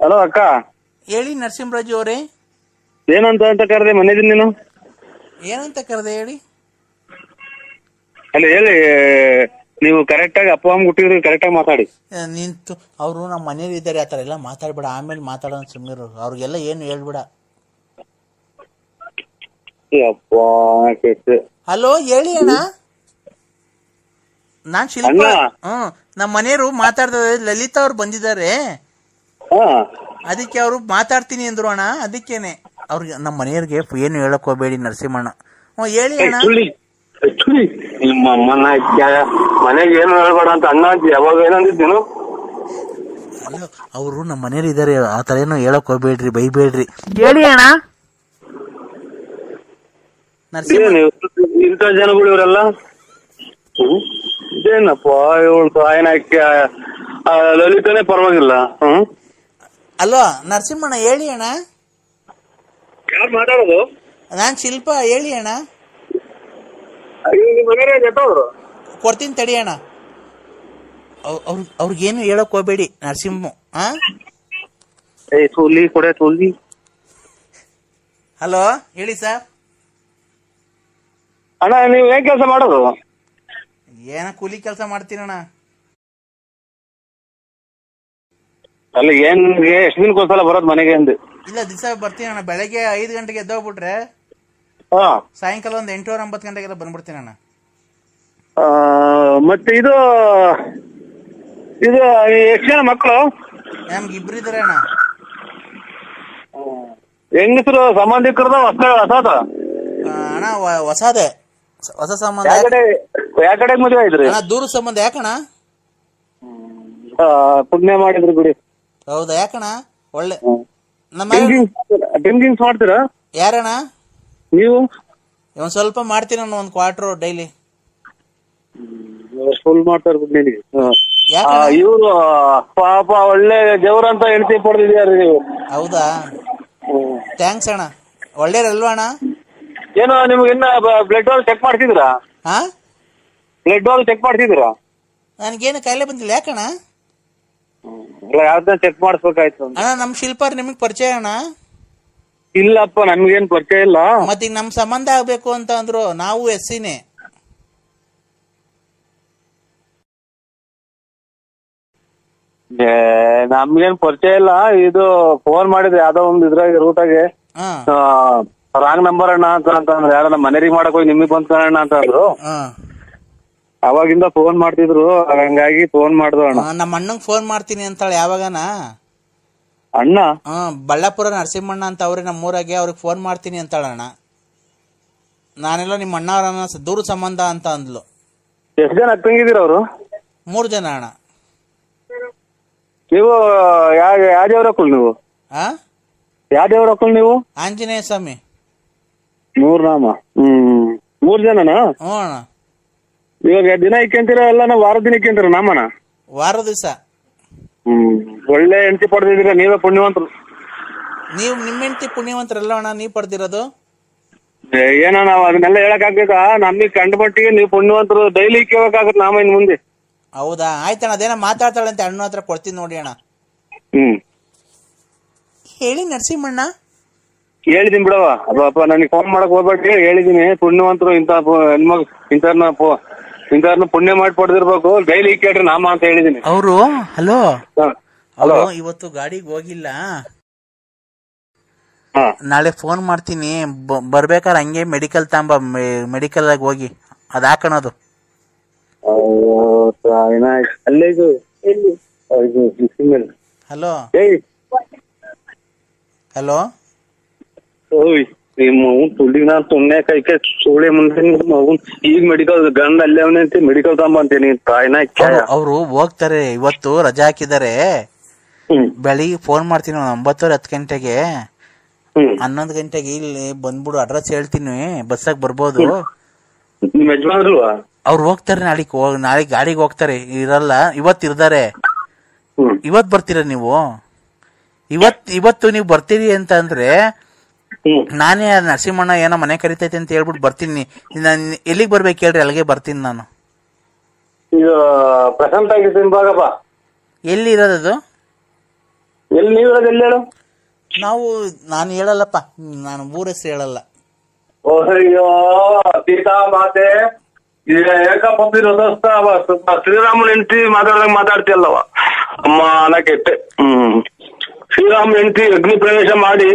Hello ಅಕ್ಕ. ಹೇಳಿ ನರಸಿಂಹರಾಜು ಅವರೇ. ಏನಂತ ಅಂತ ಕರೆದೆ ಮನೆದಿನ್ ನೀನು? ಏನಂತ ಕರೆದೆ ಹೇಳಿ. ಅಲ್ಲ ಹೇಳಿ, ನೀವು ಕರೆಕ್ಟ್ ಆಗಿ ಅಪ್ಪ ಅಮ್ಮ ಹುಟ್ಟಿದ್ರಿ, ಕರೆಕ್ಟ್ ಆಗಿ ಮಾತಾಡಿ. ನಿಂತು ಅವರು ನಮ್ಮ ಮನೇಲಿ ಇದ್ದಾರೆ, ಆತರ ಎಲ್ಲ ಮಾತಾಡ್ಬೇಡ, ಆಮೇಲೆ ಮಾತಾಡೋಣ ಸುಮ್ಮನಿರು. ಅವ್ರಿಗೆಲ್ಲ ಏನು ಹೇಳ್ಬೇಡ. ಹಲೋ ಹೇಳಿ ಅಣ್ಣ, ನಾನ್ ಶಿಲ್ಪ. ನಮ್ಮ ಮನೆಯವರು ಮಾತಾಡ್ತಾರೆ, ಲಲಿತಾ ಅವ್ರು ಬಂದಿದ್ದಾರೆ, ಅದಕ್ಕೆ ಅವರು ಮಾತಾಡ್ತೀನಿ ಅಂದ್ರು ಅಣ್ಣ. ಅದಕ್ಕೇನೆ ಅವ್ರಿಗೆ ನಮ್ಮ ಮನೆಯವ್ರಿಗೆ ಏನು ಹೇಳಕ್ ಹೋಗ್ಬೇಡಿ ನರಸಿಂಹಣ್ಣ. ಹೇಳಿ ಅಣ್ಣ. ನಿಮ್ಮ ಅಮ್ಮನ ಮನೆಗೆ ಏನು ಹೇಳ್ಬೇಡ ಅಂತ ಅಣ್ಣ ಅಂತ ಯಾವಾಗ ಏನಂದಿದ್ದೇನು? ಅಲ್ಲ, ಅವರು ನಮ್ಮ ಮನೆಯವ್ರು ಇದಾರೆ, ಆತರ ಏನು ಹೇಳಕ್ ಹೋಗ್ಬೇಡ್ರಿ, ಬೈಬೇಡ್ರಿ. ಹೇಳಿ ಅಣ್ಣ. ಇಂಥ ಜನಗಳು ಇವರೆಲ್ಲ ಏನಪ್ಪ, ಇವಳು ತಾಯಿನಾಕಿ ಲಲಿತನೇ ಪರವಾಗಿಲ್ಲ. ಅಲ್ವಾ ನರಸಿಂಹಣ್ಣ, ಹೇಳಿ ಅಣ್ಣ. ಯಾರು ಮಾತಾಡೋದು? ನಾನ್ ಶಿಲ್ಪ, ಹೇಳಿ ಅಣ್ಣ. ಮನೆಯವರು ಕೊಡ್ತೀನಿ ತಡಿ ಅಣ್ಣ. ಅವ್ರಿಗೇನು ಹೇಳಕ್ ಹೋಗ್ಬೇಡಿ ನರಸಿಂಹ. ಹಲೋ ಹೇಳಿ ಸರ್. ಅಣ್ಣ ನೀವು ಏನ್ ಕೆಲಸ ಮಾಡೋದು? ಏನ ಕೂಲಿ ಕೆಲಸ ಮಾಡ್ತೀನಣ್ಣ. ಅಲ್ಲ ಏನ್ ಎಷ್ಟು ದಿನಕ್ಕೊಂದ್ಸಲ ಬರೋದು ಮನೆಗೆ ಅಂದೆ? ಇಲ್ಲ, ದಿವಸ ಬರ್ತೀನಿ ಅಣ್ಣ. ಬೆಳಗ್ಗೆ 5 ಗಂಟೆಗೆ ಎದ್ದೋಗ್ಬಿಟ್ರೆ ಸಾಯಂಕಾಲ ಒಂದು 8-9 ಗಂಟೆಗೆಲ್ಲ ಬಂದ್ಬಿಡ್ತೀನಿ ಅಣ್ಣ. ಮತ್ತೆ ಇದು ಎಷ್ಟು ಜನ ಮಕ್ಕಳು? ನಮ್ಗೆ 2 ಇದಾರೆ ಅಣ್ಣ. ಹೆಂಗಸರು ಸಂಬಂಧಿಕರದ ಹೊಸದ? ಅಣ್ಣ ಹೊಸದೇ, ಹೊಸ ಸಂಬಂಧ. ಯಾವ ಕಡೆ ಮದುವೆ ಆಯ್ತ್ರಿ? ಅಣ್ಣ ದೂರ ಸಂಬಂಧ. ಯಾಕಣ್ಣ? ಪುಣ್ಯ ಮಾಡಿದ್ರಿ ಬಿಡಿ. ಹೌದಾ? ಯಾಕಣ್ಣ? ಒಳ್ಳೆ ಡ್ರಿಂಕಿಂಗ್ಸ್ ಮಾಡ್ತೀರಾ? ಯಾರಣ್ಣ? ನೀವು? ಒಂದ್ ಸ್ವಲ್ಪ ಮಾಡ್ತೀನಿ ಅಣ್ಣ, 1 ಕ್ವಾರ್ಟರ್ ಡೈಲಿ. ಫುಲ್ ಮಾಡ್ತಾರೆ ಬಿಡಿ. ಇವ್ರು ಪಾಪ ಒಳ್ಳೆ ದೇವ್ರಂತ ಹೆಂಡತಿ ಪಡೆದಿದ್ಯಾರ ನೀವು. ಹೌದಾ? ಥ್ಯಾಂಕ್ಸ್ ಅಣ್ಣ. ಒಳ್ಳೇರಲ್ವಾ ಅಣ್ಣ? ಏನೋ ನಿಮ್ಗೆ ಇನ್ನ ಬ್ಲಡ್ ವಾಲ್ ಚೆಕ್ ಮಾಡ್ತಿದ್ರಾ? ಬ್ಲಡ್ ವಾಲ್ ಚೆಕ್ ಮಾಡ್ತಿದ್ರಾ? ನನ್ಗೇನು ಕಾಯಿಲೆ ಬಂದಿಲ್ಲ. ಯಾಕಣ್ಣ? ಯಾವ್ದ ಚೆಕ್ ಮಾಡಿಸ್ಬೇಕಾಯ್ತು ಅಣ್ಣ. ನಮ್ ಶಿಲ್ಪಾರ್ ನಿಮಗ್ ಪರಿಚಯ ಅಣ್ಣ? ಇಲ್ಲಪ್ಪ, ನಮ್ಗೇನ್ ಪರಿಚಯ ಇಲ್ಲ. ಮತ್ತೀಗ ನಮ್ ಸಂಬಂಧ ಆಗ್ಬೇಕು ಅಂತ ಅಂದ್ರು. ನಾವು ಎಸ್ಸಿನೇ. ನಮ್ಗೇನ್ ಪರಿಚಯ ಇಲ್ಲ. ಇದು ಫೋನ್ ಮಾಡಿದ್ರೆ ಯಾವ್ದೋ ಒಂದ್ ಇದ್ರಾಗ ರೂಟಾಗೆ ರಾಂಗ್ ನಂಬರ್ ಅಣ್ಣ ಅಂತಂದ್ರೆ, ಯಾರ ನಮ್ಮ ಮನೆಗೆ ಮಾಡಕ್ ಹೋಗಿ ನಿಮಗ್ ಬಂತ ಅಣ್ಣ ಅಂತ ಅಂದ್ರು. ಅವಾಗಿಂದ ಫೋನ್ ಮಾಡ್ತಿದ್ರು, ಹಂಗಾಗಿ ಫೋನ್ ಮಾಡ್ದು ಅಣ್ಣ. ನಮ್ಮ ಅಣ್ಣಂಗ್ ಫೋನ್ ಮಾಡ್ತೀನಿ ಅಂತಾಳೆ ಯಾವಾಗನ. ಅಣ್ಣ? ಬಳ್ಳಾಪುರ ನರಸಿಂಹಣ್ಣ ಅಂತ ಅವ್ರೆ ನಮ್ಮೂರಾಗೆ, ಅವ್ರಿಗೆ ಫೋನ್ ಮಾಡ್ತೀನಿ ಅಂತಾಳಣ್ಣ. ನಾನೆಲ್ಲ ನಿಮ್ಮ ಅಣ್ಣವ್ರನ್ನ ದೂರ ಸಂಬಂಧ ಅಂತ ಅಂದ್ಲು. ಎಷ್ಟು ಜನ ಅಕ್ಕಂಗಿದ್ದೀರ ಅವರು? 3 ಜನ ಅಣ್ಣ. ನೀವು ಯಾವ ದೇವ್ರ ಹಾಕಲ್ ನೀವು? ಯಾವ ದೇವ್ರ ಹಾಕಲ್ ನೀವು? ಆಂಜನೇಯ ಸ್ವಾಮಿ. 3 ನಾಮ. 3 ಜನನಾ? ಹ್ಞೂ ಅಣ್ಣ. ಇವಾಗ ದಿನ ಇಕ್ಕಂತೀರ ಎಲ್ಲ ನಾವು ವಾರದ ದಿನ ಇಕ್ಕಂತೀರ ನಾಮನ? ವಾರ ದಿವಸ. ಒಳ್ಳೆ ಹೆಂಡತಿ ಪಡೆದಿದ್ದೀರ, ನೀವೇ ಪುಣ್ಯವಂತರು. ನೀವು ನಿಮ್ಮ ಹೆಂಡತಿ ಪುಣ್ಯವಂತರಲ್ಲ ಅಣ್ಣ, ನೀವ್ ಪಡೆದಿರೋದು. ಏನೋ ನಾವ್ ಅದನ್ನೆಲ್ಲ ಹೇಳಕ್ ಆಗ್ಬೇಕಾ? ನಮಗ್ ಕಂಡುಪಟ್ಟಿಗೆ ನೀವು ಪುಣ್ಯವಂತರು. ಡೈಲಿ ಇಕ್ಕಬೇಕಾಗತ್ತೆ ನಾಮ ಇನ್ ಮುಂದೆ. ಹೌದಾ? ಆಯ್ತಣ್ಣ. ಅದೇನ ಮಾತಾಡ್ತಾಳೆ ಅಂತ ಅಣ್ಣ ಹತ್ರ ಕೊಡ್ತೀನಿ ನೋಡಿ ಅಣ್ಣ. ಹೇಳಿ ನರಸಿಂಹಣ್ಣ. ಹೇಳಿದೀನಿ ಬಿಡವ. ಅಪ್ಪ ನನಗೆ ಫೋನ್ ಮಾಡಕ್ ಹೋಗ್ಬೇಡಿ, ಹೇಳಿದೀನಿ. ಪುಣ್ಯವಂತರು ಇಂಥವ್ರನ್ನ ಪುಣ್ಯ ಮಾಡಿ ಪಡೆದಿರ್ಬೇಕು. ಡೈಲಿ ಕೇಳ್ರಿ ನಾಮ ಅಂತ ಹೇಳಿದೀನಿ. ಅವರು ಹಲೋ ಇವತ್ತು ಗಾಡಿಗೆ ಹೋಗಿಲ್ಲ, ನಾಳೆ ಫೋನ್ ಮಾಡ್ತೀನಿ. ಬರ್ಬೇಕಾದ್ರೆ ಹಂಗೆ ಮೆಡಿಕಲ್ ಮೆಡಿಕಲ್ ಆಗಿ ಹೋಗಿ ಅದ್ ಹಾಕೋಣದು. Hello hello. ಈಗ ಮೆಡಿಕಲ್ ಗಂಡ ಅಲ್ಲೇ ಅವನಂತೆ ಮೆಡಿಕಲ್ ತಗೊಂಬ ಅಂತೀನಿ. ಅವ್ರು ಹೋಗ್ತಾರೆ, ಇವತ್ತು ರಜಾ ಹಾಕಿದ್ದಾರೆ. ಬೆಳಿಗ್ಗೆ ಫೋನ್ ಮಾಡ್ತೀನಿ 9-10 ಗಂಟೆಗೆ, 11 ಗಂಟೆಗೆ ಇಲ್ಲಿ ಬಂದ್ಬಿಡು, ಅಡ್ರೆಸ್ ಹೇಳ್ತೀನಿ, ಬಸ್ಸಾಗ ಬರ್ಬೋದು. ಅವ್ರು ಹೋಗ್ತಾರೆ ನಾಳೆ ಗಾಡಿಗೆ ಹೋಗ್ತಾರೆ, ಇರಲ್ಲ. ಇವತ್ತು ಇರ್ತಾರೆ. ಇವತ್ ಬರ್ತೀರ ನೀವು? ಇವತ್ತು ನೀವು ಬರ್ತೀರಿ ಅಂತ ಅಂದ್ರೆ ನಾನೇ ನರಸಿಂಹಣ್ಣ ಏನೋ ಮನೆ ಕರಿತೈತೆ ಅಂತ ಹೇಳ್ಬಿಟ್ಟು ಬರ್ತೀನಿ. ಎಲ್ಲಿಗೆ ಬರ್ಬೇಕು ಹೇಳ್ರಿ, ಅಲ್ಲಿಗೆ ಬರ್ತೀನಿ ನಾನು. ಇದು ಪ್ರಶಾಂತ್ ಆಗಿದ್ದೀನಿ ಭಾಗಪ್ಪ. ಎಲ್ಲಿ ಇರೋದದು? ಎಲ್ಲಿ ನೀವ್ ಹೇಳೋದು, ಎಲ್ಲಿ ಹೇಳು? ನಾನು ಹೇಳಲ್ಲಪ್ಪ, ನಾನು ಊರ ಹೆಸರು ಹೇಳಲ್ಲ. ಅಯ್ಯೋ ಸೀತಾ ಮಾತೆ ಏಕಪತ್ನಿ ಶ್ರೀರಾಮನ ಹೆಂಡತಿ ಮಾತಾಡ್ದಂಗ ಮಾತಾಡ್ತಿಯಲ್ಲವ ಅಮ್ಮ ಅನ್ನಕ್ಕೆ. ಶ್ರೀರಾಮನ ಹೆಂಡತಿ ಅಗ್ನಿ ಪ್ರವೇಶ ಮಾಡಿ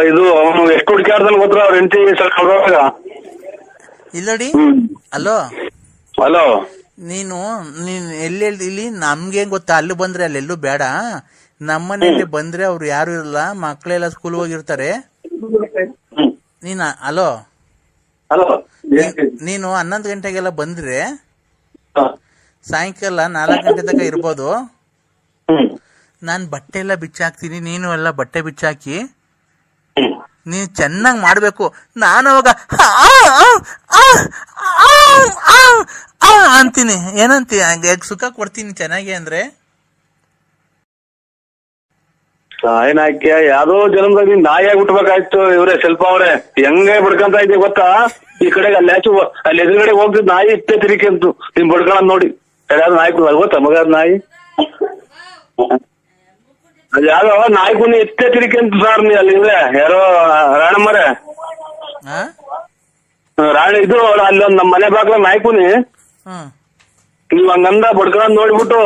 ಇದು ಅವನು ಎಷ್ಟು ಹುಡುಕ್ಯಾಡ್ದನ್ ಗೊತ್ತರ ಅವ್ರ ಹೆಂಡತಿ ಕಳ್ದಾಗ. ಇಲ್ಲಡಿ. ಹಲೋ ನೀನು ಇಲ್ಲಿ ನಮ್ಗೇನ್ ಗೊತ್ತಾ, ಅಲ್ಲಿ ಬಂದ್ರೆ ಅಲ್ಲೆಲ್ಲೂ ಬೇಡ, ನಮ್ಮನೇಲಿ ಬಂದ್ರೆ ಅವ್ರು ಯಾರು ಇರಲ್ಲ, ಮಕ್ಳೆಲ್ಲ ಸ್ಕೂಲ್ ಹೋಗಿರ್ತಾರೆ. ನೀನು 11 ಗಂಟೆಗೆಲ್ಲ ಬಂದ್ರೆ ಸಾಯಂಕಾಲ 4 ಗಂಟೆ ತನಕ ಇರ್ಬೋದು. ನಾನ್ ಬಟ್ಟೆ ಎಲ್ಲ ಬಿಚ್ಚಾಕ್ತೀನಿ, ನೀನು ಎಲ್ಲ ಬಟ್ಟೆ ಬಿಚ್ಚಾಕಿ ನೀನ್ ಚೆನ್ನಾಗ್ ಮಾಡ್ಬೇಕು. ನಾನು ಅವಾಗ ಅಂತೀನಿ. ಏನಂತೀಯ? ಸುಖ ಕೊಡ್ತೀನಿ ಚೆನ್ನಾಗಿ ಅಂದ್ರೆ. ನಾಯಿನಾಕ್ಯ ಯಾವ್ದೋ ಜನ್ಮದಾಗ ನೀನ್ ನಾಯಿ ಆಗ್ಬಿಟ್ಬೇಕಾಯ್ತು. ಇವ್ರೆ ಸ್ವಲ್ಪ ಅವ್ರೆ ಹೆಂಗೆ ಬಡ್ಕಂತ ಇದ್ದೆ ಗೊತ್ತಾ? ಈ ಕಡೆಗೆ ಅಲ್ಲಿ ಎದುರುಗಡೆ ಹೋಗ್ತಿದ್ ನಾಯಿ ಇಷ್ಟೇ ತಿರಿಕೆಂತು ನಿಮ್ ಬಡ್ಕೊಳದ್ ನೋಡಿ. ಯಾವ್ದು ನಾಯಿ ಗೊತ್ತಾ ಮಗ ನಾಯಿ? ಅದ್ ಯಾವ್ದೋ ನಾಯಿ ಕುನಿ ಇಷ್ಟೇ ತಿರಿಕೆಂತು ಸಾರ್. ನೀ ಅಲ್ಲಿ ಯಾರೋ ರಾಣಮ್ಮರೆ ಇದು ಅಲ್ಲೊಂದ್ ನಮ್ ಮನೆ ಬಾಗ್ಲ ನಾಯಿ ಕುನಿ ನೀವ್ ಹಂಗಂದ ಬಡ್ಕೊಂಡ್ ನೋಡ್ಬಿಟ್ಟು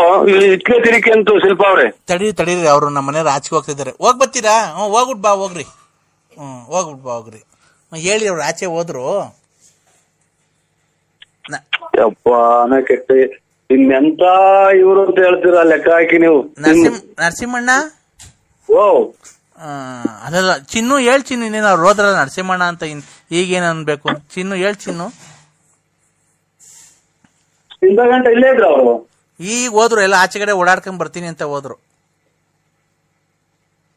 ಇಟ್ಕೆ ತಿರಿಕೆ ಅಂತು ಶಿಲ್ಪ ಅವ್ರೆ. ತಡೀರಿ ಅವ್ರು ನಮ್ಮ ಮನೆ ಆಚೆಗೆ ಹೋಗ್ತಿದ್ದಾರೆ. ಹೋಗ್ ಬರ್ತೀರಾ? ಹೋಗ್ಬಿಟ್ ಬಾ ಹೋಗ್ರಿ. ಹೋಗ್ರಿ ಹೇಳಿ. ಅವ್ರು ಆಚೆ ಹೋದ್ರು. ಕೆಟ್ಟ ಇನ್ನೆಂತ ಇವ್ರು ಅಂತ ಹೇಳ್ತೀರಾ ಲೆಕ್ಕ ಹಾಕಿ ನೀವು. ನರಸಿಂಹಣ್ಣ ಅದಲ್ಲ ಚಿನ್ನು ಹೇಳ್ ಚಿನ್ನು. ಇನ್ನೇನು ಅವ್ರು ಹೋದ್ರಲ್ಲ ನರಸಿಂಹಣ್ಣ ಅಂತ, ಈಗೇನ್ ಅನ್ಬೇಕು? ಚಿನ್ನು ಹೇಳ್ ಚಿನ್ನು. ಗಂಟೆ ಇಲ್ಲೇ ಇದ್ರು ಅವರು. ಈಗ ಹೋದ್ರು, ಎಲ್ಲ ಆಚೆ ಕಡೆ ಓಡಾಡ್ಕೊಂಡ್ ಬರ್ತೀನಿ ಅಂತ ಹೋದ್ರು.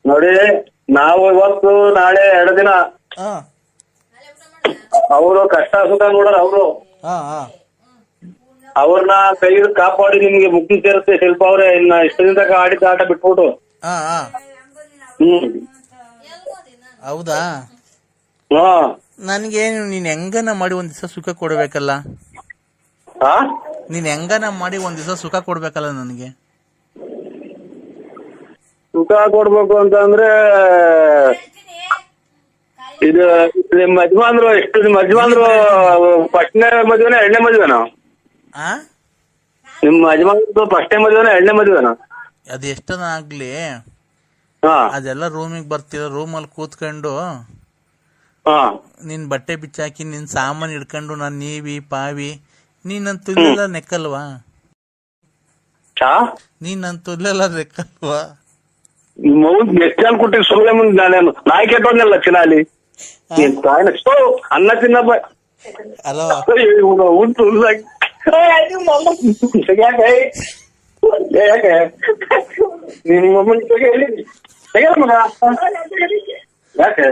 ನೋಡಿ ನಾವು ಇವತ್ತು ನಾಳೆ 2 ದಿನ ಅವರು ಕಷ್ಟ ಸುಖ ನೋಡ್ರ ಅವರು. ಅವ್ರನ್ನ ಕೈ ಕಾಪಾಡಿ ನಿಮ್ಗೆ ಮುಕ್ತಿ ಸೇರುತ್ತೆ ಶಿಲ್ಪ ಅವ್ರೆ. ಇನ್ನ ಇಷ್ಟ ದಿನ ಆಡಿದ ಆಟ ಬಿಟ್ಬಿಟ್ಟು. ಹೌದಾ? ನನ್ಗೇನು ನೀನ್ ಹೆಂಗನ ಮಾಡಿ ಒಂದ್ ದಿವಸ ಸುಖ ಕೊಡ್ಬೇಕಲ್ಲ. ನೀನ್ ಹೆಂಗನ ಮಾಡಿ ಒಂದ್ ದಿವಸ ಸುಖ ಕೊಡ್ಬೇಕಲ್ಲ ನನಗೆ. ಸುಖ ಕೊಡ್ಬೇಕು ಅಂತಂದ್ರೆ ಇದು ನಿಮ್ಮ ಯಜಮಾನ್ರು ಎಷ್ಟು? ನಿಮ್ಮ ಯಜಮಾನ್ರು ಫಸ್ಟ್ನೇ ಮದುವೆನ 2ನೇ ಮದುವೆನಾ? ನಿಮ್ಮ ಯಜಮಾನ್ರದ್ದು ಫಸ್ಟ್ನೇ ಮದುವೆನ 2ನೇ ಮದುವೆನಾ? ಅದ್ ಎಷ್ಟನ ಆಗ್ಲಿ, ಅದೆಲ್ಲ ರೂಮಿಗೆ ಬರ್ತೀರ, ರೂಮಲ್ಲಿ ಕೂತ್ಕೊಂಡು ನಿನ್ ಬಟ್ಟೆ ಬಿಚ್ಚಾಕಿ ನಿನ್ ಸಾಮಾನ್ ಹಿಡ್ಕೊಂಡು ನಾನ್ ನೀವಿ ಪಾವಿ ನೀನಂತೂ ಇಲ್ಲೆಲ್ಲ ನೆಕ್ಕಲ್ವಾ? ನೀನಂತೂ ಇಲ್ಲೆಲ್ಲ ನೆಕ್ಕಲ್ವಾ? ಎಷ್ಟು ಜನ ಕೊಟ್ಟಿ ಸುಮ್ಮನೆ ಮುಂದೆ ನಾನೇನು ನಾಯಿ ಕೆಟ್ಟೋದ್ನಲ್ಲ ಚಿನಾಲಿ ಅನ್ನ ತಿನ್ನಪ್ಪ. ಉಂಟು ನಿಮ್ಮ ಹೇಳಿ ಯಾಕೆ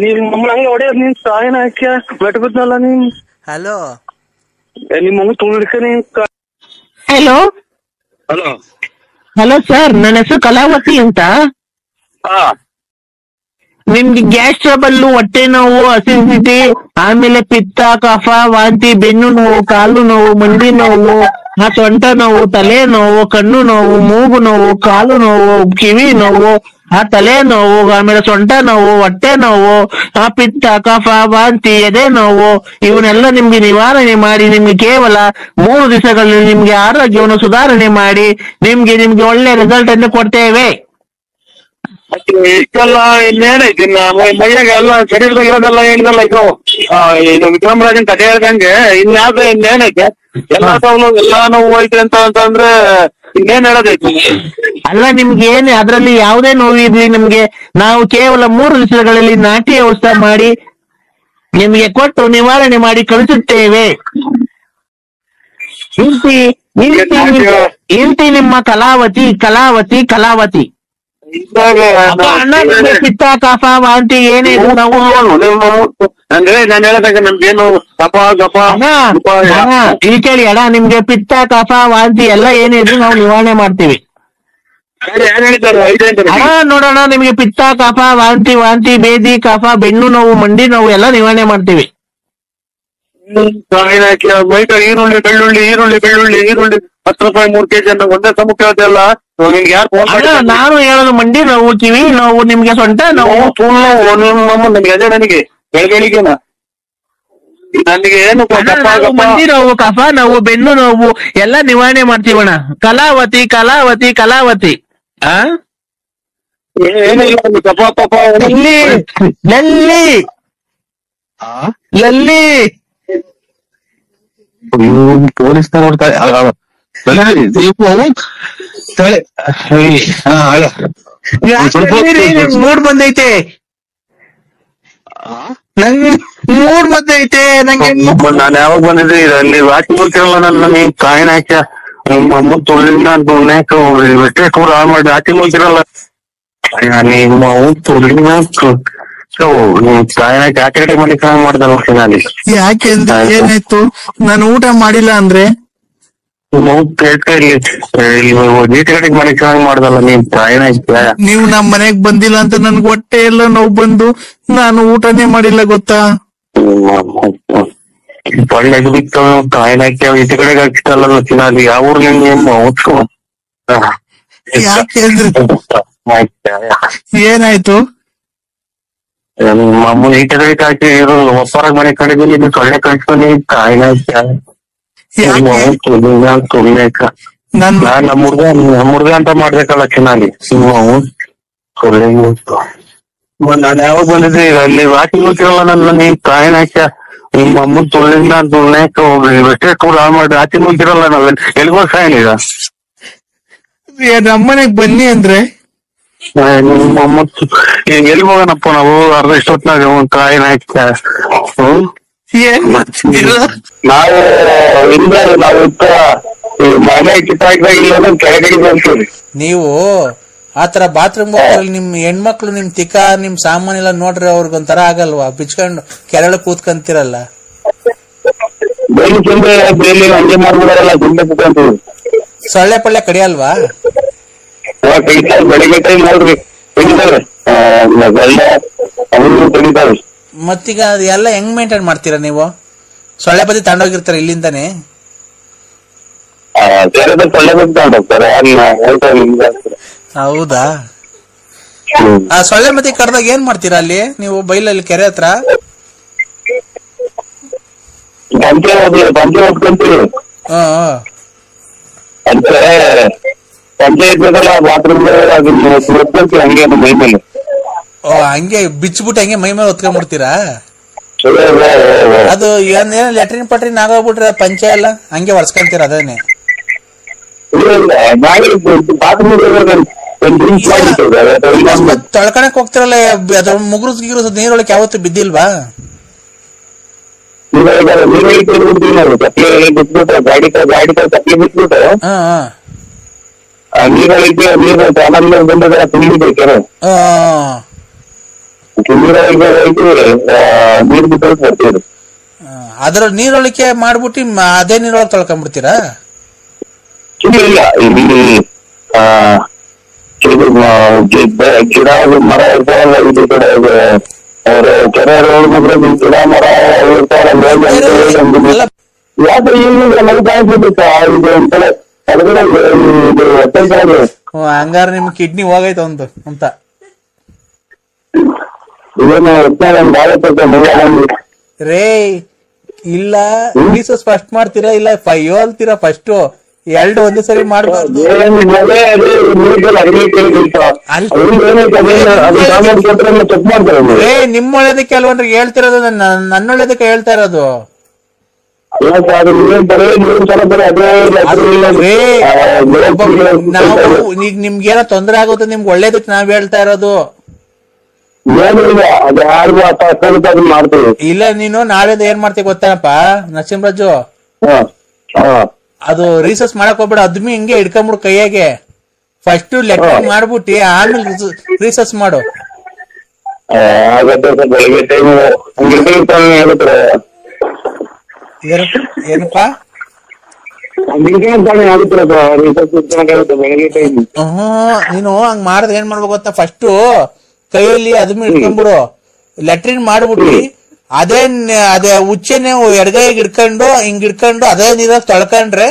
ನಿಮ್ಮ ಹಂಗ ಹೊಡೆಯೋದ್ ನೀನ್ ಸಾಯನ ಹಾಕ್ಯ ಬೆಟ್ಬಿದ್ನಲ್ಲ ನೀನ್. ಹಲೋ ನಿಮ್ಮ ತುಳಿಕ ನೀನ್. ಹಲೋ ಹಲೋ ಸರ್, ನನ್ನ ಹೆಸರು ಕಲಾವತಿ ಅಂತ. ನಿಮ್ಗೆ ಗ್ಯಾಸ್ ಟ್ರಬಲ್, ಹೊಟ್ಟೆ ನೋವು, ಅಸಿಡಿಟಿ, ಆಮೇಲೆ ಪಿತ್ತ, ಕಫ, ವಾಂತಿ, ಬೆನ್ನು ನೋವು, ಕಾಲು ನೋವು, ಮಂಡಿ ನೋವು, ಸೊಂಟ ನೋವು, ತಲೆ ನೋವು, ಕಣ್ಣು ನೋವು, ಮೂಗು ನೋವು, ಕಾಲು ನೋವು, ಕಿವಿ ನೋವು, ತಲೆ ನೋವು, ಆಮೇಲೆ ಸೊಂಟ ನೋವು, ಹೊಟ್ಟೆ ನೋವು, ಪಿತ್ತ, ಕಫ, ವಾಂತಿ, ಎದೆ ನೋವು, ಇವನ್ನೆಲ್ಲ ನಿಮ್ಗೆ ನಿವಾರಣೆ ಮಾಡಿ ನಿಮ್ಗೆ ಕೇವಲ 3 ದಿವಸಗಳಲ್ಲಿ ನಿಮ್ಗೆ ಆರೋಗ್ಯವನ್ನು ಸುಧಾರಣೆ ಮಾಡಿ ನಿಮ್ಗೆ ಒಳ್ಳೆ ರಿಸಲ್ಟ್ ಅನ್ನು ಕೊಡ್ತೇವೆ. ಇಷ್ಟೆಲ್ಲ ಇನ್ನೇನೈತಿ ಮೈಯಾಗ ಎಲ್ಲ ಶರೀರದಾಗ ಇರೋದೆಲ್ಲ ಏನಿದಲ್ಲ ಇದು ವಿಕ್ರಮರಾಜನ್ ಕಥೆ ಹೇಳ್ದಂಗೆ ಇನ್ಯಾವ್ದು ಇನ್ನೇನೈತೆ? ಎಲ್ಲಾ ನೋವು ಐತಿ ಅಂತಂದ್ರೆ ಇನ್ನೇನ್ ಹೇಳೋದೈತಿ? ಅಲ್ಲ, ನಿಮ್ಗೆ ಏನೇ ಅದ್ರಲ್ಲಿ ಯಾವುದೇ ನೋವು ಇರ್ಲಿ ನಿಮ್ಗೆ ನಾವು ಕೇವಲ 3 ದಿವಸಗಳಲ್ಲಿ ನಾಟಿ ಔಷಧ ಮಾಡಿ ನಿಮ್ಗೆ ಕೊಟ್ಟು ನಿವಾರಣೆ ಮಾಡಿ ಕಳಿಸುತ್ತೇವೆ. ಇಂತಿ ನಿಮ್ಮ ಕಲಾವತಿ. ಪಿತ್ತ, ಕಫ, ವಾಂತಿ ಏನೇ ನಾವು ಅಂದ್ರೆ ನಾನು ಹೇಳದಾಗ ನಮ್ಗೇನು ಕಫ ಗಫ ಈ ಕೇಳಿ ಅಣ್ಣ, ನಿಮ್ಗೆ ಪಿತ್ತ, ಕಫ, ವಾಂತಿ ಎಲ್ಲ ಏನಿದ್ರು ನಾವು ನಿವಾರಣೆ ಮಾಡ್ತೀವಿ. ನೋಡೋಣ, ನಿಮ್ಗೆ ಪಿತ್ತ, ಕಫ, ವಾಂತಿ, ಬೇದಿ, ಕಫ, ಬೆನ್ನು ನೋವು, ಮಂಡಿ ನೋವು ಎಲ್ಲ ನಿವಾರಣೆ ಮಾಡ್ತೀವಿ. ಮೈಕ ಈರುಳ್ಳಿ ಬೆಳ್ಳುಳ್ಳಿ 10 ರೂಪಾಯಿ 3 kg ಅಂತ ಒಂದೇ ಸಮ ಕೇಳ್ತಿಲ್ಲ. ನಿಮ್ಗೆ ಯಾರು ಫೋನ್ ಮಾಡಿ? ನಾನು ಹೇಳೋದು ಮಂಡಿ ನೋವು, ಕಿವಿ ನೋವು, ನಿಮ್ಗೆ ಸೊಂಟ ನೋವು, ನನಗೆ ಅದೇ ನನಗೆ ಬೆಳಗ್ಗೆನ ನನಗೆ ಏನು ಮಂಡಿ ನೋವು, ಕಫ ನೋವು, ಬೆನ್ನು ನೋವು ಎಲ್ಲ ನಿವಾರಣೆ ಮಾಡ್ತೀವಣ್ಣ. ಕಲಾವತಿ ಕಲಾವತಿ ಕಲಾವತಿ. ಏನಿಲ್ಲ ಕಪ ಪಪ ಲಲ್ಲಿ ಲಲ್ಲಿ ಲಲ್ಲಿ. ಪೊಲೀಸ್ ನೋಡ್ತಾರೆ. ಮೂಡ್ ಬಂದೈತೆ ನಂಗೆ, ಮೂಡ್ ಬಂದೈತೆ ನಂಗೆ. ನಾನು ಯಾವಾಗ ಬಂದಿದ್ದೆ ಅಲ್ಲಿ ವಾಚ್ ಬರ್ತಿರಲ್ಲ ನನ್ನ ಕಾಯಿನ ಹಾಕ್ಯ ಅಮ್ಮ ತೊಳಿನ ಬೆಟ್ಟೆ ಕೂಡ ಹಾಳು ಮಾಡಿ ಆಚೆ ಹೋಗ್ತಿರಲ್ಲ ನಿಮ್ಮ ತೊಳಿನ ಕಾಯಿನ ಆಚೆ ಮಾಡಿ ಕಾಯಿ ಮಾಡ್ದ ನೋಡಿ ನಾನು. ಯಾಕೆ ಅಂತ ಏನಾಯ್ತು? ನಾನು ಊಟ ಮಾಡಿಲ್ಲ ಅಂದ್ರೆ ನೀಟಗಡೆಗೆ ಮನೆ ಚೆನ್ನಾಗಿ ಮಾಡ್ದಲ್ಲ ನೀನ್ ಕಾಯಿನ. ನೀವು ನಮ್ ಮನೆಗ್ ಬಂದಿಲ್ಲ ಅಂತ ನನ್ಗೆ ಹೊಟ್ಟೆ ಎಲ್ಲ ನೋವು ಬಂದು ನಾನು ಊಟನೇ ಮಾಡಿಲ್ಲ ಗೊತ್ತಾ? ಒಳ್ಳೆದು ಬಿತ್ತು ಕಾಯಿನ ಈಚೆ ಕಡೆಗೆ ಹಾಕಿತ್ತಲ್ಲ ಚೆನ್ನಾಗಿ. ಯಾವ ಊರ್ ನಿಮ್ಗೆ ಯಾಕೆ ಅಂದ್ರೆ ಏನಾಯ್ತು? ಮಾಮೂಲಿ ಈಚೆ ಕಡೆಗೆ ಹಾಕಿ ಒಪ್ಪರಾಗ ಮನೆ ಕಡೆಗೆ ಇದು ಸೊಳ್ಳೆ ಕಳ್ಸ್ಕೊಂಡು ಕಾಯಿನ ತುಳಿಕ ನಮ್ಮ ಹುಡ್ಗ ಅಂತ ಮಾಡ್ಬೇಕಲ್ಲ ಚೆನ್ನಾಗಿ. ನಾನು ಯಾವಾಗ ಬಂದಿದ್ದೆ ಅಲ್ಲಿ ವಾಕಿಂಗ್ ಹೋಗ್ತಿರಲ್ಲ ನನ್ನ ನೀನ್ ಕಾಯಿನ ಹಾಕ್ಯ ನಿಮ್ಮ ಅಮ್ಮನ್ ತುಳಿನ ತುಳ್ಯಾಕ ಹೋಗ್ರಿ ಬೆಟ್ಟೆ ಕೂಡ ಹಾಳು ಮಾಡಿ ಆಚೆ ಹೋಗ್ತಿರಲ್ಲ ನಾವ್ ಎಲ್ಗೋ ಸಾಯನೀಗ ನಮ್ಮನೆಗ್ ಬನ್ನಿ ಅಂದ್ರೆ ನಿಮ್ಮ ಅಮ್ಮ ಎಲ್ಲಿ ಹೋಗೋಣಪ್ಪ ನಾವು ಅರ್ಧ ಇಷ್ಟೊತ್ನಾಗ ಕಾಯಿನ ಹಾಕ್ಯ. ನಾವು ಮನೆ ಕಿತ್ತಾಕಿದಾಗ ಕೆಳಗಡೆ ಬರ್ತೀವಿ. ನೀವು ಆತರ ಬಾತ್ರೂಮ್ ಹೋಗ್ತಾರಲ್ಲ ನಿಮ್ ಹೆಣ್ಮಕ್ಳು ನಿಮ್ ತಿಕ್ಕ ನಿಮ್ ಸಾಮಾನ್ ಎಲ್ಲ ನೋಡ್ರಿ ಅವ್ರಿಗೊಂಥರ ಆಗಲ್ವಾ? ಬಿಚ್ಕೊಂಡು ಕೆರಳ ಕೂತ್ಕಂತಿರಲ್ಲ. ಹಂಗೆ ಮಾಡ್ಬಿಡಲ್ಲ ಗುಂಡೆ ಕುತ್ಕೊಂತೀವಿ. ಸೊಳ್ಳೆ ಪಳ್ಳೆ ಕಡಿಯಲ್ವಾ? ಬೆಳಿಗ್ಗೆ ಟೈಮ್ ನೋಡ್ರಿ ತೆಗಿತಾವೆ. ಮತ್ತೀಗ ಅದು ಎಲ್ಲ ಹೆಂಗ್ ಮೇಂಟೈನ್ ಮಾಡ್ತೀರಾ ನೀವು? ಸೊಳ್ಳೆ ಬದಿ ತಗೊಂಡೋಗಿರ್ತಾರೆ ಇಲ್ಲಿಂದಾನೆ. ಸೊಳ್ಳೆ ಬದಿ ತಗೊಂಡೋಗ್ತಾರೆ. ಹೌದಾ? ಆ ಸೊಳ್ಳೆ ಬದಿ ಕಡ್ದಾಗ ಏನ್ ಮಾಡ್ತೀರಾ ಅಲ್ಲಿ ನೀವು ಬೈಲಲ್ಲಿ ಕೆರೆ ಹತ್ರ? ಹೊತ್ಕೊಂತೀವಿ. ಬಾತ್ರೂಮ್ ಹಂಗೆ ಮೈ ಮೇಲೆ ಹಂಗೆ ಬಿಚ್ಬಿಟ್ಟು ಹಂಗೆ ಮೈ ಮೇಲೆ ಹೊತ್ಕೊಂಡ್ಬಿಡ್ತೀರಾ? ಅದು ಏನ್ ಲೆಟ್ರಿನ್ ಪಟ್ರಿನ್ ಆಗೋಗ್ಬಿಟ್ರೆ ಪಂಚೆ ಎಲ್ಲ ಹಂಗೆ ಒರ್ಸ್ಕೊಂತೀರ ಅದನ್ನೇ? ತೊಳ್ಕಣಕ್ ಹೋಗ್ತಿರಲ್ಲ, ಅದ್ರ ಮುಗುರುಸ್ ಗಿಗುರುಸ್ ನೀರೊಳಗೆ ಯಾವತ್ತು ಬಿದ್ದಿಲ್ವಾ? ಗಾಡಿ ಚಪ್ಪಲಿ ಬಿಟ್ಬಿಟ್ಟು ನೀರೊಳಗೆ ನೀರು ಬಂದ ತುಂಬಿದ್ರೆ ನೀರು ಬಿಟ್ಟು ಬರ್ತೀವಿ. ಅದ್ರ ನೀರೊಳಗೆ ಮಾಡ್ಬಿಟ್ಟು ಅದೇ ನೀರೊಳಗೆ ತೊಳ್ಕೊಂಡ್ಬಿಡ್ತೀರಾ? ಇಲ್ಲ ಇಲ್ಲಿ ಗಿಡ ಮರ ಇರ್ತಾರಲ್ಲ ಇದು ಕಡೆ ಕೆರೆ ಗಿಡ ಮರ ಇರ್ತಾರಲ್ಲ ಯಾಕೆ ನಮಗೆ ಕಾಣಿಸ್ಬಿಟ್ಟು ಹಂಗಾರ ನಿಮ್ ಕಿಡ್ನಿ ಹೋಗೈತ ಒಂದು ಅಂತ. ರೇ ಇಲ್ಲ ಪೀಸಸ್ ಫಸ್ಟ್ ಮಾಡ್ತೀರಾ ಇಲ್ಲ ಹೇಳ್ತೀರಾ ಫಸ್ಟ್ ಎರಡು ಒಂದೇ ಸರಿ ಮಾಡ್ಬಾರ್ದು. ನಿಮ್ಮ ಒಳ್ಳೇದಕ್ಕೆ ಅಲ್ವನ್ರಿ ಹೇಳ್ತಿರೋದು, ನನ್ನ ಒಳ್ಳೇದಕ್ಕೆ ಹೇಳ್ತಾ ಇರೋದು. ನಾವು ಈಗ ನಿಮ್ಗೇನೋ ತೊಂದರೆ ಆಗುತ್ತೆ ನಿಮ್ಗೆ ಒಳ್ಳೇದಕ್ಕೆ ನಾವ್ ಹೇಳ್ತಾ ಇರೋದು. ಇಲ್ಲ ನೀನು ನಾಳೆದ ಏನ್ ಮಾಡ್ತೀವಿ ಗೊತ್ತೇನಪ್ಪ ನರಸಿಂಹರಾಜು, ಅದು ರೀಸರ್ಚ್ ಮಾಡಕ್ ಹೋಗ್ಬೇಡ, ಅದ್ಮಿ ಹಿಂಗೆ ಹಿಡ್ಕೊಂಬಿಡು ಕೈಯಾಗೆ. ಫಸ್ಟ್ ಲೆಕ್ಕ ಮಾಡ್ಬಿಟ್ಟಿ ಆಮೇಲೆ ರೀಸರ್ಚ್ ಮಾಡು. ಏನಪ್ಪಾ ನೀನು ಹಂಗ್ ಮಾಡಿದ್ರೆ ಏನ್ ಮಾಡ್ಬೇಕು ಗೊತ್ತಾ, ಫಸ್ಟ್ ಕೈಯಲ್ಲಿ ಅದನ್ನ ಇಟ್ಕೊಂಡ್ಬಿಡು, ಲೆಟ್ರಿನ್ ಮಾಡ್ಬಿಟ್ಟು ಅದೇ ಹುಚ್ಚೆನೆ ಎಡಗೈಗೆ ಹಿಡ್ಕೊಂಡು ಹಿಂಗ್ ಹಿಡ್ಕೊಂಡು ಅದೇ ನೀರಾಗ ತೊಳ್ಕೊಂಡ್ರೆ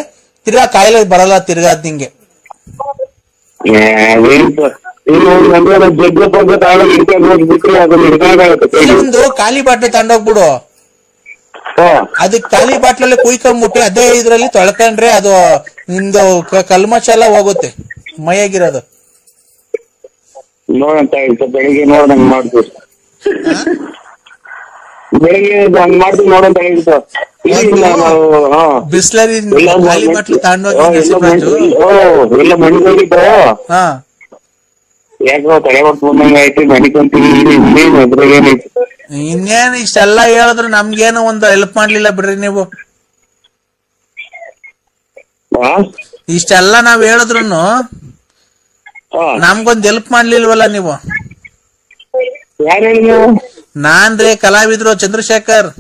ತಿರ್ಗಾ ಕಾಯಿಲೆ ಬರಲ್ಲ ತಿರ್ಗಾ ಅದ್ ನಿಂಗೆ. ಒಂದು ಖಾಲಿ ಬಾಟ್ಲು ತಗೊಂಡೋಗ್ಬಿಡು, ಅದಕ್ ಖಾಲಿ ಬಾಟ್ಲಲ್ಲಿ ಕುಯ್ಕೊಂಡ್ಬಿಟ್ಟು ಅದೇ ಇದ್ರಲ್ಲಿ ತೊಳ್ಕೊಂಡ್ರೆ ಅದು ನಿಮ್ದು ಕಲ್ಮಶ ಎಲ್ಲ ಹೋಗುತ್ತೆ ಮೈಯಾಗಿರೋದು. ನೋಡಂತ ಬೆಳಿಗ್ಗೆ ನೋಡಂಗ್ ಮಾಡ್ತೀವಿ, ಬೆಳಿಗ್ಗೆ ಹಂಗ್ ಮಾಡ್ತೀವಿ ನೋಡಂತ ಹೇಳ್ತ. ಬಿಸ್ಲರಿ ಖಾಲಿ ಬಾಟ್ಲು ತಗೊಂಡೋಗಿ ಎಲ್ಲ ಮಣಿಗೋಗಿದ್ದು ಯಾಕೋ ತಲೆ ಹೊಟ್ಟು ಬಂದಂಗ ಆಯ್ತು, ಮಣಿಕೊಂತೀವಿ. ಇನ್ನೇನ್ ಇಷ್ಟೆಲ್ಲಾ ಹೇಳಿದ್ರು ನಮ್ಗೇನು ಒಂದು ಹೆಲ್ಪ್ ಮಾಡ್ಲಿಲ್ಲ ಬಿಡ್ರಿ ನೀವು. ಇಷ್ಟೆಲ್ಲಾ ನಾವ್ ಹೇಳಿದ್ರು ನಮ್ಗೊಂದ್ ಹೆಲ್ಪ್ ಮಾಡ್ಲಿಲ್ವಲ್ಲ ನೀವು. ಯಾರು ಹೇಳಿ ನೀವು? ನಾನ್ರಿ ಕಲಾವಿದ್ರು ಚಂದ್ರಶೇಖರ್.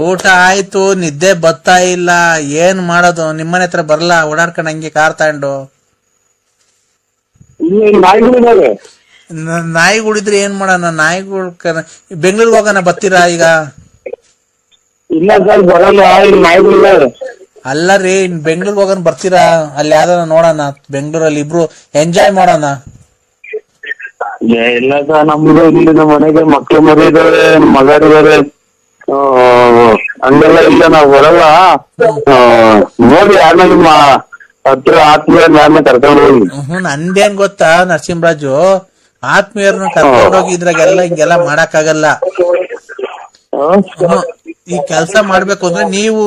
ಊಟ ಆಯ್ತು, ನಿದ್ದೆ ಬರ್ತಾ ಇಲ್ಲ, ಏನ್ ಮಾಡೋದು? ನಿಮ್ಮನೆ ಹತ್ರ ಬರ್ಲಾ ಓಡಾಡ್ಕೊಂಡ್ ಹಂಗೆ ಕಾರ್ ತಗೊಂಡು? ನಾಯಿಗಳಿದ್ರೆ ಏನ್ ಮಾಡೋಣ? ನಾಯಿಗಳು ಬೆಂಗಳೂರಿಗೆ ಹೋಗೋಣ, ಬರ್ತೀರಾ ಈಗ? ಇಲ್ಲ ಸರ್ ಬರಲ್ಲ, ಅಲ್ಲ ರೀ, ಬೆಂಗಳೂರಿಗೆ ಹೋಗೋಣ, ಬರ್ತೀರಾ? ಅಲ್ಲಿ ಯಾವ್ದಾರ ನೋಡೋಣ, ಬೆಂಗಳೂರಲ್ಲಿ ಇಬ್ರು ಎಂಜಾಯ್ ಮಾಡೋಣ. ಇಲ್ಲ ಸರ್, ನಮ್ದು ಇಲ್ಲಿ ನಮ್ಮ ಮನೆಗೆ ಮಕ್ಳು ಮರಿ ಇದಾವೆ, ಮಗ ಇದಾವೆ, ಹಂಗೆಲ್ಲ ಇಲ್ಲ, ನಾವ್ ಬರಲ್ಲ. ನೋಡಿ ಯಾರನ್ನ ನಿಮ್ಮ ಹತ್ರ ಆತ್ಮೀಯ ಯಾರನ್ನ ಕರ್ಕೊಂಡು ಹೋಗಿ. ನಂದೇನ್ ಗೊತ್ತಾ ನರಸಿಂಹರಾಜು, ಆತ್ಮೀಯರನ್ನ ಕರ್ಕೊಂಡು ಹೋಗಿ ಇದ್ರಾಗೆಲ್ಲ ಹಿಂಗೆಲ್ಲ ಮಾಡಕ್ಕಾಗಲ್ಲ. ಈ ಕೆಲ್ಸ ಮಾಡ್ಬೇಕು ಅಂದ್ರೆ ನೀವು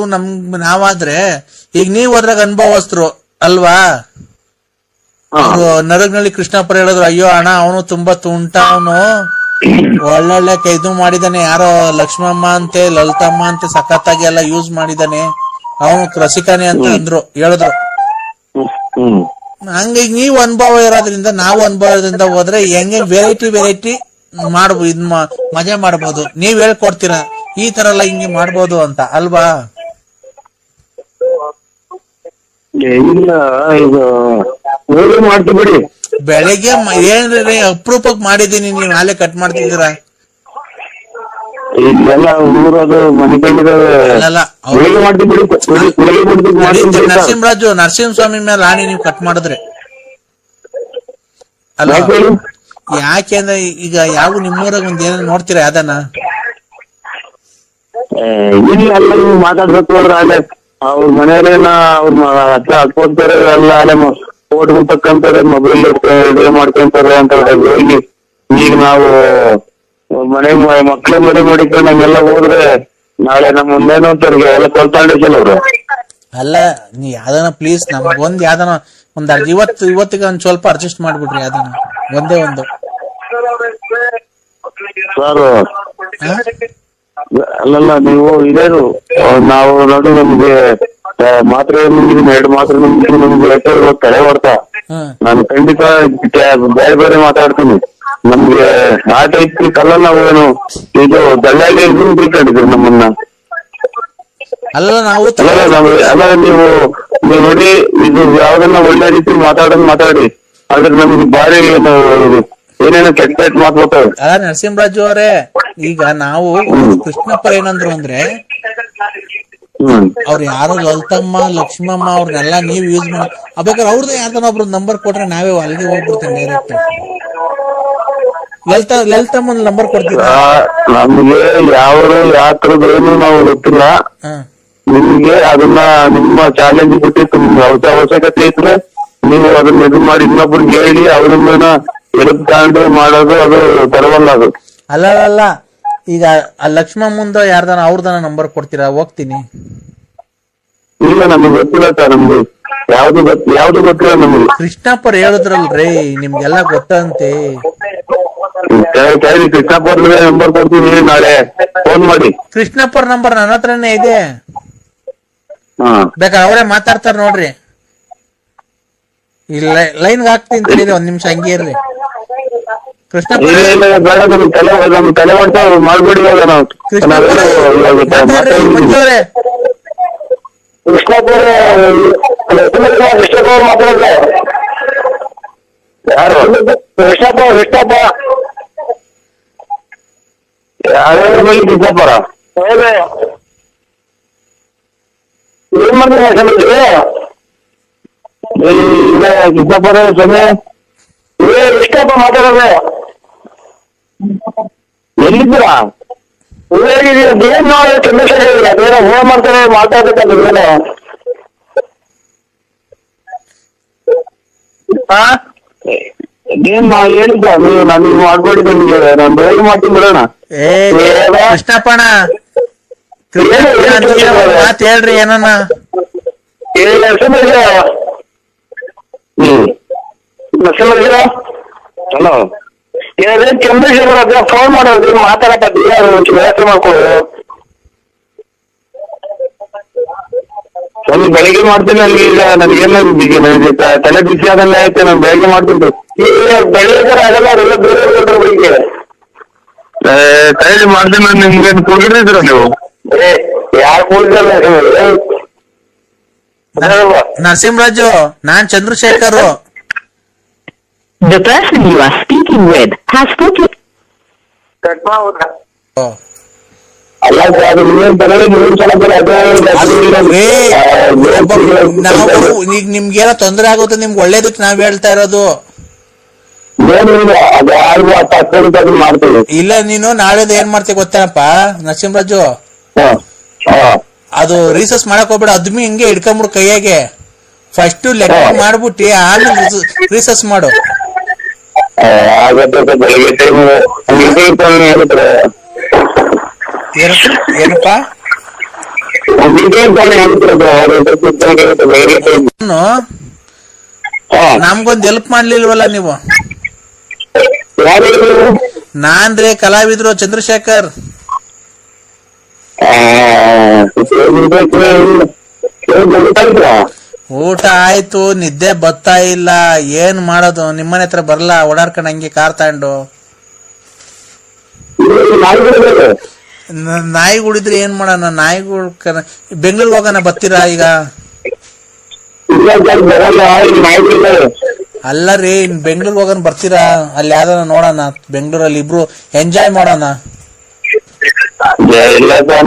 ನಾವಾದ್ರೆ ಈಗ ನೀವು ಅದ್ರಾಗ ಅನುಭವಸ್ಥರು ಅಲ್ವಾ? ಅವರು ನರಗ್ನಳ್ಳಿ ಕೃಷ್ಣಪ್ಪರ ಹೇಳಿದ್ರು, ಅಯ್ಯೋ ಅಣ್ಣ ಅವನು ತುಂಬಾ ತುಂಟ, ಅವನು ಒಳ್ಳೊಳ್ಳೆ ಇದು ಮಾಡಿದಾನೆ, ಯಾರೋ ಲಕ್ಷ್ಮಮ್ಮ ಅಂತೆ ಲಲಿತಮ್ಮ ಅಂತೆ ಸಖತ್ತಾಗಿ ಎಲ್ಲ ಯೂಸ್ ಮಾಡಿದಾನೆ, ಅವನು ರಸಿಕಾನೆ ಅಂತ ಅಂದ್ರು, ಹೇಳಿದ್ರು. ಹಂಗಾಗಿ ನೀವು ಅನುಭವ ಇರೋದ್ರಿಂದ, ನಾವು ಅನುಭವದಿಂದ ಹೋದ್ರೆ ಹೆಂಗೆ ವೆರೈಟಿ ಮಾಡ್ಬೋದು, ಮಜಾ ಮಾಡ್ಬೋದು. ನೀವ್ ಹೇಳ್ಕೊಡ್ತೀರಾ ಈ ತರ ಎಲ್ಲ ಹಿಂಗೆ ಮಾಡ್ಬೋದು ಅಂತ ಅಲ್ವಾ? ಇಲ್ಲ ಇದು ಮಾಡ್ತೀವಿ ಬಿಡಿ. ಬೆಳಿಗ್ಗೆ ಏನ್ರಿ ಅಪರೂಪಕ್ಕೆ ಮಾಡಿದೀನಿ, ನೀವ್ ನಾಳೆ ಕಟ್ ಮಾಡ್ತಿದ್ದೀರಾ? ಇಲ್ಲೆಲ್ಲ ಊರದು ನರಸಿಂಹರಾಜು ನರಸಿಂಹಸ್ವಾಮಿ ಮೇಲೆ ರಾಣಿ ನೀವು ಕಟ್ ಮಾಡಿದ್ರೆ ಅಲ್ಲ? ಯಾಕೆಂದ್ರೆ ಈಗ ಯಾವ ನಿಮ್ಮೂರಾಗ ಒಂದ್ ಏನ ನೋಡ್ತೀರಾ ಯಾವ್ದನ? ಇಲ್ಲ ಮಾತಾಡ್ಬೇಕು ಅಲ್ಲೇ ಅವ್ರ ಮನೆಯಲ್ಲೇನ ಅವ್ರ ಹತ್ರ ಹಾಕೊಡ್ತಾರೆ, ಎಲ್ಲ ಅಲ್ಲೇ ಫೋಟೋ ತಕ್ಕಂತಾರೆ, ಮೊಬೈಲ್ ಇದು ಮಾಡ್ಕೊಂತಾರೆ ಅಂತ ಹೋಗಿ. ಈಗ ನಾವು ಮನೆ ಮಕ್ಳು ಮನೆ ಮಾಡಿಕೊಂಡು ಹಂಗೆಲ್ಲ ಹೋದ್ರೆ ನಾಳೆ ನಮ್ ಮುಂದೇನೋ ಅಂತಾರೆ ಎಲ್ಲ ಕೊಲ್ತಾಂಡಿಸಲ್ಲ ಅವ್ರು. ಅಲ್ಲ ನೀ ಯಾವ್ದನ ಪ್ಲೀಸ್ ನಮ್ಗೊಂದ್ ಯಾವ್ದನ ಇವತ್ತಿಗೆ ಒಂದ್ ಸ್ವಲ್ಪ ಅಡ್ಜಸ್ಟ್ ಮಾಡ್ಬಿಡ್ರಿ, ಯಾವ್ದನ ಒಂದೇ ಒಂದು. ಸರ್ ಅಲ್ಲಲ್ಲ ನೀವು ಇದೇನು ನಾವು ನೋಡಿ ನಮ್ಗೆ ಮಾತ್ರೆ 2 ಮಾತ್ರೆ ನಮ್ಗೆ ತಲೆ ಹೊಡ್ತಾ, ನಾನು ಖಂಡಿತ ಬೇರೆ ಬೇರೆ ಮಾತಾಡ್ತೀನಿ. ನಮ್ಗೆ ಆ ಟೈಪ್ ಕಲ್ಲ ನಾವೇನು ಇದು ದಳ್ಳಾಳಿ ತಿಳ್ಕೊಂಡಿದ್ರು ನಮ್ಮನ್ನ. ಅಲ್ಲ ನಾವು ಅಲ್ಲ ನೀವು ನೋಡಿ ಇದು ಯಾವ್ದನ್ನ ಒಳ್ಳೆ ರೀತಿ ಮಾತಾಡಿ, ಆದ್ರೆ ನಮ್ಗೆ ಬಾರಿ ಏನೇನೋ ಕೆಟ್ಟ ಮಾತಾಡ್ತಾರೆ. ಅಲ್ಲ ನರಸಿಂಹರಾಜು ಅವರೇ, ಈಗ ನಾವು ಕೃಷ್ಣಪ್ಪ ಏನಂದ್ರು ಅಂದ್ರೆ, ಅವ್ರು ಯಾರು ಲಲಿತಮ್ಮ ಲಕ್ಷ್ಮಮ್ಮ ಅವ್ರನ್ನೆಲ್ಲ ನೀವ್ ಯೂಸ್ ಮಾಡಿ ಬೇಕಾದ್ರೆ ಅವ್ರದ್ದು ಯಾವ್ದನ್ನ ಒಬ್ರು ನಂಬರ್ ಕೊಟ್ರೆ ನಾವೇ ಅಲ್ಲಿಗೆ ಹೋಗ್ಬಿಡ್ತೇನೆ ಡೈರೆಕ್ಟ್. ಲಲಿತಮ್ಮನ ನಂಬರ್ ಕೊಡ್ತೀರಾ? ನಮ್ಗೆ ಯಾವ್ದು ಯಾತ್ರದೇನು ನಾವು ಗೊತ್ತಿಲ್ಲ. ನಿಮ್ಗೆ ಅದನ್ನ ನಿಮ್ಮ ಚಾಲೆಂಜ್ ಬಿಟ್ಟಿತ್ತು, ನಿಮ್ಗೆ ಅವಶ್ಯಕತೆ ಇದ್ರೆ ನೀವು ಅದನ್ನ ಇದು ಮಾಡಿ ಇನ್ನೊಬ್ರಿಗೆ ಹೇಳಿ ಅವ್ರನ್ನ ಎದುರ್ಕೊಂಡು ಮಾಡೋದು ಅದು ತರವಲ್ಲ ಅದು. ಅಲ್ಲ ಈಗ ಲಕ್ಷ್ಮಮ್ಮಂದ ಯಾರ್ದಾನ ಅವ್ರದಾನ ನಂಬರ್ ಕೊಡ್ತೀರಾ? ಹೋಗ್ತೀನಿ. ಇಲ್ಲ ನಮ್ಗೆ ಗೊತ್ತಿಲ್ಲ ಸರ್, ನಮ್ಗೆ ಯಾವ್ದು ಗೊತ್ತಿಲ್ಲ ನಮ್ಗೆ. ಕೃಷ್ಣಪ್ಪರ್ ಹೇಳಿದ್ರಲ್ರಿ ನಿಮ್ಗೆಲ್ಲ ಗೊತ್ತಂತೆ. ಕೃಷ್ಣಪ್ಪರ್ ನಂಬರ್ ಕೊಡ್ತೀನಿ, ನಾಳೆ ಫೋನ್ ಮಾಡಿ. ಕೃಷ್ಣಪ್ಪರ್ ನಂಬರ್ ನನ್ನ ಹತ್ರನೇ ಇದೆ, ಬೇಕಾದ್ರೆ ಅವರೇ ಮಾತಾಡ್ತಾರ ನೋಡ್ರಿ. ಇಲ್ಲ ಲೈನ್ಗೆ ಹಾಕ್ತೀನಿ, ಒಂದ್ ನಿಮಿಷ ಹಂಗೆ ಇರ್ರಿ. ಕೃಷ್ಣಪ್ಪ ತಲೆ ಮಾಡ್ಬೇಡಿ. ಕಿತ್ತಾಪುರ ಏನ್ ಮಾಡ್ತಾರೆ ಕಿತ್ತಾಪುರ ಸಮಯ ಎಷ್ಟಪ್ಪ ಮಾತಾಡೋದು ಎಲ್ಲಿದ್ದೀರಾ ಏನ್ ನಾವು ಚಂದ್ರಶೇಖರ್ ಬೇರೆ ಫೋನ್ ಮಾಡ್ತಾರೆ ಮಾತಾಡ್ಬೇಕಂದ್ರೆ ಏನ್ ಹೇಳಿದ್ದ ನೀವು ನನಗೆ ಮಾಡ್ಬೇಡಿ ಬಂದಿದ್ದಾರೆ ನಾನು ಬೇಗ ಮಾಡ್ತೀನಿ ಬಿಡೋಣ ಕೃಷ್ಣಪ್ಪಣ ಮಾತ್ ಹೇಳ್ರಿ ಏನನ್ನ ಹಲೋ ಏನಾದ್ರೆ ಚಂದ್ರಶೇಖರ್ ಹತ್ರ ಫೋನ್ ಮಾಡೋದು ಮಾತಾಡಕ್ಕೆ ವ್ಯವಸ್ಥೆ ಮಾಡ್ಕೊಳ್ಳೋದು ಸ್ವಲ್ಪ ಬೆಳಿಗ್ಗೆ ಮಾಡ್ತೀನಿ ಅಲ್ಲಿ ಇಲ್ಲ ನನಗೇನ ನನಗೆ ತಲೆ ಬಿಸಿ ಆದಂಗೆ ಆಯ್ತು ನಾನು ಬೆಳಿಗ್ಗೆ ಮಾಡ್ತೀನಿ ಬೆಳಿಗ್ಗೆ ಆಗಲ್ಲ ಅದೆಲ್ಲ ಬೇರೆ ಬೆಳಿಗ್ಗೆ ಕೈಲಿ ಮಾಡ್ತೀನಿ ನಾನು ನಿಮ್ಗೆ ಕೂಗಿರಿದ್ರ ನೀವು ಯಾರು ಕೂಗಿರಲ್ಲ ನರಸಿಂಹರಾಜು ನಾನ್ Chandrashekhar The person you are speaking with has put you. ಈಗ ನಿಮ್ಗೇನೋ ತೊಂದರೆ ಆಗುತ್ತೆ ನಿಮ್ಗೆ ಒಳ್ಳೇದಕ್ಕೆ ನಾವ್ ಹೇಳ್ತಾ ಇರೋದು. ಇಲ್ಲ ನೀನು ನಾಳೆದು ಏನ್ ಮಾಡ್ತೀವಿ ಗೊತ್ತೇನಪ್ಪ ನರಸಿಂಹರಾಜು, ಅದು ರೀಸರ್ಚ್ ಮಾಡಕ್ ಹೋಗ್ಬೇಡ, ಅದ್ಮಿ ಹಿಂಗೆ ಹಿಡ್ಕೊಂಬಿಡು ಕೈಯಾಗೆ. ಫಸ್ಟ್ ಲೆಕ್ಕ ಮಾಡ್ಬಿಟ್ಟಿ ಆಮೇಲೆ ರೀಸರ್ಚ್ ಮಾಡು. ಏನಪ್ಪ ನಮ್ಗೊಂದ್ ಹೆಲ್ಪ್ ಮಾಡ್ಲಿಲ್ವಲ್ಲ ನೀವು? ನಾನ್ರಿ ಕಲಾವಿದ್ರು ಚಂದ್ರಶೇಖರ್. ಊಟ ಆಯ್ತು, ನಿದ್ದೆ ಬರ್ತಾ ಇಲ್ಲ, ಏನ್ ಮಾಡೋದು? ನಿಮ್ಮನೆ ಹತ್ರ ಬರ್ಲ ಓಡಾಡ್ಕೊಂಡ್ ಹಂಗೆ ಕಾರ್ ತಗೊಂಡು? ನಾಯಿ ಗುಡಿದ್ರೆ ಏನ್ ಮಾಡೋಣ? ನಾಯಿಗಳು ಬೆಂಗಳೂರಿಗೆ ಹೋಗೋಣ, ಬರ್ತೀರಾ ಈಗ? ಅಲ್ಲ ರೀ, ಬೆಂಗಳೂರಿಗೆ ಹೋಗೋಣ, ಬರ್ತೀರಾ? ಅಲ್ಲಿ ಯಾವ್ದಾರ ನೋಡೋಣ, ಬೆಂಗಳೂರಲ್ಲಿ ಇಬ್ರು ಎಂಜಾಯ್ ಮಾಡೋಣ.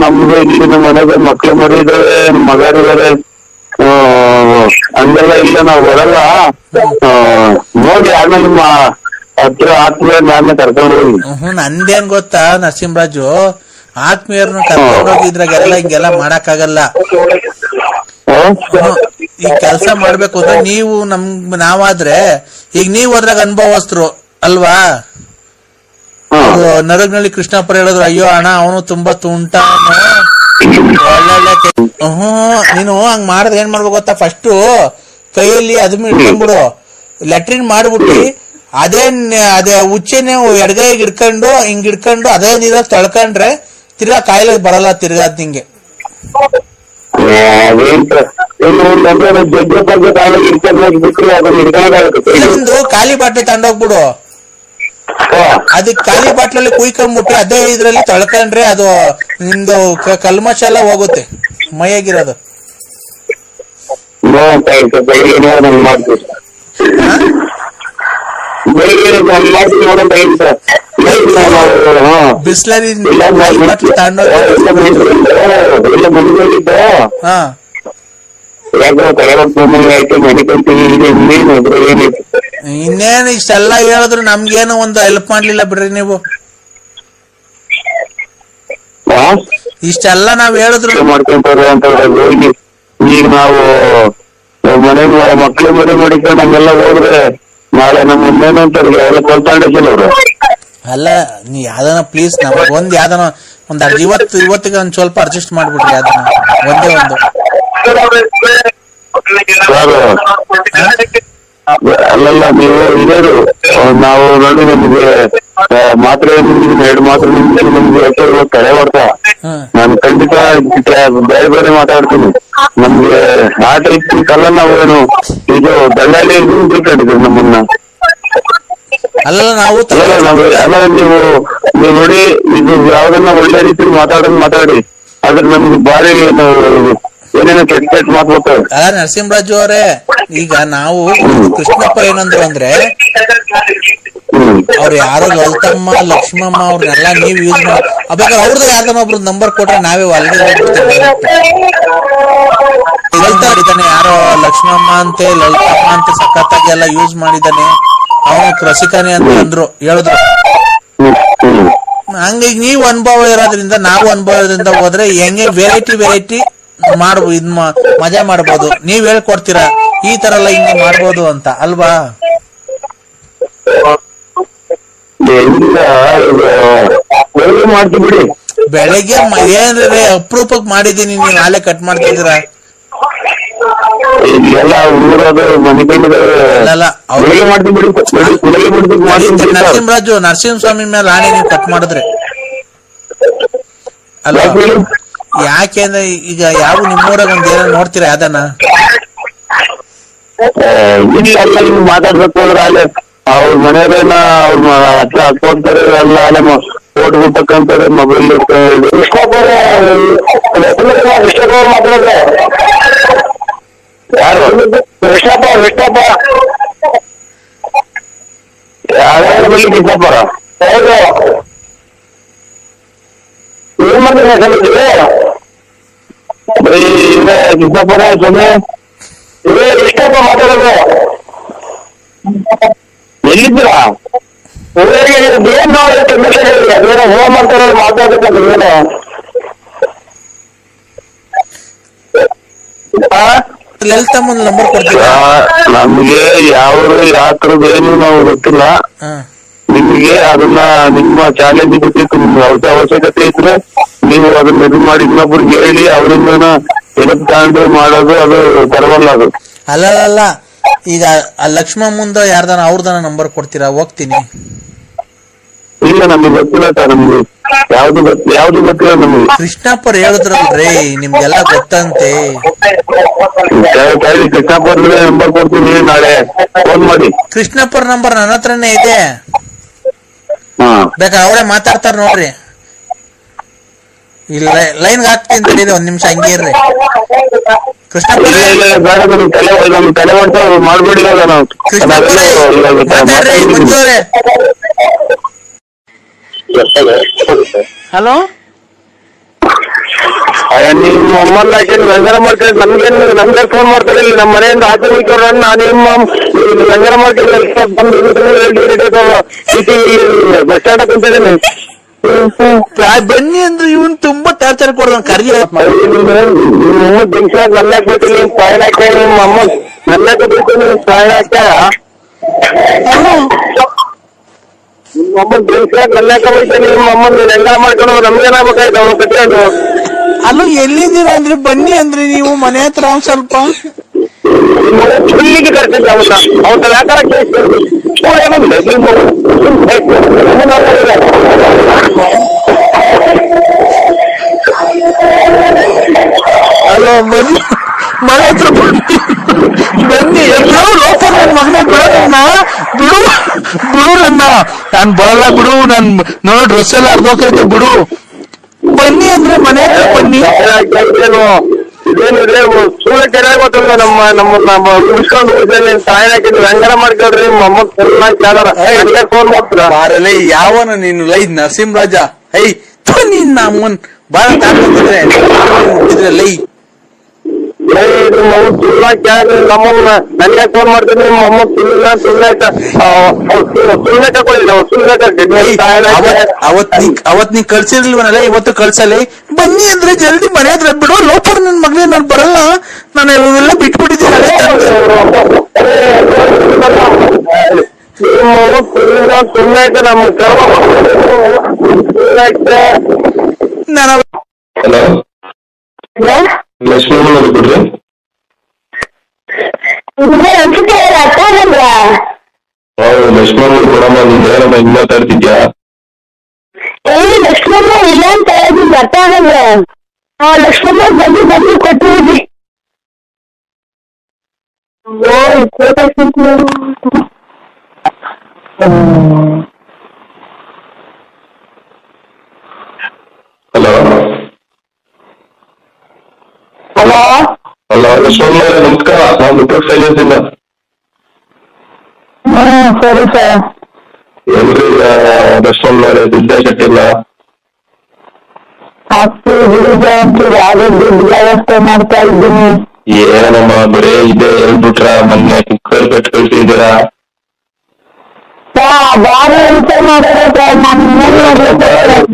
ನಮ್ದು ಮಕ್ಳು ಮರಿದ್ರೆ ಮಗರಿದ್ದಾರೆ ಹಂಗೆಲ್ಲ ಇಲ್ಲ, ನಾವು ಬರಲ್ಲ. ನೋಡಿ ಆಮೇಲೆ ನಿಮ್ಮ ಹತ್ರ ಆತ್ಮೀಯರನ್ನ ಕರ್ಕೊಂಡು ಹೋಗಿ. ನಂದೇನ್ ಗೊತ್ತಾ ನರಸಿಂಹರಾಜು, ಆತ್ಮೀಯರನ್ನ ಕರ್ಕೊಂಡು ಹೋಗಿದ್ರಾಗೆಲ್ಲ ಹಿಂಗೆಲ್ಲ ಮಾಡಕ್ ಆಗಲ್ಲ. ಈ ಕೆಲ್ಸ ಮಾಡ್ಬೇಕು ಅಂದ್ರೆ ನೀವು ನಾವಾದ್ರೆ, ಈಗ ನೀವ್ ಹೋದ್ರಾಗ ಅನುಭವಸ್ಥರು ಅಲ್ವಾ? ನರಗ್ನಳ್ಳಿ ಕೃಷ್ಣಪ್ಪ ಹೇಳಿದ್ರು, ಅಯ್ಯೋ ಅಣ್ಣ ಅವನು ತುಂಬಾ ತುಂಟ, ಒಳ್ಳೆ ನೀನು ಹಂಗ್ ಮಾಡಿದ್ರೆ ಏನ್ ಮಾಡ್ಬೇಕು ಗೊತ್ತಾ? ಫಸ್ಟ್ ಕೈಯಲ್ಲಿ ಅದನ್ನ ಇಟ್ಕೊಂಡ್ಬಿಡು, ಲೆಟ್ರಿನ್ ಮಾಡ್ಬಿಟ್ಟು ಅದೇ ಉಚ್ಚೆನೆ ಎಡಗೈಗೆ ಹಿಡ್ಕೊಂಡು ಹಿಂಗ್ ಹಿಡ್ಕೊಂಡು ಅದೇ ನೀರಾಗ ತೊಳ್ಕೊಂಡ್ರೆ ತಿರ್ಗಾ ಕಾಯಿಲೆ ಬರಲ್ಲ ತಿರ್ಗಾ ನಿಂಗೆ. ಖಾಲಿ ಬಾಟ್ಲಿ ತಗೊಂಡೋಗ್ಬಿಡು, ಅದಕ್ಕೆ ಖಾಲಿ ಬಾಟ್ಲಲ್ಲಿ ಕುಯ್ಕೊಂಡ್ಬಿಟ್ಟು ಅದೇ ಇದ್ರಲ್ಲಿ ತೊಳ್ಕೊಂಡ್ರೆ ಅದು ನಿಮ್ದು ಕಲ್ಮಶ ಎಲ್ಲ ಹೋಗುತ್ತೆ ಮೈಯಾಗಿರೋದು. ಬಿಸ್ಲರಿ ಬಾಟ್ಲಿ ತಗೊಂಡೋಗಿ ಇನ್ನೇನು ಇಷ್ಟೆಲ್ಲ ಹೇಳಿದ್ರು ನಮ್ಗೇನು ಒಂದು ಹೆಲ್ಪ್ ಮಾಡ್ಲಿಲ್ಲ ಬಿಡ್ರಿ ನೀವು. ಇಷ್ಟೆಲ್ಲ ನಾವ್ ಹೇಳಿದ್ರು ಮಾಡ್ಕೊಂತಾರೆ ಅಂತ ಹೋಗಿ ಈಗ ನಾವು ಮನೆ ಮಕ್ಳು ಮನೆ ಮಾಡಿಕೊಂಡು ಹಂಗೆಲ್ಲ ಹೋದ್ರೆ ನಾಳೆ ನಮ್ಮ ಮುಂದೇನು ಅಂತ ಎಲ್ಲ ಕೊಲ್ತಾಂಡಿಸಿಲ್ಲ ಅವರು. ಅಲ್ಲ ನೀ ಯಾವ್ದಾನ ಪ್ಲೀಸ್ ನಮ್ಗೆ ಯಾವ್ದಾನ ಇವತ್ತಿಗೆ ಒಂದ್ ಸ್ವಲ್ಪ ಅಡ್ಜಸ್ಟ್ ಮಾಡ್ಬಿಡ್ರಿ, ಯಾವ್ದಾನ ಒಂದೇ ಒಂದು. ಅಲ್ಲಲ್ಲ ನೀವು ಇದೇರು ನಾವು ನೋಡಿ ನಮ್ಗೆ ಮಾತ್ರೆ 2 ಮಾತ್ರೆ ನಿಮ್ಗೆ ಕಡೆ ಬರ್ತಾ ನಾನು ಖಂಡಿತ ಬೇರೆ ಬೇರೆ ಮಾತಾಡ್ತೀನಿ. ನಮ್ಗೆ ಆ ಟೈಪ್ ಕಲ್ಲ ನಾವೇನು ಇದು ದಳ್ಳಾಳಿ ತಿಳ್ಕೊಂಡಿದ್ರು ನಮ್ಮನ್ನ. ಅಲ್ಲ ನಾವು ನೀವು ನೋಡಿ ಇದು ಯಾವ್ದನ್ನ ಒಳ್ಳೆ ರೀತಿ ಮಾತಾಡಿ, ಆದ್ರೆ ನಮ್ಗೆ ಬಾರಿ ಏನೇನೋ ಕೆಟ್ಟ ಕೆಟ್ಟ ಮಾತು ಬರ್ತಾವೆ. ನರಸಿಂಹರಾಜು ಅವರೇ, ಈಗ ನಾವು ಕೃಷ್ಣಪ್ಪ ಏನಂದ್ರು ಅಂದ್ರೆ, ಅವ್ರು ಯಾರೋ ಲಲಿತಮ್ಮ ಲಕ್ಷ್ಮಮ್ಮ ಅವ್ರನ್ನೆಲ್ಲ ನೀವ್ ಯೂಸ್ ಮಾಡಿ ಬೇಕಾದ್ರೆ ಅವ್ರದ್ದು ಯಾರ್ದನ್ನ ಒಬ್ರು ನಂಬರ್ ಕೊಟ್ರೆ ನಾವೇ ಅಲ್ಲಿಗೆ ಹೋಗ್ಬಿಡ್ತೇವೆ. ಹೇಳ್ತಾ ಇದ್ದಾನೆ ಯಾರೋ ಲಕ್ಷ್ಮಮ್ಮ ಅಂತೆ ಲಲಿತಮ್ಮ ಅಂತ ಸಖತ್ತಾಗಿ ಎಲ್ಲ ಯೂಸ್ ಮಾಡಿದ್ದಾನೆ, ಅವನು ರಸಿಕನೇ ಅಂತ ಅಂದ್ರು ಹೇಳಿದ್ರು. ಹಂಗಾಗಿ ನೀವು ಅನುಭವ ಇರೋದ್ರಿಂದ ನಾವು ಅನುಭವ ಇರೋದ್ರಿಂದ ಹೋದ್ರೆ ಹೆಂಗೆ ವೆರೈಟಿ ಮಾಡ್ಬೋದು, ಮಜಾ ಮಾಡ್ಬೋದು. ನೀವ್ ಹೇಳ್ಕೊಡ್ತೀರಾ ಈ ತರ ಎಲ್ಲ ಹಿಂಗೆ ಮಾಡ್ಬೋದು ಅಂತ ಅಲ್ವಾ? ಬೆಳಗ್ಗೆ ಏನ್ರೆ ಅಪರೂಪಕ್ಕೆ ಮಾಡಿದೀನಿ, ನೀವು ನಾಳೆ ಕಟ್ ಮಾಡ್ತಿದ್ದೀರಾ? ನರಸಿಂಹರಾಜು ನರಸಿಂಹಸ್ವಾಮಿ ಮೇಲೆ ಆಣೆ ನೀವು ಕಟ್ ಮಾಡಿದ್ರೆ ಅಲ್ವಾ? ಯಾಕೆಂದ್ರೆ ಈಗ ಯಾವ ನಿಮ್ಮೂರಾಗ ಒಂದ್ ಏನೋ ನೋಡ್ತೀರಾ ಯಾವ್ದನ ಮಾತಾಡ್ಬೇಕು ಅಂದ್ರೆ ಅಲ್ಲೇ ಅವ್ರ ಮನೆಯವ್ರನ್ನ ಅವ್ರ ಹತ್ರ ಹತ್ಕೊಂತಾರೆ, ಎಲ್ಲ ಅಲ್ಲೇ ಫೋಟೋ ಬಿಟ್ಟಕ್ಕಂತಾರೆ, ಮೊಬೈಲ್ ಮಾತಾಡಿದ್ರೆ ಯಾರು ಕೃಷ್ಣಪ್ಪ ಯಾರ್ಯಾರ ಬಳಿ ಕೃಷ್ಣಪ್ಪರ ಹೌದು ಏನ್ ಮಾಡ್ತಾರೆ ಕೃಷ್ಣಪ್ಪರ ಸೊನ್ನೆ ಕೃಷ್ಣಪ್ಪ ಮಾತಾಡೋದು ಎಲ್ಲಿದ್ದೀರಾ? ಏನೋ ಹೋಮ್ ಮಾಡ್ತಾರ ಮಾತಾಡ್ಬೇಕಂತ ಏನು ಲಲಿತಮ್ಮನ ನಂಬರ್ ಕೊಡ್ತೀರಾ? ನಮ್ಗೆ ಯಾವ ತರದೇನು ನಾವು ಗೊತ್ತಿಲ್ಲ. ನಿಮ್ಗೆ ಅದನ್ನ ನಿಮ್ಮ ಚಾಲೆಂಜ್ ಗೊತ್ತಿತ್ತು, ನಿಮ್ಗೆ ಅವ್ರ ಅವಶ್ಯಕತೆ ಇದ್ರೆ ನೀವು ಅದನ್ನ ಇದು ಮಾಡಿ ಇನ್ನೊಬ್ರಿಗೆ ಹೇಳಿ ಅವರಿಂದ ಎಡಪ್ ತಗೊಂಡು ಮಾಡೋದು ಅದು ಬರವಲ್ಲ. ಅದು ಅಲ್ಲ ಈಗ ಲಕ್ಷ್ಮಣ ಮುಂದೆ ಯಾರ್ದಾನ ಅವ್ರದಾನ ನಂಬರ್ ಕೊಡ್ತೀರಾ? ಹೋಗ್ತೀನಿ. ಇಲ್ಲ ನಮ್ಗೆ ಗೊತ್ತಿಲ್ಲ ಸರ್, ನಮ್ಗೆ ಯಾವ್ದು ಗೊತ್ತಿಲ್ಲ ನಮ್ಗೆ. ಕೃಷ್ಣಪ್ಪರ್ ಹೇಳಿದ್ರಲ್ರಿ ನಿಮ್ಗೆಲ್ಲ ಗೊತ್ತಂತೆ. ಕೃಷ್ಣಪ್ಪರ್ ನಂಬರ್ ಕೊಡ್ತೀನಿ, ನಾಳೆ ಫೋನ್ ಮಾಡಿ. ಕೃಷ್ಣಪ್ಪರ್ ನಂಬರ್ ನನ್ನ ಹತ್ರನೇ ಇದೆ, ಬೇಕಾ ಅವರೇ ಮಾತಾಡ್ತಾರ ನೋಡ್ರಿ. ಇಲ್ಲ ಲೈನ್ ಹಾಕ್ತೀನಿ ತಡೀರಿ, ಒಂದ್ ನಿಮಿಷ ಹಂಗೆ ಇರ್ರಿ. ಕೃಷ್ಣಪ್ಪ ತಲೆ ಮಾಡ್ಬೇಡಿ. ಹಲೋ, ನಿಮ್ಮ ಅಮ್ಮನ್ನ ಲಂಗರ ಮಾಡ್ತಾರೆ, ನಮ್ಗೆ ಫೋನ್ ಮಾಡ್ತಾರೆ. ಇಲ್ಲಿ ನಮ್ಮ ಮನೆಯಿಂದ ಆಚೆ ನಾನು ನಿಮ್ಮ ಲಂಗರ ಮಾಡ್ತಾರೆ ಬಸ್ ಸ್ಟ್ಯಾಂಡ್ ಕುಂತಿದ್ದೇನೆ. ಬನ್ನಿ ಅಂದ್ರೆ ಇವನ್ ತುಂಬಾ ಟಾರ್ಚರ್ ಕೊಡೋದು. ಕರ್ಜಿ ನಲ್ಲಾಕ್ ಬಿಡ್ತೀನಿ, ಸಾಯಲ್ ಹಾಕ ನಿಮ್ಮ ಅಮ್ಮ ನಲ್ಲಾಕ ಬಿಡ್ತೀನಿ, ಸಾಯಲ್ ಹಾಕ ನಿಮ್ಮ ಅಮ್ಮನ್ ಡ್ರಿಂಕ್ಸ್ ನಲ್ಲಾಕ ಬಿಡ್ತೀನಿ. ನಿಮ್ಮ ಅಮ್ಮನ್ ಲಂಗರ ಮಾಡ್ಕೊಂಡು ನಮ್ಗೇನಾಗ್ಬೇಕಾಯ್ತು ಅವ್ರು ಕಟ್ಕೊಂಡು. ಅಲ್ಲೂ ಎಲ್ಲಿದ್ದೀರ ಅಂದ್ರೆ ಬನ್ನಿ ಅಂದ್ರೆ ನೀವು ಮನೆ ಹತ್ರ ಒಂದ್ ಸ್ವಲ್ಪ ಚುಲ್ಲಿಗೆ ಕರ್ತಿದ್ದ ಅವತ್ತ ವ್ಯಾಪಾರ ಅಲೋ ಬನ್ನಿ ಮನೆ ಹತ್ರ ಬನ್ನಿ. ಮಗನ ಬಿಡು ನನ್ನ, ನಾನ್ ಬರಲ್ಲ ಬಿಡು, ನನ್ ನೋಡೋ ಡ್ರೆಸ್ ಎಲ್ಲ ಅರ್ಧೋಕೈತೆ ಬಿಡು. ಬನ್ನಿ ಅಂದ್ರೆ ಮನೆ ಹತ್ರ ಬನ್ನಿ. ಇದೇನಿದ್ರೆ ಸೂರ್ಯ ಕೆರೆ ಗೊತ್ತಲ್ಲ, ನಮ್ಮ ಮುಗಿಸ್ಕೊಂಡು ಸಾಯನ್ ಹಾಕಿದ್ರು ರಂಗನ ಮಾಡ್ಕೊಳ್ರಿ. ನಿಮ್ಮ ಅಮ್ಮ ಫೋನ್ ಮಾಡ್ತೀರಾ? ಯಾವನ ನೀನು ಲೈ ನರಸಿಂಹರಾಜ? ಐ ನಿನ್ನ ಅಮ್ಮನ್ ಬಾಳ ತಾಕಿದ್ರೆ ಲೈ ನಮ್ಮನ್ನ ನನಗೆ ಫೋನ್ ಮಾಡ್ತೀನಿ. ನಿಮ್ಮ ಅಮ್ಮ ಅವತ್ ನೀ ಕಳ್ಸಿರ್ಲಿವನಲ್ಲ, ಇವತ್ತು ಕಳ್ಸಲಿ. ಬನ್ನಿ ಅಂದ್ರೆ ಜಲ್ದಿ ಮನೆ ಹತ್ರ ಬಿಡು. ಲೋಪರ್ ನನ್ ಮಗನೇ, ನಾನು ಬರಲ್ಲ, ನಾನು ಇವೆಲ್ಲ ಬಿಟ್ಬಿಟ್ಟಿದ್ದೀನಿ. ಹಲೋ, ಲಕ್ಷ್ಮೀ ಕೊಡ್ರಿ. ಹೌದು ಲಕ್ಷ್ಮಣ ಕೊಡಮ್ಮ, ನೀನ್ ಏನಮ್ಮ ಹಿಂಗ್ ಮಾತಾಡ್ತಿದ್ಯಾ? ಲಕ್ಷ್ಮಮ್ಮ ಇಲ್ಲ ಅಂತ ಹೇಳಿ ಬರ್ತಾಗಲ್ಲ. ಲಕ್ಷ್ಮಮ್ಮ ಬಂದು ಕೊಟ್ಟಿದ್ವಿ. ಹಲೋ ಹಲೋ ಹಲೋ ಯಶವಂತ ನಮಸ್ಕಾರ. ನಾವು ಮುತ್ತೂಟ್ ಫೈನಾನ್ಸ್ ಇಂದ. ಸರಿ ಸರ್. ಎಲ್ರಿ ಯಶವಂತ ಅವರೇ ದುಡ್ಡೇ ಕಟ್ಟಿಲ್ಲ. ಅಷ್ಟು ದುಡ್ಡು ವ್ಯವಸ್ಥೆ ಮಾಡ್ತಾ ಇದ್ದೀನಿ. ಏನಮ್ಮ ಬರೀ ಇದೆ ಹೇಳ್ಬಿಟ್ರ, ಮೊನ್ನೆ ಕುಕ್ಕರ್ ಕಟ್ ಕಳ್ಸಿದ್ದೀರಾ.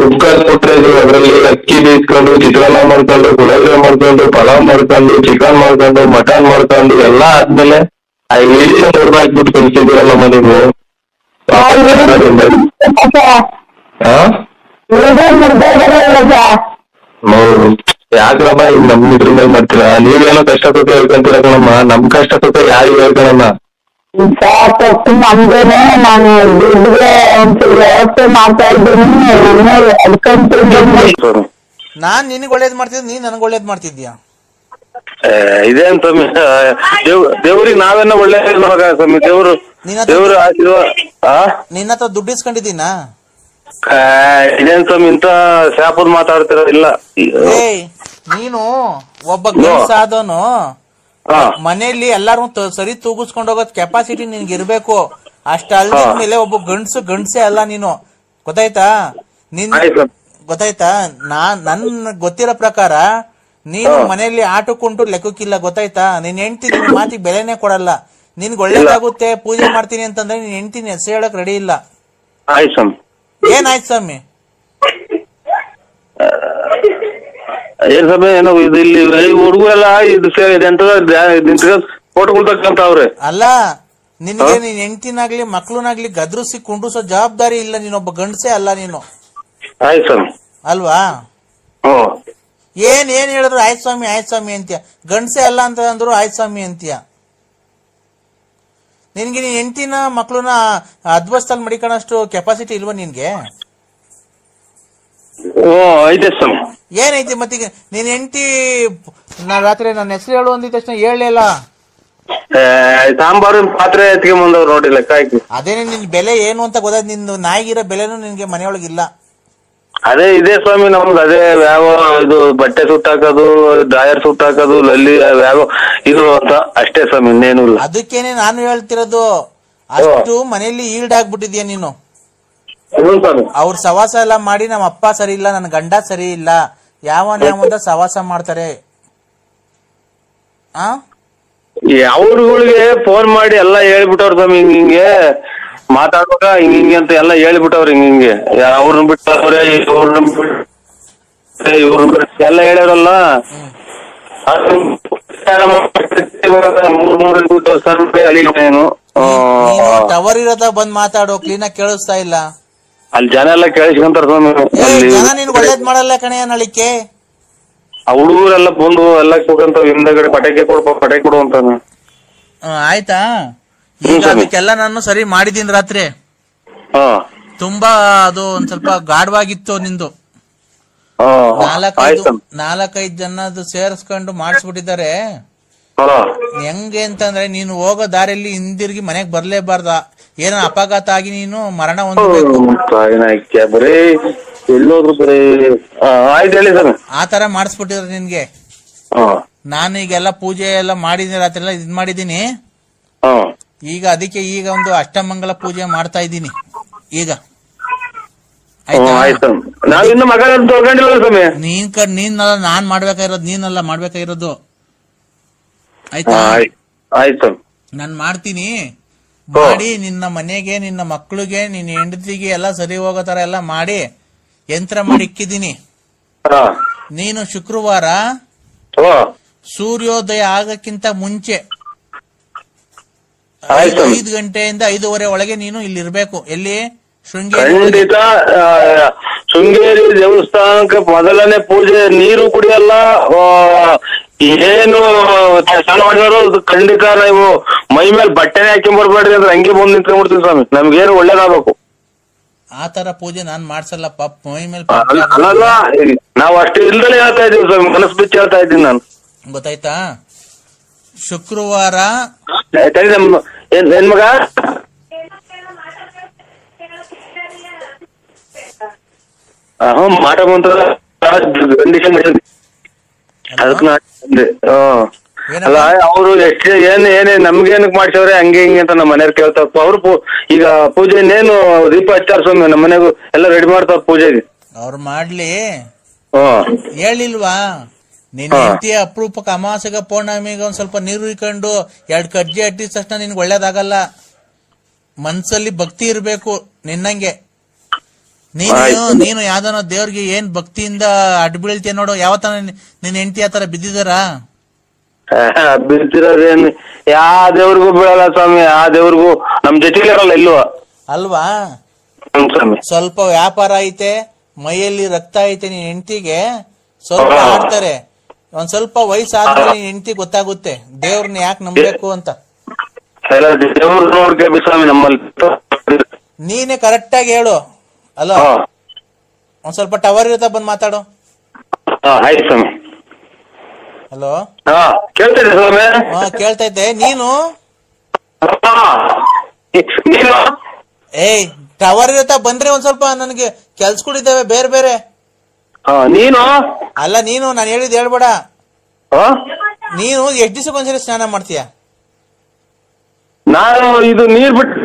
ಕುಕ್ಕರ್ ಕೊಟ್ರೆ ಅದ್ರಲ್ಲಿ ಅಕ್ಕಿ ಬೇಯಿಸ್ಕೊಂಡು ಚಿತ್ರಾನ್ನ ಮಾಡ್ಕೊಂಡು ಗುಲಾಬಿ ಮಾಡ್ಕೊಂಡು ಪಲಾವ್ ಮಾಡ್ಕೊಂಡು ಚಿಕನ್ ಮಾಡ್ಕೊಂಡು ಮಟನ್ ಮಾಡ್ಕೊಂಡು ಎಲ್ಲಾ ಆದ್ಮೇಲೆ ಆ ಇಡೀ ಹೊರಗೆ ಹಾಕ್ಬಿಟ್ಟು ಕಳ್ಸಿದ್ದೀರಲ್ಲಮ್ಮ ನೀವು. ಯಾಕ್ರಮ್ಮ ಈಗ ನಮ್ ಇದ್ರ ಮೇಲೆ ಮಾಡ್ತೀರಾ? ನೀವೇನೋ ಕಷ್ಟ ಸುಖ ಹೇಳ್ಕೊಂತೀರ ಕಣಮ್ಮ, ನಮ್ ಕಷ್ಟ ಸುಖ ಯಾರಿಗೂ ಹೇಳ್ಕೊಳಮ್ಮ. ನಮ್ದೇನೆ ನಾನು ದುಡ್ಡಿಗೆ ವ್ಯವಸ್ಥೆ ಮಾಡ್ತಾ ಇದ್ದೀನಿ. ನಾನ್ ನಿನಗ್ ಒಳ್ಳೇದ್ ಮಾಡ್ತಿದ್, ನೀನ್ ನನಗ್ ಒಳ್ಳೇದ್ ಮಾಡ್ತಿದ್ಯಾ? ಇದೇನ್ ಸ್ವಾಮಿ, ದೇವ್ರಿಗೆ ನಾವೇನ ಒಳ್ಳೆ ಸ್ವಾಮಿ. ದೇವ್ರು ನಿನ್ನ ಹತ್ರ ದುಡ್ಡು ಇಸ್ಕೊಂಡಿದ್ದೀನಾ? ಇದೇನ್ ಸ್ವಾಮಿ ಇಂತ ಶಾಪದ್ ಮಾತಾಡ್ತಿರ? ಇಲ್ಲ, ನೀನು ಒಬ್ಬ ಗಂಡಸಾದವನು ಮನೆಯಲ್ಲಿ ಎಲ್ಲಾರು ಸರಿ ತೂಗಿಸ್ಕೊಂಡು ಹೋಗೋದ್ ಕೆಪಾಸಿಟಿ ನಿನ್ಗೆ ಇರ್ಬೇಕು. ಅಷ್ಟ ಅಲ್ದಿದ್ಮೇಲೆ ಒಬ್ಬ ಗಂಡಸೇ ಅಲ್ಲ ನೀನು, ಗೊತ್ತಾಯ್ತಾ? ಗೊತ್ತಾಯ್ತಾ? ನನ್ ಗೊತ್ತಿರೋ ಪ್ರಕಾರ ನೀನು ಮನೆಯಲ್ಲಿ ಆಟಕ್ಕುಂಟು ಲೆಕ್ಕಕ್ಕಿಲ್ಲ, ಗೊತ್ತಾಯ್ತಾ? ನಿನ್ ಹೆಂಡ್ತಿ ನಿನ್ ಮಾತಿಗೆ ಬೆಲೆನೆ ಕೊಡಲ್ಲ. ನಿನ್ಗೆ ಒಳ್ಳೇದಾಗುತ್ತೆ ಪೂಜೆ ಮಾಡ್ತೀನಿ ಅಂತಂದ್ರೆ ನೀನ್ ಹೆಂಡ್ತಿನ ಹೆಸರು ಹೇಳಕ್ ರೆಡಿ ಇಲ್ಲ. ಏನಾಯ್ತು ಸ್ವಾಮಿ? ಏನ್ ಸ್ವಾಮಿ, ಏನೋ ಇದು ಇಲ್ಲಿ ಹುಡುಗರೆಲ್ಲ ಇದು ಫೋಟೋಗಳು ತಕ್ಕಂತವ್ರೆ. ಅಲ್ಲ, ನಿನ್ಗೆ ನೀನ್ ಹೆಂಡ್ತಿನಾಗ್ಲಿ ಮಕ್ಳುನಾಗ್ಲಿ ಗದ್ರಿಸಿ ಕುಂಡ್ರಿಸೋ ಜವಾಬ್ದಾರಿ ಇಲ್ಲ. ನೀನೊಬ್ಬ ಗಂಡಸೇ ಅಲ್ಲ ನೀನು, ಅಲ್ವಾ? ಏನ್ ಹೇಳಿದ್ರು ಆಯ್ತು ಸ್ವಾಮಿ ಅಂತೀಯ. ಗಂಡಸೇ ಅಲ್ಲ ಅಂತ ಅಂದ್ರು ಆಯ್ತು ಸ್ವಾಮಿ ಅಂತೀಯ. ನಿನ್ಗೆ ನೀನ್ ಹೆಂಡ್ತಿನ ಮಕ್ಳನ್ನ ಅದ್ವಸ್ತಲ್ಲಿ ಮಡಿಕೊಳ್ಳೋಷ್ಟು ಕೆಪಾಸಿಟಿ ಇಲ್ವಾ ನಿನ್ಗೆ? ಏನೈತಿ ಮತ್ತೀಗ? ನೀನ್ ಹೆಂಡ್ತಿ ರಾತ್ರಿ ನನ್ನ ಹೆಸರು ಹೇಳು ಅಂದಿದ ತಕ್ಷಣ ಹೇಳಲಿಲ್ಲ. ಸಾಂಬಾರು ಪಾತ್ರೆ ಎತ್ಕೊಂಡ್ಬಂದವ್ರು ನೋಡಿ ಲೆಕ್ಕ ಹಾಕಿ. ಅದೇನೆ ನಿನ್ ಬೆಲೆ ಏನು ಅಂತ ಗೊತ್ತಾಯ್ತು. ನಿನ್ ನಾಯಿಗಿರೋ ಬೆಲೆನೂ ನಿನ್ಗೆ ಮನೆಯೊಳಗಿಲ್ಲ. ಅದೇ ಇದೆ ಸ್ವಾಮಿ ನಮ್ದು. ಅದೇ ಯಾವ ಇದು ಬಟ್ಟೆ ಸುಟ್ಟಾಕೋದು, ಡ್ರಾಯರ್ ಸುಟ್ಟಾಕೋದು, ಲಲ್ಲಿ ಯಾವ ಇದು ಅಂತ ಅಷ್ಟೇ ಸ್ವಾಮಿ, ಇನ್ನೇನು ಇಲ್ಲ. ಅದಕ್ಕೇನೆ ನಾನು ಹೇಳ್ತಿರೋದು, ಅಷ್ಟು ಮನೆಯಲ್ಲಿ ಈಲ್ಡ್ ಆಗ್ಬಿಟ್ಟಿದ್ಯಾ ನೀನು. ಅವ್ರ ಸವಾಸ ಎಲ್ಲ ಮಾಡಿ ನಮ್ಮ ಅಪ್ಪ ಸರಿ ಇಲ್ಲ, ನನ್ನ ಗಂಡ ಸರಿ ಇಲ್ಲ, ಯಾವನ ಸವಾಸ ಮಾಡ್ತಾರೆ. ಅವ್ರಗಳಿಗೆ ಫೋನ್ ಮಾಡಿ ಎಲ್ಲಾ ಹೇಳ್ಬಿಟ್ಟವ್ರ ಸ್ವಾಮಿ, ಹಿಂಗೆ ಮಾತಾಡ್ಬೇಕ ಹಿಂಗೆ ಅಂತ ಎಲ್ಲಾ ಹೇಳ್ಬಿಟ್ಟವ್ರ. ಹಿಂಗೆ ಅವ್ರನ್ನ ಬಿಟ್ಟವ್ರೆ, ಇವ್ರನ್ನ ಎಲ್ಲ ಹೇಳ್ಯಾರಲ್ಲ. ಟವರ್ ಇರೋದ ಬಂದ್ ಮಾತಾಡೋ, ಕ್ಲೀನ್ ಆಗಿ ಕೇಳಿಸ್ತಾ ಇಲ್ಲ. ಅಲ್ಲಿ ಜನ ಎಲ್ಲ ಕೇಳಿಸ್ಕೊಂತಾರ ಸ್ವಾಮಿ. ಜನ ನೀನ್ ಒಳ್ಳೇದ್ ಮಾಡಲ್ಲ ಕಣೆಯ ನಳಿಕೆ. ಆ ಹುಡುಗರೆಲ್ಲ ಬಂದು ಎಲ್ಲ ಕೂಕಂತ ಹಿಂದಗಡೆ ಪಟಾಕಿ ಕೊಡು ಅಂತಾನ. ಆಯ್ತಾ? ಈಗ ಅದಕ್ಕೆಲ್ಲ ನಾನು ಸರಿ ಮಾಡಿದೀನಿ ರಾತ್ರಿ. ತುಂಬಾ ಅದು ಒಂದ್ ಸ್ವಲ್ಪ ಗಾಢವಾಗಿತ್ತು ನಿಂದು. 4-5 ಜನದ್ದು ಸೇರಿಸ್ಕೊಂಡು ಮಾಡಿಸ್ಬಿಟ್ಟಿದ್ದಾರೆ. ಹೆಂಗೆ ಅಂತಂದ್ರೆ ನೀನು ಹೋಗೋ ದಾರಿಯಲ್ಲಿ ಹಿಂದಿರುಗಿ ಮನೆಗ್ ಬರ್ಲೇಬಾರ್ದ. ಏನೋ ಅಪಘಾತ ಆಗಿ ನೀನು ಮರಣ ಹೊಂದಬೇಕು. ಆ ತರ ಮಾಡಿಸ್ಬಿಟ್ಟಿದ್ರೆ ನಿನ್ಗೆ. ನಾನು ಈಗೆಲ್ಲ ಪೂಜೆ ಎಲ್ಲ ಮಾಡಿದೀನಿ, ರಾತ್ರಿ ಎಲ್ಲ ಇದ್ ಮಾಡಿದೀನಿ. ಈಗ ಅದಕ್ಕೆ ಈಗ ಒಂದು ಅಷ್ಟಮಂಗಲ ಪೂಜೆ ಮಾಡ್ತಾ ಇದ್ದೀನಿ ಈಗ. ನೀನಲ್ಲ ನಾನ್ ಮಾಡ್ಬೇಕಾಗಿರೋದು, ನೀನಲ್ಲ ಮಾಡ್ಬೇಕಾಗಿರೋದು. ಆಯ್ತಾ? ನಾನ್ ಮಾಡ್ತೀನಿ. ಮಾಡಿ ನಿನ್ನ ಮನೆಗೆ, ನಿನ್ನ ಮಕ್ಳಿಗೆ, ನಿನ್ನ ಹೆಂಡತಿಗೆ ಎಲ್ಲ ಸರಿ ಹೋಗೋ ತರ ಎಲ್ಲ ಮಾಡಿ ಯಂತ್ರ ಮಾಡಿ ಇಕ್ಕಿದ್ದೀನಿ. ನೀನು ಶುಕ್ರವಾರ ಸೂರ್ಯೋದಯ ಆಗಕ್ಕಿಂತ ಮುಂಚೆ 5 ಗಂಟೆಯಿಂದ 5:15 ಒಳಗೆ ನೀನು ಇಲ್ಲಿ ಇರ್ಬೇಕು. ಎಲ್ಲಿ? ಖಂಡಿತ. ಶೃಂಗೇರಿ ದೇವಸ್ಥಾನಕ್ಕೆ ಮೊದಲನೇ ಪೂಜೆ. ನೀರು ಕುಡಿಯಲ್ಲ, ಏನು ಸ್ನಾನ ಮಾಡಿದ್ರು ಖಂಡಿತ ನೀವು ಮೈ ಮೇಲೆ ಬಟ್ಟೆನೆ ಹಾಕೊಂಡ್ ಬರ್ಬೇಡ್ರಿ ಅಂದ್ರೆ ಹಂಗೆ ಬಂದು ನಿಂತ್ಕೊಂಡ್ಬಿಡ್ತೀವಿ ಸ್ವಾಮಿ. ನಮ್ಗೇನು ಒಳ್ಳೇದಾಗಬೇಕು. ಆ ತರ ಪೂಜೆ ನಾನ್ ಮಾಡ್ಸಲ್ಲ ಪಾಪ. ಮೈ ಮೇಲೆ ಅಲ್ಲ, ನಾವು ಅಷ್ಟು ಇಲ್ದಲೇ ಹೇಳ್ತಾ ಇದೀವಿ ಸ್ವಾಮಿ, ಮನಸ್ಸು ಬಿಚ್ಚಿ ಹೇಳ್ತಾ ಇದ್ದೀನಿ ನಾನು. ಗೊತ್ತಾಯ್ತಾ? ಶುಕ್ರವಾರ ಏನ್ ಮಗ ಮಾಟ ಕಂಡೀಷನ್ ಅದಕ್ಕೆ ಅಲ್ಲ ಅವ್ರು ಎಷ್ಟು ಏನೇ ನಮ್ಗೇನಕ್ ಮಾಡ್ಸವ್ರೆ ಹಂಗೆ ಹಿಂಗೆ ಅಂತ ನಮ್ಮ ಮನೆಯವ್ರು ಕೇಳ್ತಾರ. ಅವ್ರು ಈಗ ಪೂಜೆ ಇನ್ನೇನು ದೀಪ ಹಚ್ಚಾರ ಸ್ವಾಮಿ, ನಮ್ಮ ಮನೆಗೂ ಎಲ್ಲ ರೆಡಿ ಮಾಡ್ತಾರ ಪೂಜೆಗೆ. ಅವ್ರು ಮಾಡ್ಲಿ, ಹೇಳಿಲ್ವಾ ನಿನ್ ಹೆಂಡತಿ ಅಪರೂಪಕ್ಕೆ ಅಮಾವಾಸ್ಯೆಗ ಪೌರ್ಣಮಿಗೆ ಒಂದ್ ಸ್ವಲ್ಪ ನೀರು ಇಕೊಂಡು 2 ಕಜ್ಜಿ ಅಟ್ಟಿದ ತಕ್ಷಣ ನಿನ್ಗೆ ಒಳ್ಳೇದಾಗಲ್ಲ. ಮನ್ಸಲ್ಲಿ ಭಕ್ತಿ ಇರ್ಬೇಕು ನಿನ್ನಂಗೆ. ನೀನು ಯಾವ್ದನ ದೇವ್ರಿಗೆ ಏನ್ ಭಕ್ತಿಯಿಂದ ಅಡ್ಡ ಬೀಳ್ತೀಯ ನೋಡು. ಯಾವತ್ತ ನಿನ್ ಹೆಂಡತಿ ಆತರ ಬಿದ್ದಿದಾರ? ಬಿದ್ದಿರೋದೇನು ಯಾವ ದೇವ್ರಿಗೂ ಬೀಳಲ್ಲ ಸ್ವಾಮಿ, ಆ ದೇವ್ರಿಗೂ ನಮ್ ಜೊತೆಲಿ ಇರಲ್ಲ ಇಲ್ವಾ ಅಲ್ವಾ? ಸ್ವಲ್ಪ ವ್ಯಾಪಾರ ಐತೆ, ಮೈಯಲ್ಲಿ ರಕ್ತ ಐತೆ, ನಿನ್ ಹೆಂಡತಿಗೆ ಸ್ವಲ್ಪ ಆಡ್ತಾರೆ. ಒಂದ್ ಸ್ವಲ್ಪ ವಯಸ್ಸಾದ್ಮೇಲೆ ನಿನ್ ಹೆಂಡತಿ ಗೊತ್ತಾಗುತ್ತೆ ದೇವ್ರನ್ನ ಯಾಕೆ ನಂಬಬೇಕು ಅಂತ. ನೀನೇ ಕರೆಕ್ಟ್ ಆಗಿ ಹೇಳು. ಅಲ್ಲ ಒಂದ್ ಸ್ವಲ್ಪ ಟವರ್ ಇರುತ್ತಾ ಬಂದ್ ಮಾತಾಡು. ಹಲೋ, ಕೇಳ್ತೈತೆ. ನೀನು ಏಯ್ ಟವರ್ ಇರುತ್ತಾ ಬಂದ್ರೆ ಒಂದ್ ಸ್ವಲ್ಪ ನನ್ಗೆ ಕೆಲ್ಸಗಳಿದ್ದಾವೆ ಬೇರೆ ಬೇರೆ. ನೀನು ಅಲ್ಲ ನೀನು ನಾನು ಹೇಳಿದ್ ಹೇಳ್ಬೇಡ. ನೀನು ಎಷ್ಟ್ ದಿವಸಕ್ಕೊಂದ್ಸರಿ ಸ್ನಾನ ಮಾಡ್ತೀಯ? ನಾನು ಇದು ನೀರ್ ಬಿಟ್ಟು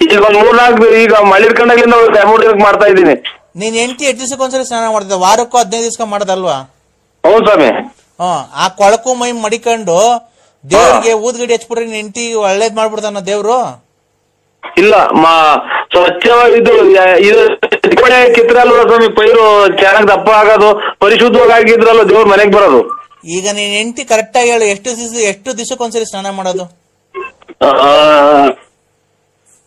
ಈಗ 3-4 ಈಗ ಮಳಿರ್ಕೊಂಡಾಗಿಂದ 2-3 ದಿನಕ್ಕೆ ಮಾಡ್ತಾ ಇದ್ದೀನಿ. ನೀನ್ ಹೆಂಡತಿ ಎಷ್ಟ್ ದಿವಸಕ್ಕೊಂದ್ಸರಿ ಸ್ನಾನ ಮಾಡ್ತಿದ್ದ? ವಾರಕ್ಕೂ 15 ದಿವಸ ಮಾಡದಲ್ವಾ? ಹೌದು ಸ್ವಾಮಿ. ಆ ಕೊಳಕು ಮೈ ಮಡಿಕೊಂಡು ದೇವ್ರಿಗೆ ಊದ್ಗಡಿ ಹಚ್ಬಿಟ್ರೆ ನಿನ್ ಹೆಂಡತಿ ಒಳ್ಳೇದ್ ಮಾಡ್ಬಿಡ್ತಾನ ದೇವ್ರು? ಇಲ್ಲ, ಸ್ವಚ್ಛವಾಗಿ ಇದು ಕಿತ್ರ ಅಲ್ವ ಸ್ವಾಮಿ, ಪೈರು ಚೆನ್ನಾಗಿ ದಪ್ಪ ಆಗೋದು, ಪರಿಶುದ್ಧವಾಗಿ ಆಗಿದ್ರಲ್ಲ ದೇವ್ರ ಮನೆಗೆ ಬರೋದು. ಈಗ ನೀನ್ ಹೆಂಡತಿ ಕರೆಕ್ಟ್ ಆಗಿ ಹೇಳು, ಎಷ್ಟು ದಿವಸಕ್ಕೊಂದ್ಸರಿ ಸ್ನಾನ ಮಾಡೋದು?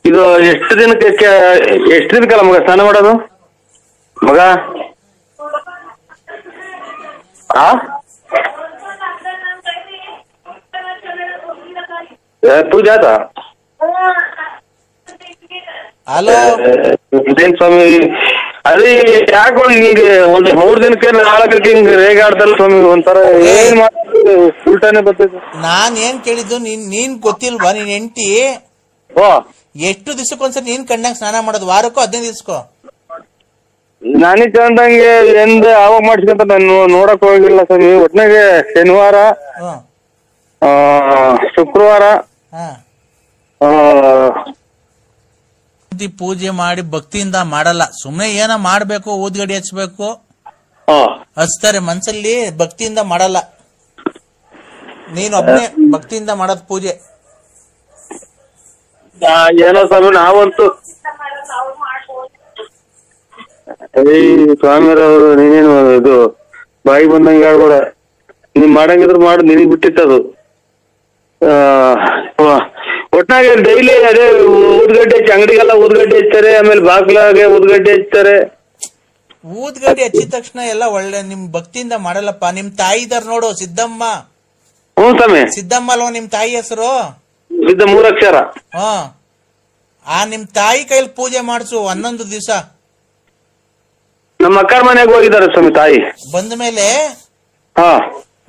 ಇದು ಎಷ್ಟು ದಿನಕ್ಕಲ್ಲ ಮಗ ಸ್ನಾನ ಮಾಡೋದು? ಮಗ ಪೂಜಾ ಹಲೋ ಇದೇನ್ ಸ್ವಾಮಿ, ಅದೇ ಯಾಕೋ ಹಿಂಗೆ ಒಂದ್ 3 ದಿನಕ್ಕೆ 4 ಹಿಂಗ್ ರೇಗಾಡ್ತಲ್ಲ ಸ್ವಾಮಿ, ಒಂಥರ ಏನ್ ಉಲ್ಟಾನೆ ಬರ್ತೈತೆ. ನಾನ್ ಏನ್ ಕೇಳಿದ್ದು, ನೀನ್ ಗೊತ್ತಿಲ್ವಾ ನಿನ್ ಹೆಂಡತಿ ಎಷ್ಟು ದಿವಸಕ್ಕೊಂದ್ಸರಿ ನೀನ್ ಕಣ್ಣಾಗ ಸ್ನಾನ ಮಾಡೋದು? ವಾರಕ್ಕೂ 15 ದಿವಸಕ್ಕೋ? ನನಗ್ ಕಂಡಂಗೆ ಅವಾಗ ಮಾಡ್ಸ್ಕೊಂತ ನಾನು ನೋಡಕ್ ಹೋಗಿಲ್ಲ ಸ್ವಾಮಿ. ಒಟ್ನಾಗೆ ಶನಿವಾರ, ಶುಕ್ರವಾರ ಪೂಜೆ ಮಾಡಿ ಭಕ್ತಿಯಿಂದ ಮಾಡಲ್ಲ, ಸುಮ್ನೆ ಏನೋ ಮಾಡ್ಬೇಕು, ಊದ್ಗಡಿ ಹಚ್ಬೇಕು ಹಚ್ತಾರೆ. ಮನ್ಸಲ್ಲಿ ಭಕ್ತಿಯಿಂದ ಮಾಡಲ್ಲ. ನೀನು ಒಬ್ಬನೇ ಭಕ್ತಿಯಿಂದ ಮಾಡೋದ್ ಪೂಜೆ. ಏನೋ ಸ್ವಾಮಿ, ನಾವಂತೂ ಸ್ವಾಮಿಯರವರು ನೀನೇನು ಇದು ಬಾಯಿ ಬಂದಂಗೆ ಹೇಳ್ಬೇಡ. ನೀನ್ ಮಾಡಂಗಿದ್ರು ಮಾಡು, ನಿನಗ್ ಬಿಟ್ಟಿತ್ತದು. ಒಟ್ನಾಗೆ ಡೈಲಿ ಅದೇ ಊದ್ಗಡ್ಡೆ ಹಚ್ಚಿ, ಅಂಗಡಿಗೆಲ್ಲ ಊದ್ಗಡ್ಡೆ ಹಚ್ತಾರೆ, ಆಮೇಲೆ ಬಾಗ್ಲಾಗೆ ಊದ್ಗಡ್ಡೆ ಹಚ್ತಾರೆ. ಊದ್ಗಡ್ಡೆ ಹಚ್ಚಿದ ತಕ್ಷಣ ಎಲ್ಲ ಒಳ್ಳೆ ನಿಮ್ ಭಕ್ತಿಯಿಂದ ಮಾಡಲ್ಲಪ್ಪ. ನಿಮ್ ತಾಯಿ ಇದಾರ ನೋಡು, ಸಿದ್ದಮ್ಮ. ಹ್ಞೂ ಸ್ವಾಮಿ. ಸಿದ್ದಮ್ಮ ಅಲ್ವಾ ನಿಮ್ ತಾಯಿ ಹೆಸರು? 3 ಅಕ್ಷರ. ಆ ನಿಮ್ ತಾಯಿ ಕೈಲಿ ಪೂಜೆ ಮಾಡಿಸು 11 ದಿವಸ. ನಮ್ಮ ಅಕ್ಕರ ಮನೆಗೆ ಹೋಗಿದ್ದಾರೆ ಸ್ವಾಮಿ ತಾಯಿ. ಬಂದ ಮೇಲೆ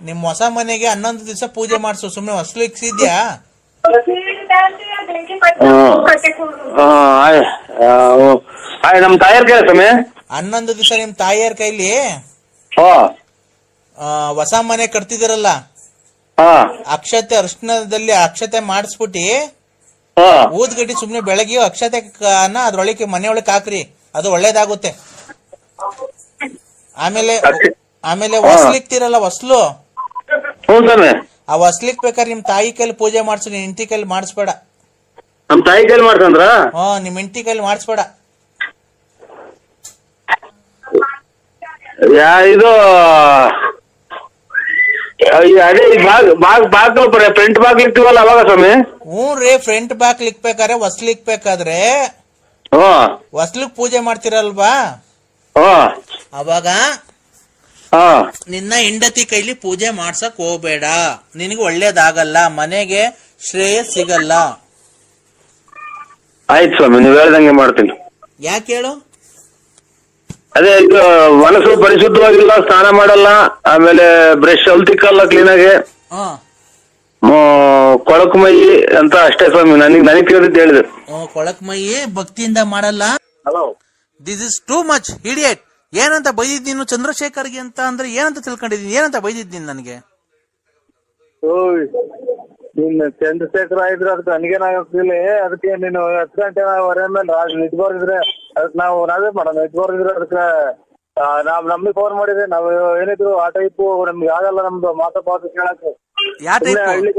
ನಿಮ್ ಹೊಸ ಮನೆಗೆ 11 ದಿವಸ ಪೂಜೆ ಮಾಡಿಸು. ಸುಮ್ನೆ ಹೊಸಲು ಇಕ್ಸಿದ್ಯಾ? ನಮ್ ತಾಯಿಯರ್ ಕೈ ಸ್ವಾಮಿ 11 ದಿವಸ ನಿಮ್ ತಾಯಿಯರ್ ಕೈಲಿ ಹೊಸ ಮನೆ ಕಟ್ತಿದಿರಲ್ಲ, ಅಕ್ಷತೆ ಅರ್ಶನದಲ್ಲಿ ಅಕ್ಷತೆ ಮಾಡಿಸ್ಬಿಟ್ಟಿ ಊದ್ಗಡ್ಡಿ ಸುಮ್ನೆ ಬೆಳಗ್ಗೆ ಅಕ್ಷತೆ ಅದ್ರೊಳಗೆ ಮನೆಯೊಳಗೆ ಹಾಕ್ರಿ, ಅದು ಒಳ್ಳೇದಾಗುತ್ತೆ. ಆಮೇಲೆ ಹೊಸ್ಲಿಕ್ತಿರಲ್ಲ ಹೊಸ್ಲು, ಆ ಹೊಸ್ಲಿಕ್ ಬೇಕಾದ್ರೆ ನಿಮ್ ತಾಯಿ ಕೈಲಿ ಪೂಜೆ ಮಾಡ್ಸು, ನಿಮ್ ಹೆಂಡತಿ ಕೈಲಿ ಮಾಡಿಸ್ಬೇಡ. ನಮ್ ತಾಯಿ ಕೈಲಿ ಮಾಡ್ಸಂದ್ರ? ನಿಮ್ ಹೆಂಡತಿ ಕೈಲಿ ಮಾಡಿಸ್ಬೇಡ. ಇದು ಅದೇ ಬಾಗ್ಲು ಫ್ರಂಟ್ ಬಾಗ್ಲು ಇಕ್ತೀವಲ್ಲ ಅವಾಗ ಸ್ವಾಮಿ? ಹ್ಞೂ ರೀ, ಫ್ರಂಟ್ ಬಾಗ್ಲು ಇಕ್ಬೇಕಾದ್ರೆ ಹೊಸ್ಲಿಕ್ಬೇಕಾದ್ರೆ ಹೊಸ್ಲಿಕ್ ಪೂಜೆ ಮಾಡ್ತಿರಲ್ವಾ, ಅವಾಗ ನಿನ್ನ ಹೆಂಡತಿ ಕೈಲಿ ಪೂಜೆ ಮಾಡ್ಸಕ್ ಹೋಗ್ಬೇಡ, ನಿನಗೆ ಒಳ್ಳೇದಾಗಲ್ಲ, ಮನೆಗೆ ಶ್ರೇಯಸ್ ಸಿಗಲ್ಲ. ಆಯ್ತು ಸ್ವಾಮಿ, ನೀವ್ ಹೇಳ್ದಂಗೆ ಮಾಡ್ತೀನಿ. ಯಾಕೆ ಹೇಳು? ಅದೇ ಮನಸ್ಸು ಪರಿಶುದ್ಧವಾಗಿಲ್ಲ, ಸ್ನಾನ ಮಾಡಲ್ಲ, ಆಮೇಲೆ ಬ್ರಷ್ ತಿಕ್ಕಲ್ಲ ಕ್ಲೀನಾಗೆ, ಕೊಳಕು ಮೈ ಅಂತ ಅಷ್ಟೇ ಸ್ವಾಮಿ. ನನಗ್ ತಿಳಿದಿದ್ದು ಹೇಳಿದ್ರು. ಕೊಳಕ್ ಮೈ ಭಕ್ತಿಯಿಂದ ಮಾಡಲ್ಲ, this is too much idiot. ಏನಂತ ಬೈದಿದ್ ನೀನು ಚಂದ್ರಶೇಖರ್ಗೆ ಅಂತ ಅಂದ್ರೆ ಏನಂತ ತಿಳ್ಕೊಂಡಿದ್ದೀನಿ, ಏನಂತ ಬೈದಿದ್ ನೀನ್ ನನಗೆ? ನೀನ್ ಚಂದ್ರಶೇಖರ ಇದ್ರೆ ಅದಕ್ಕೆ ನನಗೇನಾಗ್ತಿಲ್ಲ. ಅದಕ್ಕೆ ನೀನು 10 ಗಂಟೆ ಹೊರ ಮೇಲೆ ನಿಂತ್ಕೊಂಡಿದ್ರೆ ಅದಕ್ಕೆ ನಾವೇ ಮಾಡೋಣ. ನಿಂತ್ಕೊಂಡಿದ್ರೆ ಅದಕ್ಕೆ ನಮ್ಗೆ ಫೋನ್ ಮಾಡಿದ್ರೆ ನಾವು ಏನಿದ್ರು ಆ ಟೈಪು ನಮ್ಗೆ ಆಗಲ್ಲ. ನಮ್ದು ಮಾತಾಪಾತ ಕೇಳಕ್ಕೆ ಹಳ್ಳಿ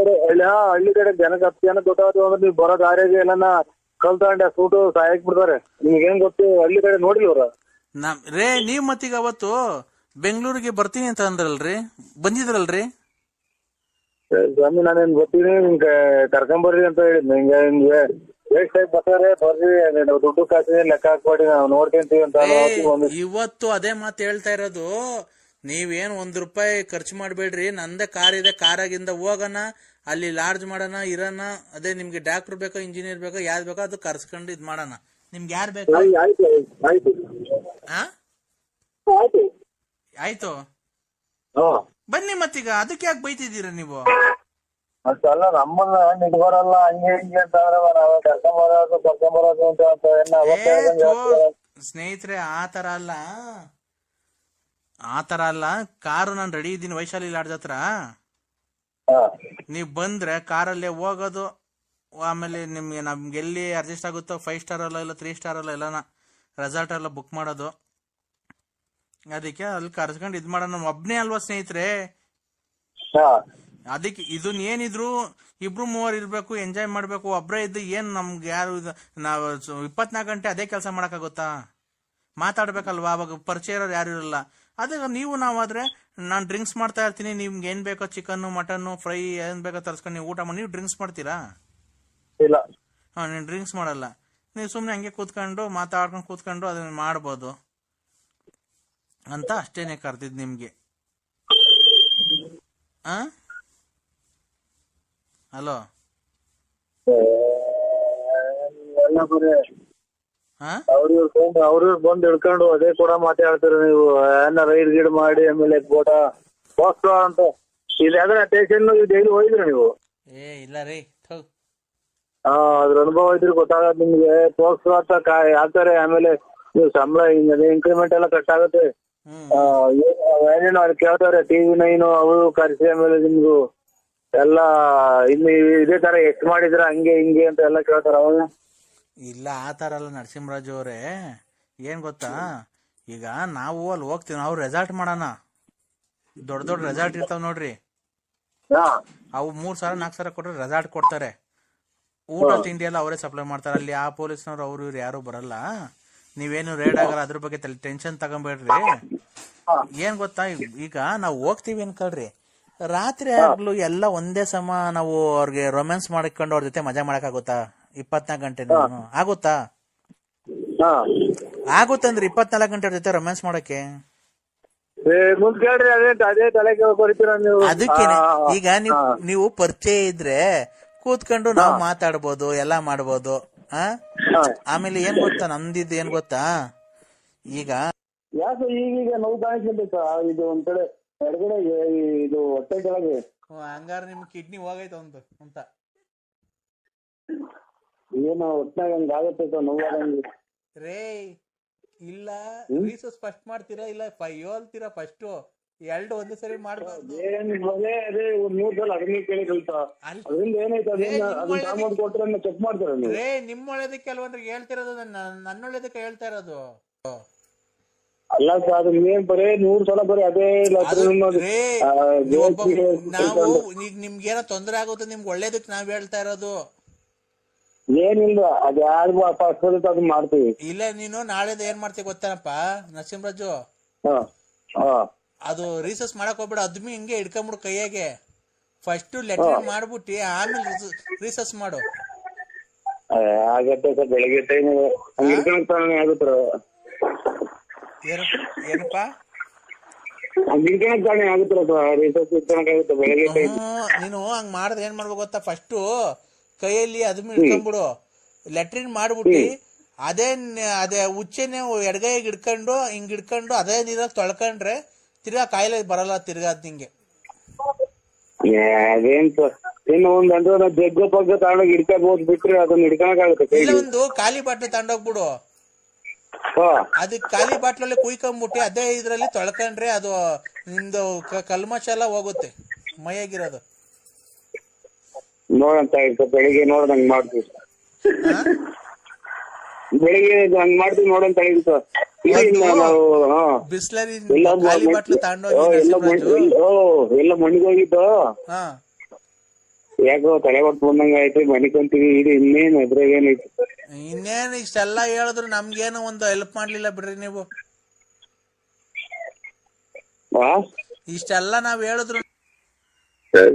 ಕಡೆ ಜನಕ್ಕೆ 10 ಜನ ಗೊತ್ತಾಗ್ತದೆ ಅಂದ್ರೆ ನೀವು ಬರೋ ದಾರಿಗೆ ಎಲ್ಲ ಕಲ್ತಂಡೆ ಸೂಟು ಸಾಯಕ್ ಬಿಡ್ತಾರೆ. ನಿಮ್ಗೆ ಏನ್ ಗೊತ್ತು ಹಳ್ಳಿ ಕಡೆ ನೋಡಿಲ್ವ್ರ ರೇ? ನೀವ್ ಮತ್ತೀಗ ಅವತ್ತು ಬೆಂಗಳೂರಿಗೆ ಬರ್ತೀನಿ ಅಂತ ಅಂದ್ರಲ್ರಿ, ಬಂದಿದ್ರಲ್ರಿ? ಸ್ವಾಮಿ ನಾನೇನ್ ಗೊತ್ತೀನಿ ನಿಮ್ಗೆ ಕರ್ಕೊಂಬರ್ರಿ ಅಂತ ಹೇಳಿದ್. ನಿಮ್ಗೆ ಎಷ್ಟು ಬರ್ತಾರೆ ಬರ್ರಿ, ದುಡ್ಡು ಕಾಸಿನ ಲೆಕ್ಕ ಹಾಕ್ಬೇಡಿ, ನಾವು ನೋಡ್ಕೊಂತೀವಿ ಅಂತ. ಇವತ್ತು ಅದೇ ಮಾತು ಹೇಳ್ತಾ ಇರೋದು. ನೀವೇನ್ ₹1 ಖರ್ಚು ಮಾಡ್ಬೇಡ್ರಿ, ನಂದೇ ಕಾರ್ ಇದೆ, ಕಾರಾಗಿಂದ ಹೋಗೋಣ, ಅಲ್ಲಿ ಲಾಡ್ಜ್ ಮಾಡೋಣ, ಇರೋಣ. ಅದೇ ನಿಮ್ಗೆ ಡಾಕ್ಟರ್ ಬೇಕೋ ಇಂಜಿನಿಯರ್ ಬೇಕೋ ಯಾವ್ದು ಬೇಕೋ ಅದು ಕರ್ಸ್ಕೊಂಡು ಇದ್ ಮಾಡೋಣ. ನಿಮ್ಗೆ ಯಾರು ಬೇಕು? ಆಯ್ತು ಬನ್ನಿ. ಮತ್ತೀಗ ಅದಕ್ಕೆ ಯಾಕೆ ಬೈತಿದ್ದೀರ ನೀವು? ಅಷ್ಟಲ್ಲ ನಮ್ಮನ್ನ ನಿಡ್ ಬರಲ್ಲ ಹಂಗೆ ಹಿಂಗೆ ಅಂತ ಕರ್ಕೊಂಬರೋದು ಅಂತ. ಸ್ನೇಹಿತರೆ ಆತರ ಅಲ್ಲ. ಕಾರು ನಾನು ರೆಡಿ ಇದ್ದೀನಿ ವೈಶಾಲಿ ಲಾಡ್ಜ್ ಹತ್ರ. ನೀವ್ ಬಂದ್ರೆ ಕಾರಲ್ಲೇ ಹೋಗೋದು. ಆಮೇಲೆ ನಮ್ಗೆ ಎಲ್ಲಿ ಅಡ್ಜಸ್ಟ್ ಆಗುತ್ತೋ 5 ಸ್ಟಾರ್ ಅಲ್ಲ ಇಲ್ಲ 3 ಸ್ಟಾರ್ ಅಲ್ಲ ಎಲ್ಲ ರೆಸಾರ್ಟ್ ಎಲ್ಲ ಬುಕ್ ಮಾಡೋದು. ಅದಕ್ಕೆ ಅಲ್ಲಿ ಕರ್ಸ್ಕೊಂಡು ಇದ್ ಮಾಡೋಣ. ಒಬ್ನೇ ಅಲ್ವಾ ಸ್ನೇಹಿತರೆ? ಅದಕ್ಕೆ ಇದನ್ ಏನಿದ್ರು 2-3 ಇರ್ಬೇಕು, ಎಂಜಾಯ್ ಮಾಡ್ಬೇಕು. ಒಬ್ರೇ ಇದ್ದು ಏನ್ ನಮ್ಗೆ ಯಾರು ನಾವು 24 ಗಂಟೆ ಅದೇ ಕೆಲಸ ಮಾಡಕ್ಕಾಗುತ್ತಾ? ಮಾತಾಡ್ಬೇಕಲ್ವಾ? ಅವಾಗ ಪರಿಚಯ ಇರೋರು ಯಾರು ಇರಲ್ಲ. ಅದೇ ನಾವಾದ್ರೆ ನಾನ್ ಡ್ರಿಂಕ್ಸ್ ಮಾಡ್ತಾ ಇರ್ತೀನಿ, ನಿಮ್ಗೆ ಏನ್ ಬೇಕೋ ಚಿಕನ್ ಮಟನ್ ಫ್ರೈ ಏನ್ ಬೇಕೋ ತರ್ಸ್ಕೊಂಡು ನೀವು ಊಟ ಮಾಡಿ. ನೀವು ಡ್ರಿಂಕ್ಸ್ ಮಾಡ್ತೀರಾ? ಇಲ್ಲ. ನೀನ್ ಡ್ರಿಂಕ್ಸ್ ಮಾಡಲ್ಲ. ನೀವು ಸುಮ್ನೆ ಹಂಗೆ ಕೂತ್ಕೊಂಡು ಮಾತಾಡ್ಕೊಂಡು ಕೂತ್ಕೊಂಡು ಅದನ್ನ ಮಾಡ್ಬೋದು ಅಂತ ಅಷ್ಟೇನೆ ಕರ್ದಿದ್ ನಿಮ್ಗೆ. ಹಲೋ ಅವ್ರು ಬಂದು ಹಿಡ್ಕೊಂಡು ಅದೇ ಕೂಡ ಮಾತಾಡ್ತೀರ ನೀವು. ರೈಡ್ ಗೀಡ್ ಮಾಡಿ ಆಮೇಲೆ ಬೋಟ ಅಂತ ಇದಾದ್ರೆ ಸ್ಟೇಷನ್ ಡೈಲಿ ಹೋಗಿದ್ರಿ ನೀವು? ಇಲ್ಲ ರೀ. ಅದ್ರ ಅನುಭವ ಇದ್ರಿ ಗೊತ್ತಾಗತ್ತೆ ನಿಮ್ಗೆ. ಪೋಸ್ಟ್ ಅಂತ ಹಾಕ್ತಾರೆ, ಆಮೇಲೆ ನೀವು ಸಂಬಳ ಇನ್ಕ್ರಿಮೆಂಟ್ ಎಲ್ಲ ಕಟ್ ಆಗುತ್ತೆ. ಏನೇನು ಅಲ್ಲಿ ಕೇಳ್ತಾರೆ TV9 ಅವು ಕರೆಸಿ, ಆಮೇಲೆ ನಿಮ್ದು ಎಲ್ಲ ಇನ್ನು ಇದೇ ತರ ಎಷ್ಟು ಮಾಡಿದ್ರ ಹಂಗೆ ಹಿಂಗೆ ಅಂತ ಎಲ್ಲ ಕೇಳ್ತಾರ. ಅವಾಗ ಇಲ್ಲ ಆತರ ಅಲ್ಲ ನರಸಿಂಹರಾಜು ಅವರೇ. ಏನ್ ಗೊತ್ತಾ, ಈಗ ನಾವು ಅಲ್ಲಿ ಹೋಗ್ತೀವಿ, ನಾವು ರೆಸಾರ್ಟ್ ಮಾಡೋಣ. ದೊಡ್ಡ ರೆಸಾರ್ಟ್ ಇರ್ತಾವ ನೋಡ್ರಿ, ಅವು 3,000-4,000 ಕೊಟ್ರೆ ರೆಸಾರ್ಟ್ ಕೊಡ್ತಾರೆ. ಊಟ ತಿಂಡಿ ಎಲ್ಲ ಅವರೇ ಸಪ್ಲೈ ಮಾಡ್ತಾರೆ. ಅಲ್ಲಿ ಆ ಪೊಲೀಸ್ನವ್ರು ಅವ್ರು ಇವ್ರು ಯಾರು ಬರಲ್ಲ. ನೀವೇನು ರೇಡ್ ಆಗಲ್ಲ, ಅದ್ರ ಬಗ್ಗೆ ಟೆನ್ಷನ್ ತಗೊಂಬೇಡ್ರಿ. ಏನ್ ಗೊತ್ತಾ, ಈಗ ನಾವು ಹೋಗ್ತೀವಿ ಅನ್ಕೊಳ್ರಿ, ರಾತ್ರಿ ಆಗ್ಲೂ ಎಲ್ಲ ಒಂದೇ ಸಮ ನಾವು ಅವ್ರಿಗೆ ರೊಮ್ಯಾನ್ಸ್ ಮಾಡಿಕೊಂಡು ಅವ್ರ ಜೊತೆ ಮಜಾ ಮಾಡಕ್ ಆಗುತ್ತಾ? 24 ಗಂಟೆ ಆಗುತ್ತಾ? ಆಗುತ್ತಂದ್ರೆ 24 ಗಂಟೆ ಅವ್ರ ಜೊತೆ ರೊಮ್ಯಾನ್ಸ್ ಮಾಡಕ್ಕೆ? ಅದಕ್ಕೆ ಈಗ ನೀವು ಪರಿಚಯ ಇದ್ರೆ ಕೂತ್ಕೊಂಡು ನಾವು ಮಾತಾಡ್ಬೋದು, ಎಲ್ಲಾ ಮಾಡ್ಬೋದು. ಆಮೇಲೆ ಏನ್ ಗೊತ್ತಾ, ನಮ್ದಿದ್ದು ಏನ್ ಗೊತ್ತಾ, ಈಗ ಯಾಕೆ ಈಗೀಗ ನೋವು ಕಾಣಿಸ್ಬೇಕಾ? ಇದು ಒಂದ್ ಕಡೆ ಹೊರಗಡೆ ಇದು ಹೊಟ್ಟೆ ಕೆಳಗೆ ಹಂಗಾರ ನಿಮ್ ಕಿಡ್ನಿ ಹೋಗೈತ ಅಂತ ಏನೋ ಹೊಟ್ಟೆನಾಗ ಹಂಗ ಆಗತ್ತೆ ನೋವಾದಂಗೆ ರೇ. ಇಲ್ಲ ರೀಸಸ್ ಫಸ್ಟ್ ಮಾಡ್ತೀರಾ ಇಲ್ಲ ಹೇಳ್ತೀರಾ? ಫಸ್ಟ್ ಎರಡು ಒಂದೇ ಸರಿ ಮಾಡ್ಬಾರ್ದು. ಅದೇ 3 ಸಲ ಅದನ್ನೇ ಕೇಳಿ ಕಲ್ತಾ ಅದರಿಂದ ಏನಾಯ್ತು ಅದನ್ನ ಕೊಟ್ರೆ ಚೆಕ್ ಮಾಡ್ತಾರೆ. ರೇ ನಿಮ್ ಒಳ್ಳೇದಕ್ಕೆ ಕೆಲವೊಂದ್ರಿಗೆ ಹೇಳ್ತಿರೋದು, ನನ್ನ ಒಳ್ಳೇದಕ್ಕೆ ಹೇಳ್ತಾ ಇರೋದು. ಅಲ್ಲ ಸರ್, ಅದು ಏನ್ ಬರೇ 100 ಸಲ ಬರೀ ಅದೇ. ನಾವು ಈಗ ನಿಮ್ಗೇನೋ ತೊಂದರೆ ಆಗುತ್ತೆ, ನಿಮ್ಗೆ ಒಳ್ಳೇದಕ್ಕೆ ನಾವ್ ಹೇಳ್ತಾ ಇರೋದು. ಏನಿಲ್ಲ, ಅದ್ ಯಾರಿಗೂ ಅದು ಮಾಡ್ತೀವಿ. ಇಲ್ಲ ನೀನು ನಾಳೆದ ಏನ್ ಮಾಡ್ತೀವಿ ಗೊತ್ತೇನಪ್ಪ ನರಸಿಂಹರಾಜು? ಅದು ರೀಸರ್ಚ್ ಮಾಡಕ್ ಹೋಗ್ಬೇಡ, ಅದ್ಮಿ ಹಿಂಗೆ ಹಿಡ್ಕೊಂಬಿಡು ಕೈಯಾಗೆ. ಫಸ್ಟ್ ಲೆಟರ್ ಮಾಡ್ಬಿಟ್ಟಿ ಆಮೇಲೆ ರೀಸರ್ಚ್ ಮಾಡು. ಆಗತ್ತೆ ಸರ್, ಬೆಳಗ್ಗೆ ಟೈಮ್ ಆಗುತ್ತ. ಏನಪ್ಪ ನೀನು ಹಂಗ್ ಮಾಡ್ದೆ ಏನ್ ಮಾಡ್ಬೇಕು ಗೊತ್ತಾ? ಫಸ್ಟ್ ಕೈಯಲ್ಲಿ ಅದನ್ನ ಹಿಡ್ಕೊಂಡ್ಬಿಡು, ಲೆಟ್ರಿನ್ ಮಾಡ್ಬಿಟ್ಟಿ ಅದೇ ಉಚ್ಚೆನೆ ಎಡಗೈಗೆ ಹಿಡ್ಕೊಂಡು ಹಿಂಗ್ ಹಿಡ್ಕೊಂಡು ಅದೇ ನೀರಲ್ಲಿ ತೊಳ್ಕೊಂಡ್ರೆ ತಿರ್ಗಾ ಕಾಯಿಲೆ ಬರಲ್ಲ ತಿರ್ಗಾ ಅದ್ ನಿಂಗೆ. ಅದೇನ್ ಸರ್, ಇನ್ನು ಒಂದ್ ಜಗ್ಗು ಪಗ್ಗ ತಗೊಂಡೋಗಿ ಹಿಡ್ಕೋಬಹುದು ಬಿಟ್ರೆ ಅದನ್ನ ಹಿಡ್ಕೊಳಕಾಗುತ್ತೆ. ಇಲ್ಲ ಒಂದು ಖಾಲಿ ಬಾಟ್ಲಿ ತಗೊಂಡೋಗ್ಬಿಡು. ಅದಕ್ಕೆ ಖಾಲಿ ಬಾಟ್ಲಲ್ಲಿ ಕುಯ್ಕೊಂಬಿಟ್ಟು ಅದೇ ಇದ್ರಲ್ಲಿ ತೊಳ್ಕೊಂಡ್ರೆ ಅದು ನಿಮ್ದು ಕಲ್ಮಶ ಎಲ್ಲ ಹೋಗುತ್ತೆ ಮೈಯಾಗಿರೋದು. ನೋಡಂತ ಬೆಳಿಗ್ಗೆ ನೋಡ್ದಂಗ್ ಮಾಡ್ತೀವಿ, ಬೆಳಿಗ್ಗೆ ಹಂಗ್ ಮಾಡ್ತೀವಿ ನೋಡಂತ ಬಿಸ್ಲರಿ ಖಾಲಿ ಬಾಟ್ಲು ತಗೊಂಡೋಗಿ ಎಲ್ಲ ಮಣ್ಣಿಗೋಗಿದ್ದು ಯಾಕೋ ತಲೆ ಹೊಟ್ಟು ಬಂದಂಗ ಆಯ್ತು, ಮನಿಕೊಂತೀವಿ. ಇದು ಇನ್ನೇನು ಅದ್ರಾಗ ಏನೈತಿ? ಇನ್ನೇನು ಇಷ್ಟೆಲ್ಲ ಹೇಳಿದ್ರು ನಮ್ಗೇನು ಒಂದು ಹೆಲ್ಪ್ ಮಾಡ್ಲಿಲ್ಲ ಬಿಡ್ರಿ ನೀವು. ಇಷ್ಟೆಲ್ಲ ನಾವ್ ಹೇಳಿದ್ರು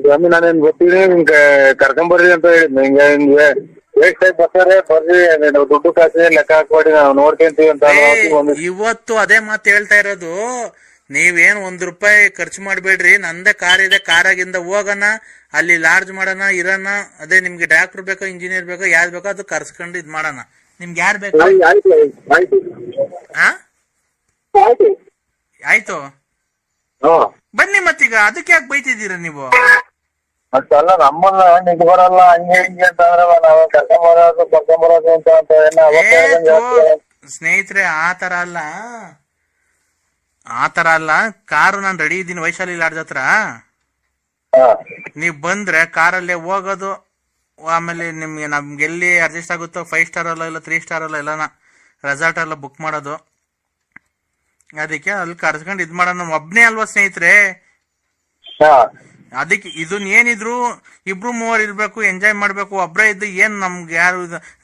ಸ್ವಾಮಿ ನಾನೇನ್ ಗೊತ್ತಿದೆ ನಿಮ್ಗೆ ಕರ್ಕೊಂಬರ್ರಿ ಅಂತ ಹೇಳಿದ್ನ. ಹಿಂಗೆ ವೇಸ್ಟ್ ಆಗಿ ಬರ್ತಾರೆ, ಬರ್ರಿ ದುಡ್ಡು ಕಾಸು ಲೆಕ್ಕ ಹಾಕ್ಬೇಡಿ, ನಾವು ನೋಡ್ಕೊಂತೀವಿ ಅಂತ. ಇವತ್ತು ಅದೇ ಮಾತು ಹೇಳ್ತಾ ಇರೋದು, ನೀವೇನ್ ₹1 ಖರ್ಚು ಮಾಡ್ಬೇಡ್ರಿ, ನಂದೇ ಕಾರ್ ಇದೆ, ಕಾರಾಗಿಂದ ಹೋಗೋಣ, ಅಲ್ಲಿ ಲಾಡ್ಜ್ ಮಾಡೋಣ, ಇರೋಣ. ಅದೇ ನಿಮ್ಗೆ ಡಾಕ್ಟರ್ ಬೇಕೋ ಇಂಜಿನಿಯರ್ ಬೇಕೋ ಯಾವ್ದು ಬೇಕೋ ಅದು ಕರ್ಸ್ಕೊಂಡು ಇದ್ ಮಾಡೋಣ. ನಿಮ್ಗೆ ಯಾರು ಬೇಕು? ಆಯ್ತು ಬನ್ನಿ. ಮತ್ತೀಗ ಅದಕ್ಕೆ ಯಾಕೆ ಬೈತಿದ್ದೀರ ನೀವು? ಅಷ್ಟಲ್ಲ ನಮ್ಮನ್ನ ನಿಜ ಬರಲ್ಲ ಹಂಗೆ ಹಿಂಗೆ ಅಂತಂದ್ರೆ ನಾವು ಕರ್ಕೊಂಬರೋದು ಅಂತ. ಸ್ನೇಹಿತರೆ ಆತರ ಅಲ್ಲ, ಕಾರು ನಾನು ರೆಡಿ ಇದ್ದೀನಿ ವೈಶಾಲಿ ಲಾಡ್ಜ್ ಹತ್ರ. ನೀವ್ ಬಂದ್ರೆ ಕಾರಲ್ಲೇ ಹೋಗೋದು, ಆಮೇಲೆ ನಮ್ಗೆ ಎಲ್ಲಿ ಅಡ್ಜಸ್ಟ್ ಆಗುತ್ತೋ 5 ಸ್ಟಾರ್ ಅಲ್ಲ ಇಲ್ಲ 3 ಸ್ಟಾರ್ ಅಲ್ಲ ಎಲ್ಲ ರೆಸಾರ್ಟ್ ಎಲ್ಲ ಬುಕ್ ಮಾಡೋದು. ಅದಕ್ಕೆ ಅಲ್ಲಿ ಕರ್ಸ್ಕೊಂಡು ಇದ್ ಮಾಡೋಣ. ಒಬ್ನೇ ಅಲ್ವಾ ಸ್ನೇಹಿತರೆ? ಅದಕ್ಕೆ ಇದನ್ ಏನಿದ್ರು 2-3 ಇರ್ಬೇಕು, ಎಂಜಾಯ್ ಮಾಡ್ಬೇಕು. ಒಬ್ರೇ ಇದ್ದು ಏನ್ ನಮ್ಗೆ ಯಾರು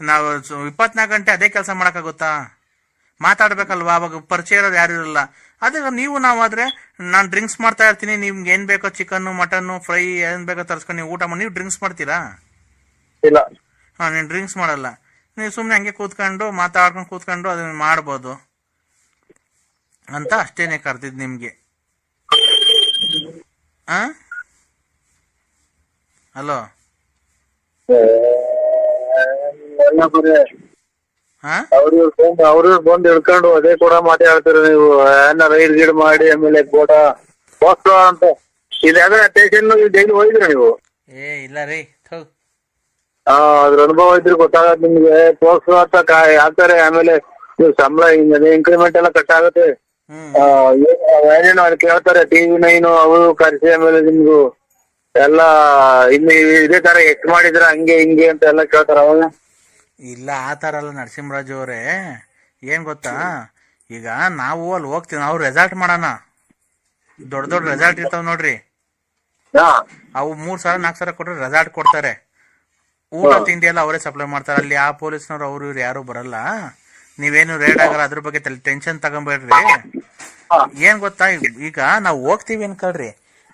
ನಾವು 24 ಗಂಟೆ ಅದೇ ಕೆಲಸ ಮಾಡಕ್ಕಾಗುತ್ತಾ? ಮಾತಾಡ್ಬೇಕಲ್ವಾ? ಅವಾಗ ಪರಿಚಯ ಇರೋರು ಯಾರು ಇರಲ್ಲ. ಅದೇ ನಾವಾದ್ರೆ ನಾನ್ ಡ್ರಿಂಕ್ಸ್ ಮಾಡ್ತಾ ಇರ್ತೀನಿ, ನಿಮ್ಗೆ ಏನ್ ಬೇಕೋ ಚಿಕನ್ ಮಟನ್ ಫ್ರೈ ಏನ್ ಬೇಕೋ ತರ್ಸ್ಕೊಂಡು ನೀವು ಊಟ ಮಾಡಿ. ನೀವು ಡ್ರಿಂಕ್ಸ್ ಮಾಡ್ತೀರಾ? ಇಲ್ಲ. ನೀನ್ ಡ್ರಿಂಕ್ಸ್ ಮಾಡಲ್ಲ, ನೀವು ಸುಮ್ನೆ ಹಂಗೆ ಕೂತ್ಕೊಂಡು ಮಾತಾಡ್ಕೊಂಡು ಕೂತ್ಕೊಂಡು ಅದನ್ನ ಮಾಡ್ಬೋದು ಅಂತ ಅಷ್ಟೇನೆ ಕರ್ತಿದ್ ನಿಮ್ಗೆ. ಹಲೋ, ಅವ್ರು ಬಂದು ಹಿಡ್ಕೊಂಡು ಅದೇ ಕೂಡ ಮಾತಾಡ್ತೀರ ನೀವು. ರೈಡ್ ಗೀಡ್ ಮಾಡಿ ಆಮೇಲೆ ಕೂಡ ಅಂತ ಇದಾದ್ರೆ ಸ್ಟೇಷನ್ ಡೈಲಿ ಹೋಗಿದ್ರಿ ನೀವು? ಇಲ್ಲ ರೀ, ಅದ್ರ ಅನುಭವ ಇದ್ರೆ ಗೊತ್ತಾಗತ್ತೆ ನಿಮ್ಗೆ. ಪೋಸ್ಟರ್ ಅಂತ ಹಾಕ್ತಾರೆ, ಆಮೇಲೆ ನೀವು ಸಂಬಳ ಇನ್ಕ್ರಿಮೆಂಟ್ ಎಲ್ಲ ಕಟ್ ಆಗುತ್ತೆ. ಏನೇನು ಅಲ್ಲಿ ಕೇಳ್ತಾರೆ, TV9 ಅವು ಕರೆಸಿ ಆಮೇಲೆ ನಿಮ್ಗೂ ಎಲ್ಲ ಇನ್ನು ಇದೇ ತರ ಎಷ್ಟು ಮಾಡಿದ್ರ ಹಂಗೆ ಹಿಂಗೆ ಅಂತ ಎಲ್ಲ ಕೇಳ್ತಾರ. ಅವಾಗ ಇಲ್ಲ ಆತರ ಅಲ್ಲ ನರಸಿಂಹರಾಜು ಅವರೇ, ಏನ್ ಗೊತ್ತಾ, ಈಗ ನಾವು ಅಲ್ಲಿ ಹೋಗ್ತೀವಿ, ನಾವು ರೆಸಾರ್ಟ್ ಮಾಡೋಣ. ದೊಡ್ಡ ರೆಸಾರ್ಟ್ ಇರ್ತಾವ ನೋಡ್ರಿ, ಅವು 3,000-4,000 ಕೊಟ್ರೆ ರೆಸಾರ್ಟ್ ಕೊಡ್ತಾರೆ. ಊಟ ತಿಂಡಿ ಎಲ್ಲ ಅವರೇ ಸಪ್ಲೈ ಮಾಡ್ತಾರೆ. ಅಲ್ಲಿ ಆ ಪೊಲೀಸ್ನವ್ರು ಅವ್ರು ಇವ್ರು ಯಾರು ಬರಲ್ಲ. ನೀವೇನು ರೇಡ್ ಆಗಲ್ಲ, ಅದ್ರ ಬಗ್ಗೆ ಟೆನ್ಷನ್ ತಗೊಂಬೇಡ್ರಿ. ಏನ್ ಗೊತ್ತಾ, ಈಗ ನಾವು ಹೋಗ್ತೀವಿ ಅನ್ಕೊಳ್ರಿ,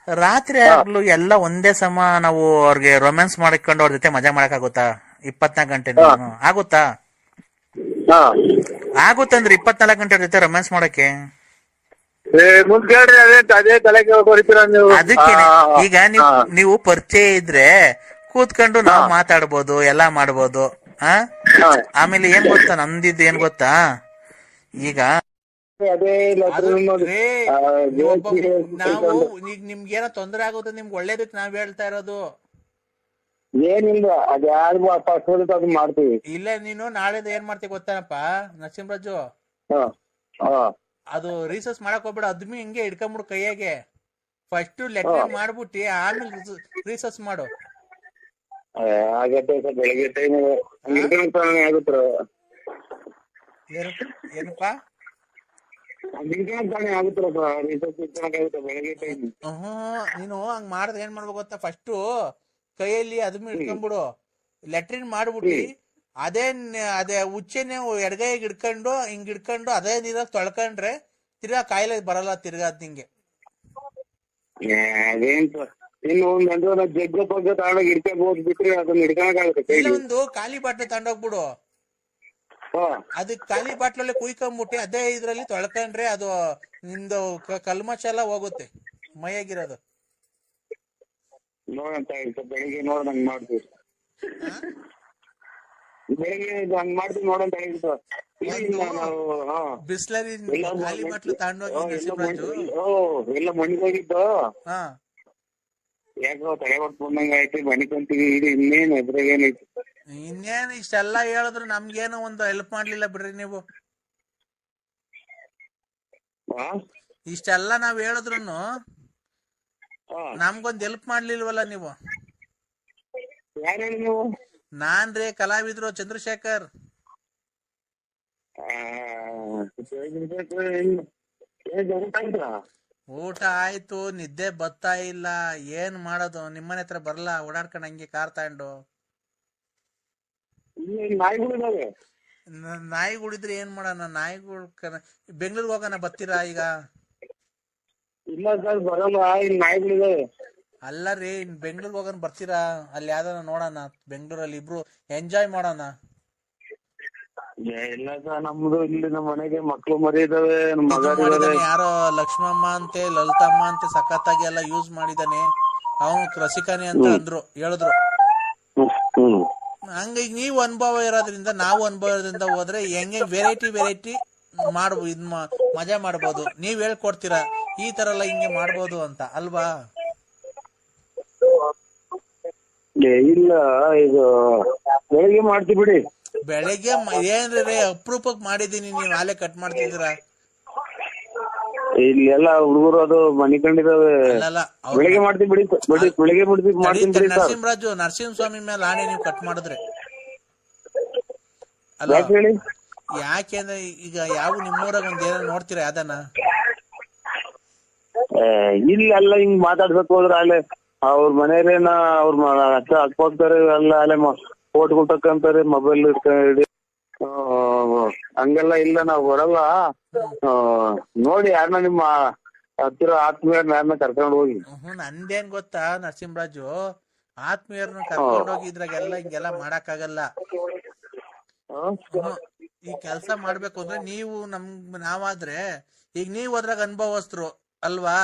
ರಾತ್ರಿ ಆಗ್ಲು ಎಲ್ಲ ಒಂದೇ ಸಮ ನಾವು ಅವ್ರಿಗೆ ರೊಮ್ಯಾನ್ಸ್ ಮಾಡಿಕೊಂಡು ಅವ್ರ ಜೊತೆ ಮಜಾ ಮಾಡಕ್ ಆಗುತ್ತಾ? 24 ಗಂಟೆ ಆಗುತ್ತಾ? ಆಗುತ್ತಂದ್ರೆ 24 ಗಂಟೆ ಅವ್ರ ಜೊತೆ ರೊಮ್ಯಾನ್ಸ್ ಮಾಡಕ್ಕೆ ಅದಕ್ಕೆ ಈಗ ನೀವು ಪರಿಚಯ ಇದ್ರೆ ಕೂತ್ಕೊಂಡು ನಾವ್ ಮಾತಾಡ್ಬೋದು, ಎಲ್ಲಾ ಮಾಡ್ಬೋದು. ಆಮೇಲೆ ಏನ್ ಗೊತ್ತಾ, ನಮ್ದಿದ್ದು ಏನ್ ಗೊತ್ತಾ, ಈಗ ನಾವು ಈಗ ನಿಮ್ಗೇನೋ ತೊಂದರೆ ಆಗುತ್ತೆ, ನಿಮ್ಗೆ ಒಳ್ಳೇದಕ್ಕೆ ನಾವ್ ಹೇಳ್ತಾ ಇರೋದು ಏನಿಲ್ಲ. ಅದ್ ಯಾರು ಮಾಡ್ತೀವಿ. ಇಲ್ಲ, ನೀನು ನಾಳೆದ ಏನ್ ಮಾಡ್ತೀವಿ ಗೊತ್ತಾನಪ್ಪ ನರಸಿಂಹರಾಜು, ಅದು ರೀಸರ್ಚ್ ಮಾಡಕ್ ಹೋಗ್ಬೇಡ. ಅದ್ಮಿ ಹಿಂಗೆ ಹಿಡ್ಕೊಂಬಿಡು ಕೈಯಾಗೆ. ಫಸ್ಟ್ ಲೆಟ್ರಿನ್ ಮಾಡ್ಬಿಟ್ಟಿ ಆಮೇಲೆ ರೀಸರ್ಚ್ ಮಾಡು. ಆಗತ್ತೆ ಬೆಳಿಗ್ಗೆ ಟೈಮ್ ಆಗುತ್ತ. ಏನಪ್ಪಾ ನೀನು ಹಂಗ್ ಮಾಡಿದ್ರೆ ಏನ್ ಮಾಡ್ಬೇಕು ಗೊತ್ತಾ, ಫಸ್ಟ್ ಕೈಯಲ್ಲಿ ಅದನ್ನ ಹಿಡ್ಕೊಂಡ್ಬಿಡು, ಲೆಟ್ರಿನ್ ಮಾಡ್ಬಿಟ್ಟಿ ಅದೇ ಉಚ್ಚೆನೆ ಎಡಗೈಗೆ ಹಿಡ್ಕೊಂಡು ಹಿಂಗ್ ಹಿಡ್ಕೊಂಡು ಅದೇ ನೀರಾಗ ತೊಳ್ಕೊಂಡ್ರೆ ತಿರ್ಗಾ ಕಾಯಿಲೆ ಬರಲ್ಲ ತಿರ್ಗಾ ಅದ್ ನಿಂಗೆ. ಒಂದು ಖಾಲಿ ಬಾಟ್ಲು ತಗೊಂಡೋಗ್ಬಿಡು, ಅದಕ್ ಖಾಲಿ ಬಾಟ್ಲಲ್ಲಿ ಕುಯ್ಕೊಂಬಿಟ್ಟು ಅದೇ ಇದ್ರಲ್ಲಿ ತೊಳ್ಕೊಂಡ್ರೆ ಅದು ನಿಮ್ದು ಕಲ್ಮಶ ಎಲ್ಲ ಹೋಗುತ್ತೆ ಮೈಯಾಗಿರೋದು. ನೋಡಂತ ಬೆಳಿಗ್ಗೆ ನೋಡ್ದಂಗ್ ಮಾಡ್ತೀವಿ, ಬೆಳಿಗ್ಗೆ ಹಂಗ್ ಮಾಡ್ತೀವಿ ನೋಡಂತ ಬಿಸ್ಲರಿ ಖಾಲಿ ಬಾಟ್ಲು ತಗೊಂಡೋಗಿ ಎಲ್ಲ ಮಣ್ಣಿಗೋಗಿದ್ದು ಯಾಕೋ ತಲೆ ಹೊಟ್ಟು ಬಂದಂಗ ಆಯ್ತು, ಮನಿಕೊಂತೀವಿ. ಇದು ಇನ್ನೇನು ಅದ್ರಾಗ ಏನೈತಿ? ಇನ್ನೇನು ಇಷ್ಟೆಲ್ಲ ಹೇಳಿದ್ರು ನಮ್ಗೇನು ಒಂದು ಹೆಲ್ಪ್ ಮಾಡ್ಲಿಲ್ಲ ಬಿಡ್ರಿ ನೀವು. ಇಷ್ಟೆಲ್ಲ ನಾವ್ ಹೇಳಿದ್ರು ನಮ್ಗೊಂದ್ ಹೆಲ್ಪ್ ಮಾಡ್ಲಿಲ್ವಲ್ಲ ನೀವು. ಯಾರು ನೀವು? ನಾನ್ರಿ ಕಲಾವಿದ್ರು ಚಂದ್ರಶೇಖರ್. ಊಟ ಆಯ್ತು, ನಿದ್ದೆ ಬರ್ತಾ ಇಲ್ಲ, ಏನ್ ಮಾಡೋದು? ನಿಮ್ಮನೆ ಹತ್ರ ಬರ್ಲಾ ಓಡಾಡ್ಕೊಂಡ್ ಹಂಗೆ ಕಾರ್ ತಗೊಂಡು? ನಾಯಿಗಳಿದ್ರೆ ಏನ್ ಮಾಡೋಣ? ನಾಯಿಗಳು ಬೆಂಗ್ಳೂರ್ಗೆ ಹೋಗೋಣ, ಬರ್ತೀರಾ ಈಗ? ಇಲ್ಲ ಸರ್ ಬರಲ್ಲ, ಇಲ್ಲಿ ನಾಯಿಗಳಿದೆ. ಅಲ್ಲ ರೀ, ಬೆಂಗ್ಳೂರ್ಗೆ ಹೋಗೋಣ, ಬರ್ತೀರಾ? ಅಲ್ಲಿ ಯಾವ್ದಾರ ನೋಡೋಣ, ಬೆಂಗ್ಳೂರಲ್ಲಿ ಇಬ್ರು ಎಂಜಾಯ್ ಮಾಡೋಣ. ಇಲ್ಲ ಸರ್, ನಮ್ದು ಇಲ್ಲಿ ನಮ್ಮ ಮನೆಗೆ ಮಕ್ಳು ಮರಿ ಇದಾವೆ, ಮಗ ಇದಾರೆ. ಯಾರೋ ಲಕ್ಷ್ಮಮ್ಮ ಅಂತೆ, ಲಲಿತಮ್ಮ ಅಂತೆ, ಸಖತ್ತಾಗಿ ಎಲ್ಲ ಯೂಸ್ ಮಾಡಿದಾನೆ, ಅವನು ರಸಿಕನೇ ಅಂತ ಅಂದ್ರು, ಹೇಳಿದ್ರು. ಹಂಗಾಗಿ ನೀವು ಅನುಭವ ಇರೋದ್ರಿಂದ, ನಾವು ಅನುಭವ ಇರೋದ್ರಿಂದ ಹೋದ್ರೆ ಹೆಂಗೆ ವೆರೈಟಿ ಮಜಾ ಮಾಡ್ಬೋದು. ನೀವ್ ಹೇಳ್ಕೊಡ್ತೀರಾ ಈ ತರ ಎಲ್ಲ ಹಿಂಗೆ ಮಾಡ್ಬೋದು ಅಂತ ಅಲ್ವಾ? ಇಲ್ಲ, ಇದು ಬೆಳಿಗ್ಗೆ ಮಾಡ್ತೀವಿ ಬಿಡಿ. ಬೆಳಿಗ್ಗೆ ಏನ್ರಿ ಅಪರೂಪಕ್ ಮಾಡಿದೀನಿ, ನೀವ್ ಆಲೆ ಕಟ್ ಮಾಡ್ತಿದ್ದೀರಾ? ಇಲ್ಲಿ ಎಲ್ಲ ಹುಡುಗರು ಅದು ಮನಿ ಕಂಡಿದಾವೆ. ಬೆಳಿಗ್ಗೆ ಮಾಡ್ತೀವಿ ಬಿಡಿ, ಬೆಳಿಗ್ಗೆ ಮಾಡ್ತೀನಿ. ನರಸಿಂಹಸ್ವಾಮಿ ಮೇಲೆ ಆಣೆ ನೀವು ಕಟ್ ಮಾಡಿದ್ರೆ ಹೇಳಿ. ಯಾಕೆಂದ್ರೆ ಈಗ ಯಾವ ನಿಮ್ಮೂರಾಗ ಒಂದ್ ಏನೋ ನೋಡ್ತೀರಾ ಅದನ್ನ? ಇಲ್ಲೆಲ್ಲ ಹಿಂಗ್ ಮಾತಾಡ್ಬೇಕು ಹೋದ್ರೆ ಅಲ್ಲೇ ಅವ್ರ ಮನೇಲೇನ ಅವ್ರ ಹಾಕ್ಬೋಗ್ತಾರೆ, ಎಲ್ಲ ಅಲ್ಲೇ ಫೋಟೋಗಳು ತಕ್ಕಂತಾರೆ, ಮೊಬೈಲ್ ಹಂಗೆಲ್ಲ ಇಲ್ಲ, ನಾವ್ ಬರಲ್ಲ. ನೋಡಿ ಯಾರನ್ನ ನಿಮ್ಮ ಹತ್ತಿರ ಆತ್ಮೀಯರನ್ನ ಯಾರನ್ನ ಕರ್ಕೊಂಡು ಹೋಗಿ. ನಂದೇನ್ ಗೊತ್ತಾ ನರಸಿಂಹರಾಜು, ಆತ್ಮೀಯರನ್ನ ಕರ್ಕೊಂಡು ಹೋಗಿದ್ರಾಗೆಲ್ಲ ಹಿಂಗೆಲ್ಲ ಮಾಡಕ್ ಆಗಲ್ಲ. ಈ ಕೆಲ್ಸ ಮಾಡ್ಬೇಕು ಅಂದ್ರೆ ನೀವು ನಾವಾದ್ರೆ, ಈಗ ನೀವ್ ಅದ್ರಾಗ ಅನುಭವಸ್ಥರು ಅಲ್ವಾ?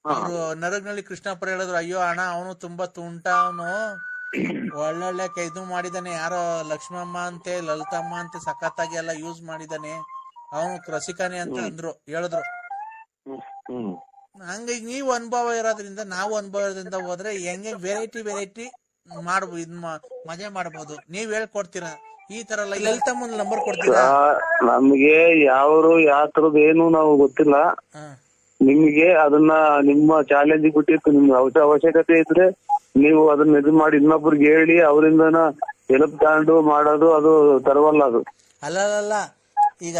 ಅವ್ರು ನರಗ್ನಳ್ಳಿ ಕೃಷ್ಣಪ್ಪರ ಹೇಳಿದ್ರು, ಅಯ್ಯೋ ಅಣ್ಣ ಅವನು ತುಂಬಾ ತುಂಟ, ಅವನು ಒಳ್ಳೊಳ್ಳೆ ಇದು ಮಾಡಿದಾನೆ, ಯಾರೋ ಲಕ್ಷ್ಮಮ್ಮ ಅಂತೆ, ಲಲಿತಮ್ಮ ಅಂತೆ, ಸಖತ್ತಾಗಿ ಎಲ್ಲ ಯೂಸ್ ಮಾಡಿದಾನೆ, ಅವನು ರಸಿಕನೇ ಅಂತ ಅಂದ್ರು, ಹೇಳಿದ್ರು. ಹಂಗಾಗಿ ನೀವು ಅನುಭವ ಇರೋದ್ರಿಂದ, ನಾವು ಅನುಭವ ಇರೋದ್ರಿಂದ ಹೋದ್ರೆ ಹೆಂಗೆ ವೆರೈಟಿ ಮಜಾ ಮಾಡ್ಬೋದು. ನೀವ್ ಹೇಳ್ಕೊಡ್ತೀರಾ ಈ ತರ ಎಲ್ಲ? ಲಲಿತಮ್ಮನ ನಂಬರ್ ಕೊಡ್ತೀರಾ? ನಮ್ಗೆ ಯಾವ ತರದ್ ಏನು ನಾವು ಗೊತ್ತಿಲ್ಲ. ನಿಮ್ಗೆ ಅದನ್ನ ನಿಮ್ಮ ಚಾಲೆಂಜ್ ಬಿಟ್ಟಿತ್ತು, ನಿಮ್ಗೆ ಅವಶ್ಯಕತೆ ಇದ್ರೆ ನೀವು ಅದನ್ನ ಇದು ಮಾಡಿ ಇನ್ನೊಬ್ರಿಗೆ ಹೇಳಿ, ಅವರಿಂದನ ಹೆಲ್ಪ್ ತಗೊಂಡು ಮಾಡೋದು, ಅದು ತರವಲ್ಲ ಅದು. ಅಲ್ಲ, ಈಗ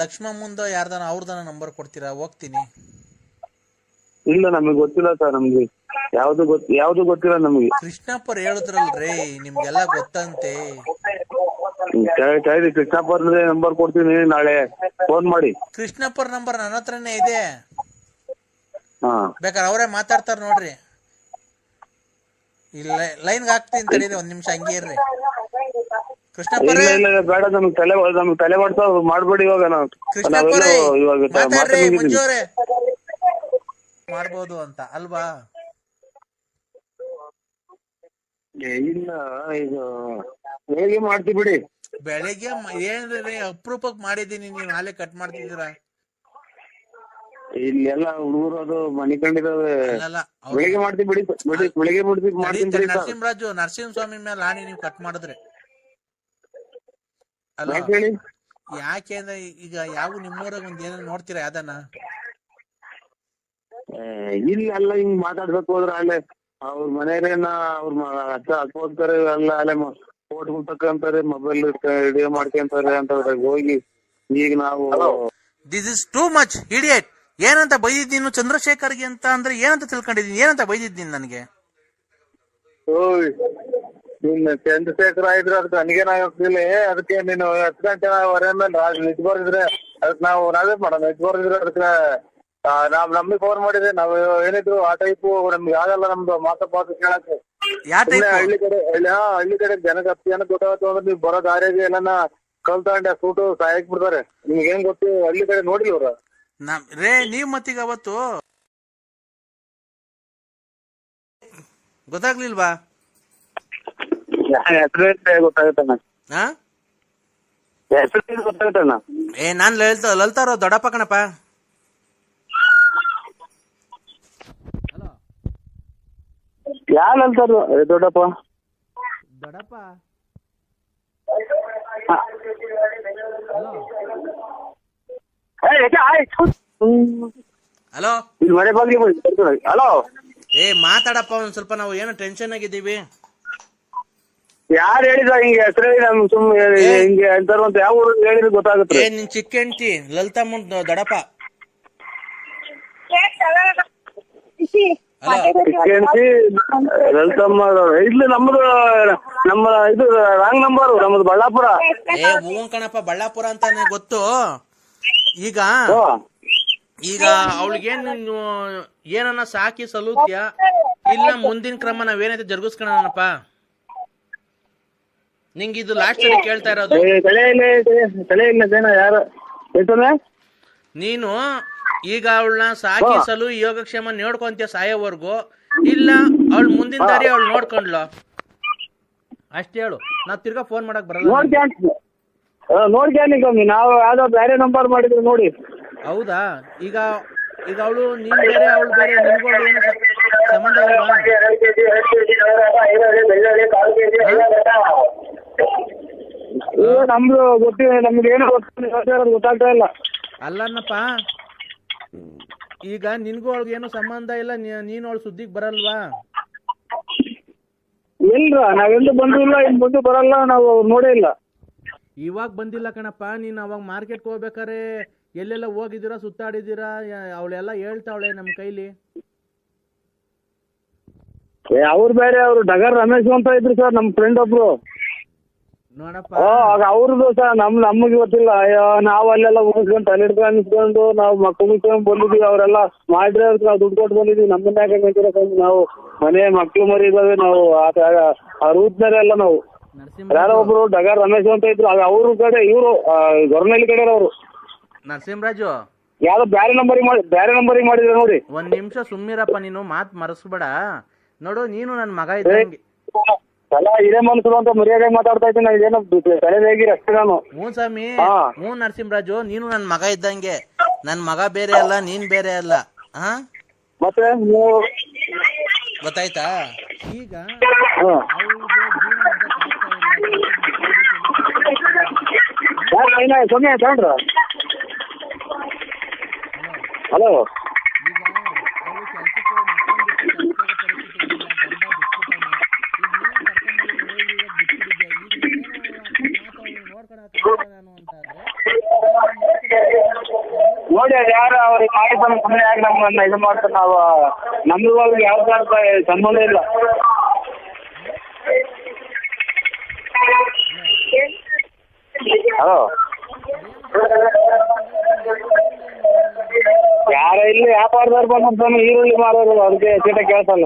ಲಕ್ಷ್ಮಮ್ಮ ಮುಂದೆ ಯಾರ್ದಾನ ಅವ್ರದನ ನಂಬರ್ ಕೊಡ್ತೀರಾ? ಹೋಗ್ತೀನಿ. ಇಲ್ಲ, ನಮಗ್ ಗೊತ್ತಿಲ್ಲ ಸರ್, ನಮ್ಗೆ ಯಾವ್ದು ಗೊತ್ತಿಲ್ಲ ನಮ್ಗೆ. ಕೃಷ್ಣಪ್ಪರ್ ಹೇಳಿದ್ರಲ್ರಿ, ನಿಮ್ಗೆಲ್ಲ ಗೊತ್ತಂತೆ. ಕೃಷ್ಣಪ್ಪರ್ ನಂಬರ್ ಕೊಡ್ತೀನಿ, ನಾಳೆ ಫೋನ್ ಮಾಡಿ. ಕೃಷ್ಣಪ್ಪರ್ ನಂಬರ್ ನನ್ನ ಹತ್ರನೇ ಇದೆ, ಬೇಕಾದ್ರೆ ಅವರೇ ಮಾತಾಡ್ತಾರ ನೋಡ್ರಿ. ಇಲ್ಲ ಲೈನ್ಗೆ ಹಾಕ್ತೀನಿ ತಡೀರಿ, ಒಂದ್ ನಿಮಿಷ ಹಂಗೆ ಇರ್ರಿ. ಕೃಷ್ಣಪ್ಪರೇ ಬೇಡ, ನಮ್ಗೆ ತಲೆ ಮಾಡ್ತಾ ಮಾಡ್ಬೇಡಿ. ಇವಾಗ ಮಾತಾಡ್ರಿ, ಮಂಜುವರೇ ಮಾಡ್ಬೋದು ಅಂತ ಅಲ್ವಾ? ಇಲ್ಲ, ಈಗ ಬೆಳಿಗ್ಗೆ ಮಾಡ್ತೀವಿ ಬಿಡಿ. ಬೆಳಿಗ್ಗೆ ಏನ್ರಿ ಅಪರೂಪಕ್ ಮಾಡಿದೀನಿ, ನೀವ್ ಆಲೆ ಕಟ್ ಮಾಡ್ತಿದ್ದೀರಾ? ಇಲ್ಲೆಲ್ಲ ಹುಡುಗರು ಅದು ಮನಿ ಕಂಡಿದಾವೆ. ಬೆಳಿಗ್ಗೆ ಮಾಡ್ತೀವಿ ಬಿಡಿ, ಬೆಳಿಗ್ಗೆ ಮಾಡ್ತೀನಿ. ನರಸಿಂಹಸ್ವಾಮಿ ಮೇಲೆ ಆಣೆ ನೀವು ಕಟ್ ಮಾಡಿದ್ರೆ ಅಲ್ಲ? ಯಾಕೆಂದ್ರೆ ಈಗ ಯಾವ ನಿಮ್ಮೂರಾಗ ಒಂದ್ ಏನೋ ನೋಡ್ತೀರಾ ಅದನ್ನ? ಇಲ್ಲೆಲ್ಲ ಹಿಂಗ್ ಮಾತಾಡ್ಬೇಕು ಹೋದ್ರೆ ಅಲ್ಲೇ ಅವ್ರ ಮನೇಲೇನ ಅವ್ರ ಹೋಗ್ತಾರೆ, ಎಲ್ಲ ಅಲ್ಲೇ ಫೋಟೋಗಳು ತಕ್ಕಂತಾರೆ, ಮೊಬೈಲ್ ವಿಡಿಯೋ ಮಾಡ್ಕೊಂತಾರೆ ಅಂತ ಹೋಗಿ. ಈಗ ನಾವು this is too much idiot. ಏನಂತ ಬೈದಿದ್ದೀನಿ ಚಂದ್ರಶೇಖರ್ಗೆ ಅಂತ ಅಂದ್ರೆ ಏನಂತ ತಿಳ್ಕೊಂಡಿದೀನಿ? ಏನಂತ ಬೈದಿದ್ದೀನಿ ನನಗೆ? ಚಂದ್ರಶೇಖರ್ ಆಯ್ತು, ಅದಕ್ಕೆ ನನಗೇನಾಗ್ತಿಲ್ಲ. ಅದಕ್ಕೆ ನೀನು 10 ಗಂಟೆವರೆ ಮೇಲೆ ನಿಜ ಬರ್ದಿದ್ರೆ ಅದಕ್ಕೆ ನಾವೇ ಮಾಡೋಣ. ನಿಜ ಬರ್ದಿದ್ರೆ ಅದಕ್ಕೆ ನಮ್ಗೆ ಫೋನ್ ಮಾಡಿದ್ರೆ ನಾವು ಏನಿದ್ರು ಆ ಟೈಪು ನಮ್ಗೆ ಆಗಲ್ಲ. ನಮ್ದು ಮಾತು ಕೇಳಕ್ಕೆ ಹಳ್ಳಿ ಕಡೆ ಜನಕ್ಕೆ ಗೊತ್ತಾಗತ್ತು ಅಂದ್ರೆ ನೀವು ಬರೋ ದಾರಿಗೆ ಎಲ್ಲ ಕಲ್ ತಗೊಂಡೆ ಸೂಟು ಸಾಯಕ್ ಬಿಡ್ತಾರೆ. ನಿಮ್ಗೆ ಏನ್ ಗೊತ್ತು, ಹಳ್ಳಿ ಕಡೆ ನೋಡಿಲ್ಲ ಅವ್ರ ನೀವ್ ಮತ್ತೀಗ ಅವತ್ತು ಗೊತ್ತಾಗ್ಲಿಲ್ವಾ? ಗೊತ್ತಾಗುತ್ತಣ್ಣ, ಗೊತ್ತಾಗುತ್ತಣ್ಣ. ನಾನ್ ಲಲಿತಾರೋ ದೊಡ್ಡಪ್ಪ ಕಣಪ್ಪ. ಯಾರು ಹೇಳ್ತಾರ ದೊಡ್ಡಪ್ಪ? ಹಲೋ ಇಲ್ಲಿ ಮನೆ ಬಾಗ್ಲಿ ಹಲೋ ಏ ಮಾತಾಡಪ್ಪ ಒಂದ್ ಸ್ವಲ್ಪ, ನಾವು ಏನೋ ಟೆನ್ಷನ್ ಆಗಿದ್ದೀವಿ. ಯಾರು ಹೇಳಿದ ಹಿಂಗೆ ಹೆಸರು ಹೇಳಿ ನಮ್ ಸುಮ್ಮನೆ ಹಿಂಗೆ ಅಂತಾರ ಅಂತ ಯಾವ ಊರು ಹೇಳಿದ್ರೆ ಗೊತ್ತಾಗುತ್ತೆ. ಏ ನಿನ್ ಚಿಕ್ಕ ಹೆಂಡ್ತಿ ಲಲಿತಮ್ಮ ದಡಪ. ಲಲಿತಮ್ಮ ಇಲ್ಲಿ ನಮ್ದು ನಮ್ಮ ಇದು ರಾಂಗ್ ನಂಬರ್ ನಮ್ದು ಬಳ್ಳಾಪುರ. ಏ ಹೂ ಕಣಪ್ಪ, ಬಳ್ಳಾಪುರ ಅಂತಾನೆ ಗೊತ್ತು. ಈಗ ಈಗ ಅವಳಿಗೇನ್ ಏನನ್ನ ಸಾಕಿ ಸಲೂತ್ಯ ಇಲ್ಲ ಮುಂದಿನ ಕ್ರಮ ನಾವೇನೈತೆ ಜರುಗಿಸ್ಕೊಳಪ್ಪ. ನಿಂಗೆ ಇದು ಲಾಸ್ಟ್ ಸರಿ ಕೇಳ್ತಾ ಇರೋದು. ನೀನು ಈಗ ಅವಳನ್ನ ಸಾಕಿ ಸಲು ಯೋಗಕ್ಷೇಮ ನೋಡ್ಕೊಂತೀಯ ಸಾಯೋವರ್ಗು, ಇಲ್ಲ ಅವಳು ಮುಂದಿನ ದಾರಿ ಅವಳು ನೋಡ್ಕೊಂಡ್ಲ ಅಷ್ಟೇ ಹೇಳು. ನಾವ್ ತಿರ್ಗಾ ಫೋನ್ ಮಾಡಕ್ ಬರಲ್ಲ. ನೋಡ್ಕೊಂಡು ನಾವು ಯಾವ್ದೋ ಬೇರೆ ನಂಬರ್ ಮಾಡಿದ್ರು ನೋಡಿ. ಹೌದಾ? ಈಗ ಈಗ ಅವಳು ನೀನ್ ಬೇರೆ ಅವಳು ಬೇರೆ, ನಿಮ್ಗೂ ಏನು ಸಂಬಂಧ ಇಲ್ವಾ? ನಮ್ದು ಗೊತ್ತಿಲ್ಲ, ನಮ್ಗೆ ಏನೋ ಗೊತ್ತಾಗ್ತಾ ಇಲ್ಲ. ಅಲ್ಲನ್ನಪ್ಪ, ಈಗ ನಿನ್ಗೂ ಅವಳಿಗೆ ಏನು ಸಂಬಂಧ ಇಲ್ಲ, ನೀನು ಅವಳು ಸುದ್ದಿಗೆ ಬರಲ್ವಾ? ಇಲ್ರ, ನಾವೆಲ್ಲೂ ಬಂದಿಲ್ಲ, ಇನ್ ಮುಂದೆ ಬರಲ್ಲ, ನಾವು ನೋಡೇ ಇಲ್ಲ. ಇವಾಗ ಬಂದಿಲ್ಲ ಕಣಪ್ಪ, ನೀನ್ ಅವಾಗ ಮಾರ್ಕೆಟ್ಗೆ ಹೋಗ್ಬೇಕಾರೆ ಎಲ್ಲೆಲ್ಲ ಹೋಗಿದ್ದೀರಾ, ಸುತ್ತಾಡಿದ್ದೀರಾ, ಅವಳೆಲ್ಲ ಹೇಳ್ತಾವಳೆ ನಮ್ ಕೈಲಿ. ಅವ್ರು ಬೇರೆ, ಅವ್ರು ಡಗರ್ ರಮೇಶ್ ಅಂತ ಇದ್ರು ಸರ್, ನಮ್ ಫ್ರೆಂಡ್ ಒಬ್ರು. ನೋಡಪ್ಪ ಅವ್ರದ್ದು ಸರ್, ನಮಗೆ ಗೊತ್ತಿಲ್ಲ. ಅಯ್ಯೋ, ನಾವ್ ಅಲ್ಲೆಲ್ಲ ಮುಗಿಸ್ಕೊಂಡು ತಲೆ ಹಿಡ್ಕೊಂಡು ಅನಿಸ್ಕೊಂಡು ನಾವು ಮಕ್ಕಳು ಮುಗಿಸ್ಕೊಂಡು ಬಂದಿದೀವಿ. ಅವರೆಲ್ಲ ಮಾಡಿದ್ರೆ ನಾವು ದುಡ್ಡು ಕೊಟ್ಟು ಬಂದಿದೀವಿ. ನಮ್ಮನ್ನ ಯಾಕೆ ನಾವು ಮನೆ ಮಕ್ಳು ಮರಿ ಇದಾವೆ, ನಾವು ಆ ರೂಟ್ನಾರೆ ಎಲ್ಲ ನಾವು. ಯಾರೋ ಒಬ್ರು ಡಗರ್ ರಮೇಶ್ ಅಂತ ಇದ್ರು, ಅವ್ರ ಕಡೆ ಇವರು ಗೊರನಹಳ್ಳಿ ಕಡೆ ಅವರು ನರಸಿಂಹರಾಜು ಯಾವ್ದೋ ಬೇರೆ ನಂಬರಿಗೆ ಮಾಡಿದ್ರೆ ನೋಡಿ. ಒಂದ್ ನಿಮಿಷ ಸುಮ್ಮಿರಪ್ಪ, ನೀನು ಮಾತ್ ಮರೆಸ್ಬೇಡ. ನೋಡು, ನೀನು ನನ್ ಮಗ ಇದ್ದಂಗೆ. ಇದೇ ಮನ್ಸರು ಅಂತ ಮರ್ಯಾದೆ ಮಾತಾಡ್ತಾ ಇದ್ದೀನಿ. ಏನೋ ತಲೆ ಹೇಗಿರಿ ಅಷ್ಟೇ ನಾನು. ಹ್ಞೂ ಸ್ವಾಮಿ, ಹ್ಞೂ ನರಸಿಂಹರಾಜು, ನೀನು ನನ್ ಮಗ ಇದ್ದಂಗೆ. ನನ್ ಮಗ ಬೇರೆ ಅಲ್ಲ, ನೀನ್ ಬೇರೆ ಅಲ್ಲ. ಹಾ, ಮತ್ತೆ ಗೊತ್ತಾಯ್ತಾ? ಈಗ ಸೊನ್ನೆ ತಗೊಂಡ್ರ. ಹಲೋ, ನೋಡಿ ಅದು ಯಾರು ಅವ್ರಿಗೆ ಮಾಡಿ ಬಂದು ಸುಮ್ಮನೆ ಆಗಿ ನಮ್ಮನ್ನ ಇದು ಮಾಡ್ತಾರೆ. ನಾವು ನಮ್ಗೆ ಯಾವ್ದು ಸಂಬಂಧ ಇಲ್ಲ. ಹಲೋ, ಯಾರ ಇಲ್ಲಿ ವ್ಯಾಪಾರದವ್ರು ಬಂದು ಈರುಳ್ಳಿ ಮಾರೋರು, ಅವ್ರಿಗೆ ಚೀಟ ಕೇಳ್ಸಲ್ಲ.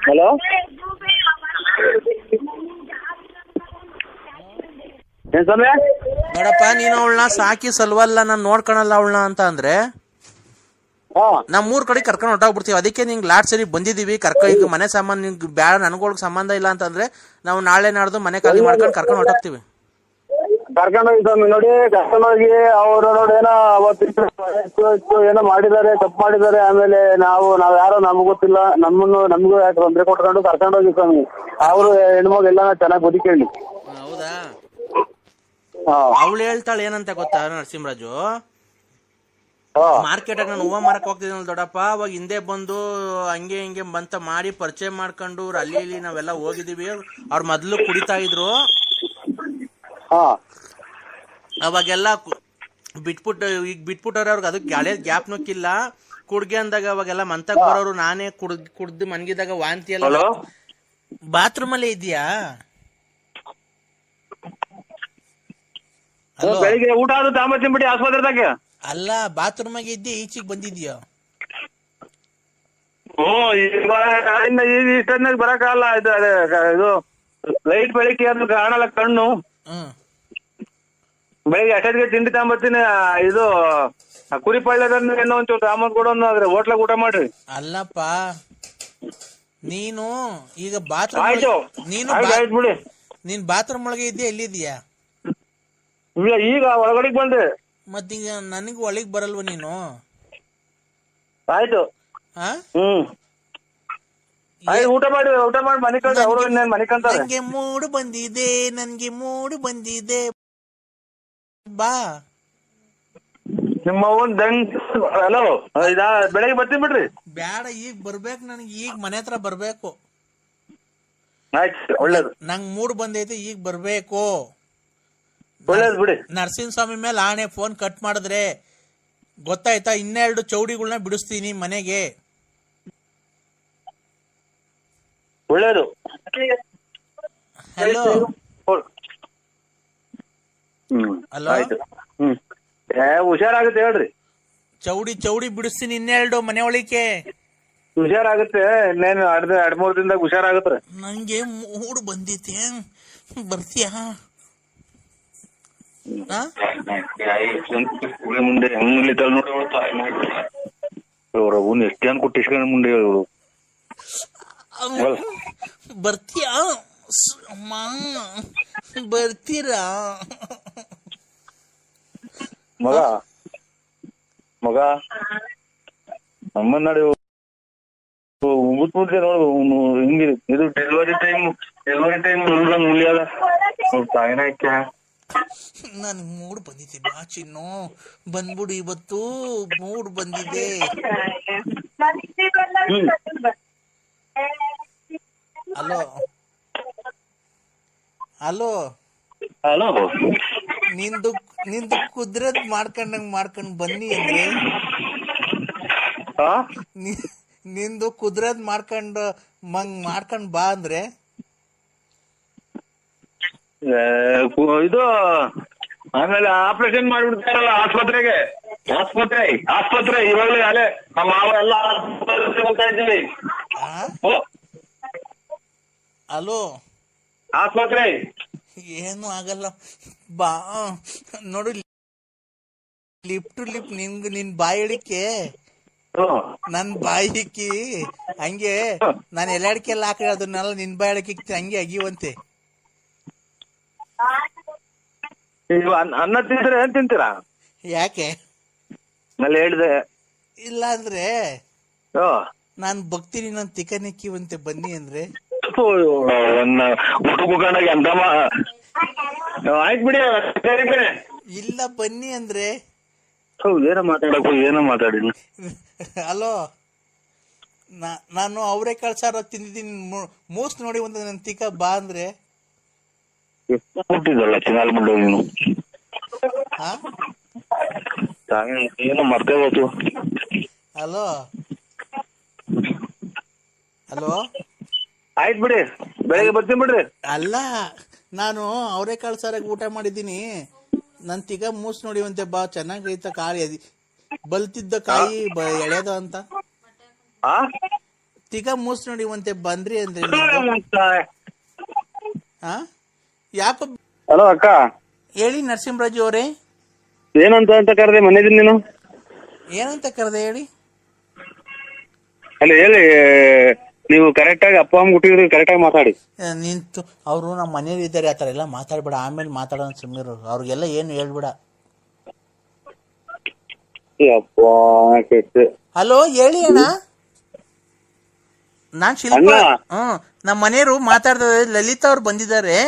ಹಲೋ, ಏನ್ ಸಮಯ? ನೋಡಪ್ಪ, ನೀನು ಅವಳನ್ನ ಸಾಕಿ ಸಲ್ವಲ್ಲ, ನಾನು ನೋಡ್ಕೊಳಲ್ಲ ಅವಳನ್ನ ಅಂತ ಅಂದ್ರೆ ನಮ್ಮೂರ್ ಕಡೆ ಕರ್ಕೊಂಡು ಹೊಟ್ಟೋಗ್ಬಿಡ್ತೀವಿ. ಅದಕ್ಕೆ ನಿಂಗೆ ಲಾಟ್ ಸರಿ ಬಂದಿದೀವಿ. ಈಗ ಮನೆ ಸಾಮಾನು ನಿಂಗೆ ಬೇಡ, ನನಗೊಳಗ್ ಸಂಬಂಧ ಇಲ್ಲ ಅಂತಂದ್ರೆ ನಾವು ನಾಳೆ ನಾಡ್ದು ಮನೆ ಖಾಲಿ ಮಾಡ್ಕೊಂಡು ಕರ್ಕೊಂಡು ಹೊಟ್ಟೋಗ್ತೀವಿ. ಕರ್ಕೊಂಡೋಗಿ ಸ್ವಾಮಿ, ನೋಡಿ ಕರ್ಕೊಂಡೋಗಿ ಅವರು ನೋಡಿ ಏನೋ ಅವತ್ತು ಏನೋ ಮಾಡಿದ್ದಾರೆ, ತಪ್ಪು ಮಾಡಿದ್ದಾರೆ. ಆಮೇಲೆ ನಾವು ಯಾರೋ ನಮ್ಗೆ ಗೊತ್ತಿಲ್ಲ, ನಮಗೂ ಯಾಕೆ ತೊಂದರೆ ಕೊಟ್ಕೊಂಡು ಕರ್ಕೊಂಡೋಗಿ ಸ್ವಾಮಿ. ಅವರು ಹೆಣ್ಮಗು ಎಲ್ಲ ಚೆನ್ನಾಗಿ ಬದುಕೇಳಿ. ಹೌದಾ? ಅವಳು ಹೇಳ್ತಾಳೆ ಏನಂತ ಗೊತ್ತಾ ನರಸಿಂಹರಾಜು? ಮಾರ್ಕೆಟ್ ಆಗ ನಾನು ಹೂವ ಮಾರಕ್ ಹೋಗ್ತಿದ್ದೀನಿ ದೊಡ್ಡಪ್ಪ, ಅವಾಗ ಹಿಂದೆ ಬಂದು ಹಂಗೆ ಹಿಂಗೆ ಬಂತ ಮಾಡಿ ಪರಿಚಯ ಮಾಡ್ಕೊಂಡು ಅಲ್ಲಿ ಇಲ್ಲಿ ನಾವೆಲ್ಲ ಹೋಗಿದೀವಿ. ಅವ್ರ ಮೊದ್ಲು ಕುಡಿತಾ ಇದ್ರು, ಅವಾಗೆಲ್ಲ ಈಗ ಬಿಟ್ಬಿಟ್ಟವ್ರೆ. ಅವ್ರಿಗೆ ಅದಕ್ಕೆ ಹಳೆ ಗ್ಯಾಪ್ನಕ್ಕಿಲ್ಲ. ಕುಡ್ಗೆ ಅಂದಾಗ ಅವಾಗೆಲ್ಲ ಮಂತಕ್ ಬರೋರು. ನಾನೇ ಕುಡ್ದು ಮನ್ಗಿದಾಗ ವಾಂತಿ ಎಲ್ಲ. ಬಾತ್ರೂಮ್ ಅಲ್ಲೇ ಇದೆಯಾ? ಬೆಳಿಗ್ಗೆ ಊಟ ಆದ್ರೂ ತಾಂಬತ್ತಿನ್ಬಿಡಿ ಆಸ್ಪತ್ರೆದಾಗ. ಅಲ್ಲ, ಬಾತ್ರೂಮ್ ಆಗಿ ಇದ್ದೆ, ಈಚೆಗೆ ಬಂದಿದ್ಯಾ? ಇಷ್ಟೊಂದಾಗ ಬರಕಾಗಲ್ಲ. ಇದು ಲೈಟ್ ಬೆಳಿಗ್ಗೆ ಅದು ಕಾಣಲ್ಲ ಕಣ್ಣು. ಬೆಳಿಗ್ಗೆ ಅಷ್ಟೊತ್ತಿಗೆ ತಿಂಡಿ ತಾಂಬತ್ತೀನಿ. ಇದು ಕುರಿ ಪಳ್ಯದನ್ನ ಏನೋ ಒಂಚೂರು ತಾಂಬತ್ ಕೊಡೋನು, ಆದ್ರೆ ಹೋಟ್ಲಾಗ ಊಟ ಮಾಡ್ರಿ. ಅಲ್ಲಪ್ಪ, ನೀನು ಈಗ ಬಾತ್ರೂಮ್ ನೀನ್ ಬಾತ್ರೂಮ್ ಒಳಗೆ ಇದ್ಯಾ, ಎಲ್ಲಿದ್ಯಾ? ಇಲ್ಲ, ಈಗ ಒಳಗಡೆ ಬಂದೆ. ಮತ್ತೀಗ ನನಗೆ ಒಳಗ್ ಬರಲ್ವ ನೀನು? ಆಯ್ತು. ಊಟ ಮಾಡಿ ಮನೆ ಕಳ್ಸಿ ಅವರು ಇನ್ನೇನ್ ಮನೆ ಕಂತಾರೆ. ನನ್ಗೆ ಮೂಡು ಬಂದಿದೆ ಬಾ. ನಿಮ್ಮ ಹಲೋ ಬೆಳಗ್ಗೆ ಬರ್ತೀನಿ ಬಿಡ್ರಿ. ಬ್ಯಾಡ, ಈಗ ಬರ್ಬೇಕು ನನಗೆ, ಈಗ ಮನೆ ಹತ್ರ ಬರ್ಬೇಕು. ಆಯ್ತು, ಒಳ್ಳೇದು. ನಂಗ್ ಮೂಡ್ ಬಂದೈತೆ, ಈಗ ಬರ್ಬೇಕು. ಒಳ್ಳೇದು ಬಿಡಿ. ನರಸಿಂಹಸ್ವಾಮಿ ಮೇಲೆ ಆಣೆ, ಫೋನ್ ಕಟ್ ಮಾಡಿದ್ರೆ ಗೊತ್ತಾಯ್ತಾ? 12 ಚೌಡಿಗಳನ್ನ ಬಿಡಿಸ್ತೀನಿ ಮನೆಗೆ. ಒಳ್ಳೇದು. ಹಲೋ ಹಲೋ, ಹುಷಾರಾಗುತ್ತೆ ಹೇಳ್ರಿ. ಚೌಡಿ ಬಿಡಿಸ್ತೀನಿ 12 ಮನೆ ಒಳಿಕೆ. ಹುಷಾರಾಗುತ್ತೆ, ಇನ್ನೇನು 2-3 ದಿನದಾಗ ಹುಷಾರಾಗತ್ರಿ. ನಂಗೆ ಮೂಡ್ ಬಂದಿತ್ತೆ, ಬರ್ತೀಯಾ? ಮುಂದೆ ಹೆಂಗ್ ನೋಡಿ ಎಷ್ಟೇನ್ ಕೊಟ್ಟಿಸ್ಕೊಂಡ್ ಮುಂದೆ ಹೇಳು. ಬರ್ತೀಯಾ? ಬರ್ತೀರಾ ಮಗ ಅಮ್ಮನ್ ನೋಡಿ ಮುಟ್ಬಿಡ್ತೀಯ ನೋಡು. ಹಿಂಗಿದೆ ಇದು ಡೆಲಿವರಿ ಟೈಮ್ ಮುಳಿಯದ ತಾಯಿನ. ನನ್ ಮೂಡ್ ಬಂದಿದೆ, ಬಾ ಚಿನ್ನು, ಬಂದ್ಬಿಡು ಇವತ್ತು. ಮೂಡ್ ಬಂದಿದೆ. ಹಲೋ ಹಲೋ ಹಲೋ, ನಿಂದು ಕುದ್ರದ್ ಮಾಡ್ಕೊಂಡ್ ಬನ್ನಿ ಅಂದ್ರೆ, ನಿಂದು ಕುದ್ರದ್ ಮಾಡ್ಕೊಂಡ್ ಬಾ ಅಂದ್ರೆ ಇದು ಆಮೇಲೆ ಆಪರೇಷನ್ ಮಾಡ್ಬಿಡ್ತಾರಲ್ಲ ಆಸ್ಪತ್ರೆ ಇವಾಗಲೇ ಅಲ್ಲೇ ನಮ್ಮ ಮಾವ ಎಲ್ಲ ಹೋಗ್ತಾ ಇದ್ದೀವಿ. ಹಲೋ, ಆಸ್ಪತ್ರೆ ಏನು ಆಗಲ್ಲ, ಬಾ. ನೋಡು, ಲಿಪ್ ಟು ಲಿಪ್ ನಿನ್ ಬಾಯಿ ಹೇಳಿಕೆ, ನನ್ ಬಾಯಿಕ್ಕಿ ಹಂಗೆ ನಾನು ಎಲ್ಲಾಡಿಕೆ ಎಲ್ಲ ಹಾಕಿ ಅದನ್ನೆಲ್ಲ ನಿನ್ ಬಾಯಿ ಹೇಳಿಕೆ ಹಂಗೆ ಅಗಿಯುವಂತೆ. ಅನ್ನ ತಿಂತೀರಾ ಏನ್ ತಿಂತೀರಾ? ಯಾಕೆ ಅಲ್ಲಿ ಹೇಳಿದೆ ಇಲ್ಲ ಅಂದ್ರೆ ನಾನ್ ಭಕ್ತಿನಿ, ನನ್ ತಿಕ್ಕನಿಕ್ಕಿವಂತೆ ಬನ್ನಿ ಅಂದ್ರೆ. ಊಟ ಮುಖಂಡಾಗ ಅಂತಮ್ಮ ಆಯ್ತು ಬಿಡಿ. ಇಲ್ಲ ಬನ್ನಿ ಅಂದ್ರೆ ಏನೋ ಮಾತಾಡಿ. ಹಲೋ, ನಾನು ಅವರೆಕಾಳು ಸಾರು ತಿಂದಿದ್ದೀನಿ, ಮೂಸ್ ನೋಡಿ ಒಂದು ನನ್ ತಿಕ್ಕ ಬಾ ಅಂದ್ರೆ ಹುಟ್ಟಿದಲ್ಲ ಚಿನ್ನಾಲ್ ಮುಂಡೆ ನೀನು ಏನೋ ಮರ್ತೇ ಹೋತು. ಹಲೋ ಹಲೋ, ಆಯ್ತು ಬಿಡಿ, ಬೆಳಗ್ಗೆ ಬರ್ತೀನಿ ಬಿಡ್ರಿ. ಅಲ್ಲ, ನಾನು ಅವರೆಕಾಳು ಸಾರಾಗ ಊಟ ಮಾಡಿದ್ದೀನಿ, ನನ್ ತಿಗ ಮೂಸ್ ನೋಡಿವಂತೆ ಬಾ, ಚೆನ್ನಾಗೈತ ಕಾಯಿ ಬಲ್ತಿದ್ದ ಕಾಯಿ ಎಳೆದ ಅಂತ. ತಿಗ ಮೂಸ್ ನೋಡಿವಂತೆ ಬಂದ್ರಿ ಅಂದ್ರೆ ಯಾಕ? ಹಲೋ ಅಕ್ಕ, ಹೇಳಿ ನರಸಿಂಹರಾಜು ಅವರೇ. ಏನಂತ ಕರೆದೆ ಮನೆದಿನ್ ನೀನು? ಏನಂತ ಕರೆದೆ ಹೇಳಿ. ಅಲ್ಲ ಹೇಳಿ, ನೀವು ಕರೆಕ್ಟ್ ಆಗಿ ಅಪ್ಪ ಅಮ್ಮ ಹುಟ್ಟಿದ್ರಿ, ಕರೆಕ್ಟ್ ಆಗಿ ಮಾತಾಡಿ. ನಿಂತು ಅವರು ನಮ್ಮ ಮನೇಲಿ ಇದ್ದಾರೆ, ಆತರ ಎಲ್ಲ ಮಾತಾಡ್ಬೇಡ, ಆಮೇಲೆ ಮಾತಾಡೋಣ ಸುಮ್ಮನಿರು, ಅವ್ರಿಗೆಲ್ಲ ಏನು ಹೇಳ್ಬೇಡ. ಹಲೋ ಹೇಳಿ ಅಣ್ಣ, ನಾನ್ ಶಿಲ್ಪ. ನಮ್ಮ ಮನೆಯವರು ಮಾತಾಡ್ತಾರೆ, ಲಲಿತಾ ಅವ್ರು ಬಂದಿದ್ದಾರೆ,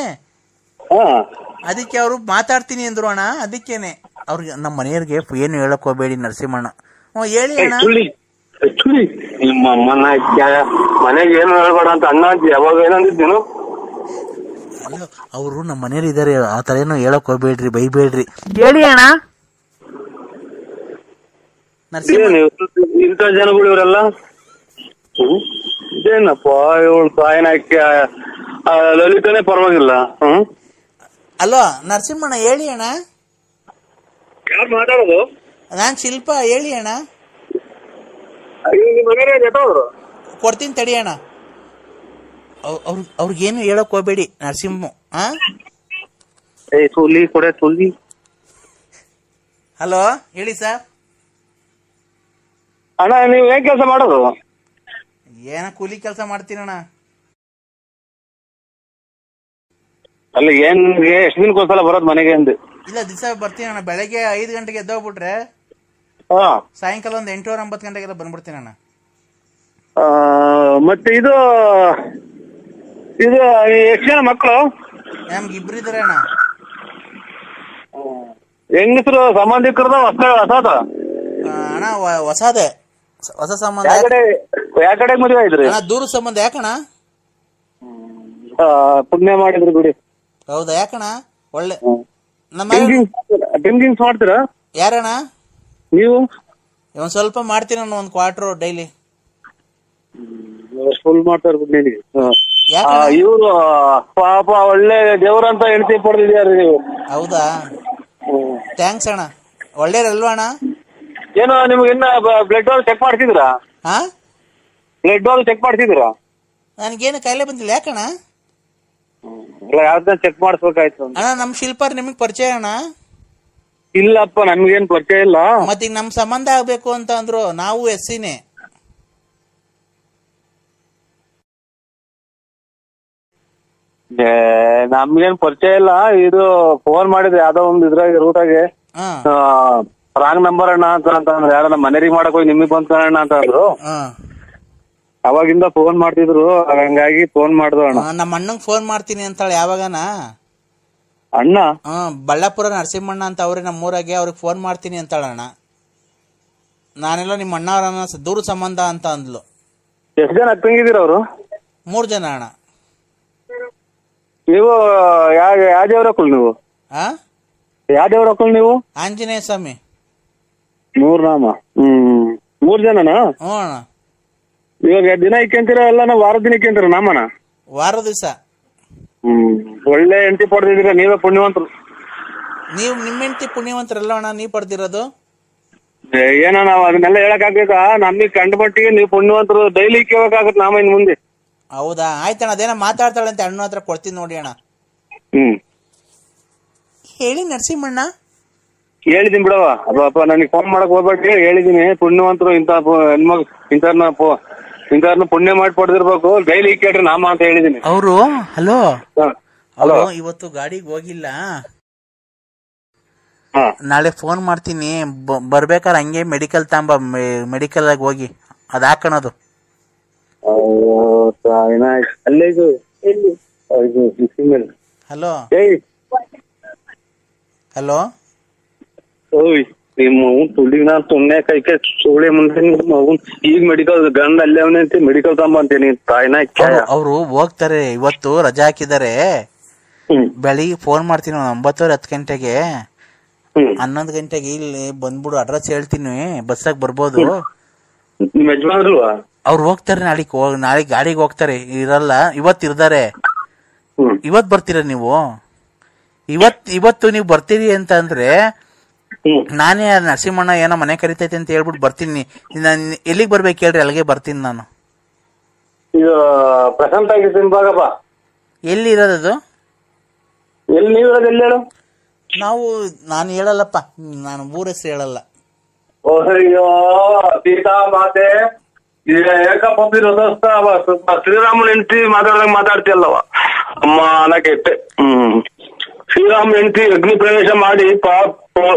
ಅದಕ್ಕೆ ಅವರು ಮಾತಾಡ್ತೀನಿ ಅಂದ್ರು ಅಣ್ಣ, ಅದಕ್ಕೇನೆ ಅವ್ರಿಗೆ ನಮ್ಮ ಮನೆಯವ್ರಿಗೆ ಏನು ಹೇಳಕ್ ಹೋಗ್ಬೇಡಿ ನರಸಿಂಹಣ್ಣ. ಹೇಳಿ ಅಣ್ಣ. ನಿಮ್ಮ ಅಮ್ಮನ ಮನೆಗೆ ಏನು ಹೇಳ್ಬೇಡ ಅಂತ ಅಣ್ಣ ಅಂತ ಯಾವಾಗ ಏನಂದಿದ್ದೇನು? ಅಲ್ಲ, ಅವರು ನಮ್ಮ ಮನೆಯವ್ರು ಇದಾರೆ, ಆತರ ಏನೋ ಹೇಳಕ್ ಹೋಗ್ಬೇಡ್ರಿ, ಬೈಬೇಡ್ರಿ, ಹೇಳಿ ಅಣ್ಣ. ಇಂಥ ಜನಗಳು ಇವರೆಲ್ಲ ಏನಪ್ಪ, ಇವಳು ತಾಯಿನಾಕಿ ಲಲಿತನೇ ಪರವಾಗಿಲ್ಲ. ಅಲೋ ನರಸಿಂಹಣ್ಣ, ಹೇಳಿ ಅಣ್ಣ. ಯಾರು ಮಾತಾಡೋದು? ನಾನ್ ಶಿಲ್ಪ, ಹೇಳಿ ಅಣ್ಣ. ಅವರು ಕೊಡ್ತೀನಿ ತಡಿ ಅಣ್ಣ. ಅವ್ರಿಗೇನು ಹೇಳಕ್ ಹೋಗ್ಬೇಡಿ ನರಸಿಂಹ. ಹಲೋ ಹೇಳಿ ಸರ್. ಅಣ್ಣ ನೀವು ಏನ್ ಕೆಲಸ ಮಾಡೋದು? ಏನ ಕೂಲಿ ಕೆಲಸ ಮಾಡ್ತೀನಣ್ಣ. ಅಲ್ಲ ಏನ್ ಎಷ್ಟು ದಿನಕ್ಕೊಂದ್ಸಲ ಬರೋದು ಮನೆಗೆ ಅಂದೆ? ಇಲ್ಲ, ದಿವಸ ಬರ್ತೀನಿ ಅಣ್ಣ. ಬೆಳಗ್ಗೆ 5 ಗಂಟೆಗೆ ಎದ್ದೋಗ್ಬಿಟ್ರೆ ಸಾಯಂಕಾಲ 8-9 ಗಂಟೆಗೆಲ್ಲ ಬಂದ್ಬಿಡ್ತೀನಿ ಅಣ್ಣ. ಮತ್ತೆ ಇದು ಎಷ್ಟು ಜನ ಮಕ್ಕಳು? ನಮ್ಗೆ ಇಬ್ರು ಇದಾರೆ ಅಣ್ಣ. ಹೆಂಗಸರು ಸಂಬಂಧಿಕರದ ಹೊಸದ ಅಣ್ಣ ಹೊಸದೇ, ಹೊಸ ಸಂಬಂಧ. ಯಾವ ಕಡೆ ಮದುವೆ ಆಯ್ತ್ರಿ? ಅಣ್ಣ ದೂರ ಸಂಬಂಧ. ಯಾಕಣ್ಣ? ಪುಣ್ಯ ಮಾಡಿದ್ರಿ ಬಿಡಿ. ಹೌದಾ? ಯಾಕಣ್ಣ? ಒಳ್ಳೆ ಡ್ರಿಂಕಿಂಗ್ಸ್ ಮಾಡ್ತೀರಾ? ಯಾರಣ್ಣ ನೀವು? ಒಂದ್ ಸ್ವಲ್ಪ ಮಾಡ್ತೀನಿ ನಾನು, ಒಂದ್ ಕ್ವಾರ್ಟರ್ ಡೈಲಿ. ಫುಲ್ ಮಾಡ್ತಾರೆ ಬಿಡಿ. ಇವ್ರು ಪಾಪ ಒಳ್ಳೆ ದೇವ್ರಂತ ಹೆಂಡತಿ ಪಡೆದಿದ್ಯಾರ ನೀವು. ಹೌದಾ? ಥ್ಯಾಂಕ್ಸ್ ಅಣ್ಣ. ಒಳ್ಳೇರಲ್ವಾ ಅಣ್ಣ? ಏನೋ ನಿಮ್ಗೆ ಇನ್ನ ಬ್ಲಡ್ ವಾಲ್ ಚೆಕ್ ಮಾಡ್ತಿದ್ರಾ? ಬ್ಲಡ್ ವಾಲ್ ಚೆಕ್ ಮಾಡ್ತಿದ್ರಾ? ನನ್ಗೇನು ಕಾಯಿಲೆ ಬಂದಿಲ್ಲ. ಯಾಕಣ್ಣ? ಯಾವ್ದನ್ನ ಚೆಕ್ ಮಾಡಿಸ್ಬೇಕಾಯ್ತು ಅಣ್ಣ. ನಮ್ ಶಿಲ್ಪಾರ್ ನಿಮಗ್ ಪರಿಚಯ ಅಣ್ಣ? ಇಲ್ಲಪ್ಪ, ನಮ್ಗೇನ್ ಪರಿಚಯ ಇಲ್ಲ. ಮತ್ತೀಗ ನಮ್ ಸಂಬಂಧ ಆಗ್ಬೇಕು ಅಂತ ಅಂದ್ರು. ನಾವು ಎಸ್ಸಿನೇ. ನಮ್ಗೇನ್ ಪರಿಚಯ ಇಲ್ಲ. ಇದು ಫೋನ್ ಮಾಡಿದ್ರೆ ಯಾವ್ದೋ ಒಂದ್ ಇದ್ರಾಗ ರೂಟಾಗೆ ರಾಂಗ್ ನಂಬರ್ ಅಣ್ಣ ಅಂತಂದ್ರೆ, ಯಾರ ನಮ್ಮ ಮನೆಯರಿಗೆ ಮಾಡಕ್ ಹೋಗಿ ನಿಮಗ್ ಬಂತ ಅಣ್ಣ ಅಂತ ಅಂದ್ರು. ಅವಾಗಿಂದ ಫೋನ್ ಮಾಡ್ತಿದ್ರು, ಹಂಗಾಗಿ ಫೋನ್ ಮಾಡ್ದು ಅಣ್ಣ. ನಮ್ಮ ಅಣ್ಣಂಗ್ ಫೋನ್ ಮಾಡ್ತೀನಿ ಅಂತಾಳೆ. ಯಾವಾಗನ ಅಣ್ಣ? ಬಳ್ಳಾಪುರ ನರಸಿಂಹಣ್ಣ ಅಂತ ಅವ್ರೆ ನಮ್ಮೂರಾಗೆ. ಅವ್ರಿಗೆ ಫೋನ್ ಮಾಡ್ತೀನಿ ಅಂತಾಳಣ್ಣ. ನಾನೆಲ್ಲ ನಿಮ್ಮ ಅಣ್ಣವ್ರನ್ನ ದೂರ ಸಂಬಂಧ ಅಂತ ಅಂದ್ಲು. ಎಷ್ಟು ಜನ ಅಕ್ಕಂಗಿದ್ದೀರ ಅವರು? 3 ಜನ ಅಣ್ಣ. ನೀವು ಯಾವ ದೇವ್ರ ಹಾಕೊಳ್ಳಿ? ನೀವು ಯಾವ ದೇವ್ರ ಹಾಕೊಳ್ಳಿ? ನೀವು ಆಂಜನೇಯ ಸ್ವಾಮಿ. 3 ನಾಮ. 3 ಜನನಾ? ಹ್ಞೂ ಅಣ್ಣ. ಇವಾಗ ದಿನ ಇಕ್ಕಂತೀರ ಎಲ್ಲ ನಾವು ವಾರದ ದಿನ ಇಕ್ಕಂತೀರ ನಾಮನ? ವಾರ ದಿವಸ. ಒಳ್ಳೆ ಹೆಂಡತಿ ಪಡೆದಿದ್ದೀರ, ನೀವೇ ಪುಣ್ಯವಂತರು. ನೀವು ನಿಮ್ಮ ಹೆಂಡತಿ ಪುಣ್ಯವಂತರಲ್ಲ ಅಣ್ಣ, ನೀವ್ ಪಡೆದಿರೋದು. ಏನೋ ನಾವ್ ಅದನ್ನೆಲ್ಲ ಹೇಳಕ್ ಆಗ್ಬೇಕಾ? ನಮಗ್ ಕಂಡುಪಟ್ಟಿಗೆ ನೀವು ಪುಣ್ಯವಂತರು. ಡೈಲಿ ಇಕ್ಕಬೇಕಾಗತ್ ನಾಮ ಇನ್ ಮುಂದೆ. ಹೌದಾ? ಆಯ್ತಣ್ಣ. ಅದೇನ ಮಾತಾಡ್ತಾಳೆ ಅಂತ ಅಣ್ಣ ಹತ್ರ ಕೊಡ್ತೀನಿ ನೋಡಿ ಅಣ್ಣ. ಹೇಳಿ ನರಸಿಂಹಣ್ಣ. ಹೇಳಿದೀನಿ ಬಿಡವ. ಅಪ್ಪ ನನಗೆ ಫೋನ್ ಮಾಡಕ್ ಹೋಗ್ಬೇಡಿ, ಹೇಳಿದೀನಿ. ಪುಣ್ಯವಂತರು ಇಂಥವ್ರನ್ನ ಪುಣ್ಯ ಮಾಡಿ ಪಡೆದಿರ್ಬೇಕು. ಡೈಲಿ ಕೇಳ್ರಿ ನಾಮ ಅಂತ ಹೇಳಿದೀನಿ. ಅವರು ಹಲೋ ಇವತ್ತು ಗಾಡಿಗೆ ಹೋಗಿಲ್ಲ, ನಾಳೆ ಫೋನ್ ಮಾಡ್ತೀನಿ. ಬರ್ಬೇಕಾದ್ರೆ ಹಂಗೆ ಮೆಡಿಕಲ್ ಮೆಡಿಕಲ್ ಆಗಿ ಹೋಗಿ ಅದ್ ಹಾಕೋಣದು. Hello hello. ಓಯ್ ನಿಮ್ಮ ತುಳಿಗ್ ನಾನ್ ತುಣ್ಣೆ ಕೈಕೆ ಸೋಳೆ ಮುಂದೆ ಈಗ ಮೆಡಿಕಲ್ ಗಂಡ ಅಲ್ಲೇ ಅವನೇ ಅಂತ ಮೆಡಿಕಲ್ ತಗೊಂಬ ಅಂತೀನಿ. ತಾಯಿನ ಅವ್ರು ಹೋಗ್ತಾರೆ. ಇವತ್ತು ರಜಾ ಹಾಕಿದ್ದಾರೆ. ಬೆಳಿಗ್ಗೆ ಫೋನ್ ಮಾಡ್ತೀನಿ 9:10 ಗಂಟೆಗೆ. 11 ಗಂಟೆಗೆ ಇಲ್ಲಿ ಬಂದ್ಬಿಡು, ಅಡ್ರೆಸ್ ಹೇಳ್ತೀನಿ, ಬಸ್ಸಾಗ ಬರ್ಬೋದು. ನಿಮ್ ಯಜಮಾನ್ರಲ್ವಾ? ಅವ್ರು ಹೋಗ್ತಾರೆ ನಾಳೆ ಗಾಡಿಗೆ ಹೋಗ್ತಾರೆ. ಇರಲ್ಲ, ಇವತ್ತು ಇರ್ತಾರೆ. ಇವತ್ ಬರ್ತೀರ ನೀವು? ಇವತ್ತು ನೀವು ಬರ್ತೀರಿ ಅಂತ ಅಂದ್ರೆ ನಾನೇ ನರಸಿಂಹಣ್ಣ ಏನೋ ಮನೆ ಕರಿತೈತೆ ಅಂತ ಹೇಳ್ಬಿಟ್ಟು ಬರ್ತೀನಿ. ಎಲ್ಲಿಗೆ ಬರ್ಬೇಕು ಹೇಳ್ರಿ, ಅಲ್ಲಿಗೆ ಬರ್ತೀನಿ ನಾನು. ಇದು ಪ್ರಶಾಂತ್ ಆಗಿರ್ತೀನಿ ಬಾಗಪ್ಪ. ಎಲ್ಲಿ ಇರೋದದು? ಎಲ್ಲಿ ನೀವು ಇರೋದು? ಎಲ್ಲಿ ಹೇಳು? ನಾನು ಹೇಳಲ್ಲಪ್ಪ, ನಾನು ಊರ ಹೆಸರು ಹೇಳಲ್ಲ. ಅಯ್ಯೋ ಸೀತಾ ಮಾತೆ ಏಕಪ್ಪಿರೋದಸ್ತ ಶ್ರೀರಾಮನ ಹೆಂಡತಿ ಮಾತಾಡ್ದಂಗ ಮಾತಾಡ್ತಿಯಲ್ಲವ ಅಮ್ಮ ಅನ್ನಕ್ಕೆ ಇಟ್ಟೆ. ಶ್ರೀರಾಮ್ ಹೆಂಡತಿ ಅಗ್ನಿ ಪ್ರವೇಶ ಮಾಡಿ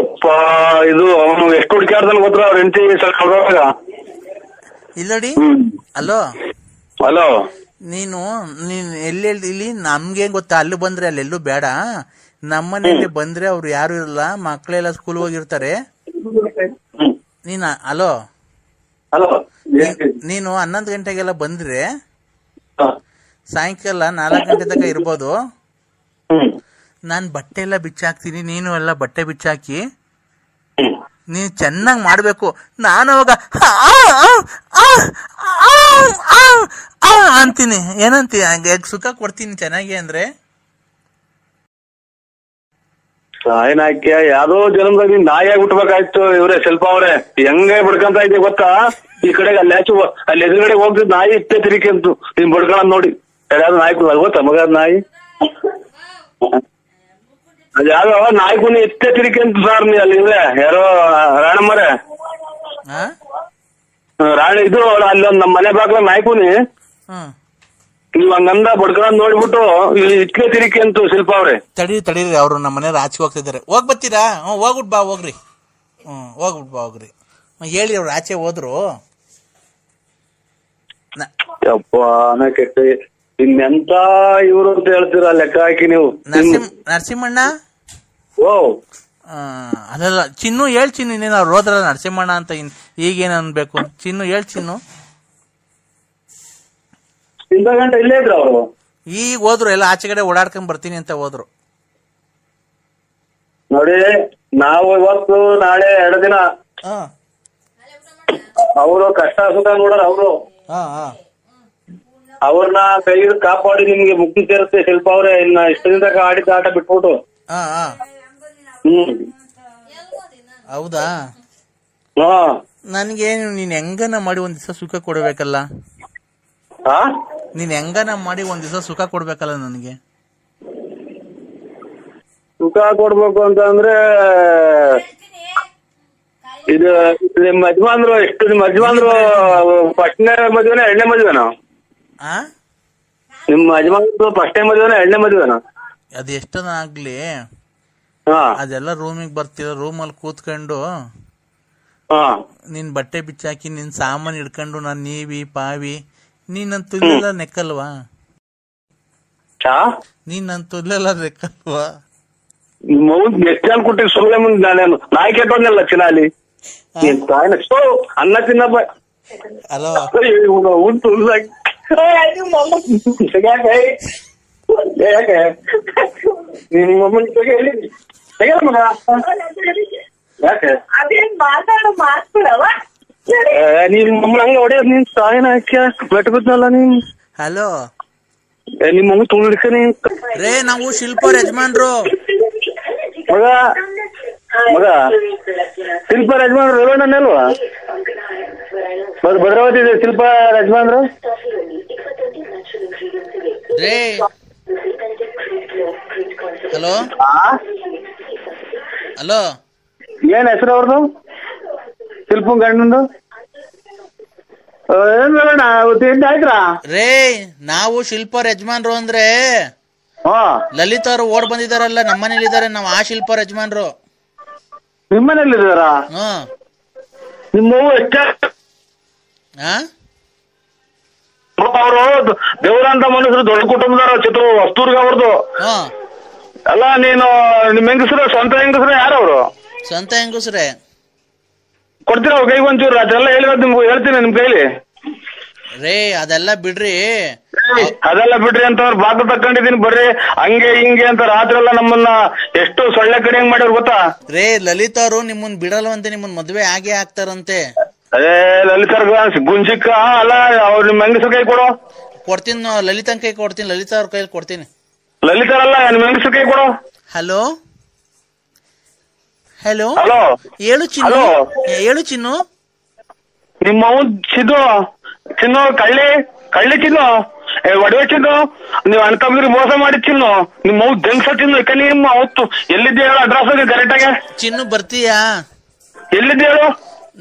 ಇದು ಅವನು ಎಷ್ಟು ಹುಡುಕ್ಯಾಡ್ದನ್ ಗೊತ್ತರ ಅವ್ರ ಹೆಂಡತಿ ಕಳ್ದಾಗ. ಇಲ್ಲಡಿ. Hello hello. ನೀನ್ ಇಲ್ಲಿ ನಮ್ಗೇನ್ ಗೊತ್ತಾ? ಅಲ್ಲಿ ಬಂದ್ರೆ ಅಲ್ಲೆಲ್ಲೂ ಬೇಡ. ನಮ್ಮನೇಲಿ ಬಂದ್ರೆ ಅವ್ರು ಯಾರು ಇರಲ್ಲ, ಮಕ್ಳೆಲ್ಲ ಸ್ಕೂಲ್ ಹೋಗಿರ್ತಾರೆ. ಹಲೋ ನೀನು 11 ಗಂಟೆಗೆಲ್ಲ ಬಂದ್ರೆ ಸಾಯಂಕಾಲ 4 ಗಂಟೆ ತನಕ ಇರ್ಬೋದು. ನಾನ್ ಬಟ್ಟೆ ಎಲ್ಲ ಬಿಚ್ಚಾಕ್ತೀನಿ, ನೀನು ಎಲ್ಲ ಬಟ್ಟೆ ಬಿಚ್ಚಾಕಿ ನೀನ್ ಚೆನ್ನಾಗ್ ಮಾಡ್ಬೇಕು. ನಾನು ಅವಾಗ ಅಂತೀನಿ. ಏನಂತೀಯ? ಸುಖ ಕೊಡ್ತೀನಿ ಚೆನ್ನಾಗಿ ಅಂದ್ರೆ. ಏನಾಕ್ಯ ಯಾವ್ದೋ ಜನ್ಮದಾಗ ನೀನ್ ನಾಯಿಯಾಗಿ ಹುಟ್ಬೇಕಾಯ್ತು. ಇವ್ರೆ ಸ್ವಲ್ಪ ಅವ್ರೆ ಹೆಂಗೆ ಬಡ್ಕಂತ ಇದ್ದೆ ಗೊತ್ತಾ? ಈ ಕಡೆಗೆ ಅಲ್ಲಿ ಎದುರುಗಡೆ ಹೋಗ್ತಿದ್ ನಾಯಿ ಇಷ್ಟೇ ತಿರಿಕೆಂತು ನೀನ್ ಬಡ್ಕೊಳದ್ ನೋಡಿ. ಯಾವ್ದು ನಾಯಿ ಗೊತ್ತಾ ಮಗ? ನಾಯಿ ಅದ್ ಯಾವ್ದೋ ನಾಯಿ ಕುನಿ ಇಷ್ಟೇ ತಿರಿಕೆಂತು ಸಾರ್. ನೀ ಅಲ್ಲಿ ಯಾರೋ ರಾಣಮ್ಮರೆ ಇದು ಅಲ್ಲೊಂದ್ ನಮ್ ಮನೆ ಬಾಗ್ಲ ನಾಯಿ ಕುನಿ ನೀವ್ ಹಂಗಂದ ಬಡ್ಕೊಂಡ್ ನೋಡ್ಬಿಟ್ಟು ಇಟ್ಕೆ ತಿರಿಕೆ ಅಂತು ಶಿಲ್ಪ ಅವ್ರೆ. ತಡೀರಿ ಅವ್ರು ನಮ್ಮ ಮನೆ ಆಚೆಗೆ ಹೋಗ್ತಿದ್ದಾರೆ. ಹೋಗ್ ಬರ್ತೀರಾ? ಹೋಗ್ಬಿಟ್ ಬಾ ಹೋಗ್ರಿ. ಹೋಗ್ರಿ. ಹೇಳಿ ಅವ್ರು ಆಚೆ ಹೋದ್ರು. ಯಪ್ಪ ಕೆಟ್ಟ ಇನ್ನೆಂತ ಇವ್ರು ಅಂತ ಹೇಳ್ತೀರಾ ಲೆಕ್ಕ ಹಾಕಿ ನೀವು. ನರಸಿಂಹಣ್ಣ ಓ ಅದಲ್ಲ ಚಿನ್ನು ಹೇಳ್ ಚಿನ್ನು, ಇನ್ನೇನು ಅವ್ರು ಹೋದ್ರಲ್ಲ ನರಸಿಂಹಣ್ಣ ಅಂತ ಈಗೇನ್ ಅನ್ಬೇಕು? ಚಿನ್ನು ಹೇಳ್ ಚಿನ್ನು. ಇಂಥ ಗಂಟೆ ಇಲ್ಲೇ ಇದ್ರು ಅವರು. ಈಗ ಹೋದ್ರು, ಎಲ್ಲ ಆಚೆ ಕಡೆ ಓಡಾಡ್ಕೊಂಡ್ ಬರ್ತೀನಿ ಅಂತ ಹೋದ್ರು. ನೋಡಿ ನಾವು ಇವತ್ತು ನಾಳೆ 2 ದಿನ ಅವರು ಕಷ್ಟ ಸುಖ ನೋಡ್ರ ಅವರು. ಅವ್ರನ್ನ ಕೈ ಕಾಪಾಡಿ ನಿಮ್ಗೆ ಮುಕ್ತಿ ಸೇರುತ್ತೆ ಶಿಲ್ಪ ಅವ್ರೆ. ಇನ್ನ ಇಷ್ಟ ದಿನ ಆಡಿದ ಆಟ ಬಿಟ್ಬಿಟ್ಟು. ಹೌದಾ? ನನ್ಗೆ ನೀನ್ ಹೆಂಗನ ಮಾಡಿ ಒಂದ್ ದಿವಸ ಸುಖ ಕೊಡ್ಬೇಕಲ್ಲ. ನೀನ್ ಹೆಂಗನ ಮಾಡಿ ಒಂದ್ ದಿವಸ ಸುಖ ಕೊಡ್ಬೇಕಲ್ಲ ನನಗೆ. ಸುಖ ಕೊಡ್ಬೇಕು ಅಂತ ಅಂದ್ರೆ ಇದು ನಿಮ್ಮ ಯಜಮಾನ್ರು ಎಷ್ಟು? ನಿಮ್ಮ ಯಜಮಾನ್ರು ಫಸ್ಟ್ನೇ ಮದುವೆನ 2ನೇ ಮದುವೆನಾ? ನಿಮ್ಮ ಯಜಮಾನ್ರು ಫಸ್ಟ್ನೇ ಮದುವೆನ 2ನೇ ಮದುವೆನಾ? ಅದ್ ಎಷ್ಟನ ಆಗ್ಲಿ, ಅದೆಲ್ಲ ರೂಮಿಗೆ ಬರ್ತೀರ, ರೂಮಲ್ಲಿ ಕೂತ್ಕೊಂಡು ನಿನ್ ಬಟ್ಟೆ ಬಿಚ್ಚಾಕಿ ನಿನ್ ಸಾಮಾನ್ ಹಿಡ್ಕೊಂಡು ನಾನ್ ನೀವಿ ಪಾವಿ ನೀನಂತೂ ಇಲ್ಲೆಲ್ಲ ನೆಕ್ಕಲ್ವಾ? ನೀನಂತೂ ಇಲ್ಲೆಲ್ಲ ನೆಕ್ಕಲ್ವಾ? ಎಷ್ಟು ಜನ ಕೊಟ್ಟಿ ಸುಳ್ಳೆ ಮುಂದೆ ನಾನೇನು ನಾಯಿ ಕೆಟ್ಟೋದ್ನಲ್ಲ ಚಿನಾಲಿ ಅನ್ನ ತಿನ್ನಪ್ಪ. ಹಲೋ ಉಂಟು ಯಾಕೆ ನಿಮ್ಮ ಹೇಳಿ ಮಗ ಯಾಕೆ ನಿಮ್ಮ ಹಂಗ ಹೊಡೆಯೋದು ನೀನ್ ಸಾಯನ ಹಾಕ್ಯ ಬೆಟ್ಬಿದ್ನಲ್ಲ ನೀನ್. ಹಲೋ ನಿಮ್ಮ ತುಳಿಕ ನೀನ್ ರೇ, ನಾವು ಶಿಲ್ಪವ್ರ ಯಜಮಾನ್ರು. ಮಗ ಮಗ ಶಿಲ್ಪ ಯಜಮಾನ್ರು ರೇವಣ್ಣನೇ ಅಲ್ವಾ? ಭದ್ರಾವತಿ ಇದೆ ಶಿಲ್ಪ ಯಜಮಾನ್ರು. ರೇ ಹಲೋ ಹಲೋ, ಏನ್ ಹೆಸರು ಅವ್ರದ್ದು? ಶಿಲ್ಪನ್ ಗಂಡಂದು ಏನ್ ಬೇಡ ಆಯ್ತಾ? ರೇ ನಾವು ಶಿಲ್ಪವ್ರ ಯಜಮಾನ್ರು ಅಂದ್ರೆ ಲಲಿತ್ ಅವ್ರು ಓಡ್ ಬಂದಿದಾರಲ್ಲ, ನಮ್ಮನೇಲಿದ್ದಾರೆ. ನಾವು ಆ ಶಿಲ್ಪವ್ರ ಯಜಮಾನ್ರು. ನಿಮ್ಮನೇಲಿದ್ದಾರ? ನಿಮ್ಮವ್ವ ಎಷ್ಟ ಅವರು ದೇವರಂತ ಮನುಷ್ಯರು, ದೊಡ್ಡ ಕುಟುಂಬದವ್ರ, ಚಿತ್ರ ವಸ್ತೂರ್ಗ ಅವ್ರದ್ದು. ಅಲ್ಲ ನೀನು ನಿಮ್ ಹೆಂಗಸ್ರು ಸ್ವಂತ ಹೆಂಗಸ್ರು ಯಾರವ್ರು? ಸ್ವಂತ ಹೆಂಗಸ್ರೆ. ಕೊಡ್ತೀರ ಅವ್ರ ಕೈಗೆ ಒಂಚೂರು? ಅದೆಲ್ಲ ಹೇಳಿರೋದು ನಿಮ್ಗೆ ಹೇಳ್ತೀನಿ ನಿಮ್ ಕೈಲಿ. ರೇ ಅದೆಲ್ಲ ಬಿಡ್ರಿ, ಅದೆಲ್ಲ ಬಿಡ್ರಿ ಅಂತವ್ರು ಬಾಕು ತಕೊಂಡಿದೀನಿ ಬರ್ರಿ ಹಂಗೆ ಹಿಂಗೆ ಅಂತ ರಾತ್ರಿ ಎಲ್ಲ ನಮ್ಮನ್ನ ಎಷ್ಟು ಸೊಳ್ಳೆ ಕಡೆ ಹೆಂಗ್ ಮಾಡ್ಯಾರ ಗೊತ್ತಾ? ರೇ ಲಲಿತ್ ಅವರು ನಿಮ್ಮನ್ ಬಿಡಲ್ವಂತೆ, ನಿಮ್ಮನ್ ಮದ್ವೆ ಆಗೇ ಆಗ್ತಾರಂತೆ. ಅದೇ ಲಲಿತಾರ್ ಗುಂಜಿಕ್ಕ ಅಲ್ಲ, ಅವ್ರು ನಿಮ್ ಹೆಂಗಸ್ರ ಕೈ ಕೊಡು. ಕೊಡ್ತೀನಿ, ಲಲಿತನ್ ಕೈ ಕೊಡ್ತೀನಿ, ಲಲಿತಾ ಅವ್ರ ಕೈಲಿ ಕೊಡ್ತೀನಿ. ಲಲಿತಾರಲ್ಲ ನಿಮ್ ಹೆಂಗಸ್ರ ಕೈ ಕೊಡು. ಹಲೋ ಹಲೋ ಹಲೋ ಹೇಳು ಚಿನ್ನು, ಹೇಳು ಚಿನ್ನು. ನಿಮ್ಮ ಚಿನ್ನು ಚಿನ್ನು ಕಳ್ಳಿ ಚಿನ್ನು, ಒಡವೆ ಚಿನ್ನು, ನೀವ್ ಅಣ್ತಂದ್ರಿ ಮೋಸ ಮಾಡಿ ಚಿನ್ನು. ನಿಮ್ಮ ಜಂಗ್ಸ ಚಿನ್ನು ಯಾಕ ನಿಮ್ಮ ಅವತ್ತು ಎಲ್ಲಿದ್ದೆ ಹೇಳು? ಅಡ್ರೆಸ್ ಕರೆಕ್ಟ್ ಆಗಿ. ಚಿನ್ನು ಬರ್ತೀಯಾ? ಎಲ್ಲಿದ್ದೆ ಹೇಳು?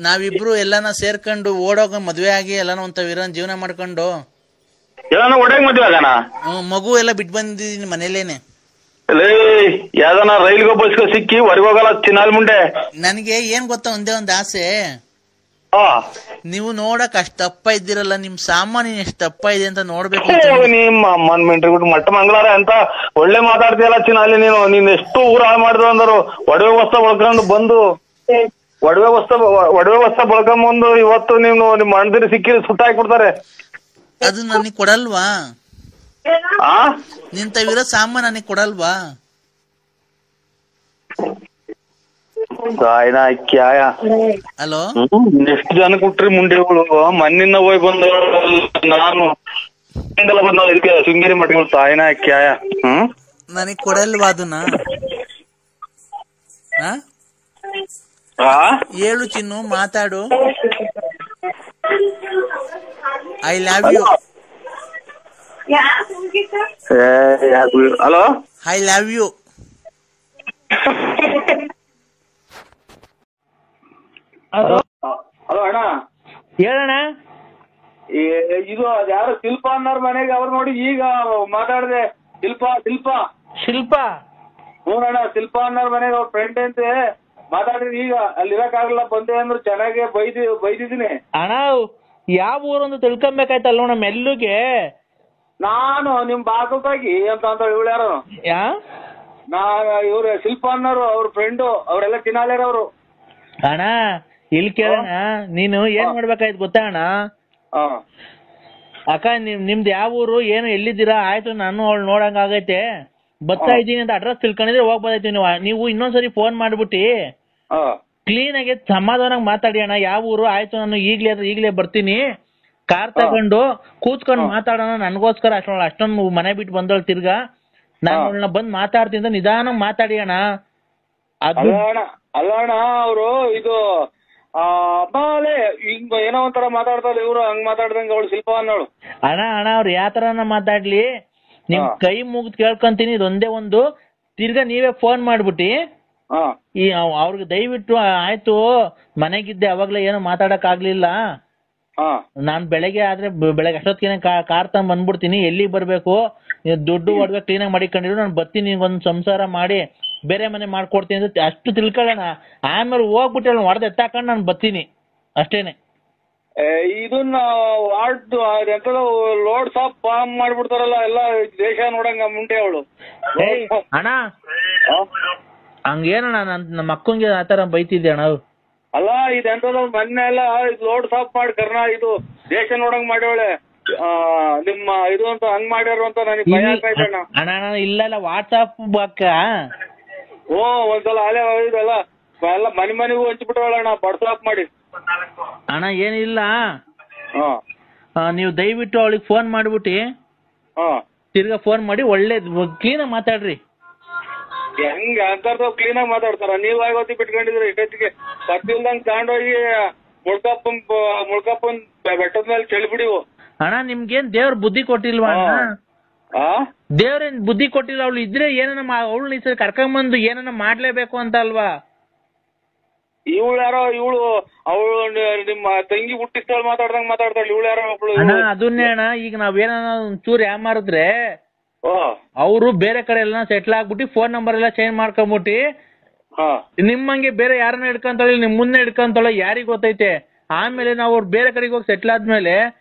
ನಾವಿಬ್ರು ಎಲ್ಲಾನ ಸೇರ್ಕೊಂಡು ಓಡೋಗ ಮದ್ವೆ ಆಗಿ ಎಲ್ಲಾನ ಒಂತ ವೀರನ್ ಜೀವನ ಮಾಡ್ಕೊಂಡು ಎಲ್ಲಾನ ಒಡೆಯಕ್ ಮದ್ವೆ ಆಗಾನ? ಮಗು ಎಲ್ಲ ಬಿಟ್ಟು ಬಂದಿದ್ದೀನಿ ಮನೇಲೇನೆ. ಯಾವ್ದಾನ ರೈಲ್ಗೋ ಬಸ್ಗೋ ಸಿಕ್ಕಿ ಹೊರಗೆ ಹೋಗಲ್ಲ ಚಿನ್ನಾಲ್ ಮುಂಡೆ. ನನ್ಗೆ ಏನ್ ಗೊತ್ತಾ, ಒಂದೇ ಒಂದ್ ಆಸೆ. ನೀವು ನೋಡಕ್ ಅಷ್ಟ್ ದಪ್ಪ ಇದ್ದೀರಲ್ಲ, ನಿಮ್ ಸಾಮಾನ್ಯ ಎಷ್ಟ್ ದಪ್ಪ ಇದೆ ಅಂತ ನೋಡ್ಬೇಕು. ನಿಮ್ಮ ಅಮ್ಮನ್ ಮೆಂಟ್ರಿ ಬಿಟ್ಟು ಮಟ್ಟ ಮಂಗಳಾರ ಅಂತ ಒಳ್ಳೆ ಮಾತಾಡ್ತೀಯಲ್ಲ ಚಿನ್ನಾಲಿ ನೀನು. ನೀನ್ ಎಷ್ಟು ಊರ ಹಾಳು ಮಾಡಿದ್ರು ಅಂದರು. ಒಡವೆ ವಸ್ತ ಬಳಕೊಂಡು ಬಂದು ಒಡವೆ ವಸ್ತ ಬಳಕೊಂಬಂದು ಇವತ್ತು ನೀವು ನಿಮ್ ಅಣ್ಣದಿರಿ ಸಿಕ್ಕಿ ಸುಟ್ಟ ಹಾಕ್ಬಿಡ್ತಾರೆ. ಅದು ನನಗ್ ಕೊಡಲ್ವಾ? ನಿಂತವಿರೋ ಸಾಮಾನ್ ನನಗ್ ಕೊಡಲ್ವಾ? ಹಲೋ ಎಷ್ಟು ಜನ ಕೊಟ್ರಿ ಮುಂಡೆಗಳು? ಮಣ್ಣಿನ ಹೋಗಿ ಬಂದ ನಾನು ಬಂದ ಶೃಂಗೇರಿ ಮಠಗಳು ತಾಯಿನ ಕ್ಯಾಯ. ನನಗ್ ಕೊಡಲ್ವಾ ಅದನ್ನ? ಹೇಳು ಚಿನ್ನು, ಮಾತಾಡು. I love you. Hello I love you. Hello ಅಣ್ಣ ಹೇಳಣ್ಣ. ಇದು ಯಾರು ಶಿಲ್ಪ ಅನ್ನೋರ್ ಮನೆಗೆ ಅವ್ರು ನೋಡಿ ಈಗ ಮಾತಾಡಿದೆ. ಶಿಲ್ಪ ಹ್ಞೂಣ್ಣ, ಶಿಲ್ಪ ಅನ್ನೋರ್ ಮನೆಗೆ ಅವ್ರ ಫ್ರೆಂಡ್ ಅಂತೆ ಮಾತಾಡಿದ್ರಿ. ಈಗ ಅಲ್ಲಿ ಇರಕ್ಕಾಗಲ್ಲ ಬಂದೆ ಅಂದ್ರು. ಚೆನ್ನಾಗಿ ಬೈದಿದ್ದೀನಿ ಅಣ್ಣ. ಯಾವ ಊರು ಅಂತ ತಿಳ್ಕೊಬೇಕಾಯ್ತಲ್ಲ ನಮ್ಮ ಮೆಲ್ಲುಗೆ. ನಾನು ನಿಮ್ ಬಾಗಲ್ದಾಗಿ ಅಂತ ಇವಳು ಯಾರು ಯಾ ಇವ್ರು ಶಿಲ್ಪ ಅನ್ನೋರು ಅವ್ರ ಫ್ರೆಂಡು ಅವ್ರೆಲ್ಲ ತಿನ್ನಾಲೇರ ಅವರು. ಅಣ್ಣ ಇಲ್ಲಿ ಕೇಳೋಣ, ನೀನು ಏನ್ ಮಾಡ್ಬೇಕಾಯ್ತು ಗೊತ್ತಾ ಅಣ್ಣ? ಅಕ್ಕ ನಿಮ್ದು ಯಾವ ಊರು, ಏನು, ಎಲ್ಲಿದ್ದೀರಾ? ಆಯ್ತು, ನಾನು ಅವಳು ನೋಡಂಗ ಆಗೈತೆ, ಬರ್ತಾ ಇದ್ದೀನಿ ಅಂತ ಅಡ್ರೆಸ್ ತಿಳ್ಕೊಂಡಿದ್ರೆ ಹೋಗ್ಬೋದಾಯ್ತು. ನೀವು ಇನ್ನೊಂದ್ಸರಿ ಫೋನ್ ಮಾಡ್ಬಿಟ್ಟು ಕ್ಲೀನ್ ಆಗಿ ಸಮಾಧಾನಾಗಿ ಮಾತಾಡಿ ಅಣ್ಣ. ಯಾವ ಊರು? ಆಯ್ತು, ನಾನು ಈಗ್ಲೇ ಬರ್ತೀನಿ, ಕಾರ್ ತಗೊಂಡು ಕೂತ್ಕೊಂಡು ಮಾತಾಡೋಣ. ನನ್ಗೋಸ್ಕರ ಅಷ್ಟೊಂದು ಮನೆ ಬಿಟ್ಟು ಬಂದವಳು ತಿರ್ಗಾ, ನಾನು ಅವಳನ್ನ ಬಂದ್ ಮಾತಾಡ್ತೀನಿ ಅಂತ ನಿಧಾನ ಮಾತಾಡಿ ಅಣ್ಣ. ಅಲ್ಲ ಅಣ್ಣ, ಅವರು ಇದು ಹಿಂಗ ಏನೋ ಒಂಥರ ಮಾತಾಡ್ತಾರೆ ಇವ್ರು, ಹಂಗ್ ಮಾತಾಡ್ದಂಗ ಅವಳು ಶಿಲ್ಪ ಅನ್ನೋಳು. ಅಣ್ಣ ಅವ್ರು ಯಾವ ತರನ ಮಾತಾಡ್ಲಿ, ನಿಮ್ ಕೈ ಮುಗ್ದು ಕೇಳ್ಕೊಂತೀನಿ, ಇದೊಂದೇ ಒಂದು. ತಿರ್ಗಾ ನೀವೇ ಫೋನ್ ಮಾಡ್ಬಿಟ್ಟು ಅವ್ರಿಗೆ ದಯವಿಟ್ಟು ಆಯ್ತು, ಮನೆಗಿದ್ದೆ ಅವಾಗ್ಲೇ ಏನೋ ಮಾತಾಡಕ್ ಆಗ್ಲಿಲ್ಲ, ನಾನ್ ಬೆಳಗ್ಗೆ ಅಷ್ಟೊತ್ತಿಗೆ ಕಾರ್ ತಗೊಂಡ್ ಬಂದ್ಬಿಡ್ತೀನಿ, ಎಲ್ಲಿಗೆ ಬರ್ಬೇಕು, ದುಡ್ಡು ಒಡವೆ ಕ್ಲೀನಾಗಿ ಮಾಡಿಕೊಂಡಿರು, ನಾನು ಬರ್ತೀನಿ, ಒಂದ್ ಸಂಸಾರ ಮಾಡಿ ಬೇರೆ ಮನೆ ಮಾಡ್ಕೊಡ್ತೀನಿ ಅಂತ ಅಷ್ಟು ತಿಳ್ಕೊಳ್ಳೋಣ. ಆಮೇಲೆ ಹೋಗ್ಬಿಟ್ಟು ಹೊಡೆದು ಎತ್ತಾಕೊಂಡು ನಾನು ಬರ್ತೀನಿ ಅಷ್ಟೇನೆ. ಇದನ್ನ ಲೋಡ್ ಸಾಪ್ ಫಾರ್ಮ್ ಮಾಡ್ಬಿಡ್ತಾರಲ್ಲ ಎಲ್ಲ ದೇಶ ನೋಡಂಗ ಮುಂಟೆ ಅವಳು. ಅಣ್ಣ ಹಂಗೇನಣ್ಣ, ನಮ್ಮ ಅಕ್ಕಂಗೆ ಆತರ ಬೈತಿದ್ದೆ ಅಣ್ಣ. ಅಲ್ಲ ಇದೆಂತದ ಮೊನ್ನೆ ಎಲ್ಲ ಲೋಡ್ ಸಾಪ್ ಮಾಡಿ ಇದು ದೇಶ ನೋಡಂಗ್ ಮಾಡ್ಯವಳೆ ನಿಮ್ಮ ಇದು ಅಂತ ಹಂಗ್ ಮಾಡ್ಯಾರ ಅಂತ ನನಗೆ ಭಯ ಆಗ್ತೈತೆ ಅಣ್ಣ. ಅಣ್ಣ ಇಲ್ಲ ವಾಟ್ಸಾಪ್ ಅಕ್ಕ. ಒಂದ್ಸಲ ಅಲೆ ಇದಲ್ಲ ಎಲ್ಲ ಮನೆಗೂ ಹಂಚ್ಬಿಟ್ಟವಳಣ್ಣ ವಾಟ್ಸಾಪ್ ಮಾಡಿ. ಅಣ್ಣ ಏನಿಲ್ಲ, ನೀವು ದಯವಿಟ್ಟು ಅವಳಿಗೆ ಫೋನ್ ಮಾಡ್ಬಿಟ್ಟು ತಿರ್ಗಾ ಫೋನ್ ಮಾಡಿ ಒಳ್ಳೆ ಕ್ಲೀನಾಗಿ ಮಾತಾಡ್ರಿ. ಹೆಂಗ ಅಂತರ್ದು ಕ್ಲೀನಾಗಿ ಮಾತಾಡ್ತಾರ? ನೀವ್ ಆಗೋತಿ ಬಿಟ್ಕೊಂಡಿದ್ರಿ ಇಷ್ಟೊತ್ತಿಗೆ ಕತ್ತಿಲ್ದಂಗ್ ತಗೊಂಡೋಗಿ ಮುಳ್ಕಪ್ಪನ್ ಬೆಟ್ಟದ ಮೇಲೆ ಚೆಲ್ಬಿಡಿವು. ಅಣ್ಣ ನಿಮ್ಗೇನ್ ದೇವ್ರ ಬುದ್ಧಿ ಕೊಟ್ಟಿಲ್ವಾ? ದೇವ್ರೇನ್ ಬುದ್ಧಿ ಕೊಟ್ಟಿಲ್ಲ? ಅವಳು ಇದ್ರೆ ಏನನ್ನ ಅವಳು ಈ ಸರಿ ಕರ್ಕೊಂಬಂದು ಏನನ್ನ ಮಾಡ್ಲೇಬೇಕು ಅಂತ ಅಲ್ವಾ? ಇವಳು ಯಾರೋ ಅವಳು ನಿಮ್ಮ ತಂಗಿ ಹುಟ್ಟಿಸ್ತಾಳ ಮಾತಾಡ್ದಂಗ್ ಮಾತಾಡ್ತಾಳ. ಇವಳು ಯಾರೋ ಒಬ್ಳು. ಅದನ್ನೇ ಅಣ್ಣ, ಈಗ ನಾವೇನ ಒಂಚೂರು ಯಾಮಾರಿದ್ರೆ ಅವರು ಬೇರೆ ಕಡೆ ಎಲ್ಲ ಸೆಟ್ಲ್ ಆಗ್ಬಿಟ್ಟು ಫೋನ್ ನಂಬರ್ ಎಲ್ಲ ಚೇಂಜ್ ಮಾಡ್ಕೊಂಬಿಟ್ಟು ನಿಮ್ಮಂಗೆ ಬೇರೆ ಯಾರನ್ನ ಹಿಡ್ಕೊಂತಾಳೆ, ನಿಮ್ ಮುಂದೆ ಹಿಡ್ಕೊಂತಾಳೆ, ಯಾರಿಗ್ ಗೊತ್ತೈತೆ? ಆಮೇಲೆ ನಾವು ಅವ್ರು ಬೇರೆ ಕಡೆಗೆ ಹೋಗಿ ಸೆಟ್ಲ್ ಆದ್ಮೇಲೆ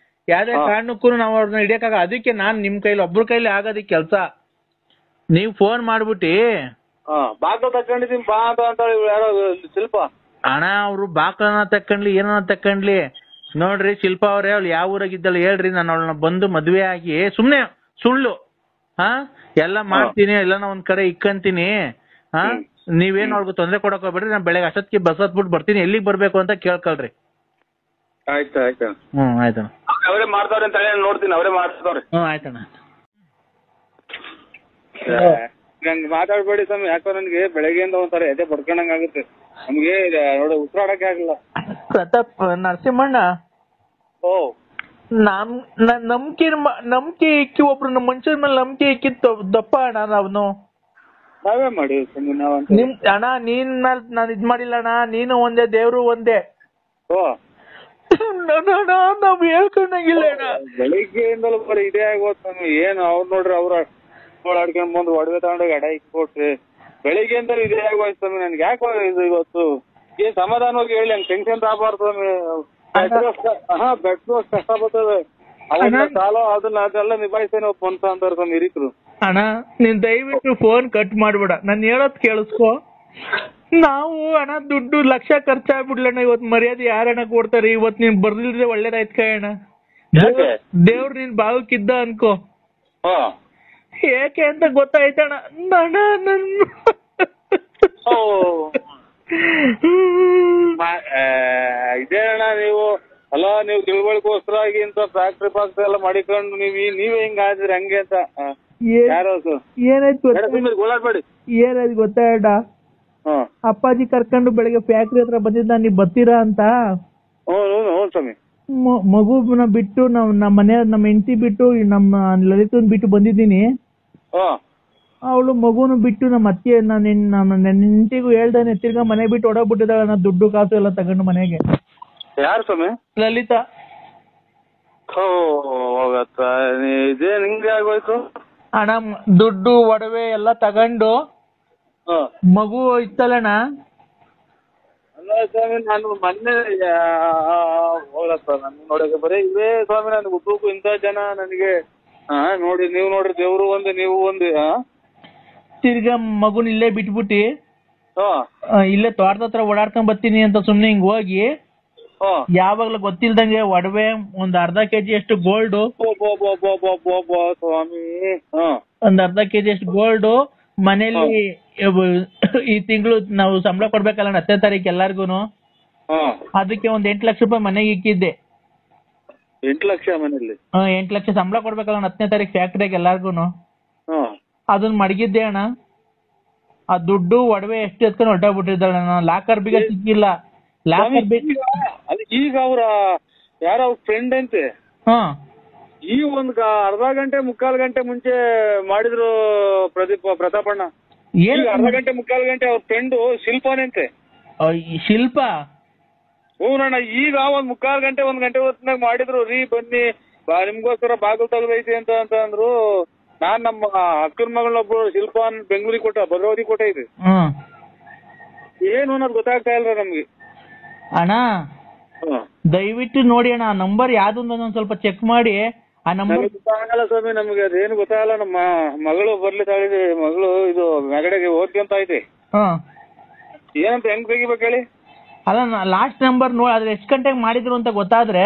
ಯಾವ್ದೇ ಕಾರಣಕ್ಕೂ ನಾವು ಅವ್ರನ್ನ ಹಿಡಿಯಕ್ಕಾಗ. ಅದಕ್ಕೆ ನಾನ್ ನಿಮ್ ಕೈಲಿ ಒಬ್ರ ಕೈಲಿ ಆಗೋದಿಕ್ ಕೆಲ್ಸ. ನೀವ್ ಫೋನ್ ಮಾಡ್ಬಿಟ್ಟು ಬಾಗ್ಲ ತಕೊಂಡಿದೀನಿ ಬಾ ಅಂತ ಯಾರೋ ಶಿಲ್ಪ. ಅಣ್ಣ ಅವ್ರು ಬಾಕ್ಲನ ತಕೊಂಡ್ಲಿ ಏನನ್ನ ತಕೊಂಡ್ಲಿ ನೋಡ್ರಿ, ಶಿಲ್ಪ ಅವ್ರೆ ಅವ್ಳು ಯಾವ ಊರಾಗಿದ್ದಾಳೆ ಹೇಳ್ರಿ, ನಾನು ಅವಳನ್ನ ಬಂದು ಮದ್ವೆ ಆಗಿ ಸುಮ್ನೆ ಸುಳ್ಳು ಎಲ್ಲ ಮಾಡ್ತೀನಿ, ಎಲ್ಲಾನ ಒಂದ್ ಕಡೆ ಇಕ್ಕಂತೀನಿ. ನೀವೇನು ಅವ್ರಿಗೆ ತೊಂದ್ರೆ ಕೊಡಕ್ ಹೋಗ್ಬೇಡ್ರಿ, ನಾನು ಬೆಳಗ್ಗೆ ಅಷ್ಟೊತ್ತಿಗೆ ಬಸ್ ಹತ್ಬಿಟ್ಟು ಬರ್ತೀನಿ, ಎಲ್ಲಿಗೆ ಬರ್ಬೇಕು ಅಂತ ಕೇಳ್ಕೊಳ್ರಿ. ಆಯ್ತು ಆಯ್ತಣ್ಣ. ಅವರೇ ಮಾಡ್ತಾವ್ರೆ ಅಂತ ನೋಡ್ತೀನಿ, ಅವರೇ ಮಾಡ್ತಾವ್ರೆ. ಆಯ್ತಣ್ಣ. ನಂಗೆ ಮಾತಾಡ್ಬೇಡಿ ಸ್ವಾಮಿ, ಯಾಕೋ ನನ್ಗೆ ಬೆಳಗ್ಗೆಯಿಂದ ಒಂಥರ ಎದೆ ಬಡ್ಕೊಂಡಂಗ್ ಆಗುತ್ತೆ. ನಮ್ಗೆ ನೋಡಿ ಉಸಿರಾಡಕ್ಕೆ ಆಗಿಲ್ಲ. ಪ್ರತಾಪ್ ನರಸಿಂಹಣ್ಣ, ನಂಬಿಕೆ ಇಕ್ಕಿ ಒಬ್ರು ನಮ್ಮ ಮನುಷ್ಯರ ಮೇಲೆ ನಂಬಿಕೆ ಇಕ್ಕಿತ್ತು ದಪ್ಪ ಅಣ್ಣ. ನಾವೇ ಮಾಡಿ ಅಣ್ಣ ನೀನ್ ಮೇಲೆ ನಾನು ಇದ್ ಮಾಡಿಲ್ಲ ಅಣ್ಣ, ನೀನು ಒಂದೇ ದೇವ್ರು ಒಂದೇ. ನಾವ್ ಹೇಳ್ಕೊಂಡಂಗಿಲ್ಲ ಅಣ್ಣ. ಬೆಳಿಗ್ಗೆಯಿಂದಲೂ ಬರೀ ಇದೇ ಆಗೋತ್ ನಮ್ಗೆ. ಏನು ಅವ್ರು ನೋಡ್ರಿ ಅವ್ರ ಓಡಾಡ್ಕೊಂಡ್ ಬಂದು ಒಡವೆ ತಗೊಂಡೋಗಿ ಅಡ ಇಕ್ಕೊಟ್ರಿ. ಬೆಳಿಗ್ಗೆಯಿಂದಲೂ ಇದೇ ಆಗೋಯ್ತು ಸ್ವಾಮಿ. ನನ್ಗೆ ಯಾಕೋ ಇದು ಇವತ್ತು ಏನ್ ಸಮಾಧಾನವಾಗಿ ಹೇಳಿ, ಹಂಗೆ ಟೆನ್ಷನ್ ತಗಬಾರ್ದು ಸ್ವಾಮಿ. ಬೆಟ್ಟು ಕಷ್ಟ ಬರ್ತದೆ, ಸಾಲ ಅದನ್ನೆಲ್ಲ ನಿಭಾಯಿಸ್ತೇನೆ ಒಪ್ಪಂತ ಅಂತಾರೆ ಸ್ವಾಮಿ ಹಿರಿಕರು. ಅಣ್ಣ ನೀನ್ ದಯವಿಟ್ಟು ಫೋನ್ ಕಟ್ ಮಾಡ್ಬೇಡ, ನಾನು ಹೇಳೋದ್ ಕೇಳಿಸ್ಕೊ. ನಾವು ಅಣ್ಣ ದುಡ್ಡು ಲಕ್ಷ ಖರ್ಚಾಗ್ಬಿಡ್ಲಣ್ಣ, ಇವತ್ ಮರ್ಯಾದೆ ಯಾರಣ್ಣ ಕೊಡ್ತಾರೆ? ಇವತ್ ನೀನ್ ಬರ್ದಿಲ್ದ್ರೆ ಒಳ್ಳೇದಾಯ್ತು ಕಣ. ದೇವ್ರು ನಿನ್ ಭಾಗಕ್ಕಿದ್ದ ಅನ್ಕೋ. ಏಕೆ ಅಂತ ಗೊತ್ತಾಯ್ತಣ್ಣ. ಇದೇ ಅಣ್ಣ ನೀವು ಅಲ್ಲ, ನೀವು ತಿಳುವಳಿಕೋಸ್ಕರ ಇಂತ ಫ್ಯಾಕ್ಟ್ರಿ ಪಾಕ್ಟ್ರಿ ಎಲ್ಲ ಮಾಡಿಕೊಂಡು ನೀವೇ ಹಿಂಗ ಆದ್ರಿ ಹಂಗೆ ಅಂತ. ಏನಾಯ್ತು ಗೊತ್ತಾಯ್ತ? ಅಪ್ಪಾಜಿ ಕರ್ಕೊಂಡು ಬೆಳಗ್ಗೆ ಫ್ಯಾಕ್ಟ್ರಿ ಹತ್ರ ಬಂದಿದ್ದ, ನೀವ್ ಬರ್ತೀರಾ ಅಂತ. ಮಗುನ ಬಿಟ್ಟು ನಮ್ಮ ಹೆಂಡತಿ ಬಿಟ್ಟು ನಮ್ಮ ಲಲಿತನ್ ಬಿಟ್ಟು ಬಂದಿದ್ದೀನಿ. ಅವಳು ಮಗುನು ಬಿಟ್ಟು ನಮ್ಮ ಅತ್ತೆ ನಮ್ಮ ಹೆಂಡತಿಗೂ ಹೇಳ್ದಾನೆ ತಿರ್ಗಾ ಮನೆ ಬಿಟ್ಟು ಓಡೋಗ್ಬಿಟ್ಟಿದ್ದಾಳೆ. ನಾ ದುಡ್ಡು ಕಾಸು ಎಲ್ಲ ತಗೊಂಡು ಮನೆಗೆ. ಯಾರು ಸ್ವಾಮಿ? ಲಲಿತಾ. ಇದೇ ನಿಂಗೆ ಆಗೋಯ್ತು ಅಣ್ಣ. ದುಡ್ಡು ಒಡವೆ ಎಲ್ಲ ತಗೊಂಡು ಮಗು ಇತ್ತಲ್ಲಣ್ಣ, ಅಲ್ಲ ಸ್ವಾಮಿ, ನಾನು ಮೊನ್ನೆ ಹೋಗಪ್ಪ ನಾನು ನೋಡಕ್ಕೆ ಬರೀ ಇವೇ ಸ್ವಾಮಿ. ನನಗೆ ಉದ್ದಕ್ಕೂ ಇಂಥ ಜನ ನನಗೆ ನೋಡಿ, ನೀವು ನೋಡ್ರಿ, ದೇವ್ರು ಒಂದು ನೀವು ಒಂದು. ತಿರ್ಗಾ ಮಗುನ್ ಇಲ್ಲೇ ಬಿಟ್ಬಿಟ್ಟಿ ಇಲ್ಲೇ ತೋಟದ ಹತ್ರ ಓಡಾಡ್ಕೊಂಡ್ ಬರ್ತೀನಿ ಅಂತ ಸುಮ್ನೆ ಹಿಂಗ್ ಹೋಗಿ ಯಾವಾಗ್ಲೂ ಗೊತ್ತಿಲ್ದಂಗೆ ಒಡವೆ ಒಂದ್ ಅರ್ಧ ಕೆಜಿ ಅಷ್ಟು ಗೋಲ್ಡ್, ಸ್ವಾಮಿ ಒಂದ್ ಅರ್ಧ ಕೆಜಿ ಅಷ್ಟು ಗೋಲ್ಡ್ ಮನೇಲಿ ಈ ತಿಂಗಳು ನಾವು ಸಂಬಳ ಕೊಡ್ಬೇಕಲ್ಲ 10ನೇ ತಾರೀಕು ಎಲ್ಲಾರ್ಗುನು, ಅದಕ್ಕೆ ಒಂದ್ 8 ಲಕ್ಷ ರೂಪಾಯಿ ಮನೆಗೆ ಇಕ್ಕಿದ್ದೆ. 8 ಲಕ್ಷ ಮನೇಲಿ? 8 ಲಕ್ಷ ಸಂಬಳ ಕೊಡ್ಬೇಕಲ್ಲ 10ನೇ ತಾರೀಕು ಫ್ಯಾಕ್ಟ್ರಿಗೆ ಎಲ್ಲಾರ್ಗುನು, ಅದನ್ನ ಮಡಗಿದ್ದೆ ಅಣ್ಣ. ಆ ದುಡ್ಡು ಒಡವೆ ಎಷ್ಟು ಎತ್ಕೊಂಡು ಹೊರಟೋಗ್ಬಿಟ್ಟಿದ್ದಾಳೆ ಅಣ್ಣ. ಲಾಕರ್ ಬೀಗ ಸಿಕ್ಕಿಲ್ಲ. ಈಗ ಅವ್ರ ಯಾರ ಫ್ರೆಂಡ್ ಅಂತೆ ಈ ಒಂದ್ ಅರ್ಧ ಗಂಟೆ ಮುಕ್ಕಾಲು ಗಂಟೆ ಮುಂಚೆ ಮಾಡಿದ್ರು ಪ್ರತಾಪಣ್ಣ. ಅರ್ಧ ಗಂಟೆ ಮುಕ್ಕಾಲು ಗಂಟೆ ಅವ್ರ ಫ್ರೆಂಡು ಶಿಲ್ಪಾನಂತೆ. ಶಿಲ್ಪ? ಹೂನಣ್ಣ. ಈಗ ಒಂದ್ ಮುಕ್ಕಾಲು ಗಂಟೆ 1 ಗಂಟೆ ಹೊತ್ತಿನಾಗ ಮಾಡಿದ್ರು. ರೀ ಬನ್ನಿ ನಿಮ್ಗೋಸ್ಕರ ಬಾಗಿಲು ತೆಗ್ದೈತಿ ಅಂತ ಅಂದ್ರು. ನಾನ್ ನಮ್ಮ ಅಕ್ಕನ ಮಗಳನ್ನೊಬ್ರು ಶಿಲ್ಪಾನ್ ಬೆಂಗಳೂರಿಗೆ ಕೊಟ್ಟ, ಭದ್ರಾವತಿ ಕೊಟ್ಟ ಇದೆ. ಏನು ಅನ್ನೋದು ಗೊತ್ತಾಗ್ತಾ ಇಲ್ಲ ನಮ್ಗೆ. ಅಣ್ಣ ದಯವಿಟ್ಟು ನೋಡಿ ಅಣ್ಣ, ಆ ನಂಬರ್ ಯಾವ್ದು ಒಂದ್ ಸ್ವಲ್ಪ ಚೆಕ್ ಮಾಡಿ. ಆ ನಂಬರ್ ಗೊತ್ತಾಗಲ್ಲ ಸ್ವಾಮಿ ನಮ್ಗೆ, ಅದೇನು ಗೊತ್ತಾಗಲ್ಲ. ನಮ್ಮ ಮಗಳು ಬರ್ಲಿ ತಾಳಿದೆ, ಮಗಳು ಇದು ಮೆಗಡೆಗೆ ಓದ್ಕೊಂತ ಐತೆ. ಏನಂತ ಹೆಂಗ್ ತೆಗಿಬೇಕು ಹೇಳಿ? ಅಲ್ಲ ಲಾಸ್ಟ್ ನಂಬರ್ ನೋಡಿ, ಅದ್ರ ಎಷ್ಟು ಗಂಟೆಗೆ ಮಾಡಿದ್ರು ಅಂತ ಗೊತ್ತಾದ್ರೆ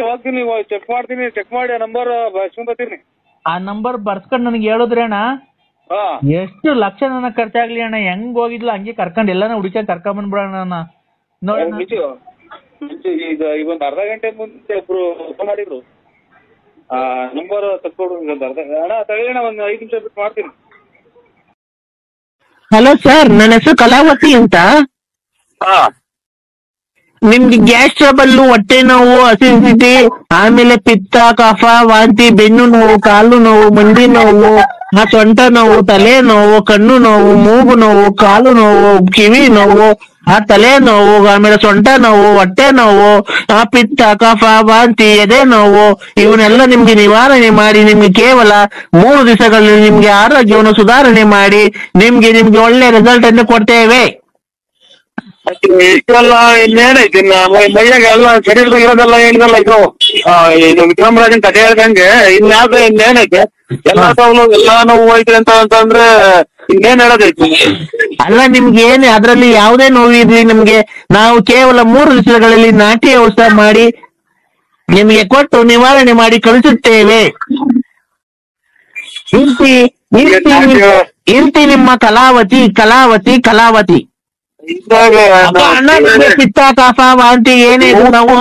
ಹೋಗ್ತೀನಿ, ಚೆಕ್ ಮಾಡ್ತೀನಿ. ಚೆಕ್ ಮಾಡಿ ಆ ನಂಬರ್ ಬರ್ಸ್ಕೊಂತೀನಿ. ಆ ನಂಬರ್ ಬರ್ಸ್ಕೊಂಡ್ ನನಗೆ ಹೇಳಿದ್ರೆ ಅಣ್ಣ, ಎಷ್ಟು ಲಕ್ಷ ನನಗ್ ಖರ್ಚಾಗ್ಲಿ ಅಣ್ಣ, ಹೆಂಗ್ ಹೋಗಿದ್ಲು ಹಂಗೆ ಕರ್ಕೊಂಡ್ ಎಲ್ಲಾನ ಹುಡುಕ ಕರ್ಕೊಂಡ್ ಬಂದ್ಬಿಡೋಣ ನೋಡಿ. ಈಗ ಒಂದು ಅರ್ಧ ಗಂಟೆ ಮುಂಚೆ ಒಬ್ರು ಮಾಡಿದ್ರು, ನಂಬರ್ ತಕ್ಕೊಡ್ರಿ ಅಣ್ಣ. ತಗೊಳ್ಳೋಣ, ಒಂದು 5 ನಿಮಿಷ ಬಿಟ್ಟು ಮಾಡ್ತೀನಿ. ಹಲೋ ಸರ್, ನನ್ನ ಹೆಸರು ಕಲಾವತಿ ಅಂತ. ನಿಮ್ಗೆ ಗ್ಯಾಸ್ ಟ್ರಬಲ್, ಹೊಟ್ಟೆ ನೋವು, ಅಸಿಡಿಟಿ, ಆಮೇಲೆ ಪಿತ್ತ, ಕಫ, ವಾಂತಿ, ಬೆನ್ನು ನೋವು, ಕಾಲು ನೋವು, ಮಂಡಿ ನೋವು, ಸೊಂಟ ನೋವು, ತಲೆ ನೋವು, ಕಣ್ಣು ನೋವು, ಮೂಗು ನೋವು, ಕಾಲು ನೋವು, ಕಿವಿ ನೋವು, ತಲೆ ನೋವು, ಆಮೇಲೆ ಸೊಂಟ ನೋವು, ಹೊಟ್ಟೆ ನೋವು, ಪಿತ್ತ, ಕಫ, ವಾಂತಿ, ಎದೆ ನೋವು, ಇವನ್ನೆಲ್ಲ ನಿಮ್ಗೆ ನಿವಾರಣೆ ಮಾಡಿ ನಿಮ್ಗೆ ಕೇವಲ 3 ದಿವಸಗಳಲ್ಲಿ ನಿಮ್ಗೆ ಆರೋಗ್ಯವನ್ನು ಸುಧಾರಣೆ ಮಾಡಿ ನಿಮ್ಗೆ ಒಳ್ಳೆ ರಿಸಲ್ಟ್ ಅನ್ನು ಕೊಡ್ತೇವೆ. ಇಷ್ಟೆಲ್ಲ ಇನ್ನೇನೈತಿ ಮೈಯಾಗ ಎಲ್ಲ ಶರೀರದಾಗ ಇರೋದೆಲ್ಲ ಏನಿದಲ್ಲ ಇದು ವಿಕ್ರಮರಾಜನ್ ಕಥೆ ಹೇಳ್ದಂಗೆ ಇನ್ಯಾವ್ದು ಇನ್ನೇನೈತೆ? ಎಲ್ಲಾ ಎಲ್ಲ ನೋವು ಐತಿ ಅಂತಂದ್ರೆ ಇನ್ನೇನ್ ಹೇಳೋದೈತಿ? ಅಲ್ಲ ನಿಮ್ಗೆ ಏನ್ ಅದ್ರಲ್ಲಿ ಯಾವುದೇ ನೋವು ಇರ್ಲಿ, ನಿಮ್ಗೆ ನಾವು ಕೇವಲ 3 ದಿವಸಗಳಲ್ಲಿ ನಾಟಿ ಔಷಧ ಮಾಡಿ ನಿಮಗೆ ಕೊಟ್ಟು ನಿವಾರಣೆ ಮಾಡಿ ಕಳಿಸುತ್ತೇವೆ. ಇರ್ತಿ ನಿಮ್ಮ ಕಲಾವತಿ ಕಲಾವತಿ ಕಲಾವತಿ. ಪಿತ್ತ, ಕಫ, ವಾಂತಿ ಏನೇ ನಾವು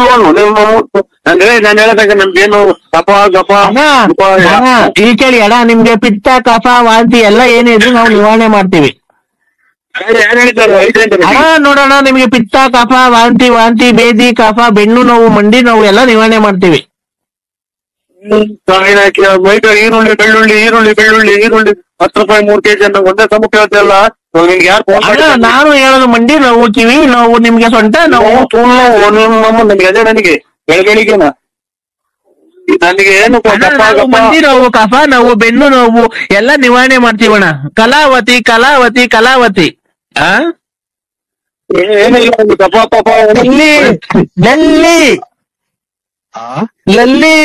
ನಾನು ಹೇಳದಾಗ ನಮ್ಗೇನು ಕಫ ಗಫ ಇಲ್ಲಿ ಕೇಳಿ ಅಣ್ಣ, ನಿಮ್ಗೆ ಪಿತ್ತ, ಕಫ, ವಾಂತಿ ಎಲ್ಲ ಏನೇ ಇದ್ರು ನಾವು ನಿವಾರಣೆ ಮಾಡ್ತೀವಿ. ನೋಡೋಣ, ನಿಮ್ಗೆ ಪಿತ್ತ, ಕಫ, ವಾಂತಿ, ಬೇದಿ, ಕಫ, ಬೆನ್ನು ನೋವು, ಮಂಡಿ ನೋವು ಎಲ್ಲ ನಿವಾರಣೆ ಮಾಡ್ತೀವಿ. ಈರುಳ್ಳಿ ಬೆಳ್ಳುಳ್ಳಿ 10 ರೂಪಾಯಿ 3 kg ಅಂತ ಒಂದೇ ಸಮುಖ ಹೇಳ್ತಿಲ್ಲ. ನಾನು ಹೇಳೋದು ಮಂಡಿ ನೋವು, ಕಿವಿ ನೋವು, ನಿಮ್ಗೆ ಸೊಂಟ ನೋವು, ನನಗೆ ಅದೇ ನನಗೆ ಬೆಳಗ್ಗೆನ ನನಗೆ ಏನು ಮಂಡಿ ನೋವು, ಕಫ ನೋವು, ಬೆನ್ನು ನೋವು ಎಲ್ಲ ನಿವಾರಣೆ ಮಾಡ್ತೀವಣ್ಣ. ಕಲಾವತಿ ಕಲಾವತಿ ಕಲಾವತಿ. ಲಲ್ಲಿ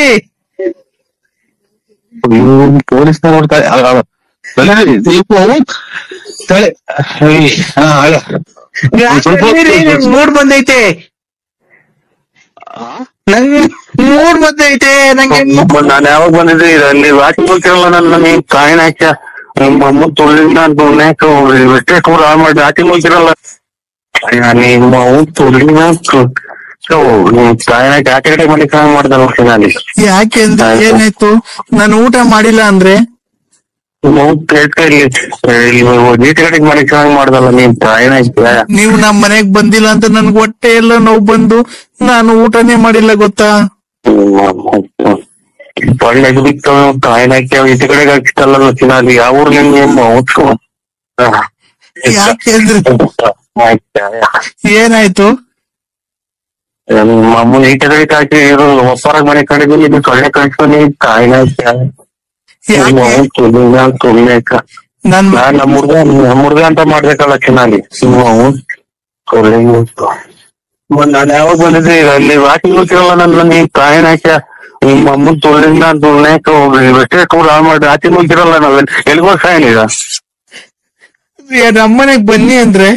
ಪೊಲೀಸ್ನ ನೋಡ್ತಾರೆ. ಮೂಡ್ ಬಂದೈತೆ ನಂಗೆ, ಮೂಡ್ ಬಂದೈತೆ ನಂಗೆ. ನಾನು ಯಾವಾಗ ಬಂದಿದ್ದೆ ಅಲ್ಲಿ ವಾಚ್ ಹೋಗ್ತಿರಲ್ಲ, ನನ್ನ ಕಾಯಿನ ಹಾಕ್ಯ ಅಮ್ಮ ತೊಳಿನ ಎಷ್ಟೇ ಕೂಡ ಮಾಡಿ ಹಾಕಿ ಹೋಗ್ತಿರಲ್ಲ ನಿಮ್ಮ ತೊಳಿನ ಕಾಯಿನ ಆಚೆ ಮಾಡಿ ಕಾಯಿ ಮಾಡ್ದ ನೋಡ್ತೀನಿ ನಾನು. ಯಾಕೆ ಅಂದ್ರೆ ಏನಾಯ್ತು? ನಾನು ಊಟ ಮಾಡಿಲ್ಲ ಅಂದ್ರೆ ನೀಟ್ ಮಾಡಿ ಚೆನ್ನಾಗಿ ಮಾಡ್ದಲ್ಲ ನೀನ್ ಕಾಯಿನ. ನೀವು ನಮ್ ಮನೆಗ್ ಬಂದಿಲ್ಲ ಅಂತ ನನ್ಗೆ ಹೊಟ್ಟೆ ಎಲ್ಲ ನೋವು ಬಂದು ನಾನು ಊಟನೇ ಮಾಡಿಲ್ಲ ಗೊತ್ತಾ? ಒಳ್ಳೆ ಬಿತ್ತು ಕಾಯಿನ ಈಚೆ ಕಡೆಗೆ ಹಾಕಿತ್ತಲ್ಲ ಚೆನ್ನಾಗಿ. ಯಾವ ಊರ್ ನಿಮ್ಗೆ ಏನಾಯ್ತು? ಮಾಮೂಲಿ ಈಚೆ ಕಡೆಗೆ ಹಾಕಿ ಒಪ್ಪರಾಗ ಮನೆ ಕಡೆಗೆ ಇದು ಸೊಳ್ಳೆ ಕಳ್ಸ್ಕೊಂಡು ಕಾಯಿನ ನಮ್ಮ ಹುಡ್ಗ ಅಂತ ಮಾಡ್ಬೇಕಲ್ಲ ಚೆನ್ನಾಗಿ. ನಾನು ಯಾವಾಗ ಬಂದಿದ್ದೆ ಈಗ ಅಲ್ಲಿ ವಾಕಿಂಗ್ ಹೋಗ್ತಿರಲ್ಲ ನನ್ನ ನೀ ಕಾಯಿನ ಹಾಕ ನಿಮ್ಮ ಅಮ್ಮನ್ ತುಳ್ಳಿಂದ ತುಳ್ನಾಕ ಹೋಗ್ರಿ ಎಷ್ಟೇ ಕೂಡ ಮಾಡಿ ಆಚೆ ಹೋಗ್ತಿರಲ್ಲ ನಾವ್ ಎಲ್ಲಿಗೆ ಹೋಗಿ ಸಾಯನ್ ಈಗ ನಮ್ಮನೆಗ್ ಬನ್ನಿ ಅಂದ್ರೆ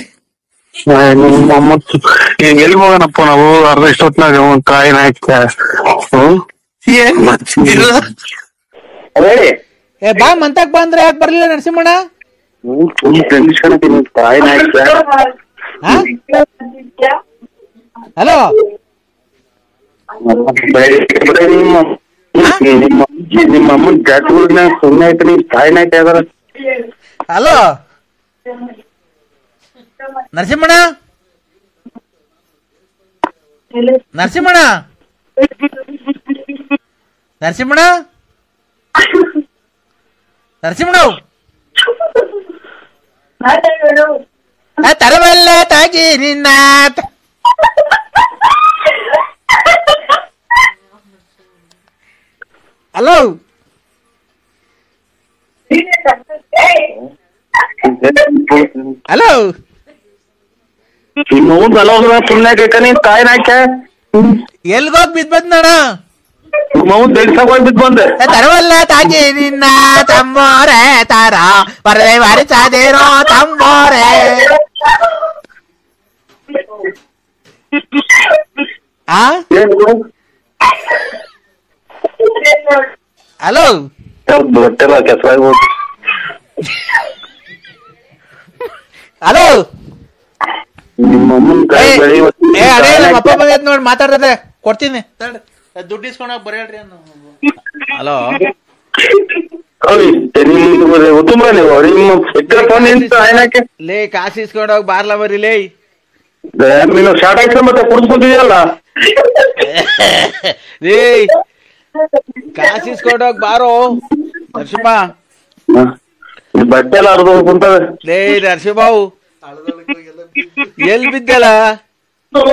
ನಿಮ್ಮ ಅಮ್ಮ ಈಗ ಎಲ್ಲಿಗೆ ಹೋಗೋಣಪ್ಪ ನಾವು ಅರ್ಧ ಇಷ್ಟೊತ್ನಾಗ ಕಾಯಿನ ಹಾಕ ಏನ್ ಮಾಡ್ತಿದ್ದೀರ ಬಾ ಮಂತಕ್ ಬಾ ಅಂದ್ರೆ ಯಾಕೆ ಬರ್ಲಿಲ್ಲ ನರಸಿಂಹಣ್ಣ ಟೆನ್ಷನ್ ಕಾಯಿನ ಹಲೋ ನಿಮ್ಮ ಅಮ್ಮನ್ ಜಾತಿಗಳನ್ನ ಸುಮ್ಮನೆ ಆಯ್ತು ನೀವ್ ಕಾಯಿನ ಹಾಕ್ಯಾರ ಹಲೋ ನರಸಿಂಹಣ್ಣ ನರಸಿಂಹಣ್ಣ ನರಸಿಂಹಣ್ಣ ನರಸಿಂಹಣ್ಣ ತರವಲ್ಲ ತಾಗಿ ನಿನ್ನ ಹಲೋ ಹಲೋ ಸುಮ್ಮನೆ ನೀನ್ ಕಾಯಿನ ಹಾಕ ಎಲ್ಗೋಗ್ ಬಿದ್ಬಂದಣ್ಣ ಮೌನ್ ಬೆಳ್ಸಕ್ ಹೋಗಿ ಬಿದ್ದು ಬಂದೆ ತರವಲ್ಲ ತಾಗಿ ನಿನ್ನ ತಮ್ಮೋರೆ ತಾರ ಬರದೆ ಬಾರಿಸಾದೇನೋ ತಮ್ಮೋರೆ ಹಲೋ ಗೊತ್ತಿಲ್ಲ ಕೆಸರಾಗಿ ಹೋಗಿ ಹಲೋ ನಿಮ್ಮ ಅಮ್ಮನ್ ಕಾಯಿ ಬೆಳಿ ಅಪ್ಪ ಬಂದೈತ್ ನೋಡಿ ಮಾತಾಡ್ತದೆ ಕೊಡ್ತೀನಿ ದುಡ್ಡು ಇಸ್ಕೊಂಡಾಗ ಬರೇಳ್ರಿ ಹಲೋ ಉತ್ತಮ ಲೇ ಕಾಸು ಇಸ್ಕೊಂಡೋಗಿ ಬಾರ್ಲ ಬರ್ರಿ ಲೇ ನೀನು ಶಾರ್ಟ್ ಹಾಕ್ಸ ಮತ್ತೆ ಕುಡಿಸ್ಕೊಂತಿದ್ಯಲ್ಲ ಲೇ ಕಾಸು ಇಸ್ಕೊಂಡೋಗಿ ಬಾರೋ ನರಸಿಂಹ ಬಟ್ಟೆ ಎಲ್ಲ ಅರ್ಧ ಕುಂತವೆ ಲೇ ನರಸಿಂಹವು ಎಲ್ ಬಿದ್ದಲ್ಲ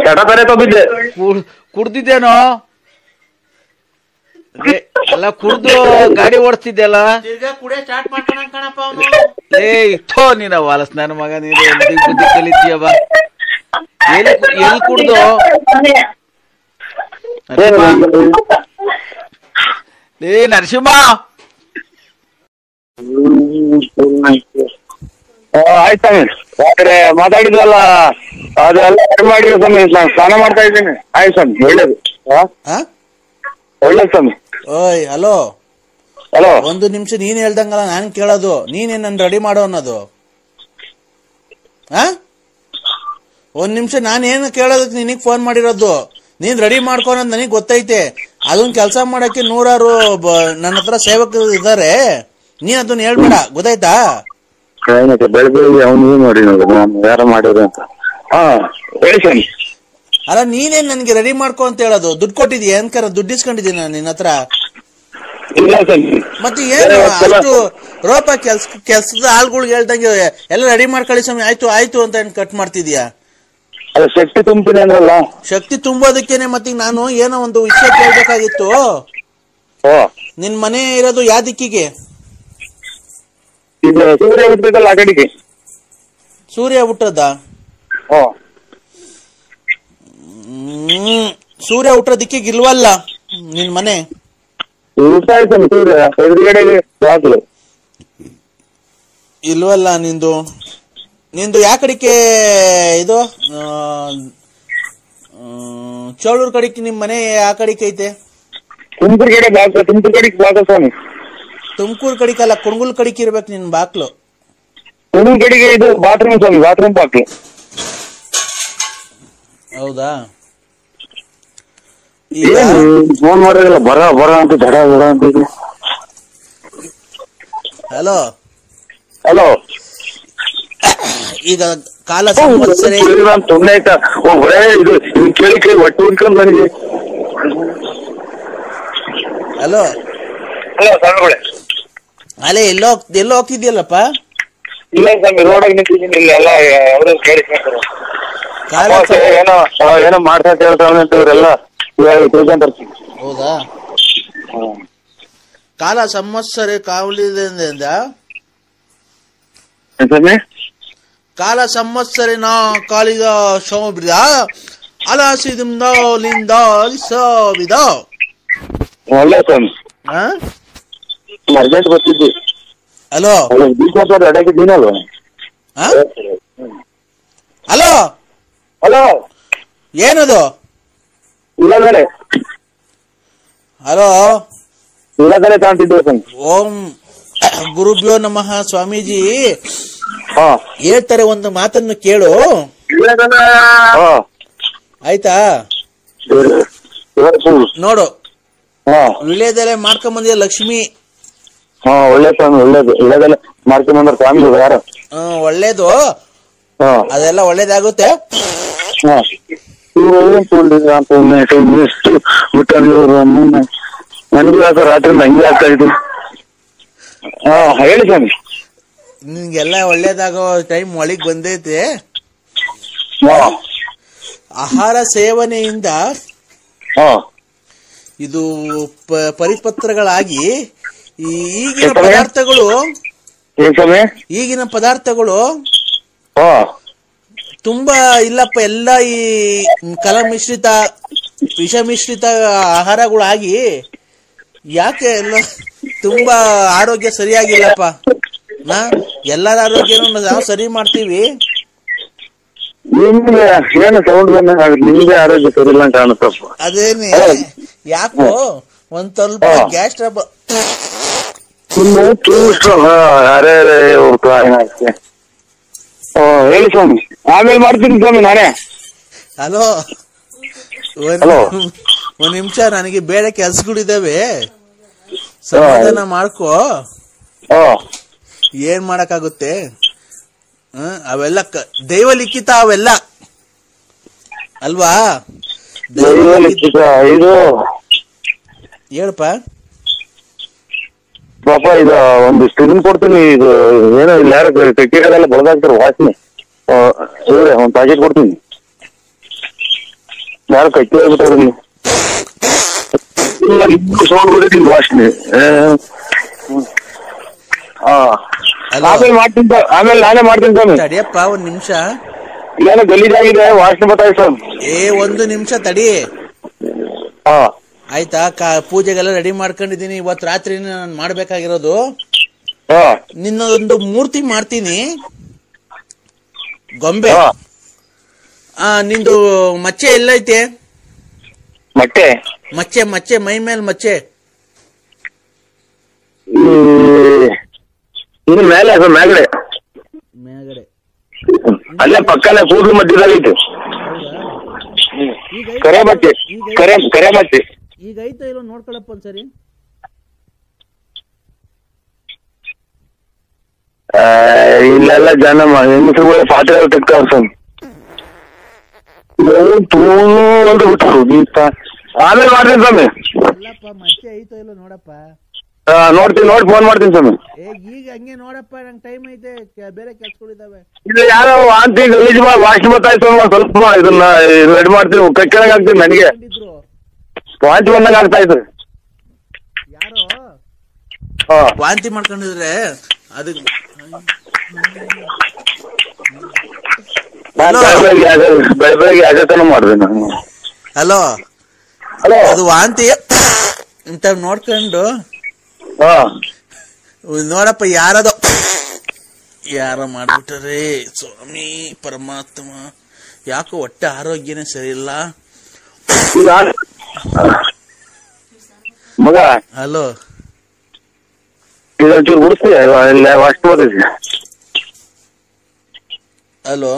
ಚಟ ತಾರೆ ಬಿದ್ದೆ ಕುಡ್ದಿದ್ದೇನೋ ಎಲ್ಲ ಕುಡ್ದು ಗಾಡಿ ಓಡಿಸ್ತಿದ್ದೆಲ್ಲ ಏ ಥೋ ನೀನ ವಾಲಸ್ ನನ್ನ ಮಗ ನೀನು ಬುದ್ಧಿ ಕಲಿತೀಯವ ಎಲ್ಲಿ ಕುಡ್ದು ಏ ನರಸಿಂಹ ಆಯ್ತು ಸ್ವಾಮಿ ಮಾತಾಡಿದ್ವಲ್ಲ ಅದೆಲ್ಲ ಮಾಡಿರೋ ಸ್ವಾಮಿ ನಾನು ಸ್ನಾನ ಮಾಡ್ತಾ ಇದ್ದೀನಿ ಆಯ್ತು ಸ್ವಾಮಿ ಒಳ್ಳೇದು ಒಳ್ಳೇದು ಸ್ವಾಮಿ ಓಯ್ ಹಲೋ ಹಲೋ ಒಂದು ನಿಮಿಷ ನೀನ್ ಹೇಳ್ದಂಗಲ್ಲ ನಾನ್ ಕೇಳೋದು ನೀನೇನ್ ನನ್ ರೆಡಿ ಮಾಡೋ ಅನ್ನೋದು ಒಂದ್ ನಿಮಿಷ ನಾನ್ ಏನು ಕೇಳೋದಕ್ಕೆ ನಿನಗ್ ಫೋನ್ ಮಾಡಿರೋದು ನೀನ್ ರೆಡಿ ಮಾಡ್ಕೊಳೋದ್ ನನಗ್ ಗೊತ್ತೈತೆ ಅದನ್ ಕೆಲ್ಸ ಮಾಡಕ್ಕೆ ನೂರಾರು ನನ್ನ ಹತ್ರ ಸೇವಕರು ಇದಾರೆ ನೀನ್ ಅದನ್ನ ಹೇಳ್ಬೇಡ ಗೊತ್ತಾಯ್ತಾ ಬೆಳಗ್ಗೆ ಅವನು ನೋಡಿ ನಾನು ಯಾರ ಮಾಡಿದ್ರು ಅಂತ ಹೇಳಿ ಸ್ವಾಮಿ ಅಲ್ಲ ನೀನೇನ್ ನನ್ಗೆ ರೆಡಿ ಮಾಡ್ಕೊ ಅಂತ ಹೇಳೋದು ದುಡ್ಡು ಕೊಟ್ಟಿದ್ಯಾ ಏನ್ಕರ ದುಡ್ಡು ಇಸ್ಕೊಂಡಿದ್ದೀನಿ ನಾನು ನಿನ್ನ ಹತ್ರ ಮತ್ತೆ ಏನು ಅಷ್ಟು ರೋಪ ಕೆಲ್ಸದ ಆಳ್ಗಳಿಗೆ ಹೇಳ್ದಂಗೆ ಎಲ್ಲ ರೆಡಿ ಮಾಡ್ಕೊಳ್ಳಿ ಸ್ವಾಮಿ ಆಯ್ತು ಆಯ್ತು ಅಂತ ಏನ್ ಕಟ್ ಮಾಡ್ತಿದ್ಯಾ ಶಕ್ತಿ ತುಂಬ್ತೀನಿ ಅಂದ್ರಲ್ಲ ಶಕ್ತಿ ತುಂಬೋದಕ್ಕೇನೆ ಮತ್ತೆ ನಾನು ಏನೋ ಒಂದು ವಿಷಯ ಕೇಳ್ಬೇಕಾಗಿತ್ತು ನಿನ್ ಮನೆ ಇರೋದು ಯಾವ ದಿಕ್ಕಿಗೆ ಸೂರ್ಯ ಹುಟ್ಟಬೇಕಲ್ಲ ಆ ಕಡೆಗೆ ಸೂರ್ಯ ಹುಟ್ಟದ ಸೂರ್ಯ ಹುಟ್ಟೋ ದಿಕ್ಕಿಗೆ ಇಲ್ವಲ್ಲ ನಿನ್ ಮನೆ ಇಲ್ವಲ್ಲ ನಿಂದು ಯಾ ಕಡೆಗೆ ಇದು ಚೋಳೂರ್ ಕಡೆಗೆ ನಿಮ್ ಮನೆ ಯಾ ಕಡೆಗೆ ಐತೆ ತುಮಕೂರು ಕಡೆ ತುಮಕೂರು ಕಡೆಗೆ ಬಾಕ ಸ್ವಾಮಿ ತುಮಕೂರು ಕಡೆಗೆ ಅಲ್ಲ ಕುಣಗುಲ್ ಕಡೆಗೆ ಇರ್ಬೇಕು ನಿನ್ ಬಾಕ್ಲು ಕುಣಗುಲ್ ಕಡೆಗೆ ಇದು ಬಾತ್ರೂಮ್ ಸ್ವಾಮಿ ಬಾತ್ರೂಮ್ ಬಾಕ್ಲು ಹೌದಾ ಫೋನ್ ಮಾಡೋದಿಲ್ಲ ಬರ ಅಂತ ದಡ ಅಂತ ಹಲೋ ಹಲೋ ಈಗ ಕಾಲ ಸಂವತ್ಸರ ಸುಮ್ಮನೆ ಆಯ್ತಾ ಇದು ಕೇಳಿ ಕೇಳಿ ಒಟ್ಟು ಉಂಟ್ಕೊಂಡ್ ನನಗೆ ಹಲೋ ಹಲೋ ಸ್ವಾಮಿಗಳೇ ಅಲ್ಲೇ ಎಲ್ಲೋ ಹೋಗ್ತಿದ್ಯಲ್ಲಪ್ಪ ಇಲ್ಲ ಸ್ವಾಮಿ ರೋಡಾಗ ನಿಂತಿದ್ದೀನಿ ಇಲ್ಲ ಎಲ್ಲ ಅವರು ಕೇಳಿ ಏನೋ ಮಾಡ್ತಾ ಹೇಳ್ತಾವ ಇವರೆಲ್ಲ ಹೌದಾ ಕಾಲ ಸಂವತ್ಸರ ಕಾವಲಿದಿಂದ ಕಾಲ ಸಂವತ್ಸರಿನ ಕಾಲಿದ ಶೋಭಿದ ಅಲಾಸಿದಿಂದ ಲಿಂದ ಅಲಿಸವಿದ. ಒಳ್ಳೆ ಸ್ವಾಮಿ, ಅರ್ಜೆಂಟ್ ಬರ್ತಿದ್ವಿ. ಹಲೋ ಅಡಗಿದ್ದೀನಲ್ವ? ಹಲೋ ಹಲೋ, ಏನದು? ಇಲ್ಲೇ ಹಲೋ, ಇಲ್ಲೇ ಕಾಣ್ತಿದ್ವಿ ಸ್ವಾಮಿ. ಓಂ ಗುರುಭ್ಯೋ ನಮಃ. ಸ್ವಾಮೀಜಿ ಹಾ ಹೇಳ್ತಾರೆ, ಒಂದು ಮಾತನ್ನು ಕೇಳು ಆಯ್ತಾ? ನೋಡು, ವಿಳ್ಯದೆಲೆ ಮಾಡ್ಕೊಂಡ್ ಬಂದಿಯ ಲಕ್ಷ್ಮಿ. ಹಾ ಒಳ್ಳೆ ಸ್ವಾಮಿ, ಒಳ್ಳೇದು. ಇಲ್ಲದೆಲ್ಲ ಮಾಡ್ಕೊಂಡ್ ಬಂದ್ರ ಸ್ವಾಮಿ ಯಾರು? ಒಳ್ಳೇದು, ಅದೆಲ್ಲ ಒಳ್ಳೇದಾಗುತ್ತೆ. ನನಗೂ ರಾತ್ರಿ ಹಂಗೆ ಆಗ್ತಾ ಇತ್ತು. ಹಾ ಹೇಳಿ ಸ್ವಾಮಿ. ನಿನ್ಗೆಲ್ಲ ಒಳ್ಳೇದಾಗೋ ಟೈಮ್ ಒಳಗ್ ಬಂದೈತೆ. ಆಹಾರ ಸೇವನೆಯಿಂದ ಇದು ಪರಿಪತ್ರಗಳಾಗಿ ಈಗಿನ ಪದಾರ್ಥಗಳು ತುಂಬಾ ಇಲ್ಲಪ್ಪ, ಎಲ್ಲ ಈ ಕಲಮಿಶ್ರಿತ ವಿಷ ಮಿಶ್ರಿತ ಆಹಾರಗಳಾಗಿ ಯಾಕೆ ಎಲ್ಲ ತುಂಬಾ ಆರೋಗ್ಯ ಸರಿಯಾಗಿಲ್ಲಪ್ಪ. ಎಲ್ಲರ ಆರೋಗ್ಯನೂ ನಾವು ಸರಿ ಮಾಡ್ತೀವಿ, ನಿಮ್ಗೆ ಏನು ಸೌಂಡ್ ಬಂದಂಗಾಗುತ್ತೆ, ನಿಮ್ಗೆ ಆರೋಗ್ಯ ಸರಿ ಇಲ್ಲ ಅಂತ ಕಾಣುತ್ತಪ್ಪ. ಅದೇನೆ ಯಾಕೋ ಒಂದ್ ಸ್ವಲ್ಪ ಗ್ಯಾಸ್ ಟ್ರಬಲ್. ಹೇಳಿ ಸ್ವಾಮಿ, ಆಮೇಲೆ ಮಾಡ್ತೀನಿ ಸ್ವಾಮಿ ನಾನೇ. ಹಲೋ, ಒಂದ್ ನಿಮಿಷ, ನನಗೆ ಬೇರೆ ಕೆಲ್ಸಗಳಿದಾವೆ, ಸಮಾಧಾನ ಮಾಡ್ಕೋ. ಏನ್ ಮಾಡಕ್ಕಾಗುತ್ತೆ? ಅವೆಲ್ಲ ದೈವ ಲಿಖಿತ, ಅವೆಲ್ಲ ಅಲ್ವಾ? ಇದು ಹೇಳಪ್ಪ ಪಾಪ, ಇದು ಒಂದಿಷ್ಟು ಇದನ್ ಕೊಡ್ತೀನಿ. ಇದು ಏನೋ ಇಲ್ಲ, ಯಾರು ಕ್ರಿಕೆಟ್ ಬಳದಾಕ್ತಾರೆ ವಾಸನೆ. ಒಂದ್ ಪ್ಯಾಕೆಟ್ ಕೊಡ್ತೀನಿ. ಯಾರು ಕಟ್ಟಿ ಹೋಗ್ಬಿಟ್ಟಾರ ವಾಸನೆ. ಆಮೇಲೆ ಮಾಡ್ತೀನಿ, ಆಮೇಲೆ ನಾನೇ ಮಾಡ್ತೀನಿ ಸ್ವಾಮಿ. ತಡಿಯಪ್ಪ ಒಂದ್ ನಿಮಿಷ, ಏನೋ ಗಲೀಜಾಗಿದೆ, ವಾಸನೆ ಬರ್ತಾಯಿದೆ ಸ್ವಾಮಿ. ಒಂದು ನಿಮಿಷ ತಡಿ. ಆಯ್ತಾ? ಪೂಜೆಗೆಲ್ಲ ರೆಡಿ ಮಾಡ್ಕೊಂಡಿದೀನಿ. ಇವತ್ತು ರಾತ್ರಿ ನಾನು ಮಾಡ್ಬೇಕಾಗಿರೋದು, ನಿನ್ನೊಂದು ಮೂರ್ತಿ ಮಾಡ್ತೀನಿ, ಗೊಂಬೆ. ನಿಂದು ಮಚ್ಚೆ ಎಲ್ಲೈತೆ? ಮಚ್ಚೆ ಮಚ್ಚೆ ಮಚ್ಚೆ ಮೈ ಮೇಲೆ ಮಚ್ಚೆ ಇದು ಮೇಲೆ ಮ್ಯಾಗಡೆ ಮೇಗಡೆ ಅಲ್ಲೇ ಪಕ್ಕನೇ ಕೂದಲು ಮಧ್ಯದಾಗೈತೆ. ಕರೆ ಮಚ್ಚೆ, ಕರೆ ಮಚ್ಚೆ. ಈಗ ಐತೆ ಇಲ್ಲೋ ನೋಡ್ಕೊಳಪ್ಪ ಒಂದ್ಸರಿ. ಇಲ್ಲೆಲ್ಲ ಜನ ಹೆಂಗಸರುಗಳ ಪಾತ್ರೆ ತೆಗ್ತಾವ ಸ್ವಾಮಿ. ಅಂತ ಬಿಟ್ಟರು. ಆಮೇಲೆ ಮಾಡ್ತೀನಿ ಸ್ವಾಮಿ. ಅಲ್ಲಪ್ಪ, ಮಚ್ಚೆ ಐತೋ ಇಲ್ಲೋ ನೋಡಪ್ಪ. ನೋಡ್ತೀನಿ, ನೋಡಿ ಫೋನ್ ಮಾಡ್ತೀನಿ ಸ್ವಾಮಿ. ಈಗ ಹಂಗೆ ನೋಡಪ್ಪ, ನಂಗೆ ಟೈಮ್ ಐತೆ, ಬೇರೆ ಕೆಲ್ಸಗಳಿದಾವೆ. ಇದು ಯಾರೋ ವಾಂತಿ ಗಲೀಜ್ ವಾಸನೆ ಬರ್ತಾಯ್ತು, ಸ್ವಲ್ಪ ಇದನ್ನ ರೆಡಿ ಮಾಡ್ತೀನಿ. ಕೆಳಗೆ ಹಾಕ್ತೀನಿ, ನನಗೆ ವಾಂತಿ ಬಂದಂಗ ಆಗ್ತಾ ಇದ್ರು. ಯಾರೋ ವಾಂತಿ ಮಾಡ್ಕೊಂಡಿದ್ರೆ ಅದಕ್ಕೆ ಬೆಳಗ್ಗೆ ಅಗತನ ಮಾಡಿದೆ ನಾನು. ಹಲೋ, ಅದು ವಾಂತಿ ಇಂತ ನೋಡ್ಕೊಂಡು ನೋಡಪ್ಪ, ಯಾರೋ ಮಾಡ್ಬಿಟ್ರೆ ಸ್ವಾಮಿ ಪರಮಾತ್ಮ. ಯಾಕೋ ಹೊಟ್ಟೆ ಆರೋಗ್ಯನೇ ಸರಿ ಇಲ್ಲ ಮಗ. ಹಲೋ, ಇದೊಂಚೂರು ಉಳಿಸ್ತೀಯ? ಹಲೋ,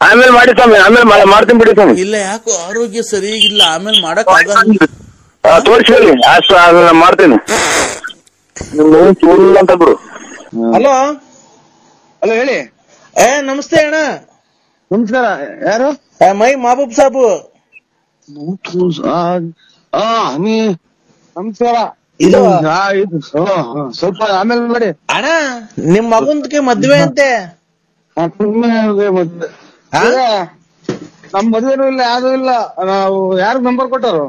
ಆಮೇಲೆ ಮಾಡಿ ಸ್ವಾಮಿ, ಆಮೇಲೆ ಮಾಡ್ತೀನಿ ಬಿಡಿ ಸ್ವಾಮಿ. ಇಲ್ಲ, ಯಾಕೋ ಆರೋಗ್ಯ ಸರಿಯಾಗಿಲ್ಲ, ಆಮೇಲೆ ಮಾಡಕ್ ಆಗಲ್ಲ. ತೋರಿಸಿ ಮಾಡ್ತೀನಿ ಅಂತ ಬಿಡು. ಹಲೋ ಹಲೋ, ಹೇಳಿ. ನಮಸ್ತೆ ಅಣ್ಣ. ನಮಸ್ಕಾರ. ಯಾರು? ಮೈ ಮಹಬೂಬ್ ಸಾಬು. ನಮಸ್ಕಾರ. ಇದು ಸ್ವಲ್ಪ ಆಮೇಲೆ ಮಾಡಿ ಅಣ್ಣ. ನಿಮ್ ಮಗನ್ಗೆ ಮದ್ವೆ ಅಂತೆ. ನಮ್ ಮದ್ವೆನೂ ಇಲ್ಲ, ಯಾವ್ದು ಇಲ್ಲ. ನಾವು ಯಾರು ನಂಬರ್ ಕೊಟ್ಟರು?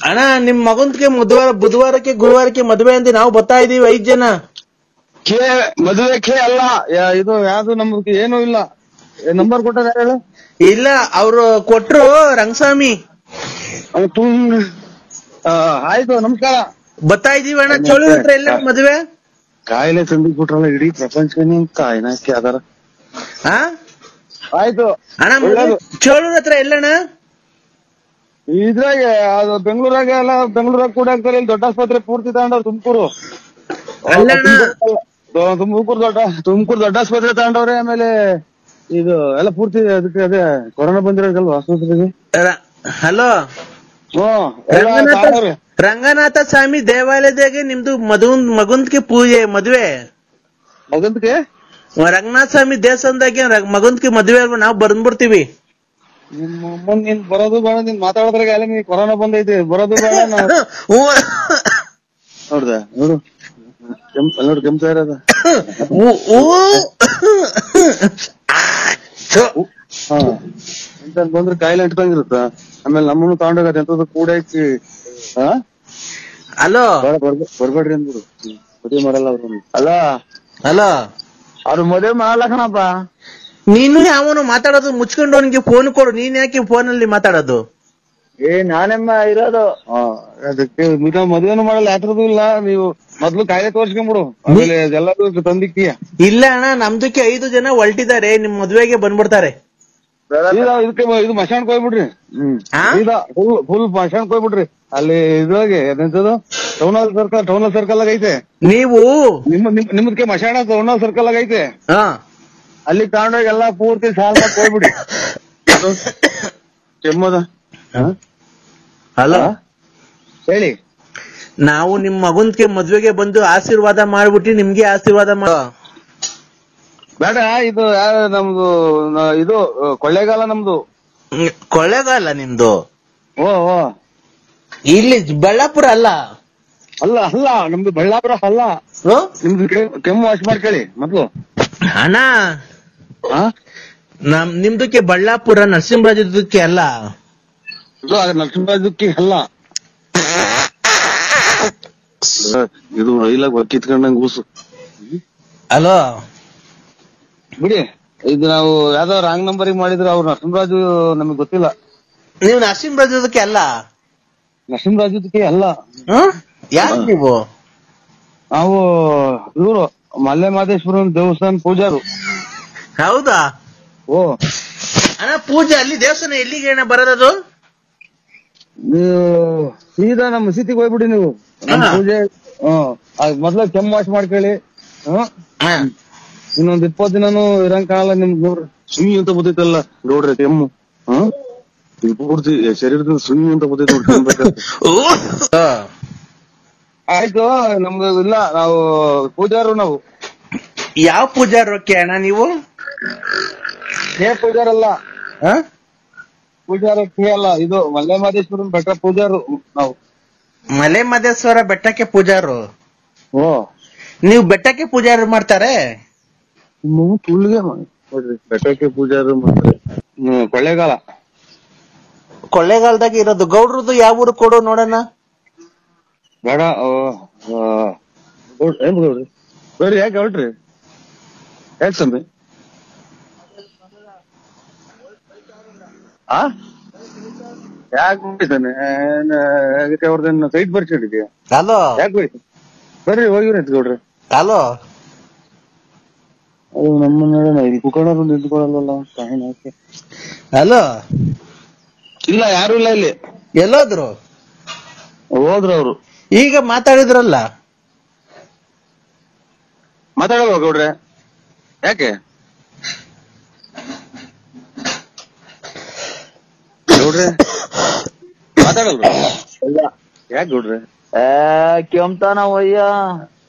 ಅಣ್ಣ, ನಿಮ್ ಮಗನ್ಗೆ ಬುಧವಾರಕ್ಕೆ ಗುರುವಾರಕ್ಕೆ ಮದ್ವೆ ಅಂತ ನಾವು ಬರ್ತಾ ಇದೀವಿ 5 ಜನ. ಕೆ ಮದುವೆ ಕೆ ಅಲ್ಲ ಇದು ಯಾವ್ದು ನಮ್ದು ಏನೂ ಇಲ್ಲ. ನಂಬರ್ ಕೊಟ್ಟಾರ ಹೇಳು. ಇಲ್ಲ ಅವ್ರು ಕೊಟ್ರು ರಂಗಸ್ವಾಮಿ. ಆಯ್ತು ನಮಸ್ಕಾರ. ಬರ್ತಾ ಇದೀವಿ ಅಣ್ಣ. ಚೋಳೂರ್ ಹತ್ರ ಎಲ್ಲ ಮದುವೆ ಕಾಯಿಲೆ ತಂದಿಟ್ಬಿಟ್ರಲ್ಲ ಇಡೀ ಪ್ರಪಂಚನೇ ಕಾಯಿನಕ್ಕೆ ಅದಾರ. ಆಯ್ತು ಅಣ್ಣ. ಚೋಳೂರ್ ಹತ್ರ ಎಲ್ಲಣ್ಣ? ಇದ್ರಾಗೆ ಅದು ಬೆಂಗಳೂರಾಗ ಎಲ್ಲ ಬೆಂಗಳೂರಾಗ ಕೂಡ ಆಗ್ತಾರೆ. ಇಲ್ಲಿ ದೊಡ್ಡ ಆಸ್ಪತ್ರೆ ಪೂರ್ತಿ ತಗೊಂಡವ್ರು. ತುಮಕೂರು ದೊಡ್ಡ ಆಸ್ಪತ್ರೆ ತಗೊಂಡವ್ರೆ. ಆಮೇಲೆ ಇದು ಎಲ್ಲ ಪೂರ್ತಿ ಅದಕ್ಕೆ ಅದೇ ಕೊರೋನಾ ಬಂದಿರೋದಲ್ವಾ ಆಸ್ಪತ್ರೆಗೆ. ಹಲೋ ರಂಗನಾಥ ಸ್ವಾಮಿ ದೇವಾಲಯದಾಗೆ ನಿಮ್ದು ಮಗುಂದ್ಗೆ ಪೂಜೆ ಮದ್ವೆ. ಮಗಂದ್ಗೆ ರಂಗನಾಥ ಸ್ವಾಮಿ ದೇವಸ್ಥಾನದಾಗೆ ಮಗುಂದ್ಗೆ ಮದ್ವೆ ಅಲ್ವಾ? ನಾವ್ ಬಂದ್ಬಿಡ್ತೀವಿ. ನಿಮ್ಮ ನೀನ್ ಬರೋದು ಬೇಡ. ನೀನ್ ಮಾತಾಡೋದ್ರಾಗ ಅಲ್ಲಿ ನೀ ಕೊರೋನಾ ಬಂದೈತಿ. ಬರೋದು ಬೇಡ. ನೋಡ್ದ ನೋಡು ನೋಡಿ ಕೆಂಪ ಇರೋದ. ಬಂದ್ರೆ ಕಾಯಿಲೆ ಇಟ್ಕೊಂಗಿರುತ್ತ. ಆಮೇಲೆ ನಮ್ಮನ್ನು ತಗೊಂಡೋಗತ್ತೆ ಎಂತದ್ದು ಕೂಡ ಇಕ್ಕಿ. ಹಲೋ ಬರ್ಬೇಡ್ರಿ ಅಂದ್ಬಿಡು. ಮದುವೆ ಮಾಡಲ್ಲ ಅವ್ರು. ಅಲ್ಲ ಅವ್ರು ಮದುವೆ ಮಾಡಲ್ಲ ಕಣಪ್ಪ. ನೀನು ಯಾವನು ಮಾತಾಡೋದು ಮುಚ್ಕೊಂಡು ಅವನಿಗೆ ಫೋನ್ ಕೊಡು. ನೀನ್ ಯಾಕೆ ಫೋನ್ ಅಲ್ಲಿ ಮಾತಾಡೋದು? ನಾನೆಮ್ಮ ಇರೋದು. ಅದಕ್ಕೆ ಮದುವೆನೂ ಮಾಡಲ್ಲ. ಯಾತ್ರದ್ದು ಇಲ್ಲ. ನೀವು ಮೊದ್ಲು ಕಾಯಿಲೆ ತೋರ್ಸ್ಕೊಂಡ್ಬಿಡು. ಆಮೇಲೆ ಎಲ್ಲರೂ ತಂದಿಕ್ಕೀಯ. ಇಲ್ಲ ಅಣ್ಣ, ನಮ್ದಕ್ಕೆ 5 ಜನ ಹೊಲ್ಟಿದ್ದಾರೆ. ನಿಮ್ ಮದ್ವೆಗೆ ಬಂದ್ಬಿಡ್ತಾರೆ. ಇದಕ್ಕೆ ಇದು ಮಶಾಣಕ್ ಹೋಗ್ಬಿಡ್ರಿ. ಫುಲ್ ಮಶಾಣಕ್ ಹೋಗ್ಬಿಡ್ರಿ. ಅಲ್ಲಿ ಇದ್ರಾಗೆ ಎಂತದು ಟೌನ್ ಸರ್ಕಲ್ ಆಗ ಐತೆ. ನೀವು ನಿಮ್ದಕ್ಕೆ ಮಶಾಣ ಟೌನ್ ಸರ್ಕಲ್ ಆಗ ಐತೆ. ಅಲ್ಲಿ ತಗೊಂಡೋಗಿ ಎಲ್ಲಾ ಪೂರ್ತಿ ಸಾಲ್ ಮಾಡಿ ಹೋಗ್ಬಿಡಿ. ಕೆಮ್ಮದ ಹಲೋ ಹೇಳಿ. ನಾವು ನಿಮ್ ಮಗುನ್ಗೆ ಮದ್ವೆಗೆ ಬಂದು ಆಶೀರ್ವಾದ ಮಾಡ್ಬಿಟ್ಟು ನಿಮ್ಗೆ ಆಶೀರ್ವಾದ ಮಾಡೋ ಬೇಡ. ಇದು ನಮ್ದು ಇದು ಕೊಳ್ಳೇಗಾಲ ನಮ್ದು. ಕೊಳ್ಳೇಗಾಲ ನಿಮ್ದು? ಓ ಇಲ್ಲಿ ಬಳ್ಳಾಪುರ ಅಲ್ಲ. ಅಲ್ಲ ಅಲ್ಲ ನಮ್ದು ಬಳ್ಳಾಪುರ ಅಲ್ಲ. ನಿಮ್ದು ಕೆಮ್ಮು ವಾಶ್ ಮಾಡ್ಕೊಳ್ಳಿ ಮೊದ್ಲು. ಅಣ್ಣ ನಿಮ್ದಕ್ಕೆ ಬಳ್ಳಾಪುರ ನರಸಿಂಹರಾಜಕ್ಕೆ ಅಲ್ಲ. ನರಸಿಂಹರಾಜಕ್ಕೆ ಅಲ್ಲ. ಇದು ಐಲಾಗ ಕಿತ್ಕೊಂಡಂಗ್ ಕೂಸು. ಹಲೋ ಬಿಡಿ. ಇದು ನಾವು ಯಾವ್ದೋ ರಾಂಗ್ ನಂಬರಿಗೆ ಮಾಡಿದ್ರೆ ಅವ್ರು ನರಸಿಂಹರಾಜು ನಮಗ್ ಗೊತ್ತಿಲ್ಲ. ನೀವು ನರಸಿಂಹರಾಜಕ್ಕೆ ಅಲ್ಲ? ನರಸಿಂಹರಾಜಕ್ಕೆ ಅಲ್ಲ. ಯಾರು ನೀವು? ನಾವು ಇವರು ಮಲ್ಲೆ ಮಹದೇಶ್ವರನ್ ದೇವಸ್ಥಾನ ಪೂಜಾರು. ಹೌದಾ? ಓ ಅಣ್ಣ ಪೂಜೆ ಅಲ್ಲಿ ದೇವಸ್ಥಾನ ಎಲ್ಲಿಗೆ ಅಣ್ಣ ಬರೋದದು? ನೀವು ಸೀದಾ ನಮ್ಮ ಮಸೀದಿಗೆ ಹೋಗ್ಬಿಡಿ. ನೀವು ಪೂಜೆ ಮೊದ್ಲ ಕೆಮ್ಮು ವಾಶ್ ಮಾಡ್ಕೊಳ್ಳಿ. ಇನ್ನೊಂದ್ 20 ದಿನಾನು ಇರಂಗ್ ಕಾಣಲ್ಲ ನಿಮ್ಗೆ. ನೋಡ್ರಿ ಸುಮ್ಮಿ ಅಂತ ಬರ್ತೈತಲ್ಲ ನೋಡ್ರಿ ಕೆಮ್ಮು. ಪೂರ್ತಿ ಶರೀರದಿಂದ ಸುಮ್ಮಿ ಅಂತ ಬರ್ತೈತೆ ನೋಡ್ರಿ. ಆಯ್ತು ನಮ್ದು ಇಲ್ಲ. ನಾವು ಪೂಜಾರು. ನಾವು ಯಾವ ಪೂಜಾರಕ್ಕೆ ಅಣ್ಣ ನೀವು? ಪೂಜಾರಲ್ಲ. ಪೂಜಾರಕ್ಕೆ ಅಲ್ಲ. ಇದು ಮಲೆ ಮಹದೇಶ್ವರನ್ ಬೆಟ್ಟ ಪೂಜಾರು ನಾವು. ಮಲೆ ಮಹದೇಶ್ವರ ಬೆಟ್ಟಕ್ಕೆ ಪೂಜಾರು? ಓ ನೀವು ಬೆಟ್ಟಕ್ಕೆ ಪೂಜಾರು ಮಾಡ್ತಾರೆ? ತುಳ್ಗೆ ನೋಡ್ರಿ ಬೆಟ್ಟಕ್ಕೆ ಪೂಜಾರು ಮಾಡ್ತಾರೆ. ಕೊಳ್ಳೇಗಾಲ. ಕೊಳ್ಳೇಗಾಲದಾಗ ಇರೋದು. ಗೌಡ್ರದ್ದು ಯಾವ ಊರು ಕೊಡು ನೋಡೋಣ. ಬೇಡ. ಏನ್ ಗೌಡ್ರಿ ಬೇರೆ ಯಾಕೆ ಹೊರಟ್ರಿ? ಯಾಕೆ ಸಂಬಿ? ಯಾಕೆ ಹೋಗಿದ್ದಾನೆ? ಅವ್ರದೇನು ಸೈಟ್ ಬರ್ಸಿಡಿದ್ಯಾ? ಹಲೋ ಯಾಕೆ ಹೋಯ್ತು? ಬರ್ರಿ ಹೋಗಿವ್ರಿ ಅಂತ ಗೌಡ್ರಿ. ಹಲೋ ಅದು ನಮ್ಮ ಇಲ್ಲಿ ಕುಕೊಂಡ್ರು ನಿಂತ್ಕೊಳ್ಳಲ್ಲ. ಹಲೋ ಇಲ್ಲ ಯಾರು ಇಲ್ಲ ಇಲ್ಲಿ. ಎಲ್ಲೋದ್ರು? ಹೋದ್ರು ಅವ್ರು. ಈಗ ಮಾತಾಡಿದ್ರಲ್ಲ. ಮಾತಾಡಲ್ವ ಗೌಡ್ರೆ? ಯಾಕೆ ಗೌಡ್ರೆ ಮಾತಾಡಲ್ವ? ಯಾಕೆ ಗೌಡ್ರೆ? ಕೆಮ್ತಾನ ವಯ್ಯ.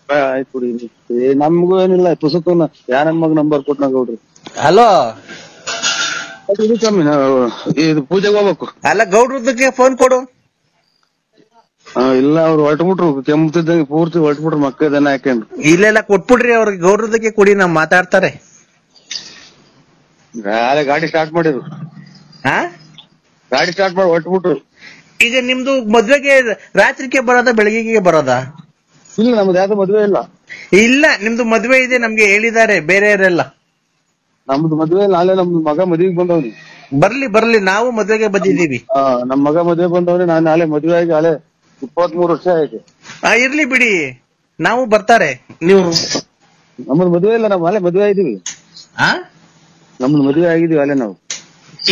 ಆಯ್ತು ಬಿಡಿ. ನಮ್ಗೂ ಏನಿಲ್ಲ. ಪುಸ್ತಕನ ಯಾರ ಮಗ ನಂಬರ್ ಕೊಟ್ನ ಗೌಡ್ರಿ. ಹಲೋ ಕಮ್ಮಿ ಇದು ಪೂಜೆಗೆ ಹೋಗ್ಬೇಕು. ಅಲ್ಲ ಗೌಡ್ರದಕ್ಕೆ ಫೋನ್ ಕೊಡು. ಇಲ್ಲ ಅವ್ರು ಹೊರಟ್ಬಿಟ್ರು. ಕೆಮ್ಮತಿದ್ದಂಗೆ ಪೂರ್ತಿ ಹೊರಟ್ಬಿಟ್ರು. ಮಕ್ಕ ದನ ಹಾಕೊಂಡ್ರು. ಇಲ್ಲೆಲ್ಲ ಕೊಟ್ಬಿಡ್ರಿ ಅವ್ರಿಗೆ. ಗೌಡ್ರದಕ್ಕೆ ಕೊಡಿ, ನಾವ್ ಮಾತಾಡ್ತಾರೆ. ಗಾಡಿ ಸ್ಟಾರ್ಟ್ ಮಾಡಿದ್ರು. ಗಾಡಿ ಸ್ಟಾರ್ಟ್ ಮಾಡಿ ಹೊರಟ್ಬಿಟ್ರು. ಈಗ ನಿಮ್ದು ಮದ್ವೆಗೆ ರಾತ್ರಿಗೆ ಬರೋದಾ ಬೆಳಗ್ಗೆಗೆ ಬರೋದಾ? ಇಲ್ಲ ನಮ್ದು ಯಾವ್ದು ಮದ್ವೆ ಇಲ್ಲ. ಇಲ್ಲ, ನಿಮ್ದು ಮದ್ವೆ ಇದೆ ನಮ್ಗೆ ಹೇಳಿದ್ದಾರೆ ಬೇರೆಯವರೆಲ್ಲ. ನಮ್ದು ಮದ್ವೆ ನಾಳೆ ನಮ್ದು ಮಗ ಮದ್ವೆಗೆ ಬಂದವ್ರಿ. ಬರ್ಲಿ ನಾವು ಮದ್ವೆಗೆ ಬಂದಿದ್ದೀವಿ. ನಮ್ ಮಗ ಮದ್ವೆ ಬಂದವ್ರಿ. ನಾನ್ ನಾಳೆ ಮದ್ವೆ ಆಗಿ ನಾಳೆ 23 ವರ್ಷ ಆಯ್ತು. ಇರ್ಲಿ ಬಿಡಿ, ನಾವು ಬರ್ತಾರೆ. ನೀವು ನಮ್ಮದು ಮದ್ವೆ ಇಲ್ಲ, ನಾವ್ ನಾಳೆ ಮದ್ವೆ ಆಗಿದೀವಿ. ನಮ್ದು ಮದ್ವೆ ಆಗಿದೀವಿ ಅಲ್ಲೇ ನಾವು.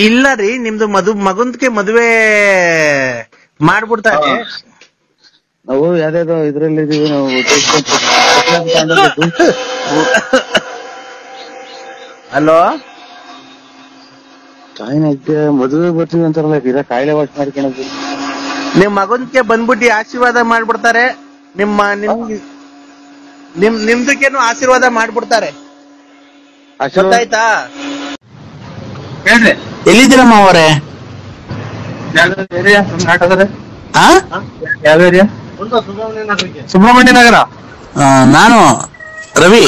ಇಲ್ಲ ರೀ, ನಿಮ್ದು ಮಗಂದ್ಕೆ ಮದ್ವೆ ಮಾಡ್ಬಿಡ್ತಾರೆ. ನಾವು ಯಾವ್ದಾದ್ರು ಇದ್ರಲ್ಲಿ ಇದೀವಿ ನಾವು. ಹಲೋ, ಮದುವೆ ಬರ್ತೀವಿ ಅಂತಾರಲ್ಲ, ಇದ ಕಾಯಿಲೆ ವಾಶ್ ಮಾಡ್ಕೊಳೋದು. ನಿಮ್ ಮಗನ್ಗೆ ಬಂದ್ಬಿಟ್ಟು ಆಶೀರ್ವಾದ ಮಾಡ್ಬಿಡ್ತಾರೆ. ನಿಮ್ದಕ್ಕೇನು ಆಶೀರ್ವಾದ ಮಾಡ್ಬಿಡ್ತಾರೆ. ಗೊತ್ತಾಯ್ತಾ? ಹೇಳ್ರಿ, ಎಲ್ಲಿದ್ದೀರಮ್ಮ ಅವರೇ? ಯಾವ ಏರಿಯಾ? ಸುಬ್ರಹ್ಮಣ್ಯ ನಗರ. ನಾನು ರವಿ.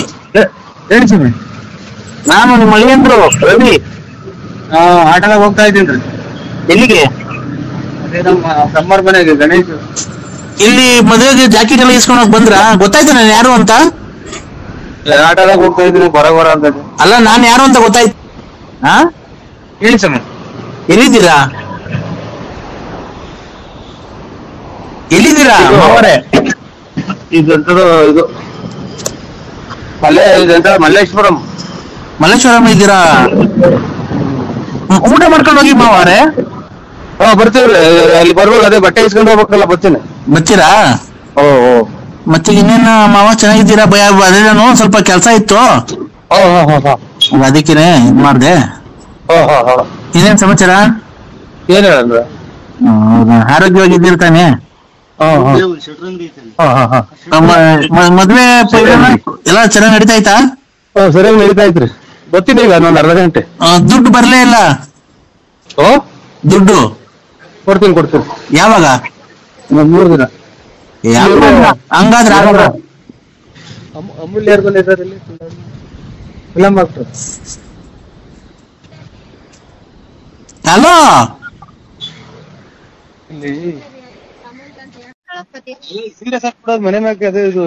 ಹೇಳಿ ಸ್ವಾಮಿ. ನಾನು ನಿಮ್ಮ ಅಳಿಯಂದ್ರು ರವಿ. ಆಟದಾಗ ಹೋಗ್ತಾ ಇದ್ದೀನಿ. ಎಲ್ಲಿಗೆ? ಅದೇ ನಮ್ಮ ತಮ್ಮರ ಮನೆಗೆ ಗಣೇಶ್. ಇಲ್ಲಿ ಮದುವೆಗೆ ಜಾಕೆಟ್ ಎಲ್ಲ ಇಸ್ಕೊಂಡೋಗ್ ಬಂದ್ರ? ಗೊತ್ತಾಯ್ತು ನಾನು ಯಾರು ಅಂತ? ಆಟದಾಗ ಹೋಗ್ತಾ ಇದ್ದೀನಿ ಬರ ಅಂತ. ಅಲ್ಲ, ನಾನ್ ಯಾರು ಅಂತ ಗೊತ್ತಾಯ್ತು. ಹೇಳಿ ಸ್ವಾಮಿ. ಎಲ್ಲಿದ್ದೀರಾ ಅವರೇ? ಇದು ಮಲ್ಲೇಶ್ವರಂ. ಮಲ್ಲೇಶ್ವರಂ ಇದ್ದೀರಾ? ಊಟ ಮಾಡ್ಕೊಂಡು ಹೋಗಿ ಮಾವರೇ. ಬರ್ತೀವ್ರಿ. ಅಲ್ಲಿ ಬರ್ಬೇಕು, ಅದೇ ಬಟ್ಟೆ ಇಸ್ಕೊಂಡು ಹೋಗ್ಬೇಕಲ್ಲ, ಬರ್ತೀನಿ. ಬರ್ತೀರಾ? ಓ ಮತ್ತೆ ಇನ್ನೇನು ಮಾವ, ಚೆನ್ನಾಗಿದ್ದೀರಾ? ಅದೇನು ಸ್ವಲ್ಪ ಕೆಲ್ಸ ಇತ್ತು, ಅದಕ್ಕೇನೆ ಇದ್ ಮಾಡ್ದೆ. ಇನ್ನೇನ್ ಸಮಾಚಾರ? ಏನ್ ಹೇಳಂದ್ರ? ಆರೋಗ್ಯವಾಗಿದ್ದೀರ ತಾನೆ? ಮದ್ವೆ ಎಲ್ಲ ಚೆನ್ನಾಗಿ ನಡೀತಾ ಇತ್ತಾ? ಸರಿಯಾಗಿ ನಡೀತಾ ಇತ್ರಿ. ಬರ್ತೀನಿ ಈಗ ಇನ್ನೊಂದ್ ಅರ್ಧ ಗಂಟೆ. ದುಡ್ಡು ಬರ್ಲೇ ಇಲ್ಲ? ದುಡ್ಡು ಕೊಡ್ತೀನಿ. ಯಾವಾಗ? 3 ದಿನ. ಹಂಗಾದ್ರೆ ಅಮೂಲ್ಯ ಯಾರು ಬಂದಿದ್ದಾರೆ ಫಿಲಂ ಆಗ್ತದೆ. ಹಲೋ, ಸೀರಿಯಸ್ ಆಗ್ಬಿಡೋದು ಮನೆ ಮ್ಯಾಕೆ. ಅದೇ ಇದು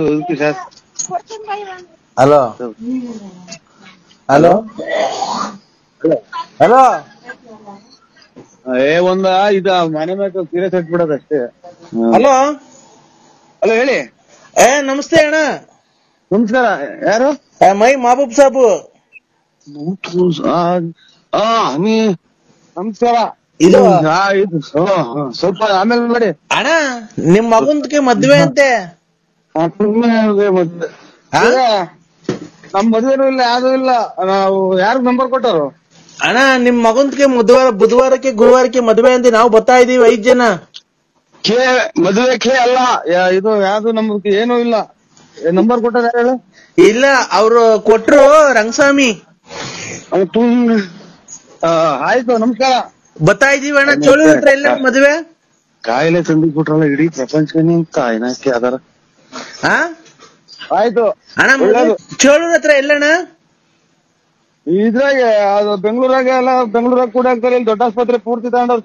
ಹಲೋ ಹಲೋ ಹಲೋ ಒಂದ ಇದು ಮನೆ ಮ್ಯಾಕೆ ಸೀರಿಯಸ್ ಆಗ್ಬಿಡೋದು ಅಷ್ಟೇ. ಹಲೋ ಹೇಳಿ. ನಮಸ್ತೆ ಅಣ್ಣ. ನಮಸ್ಕಾರ. ಯಾರು? ಮೈ ಮಹಬೂಬ್ ಸಾಬು. ನಮಸ್ಕಾರ. ಇದು ಸ್ವಲ್ಪ ಆಮೇಲೆ ಮಾಡಿ ಅಣ್ಣ, ನಿಮ್ ಮಗಂದ್ಕೆ ಮದ್ವೆ ಅಂತೆ. ನಮ್ ಮದ್ವೆನೂ ಇಲ್ಲ, ಯಾವ್ದು ಇಲ್ಲ. ನಾವು ಯಾರು ನಂಬರ್ ಕೊಟ್ಟರು? ಅಣ್ಣ, ನಿಮ್ ಮಗಂದ್ಗೆ ಬುಧವಾರಕ್ಕೆ ಗುರುವಾರಕ್ಕೆ ಮದ್ವೆ ಅಂತೆ. ನಾವು ಬರ್ತಾ ಇದೀವಿ 5 ಜನ. ಮದುವೆ ಅಲ್ಲ, ಇದು ಯಾವ್ದು ನಮ್ಗೆ ಏನೂ ಇಲ್ಲ. ನಂಬರ್ ಕೊಟ್ಟಾರ ಯಾರು ಹೇಳು? ಇಲ್ಲ, ಅವ್ರು ಕೊಟ್ರು ರಂಗಸ್ವಾಮಿ. ಆಯ್ತು, ನಮಸ್ಕಾರ. ಬರ್ತಾ ಇದೀವಿ ಅಣ್ಣ. ಚೋಳು ಹತ್ರ ಎಲ್ಲ ಮದ್ವೆ ಕಾಯಿಲೆ ತಂದು ಕೊಟ್ರಲ್ಲ ಇಡೀ ಪ್ರಪಂಚಕ್ಕೆ ಕಾಯಿನಾಕಿ ಅದಾರ. ಆಯ್ತು ಅಣ್ಣ. ಚೋಳೂರ್ ಹತ್ರ ಎಲ್ಲಣ್ಣ? ಇದ್ರಾಗೆ ಅದು ಬೆಂಗಳೂರಾಗ ಎಲ್ಲ ಬೆಂಗಳೂರಾಗ ಕೂಡ ಆಗ್ತಾರೆ. ಇಲ್ಲಿ ದೊಡ್ಡ ಆಸ್ಪತ್ರೆ ಪೂರ್ತಿ ತಗೊಂಡವ್ರು.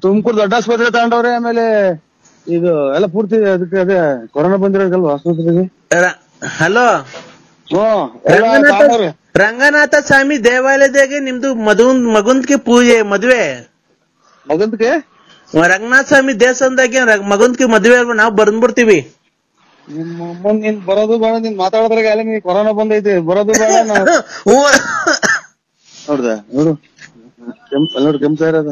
ತುಮಕೂರು ದೊಡ್ಡ ಆಸ್ಪತ್ರೆ ತಗೊಂಡವ್ರೆ. ಆಮೇಲೆ ಇದು ಎಲ್ಲ ಪೂರ್ತಿ ಅದಕ್ಕೆ ಅದೇ ಕೊರೋನಾ ಬಂದಿರೋದಲ್ವಾ ಆಸ್ಪತ್ರೆಗೆ. ಹಲೋ, ರಂಗನಾಥ ಸ್ವಾಮಿ ದೇವಾಲಯದಾಗೆ ನಿಮ್ದು ಮಗಂದ್ಗೆ ಪೂಜೆ ಮದ್ವೆ. ಮಗಂದ್ಗೆ ರಂಗನಾಥ ಸ್ವಾಮಿ ದೇವಸ್ಥಾನದಾಗೆ ಮಗಂದ್ಗೆ ಮದ್ವೆ ಅಲ್ವಾ? ನಾವು ಬಂದ್ಬಿಡ್ತೀವಿ. ನಿಮ್ಮ ಅಮ್ಮನ್ ನೀನ್ ಬರೋದು ಬೇಡ, ನೀನ್ ಮಾತಾಡೋದ್ರಾಗ ಎಲ್ಲ ನೀ ಕೊರೋನಾ ಬಂದೈತಿ. ಬರೋದು ಬೇಡ. ನೋಡ್ದ ನೋಡು, ನೋಡಿ ಕೆಮ್ತಾ ಇರೋದ.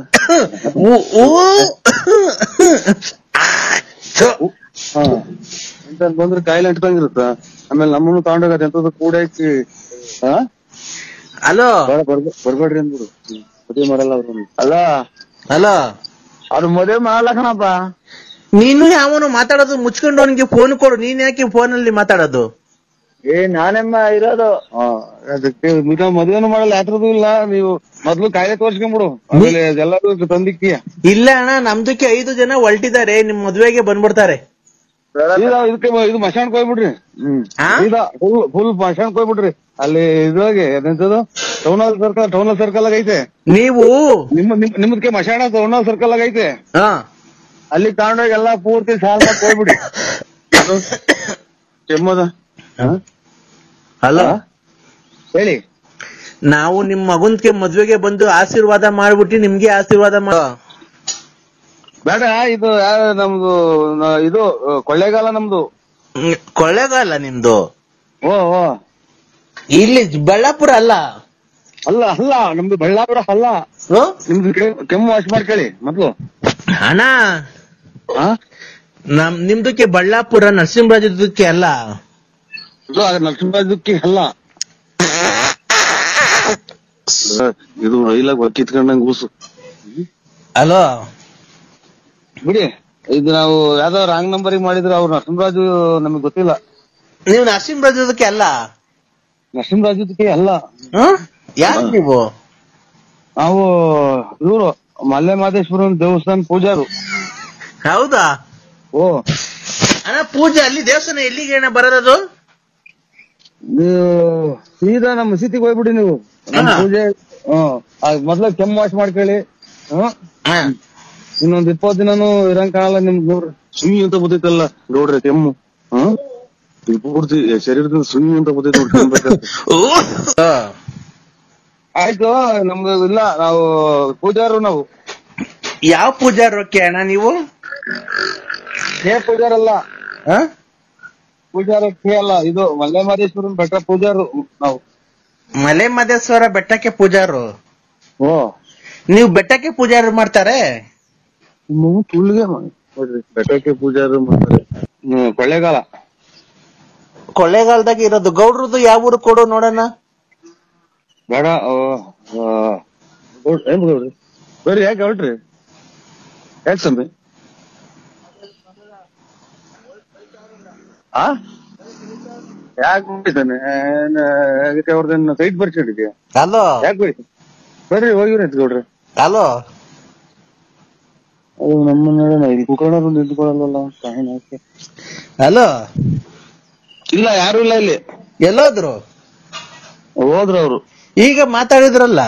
ಎಂತ ಬಂದ್ರೆ ಕಾಯಿಲೆ ಅಂಟ್ಕೊಂಡಿರುತ್ತ. ಆಮೇಲೆ ನಮ್ಮನ್ನು ತಗೊಂಡೋಗತ್ತೆ ಎಂತದ್ದು ಕೂಡ ಹಾಕಿ. ಹಲೋ, ಬರ್ಬೇಡ್ರಿ ಅಂದ್ಬಿಡು. ಮದುವೆ ಮಾಡಲ್ಲ ಅವ್ರು. ಅಲ್ಲ ಅವ್ರು ಮದುವೆ ಮಾಡ್ಲಕಣಪ್ಪ. ನೀನು ಯಾವನು ಮಾತಾಡೋದು ಮುಚ್ಕೊಂಡು ಅವನಿಗೆ ಫೋನ್ ಕೊಡು. ನೀನ್ ಯಾಕೆ ಫೋನಲ್ಲಿ ಮಾತಾಡೋದು? ನಾನೆಮ್ಮ ಇರೋದು ಅದಕ್ಕೆ. ಮದುವೆನೂ ಮಾಡಲ್ಲ, ಯಾತ್ರದೂ ಇಲ್ಲ. ನೀವು ಮೊದ್ಲು ಕಾಯಿಲೆ ತೋರ್ಸ್ಕೊಂಡ್ಬಿಡು, ಆಮೇಲೆ ಎಲ್ಲರೂ ತಂದಿಕ್ಕೀಯ. ಇಲ್ಲ ಅಣ್ಣ, ನಮ್ದಕ್ಕೆ 5 ಜನ ಹೊಲ್ಟಿದ್ದಾರೆ. ನಿಮ್ ಮದ್ವೆಗೆ ಬಂದ್ಬಿಡ್ತಾರೆ. ಇದಕ್ಕೆ ಇದು ಮಶಾಣಕ್ ಹೋಗ್ಬಿಡ್ರಿ. ಫುಲ್ ಮಶಾಣಕ್ ಹೋಗ್ಬಿಡ್ರಿ. ಅಲ್ಲಿ ಇದ್ರಾಗೆ ಎಂತದು ಟೌನ್ ಹಾಲ್ ಸರ್ಕಲ್ ಆಗ ಐತೆ. ನೀವು ನಿಮ್ದಕ್ಕೆ ಮಶಾಣ ಟೌನ್ ಹಾಲ್ ಸರ್ಕಲ್ ಆಗ ಐತೆ. ಅಲ್ಲಿ ತಗೊಂಡೋಗಿ ಎಲ್ಲಾ ಪೂರ್ತಿ ಸಾಲ ಮಾಡಿ ಹೋಗ್ಬಿಡಿ. ಕೆಮ್ಮದ ಅಲ್ಲ ಹೇಳಿ. ನಾವು ನಿಮ್ ಮಗನ್ಗೆ ಮದ್ವೆಗೆ ಬಂದು ಆಶೀರ್ವಾದ ಮಾಡ್ಬಿಟ್ಟು ನಿಮ್ಗೆ ಆಶೀರ್ವಾದ ಬೇಡ. ಇದು ನಮ್ದು ಇದು ಕೊಳ್ಳೇಗಾಲ ನಮ್ದು. ಕೊಳ್ಳೇಗಾಲ ನಿಮ್ದು? ಓ ಇಲ್ಲಿ ಬಳ್ಳಾಪುರ ಅಲ್ಲ. ಅಲ್ಲ ಅಲ್ಲ ನಮ್ದು ಬಳ್ಳಾಪುರ ಅಲ್ಲ. ನಿಮ್ದು ಕೆಮ್ಮು ವಾಶ್ ಮಾಡ್ಕೊಳ್ಳಿ ಮೊದ್ಲು. ಅಣ್ಣ ನಿಮ್ದಕ್ಕೆ ಬಳ್ಳಾಪುರ ನರಸಿಂಹರಾಜಕ್ಕೆ ಅಲ್ಲ. ನರಸಿಂಹರಾಜಕ್ಕೆ ಅಲ್ಲ. ಇದು ರೈಲಾಗ ಕಿತ್ಕೊಂಡಂಗ್ ಕೂಸು. ಹಲೋ ಬಿಡಿ, ಇದು ನಾವು ಯಾವ್ದೋ ರಾಂಗ್ ನಂಬರಿಗೆ ಮಾಡಿದ್ರೆ ಅವ್ರು ನರಸಿಂಹರಾಜು ನಮಗ್ ಗೊತ್ತಿಲ್ಲ. ನೀವು ನರಸಿಂಹರಾಜಕ್ಕೆ ಅಲ್ಲ? ನರಸಿಂಹರಾಜಕ್ಕೆ ಅಲ್ಲ. ಯಾರು ನೀವು? ನಾವು ಇವರು ಮಲ್ಲೆ ಮಾದೇಶ್ವರನ್ ದೇವಸ್ಥಾನ ಪೂಜಾರು. ಹೌದಾ? ಓ ಅಣ್ಣ ಪೂಜೆ ಅಲ್ಲಿ ದೇವಸ್ಥಾನ ಎಲ್ಲಿಗೆ ಅಣ್ಣ ಬರೋದು? ಸೀದಾ ನಮ್ಮ ಮಸೀದಿಗೆ ಹೋಗ್ಬಿಡಿ ನೀವು. ಪೂಜೆ ಮೊದ್ಲ ಕೆಮ್ಮು ವಾಶ್ ಮಾಡ್ಕೊಳ್ಳಿ. ಇನ್ನೊಂದ್ 20 ದಿನಾನು ಇರಂಗ್ ಕಾಣಲ್ಲ ನಿಮ್ಗೆ. ನೋಡ್ರಿ ಸುಮ್ಮಿ ಅಂತ ಬರ್ತೈತಲ್ಲ ನೋಡ್ರಿ ಕೆಮ್ಮು. ಪೂರ್ತಿ ಶರೀರದಿಂದ ಸುಮ್ಮಿ ಅಂತ ಬರ್ತೈತಿ ನೋಡ್ರಿ. ಆಯ್ತು, ನಮ್ದು ಇಲ್ಲ, ನಾವು ಪೂಜಾರು. ನಾವು ಯಾವ ಪೂಜಾರಕ್ಕೆ ಅಣ್ಣ ನೀವು? ಪೂಜಾರಲ್ಲ, ಪೂಜಾರಕ್ಕೆ ಅಲ್ಲ. ಇದು ಮಲ್ಲೆ ಮಾದೇಶ್ವರನ್ ಬೆಟ್ಟ ಪೂಜಾರು ನಾವು. ಮಲೆ ಮಹದೇಶ್ವರ ಬೆಟ್ಟಕ್ಕೆ ಪೂಜಾರು? ಓ, ನೀವು ಬೆಟ್ಟಕ್ಕೆ ಪೂಜಾರು ಮಾಡ್ತಾರೆ? ತುಳ್ಗೆ ನೋಡ್ರಿ, ಬೆಟ್ಟಕ್ಕೆ ಪೂಜಾರು ಮಾಡ್ತಾರೆ. ಕೊಳ್ಳೇಗಾಲ. ಕೊಳ್ಳೇಗಾಲದಾಗ ಇರೋದು. ಗೌಡ್ರದ್ದು ಯಾವ ಊರು ಕೊಡು ನೋಡೋಣ. ಬೇಡ ಏನ್ ಗೌಡ್ರಿ? ಬರ್ರಿ. ಯಾಕೆ ಗೌಡ್ರಿ? ಯಾಕೆ ಸ್ವಾಮಿ? ಯಾಕೆ ಬಿಟ್ಟಿದ್ದಾನೆ? ಅವ್ರದೇನು ಸೈಟ್ ಬರ್ಸಿಡಿದ್ಯಾ? ಹಲೋ, ಯಾಕೆ ಬರಿ? ಬರ್ರಿ ಹೋಗಿವ್ರಿ ಗೌಡ್ರಿ. ಹಲೋ, ನಮ್ಮನ್ನ ಇಲ್ಲಿ ಕುತ್ಕೊಂಡ್ರು ನಿಂತ್ಕೊಳ್ಳಲ್ಲ. ಹಲೋ, ಇಲ್ಲ ಯಾರು ಇಲ್ಲ ಇಲ್ಲಿ. ಎಲ್ಲೋದ್ರು? ಹೋದ್ರು ಅವ್ರು. ಈಗ ಮಾತಾಡಿದ್ರಲ್ಲ.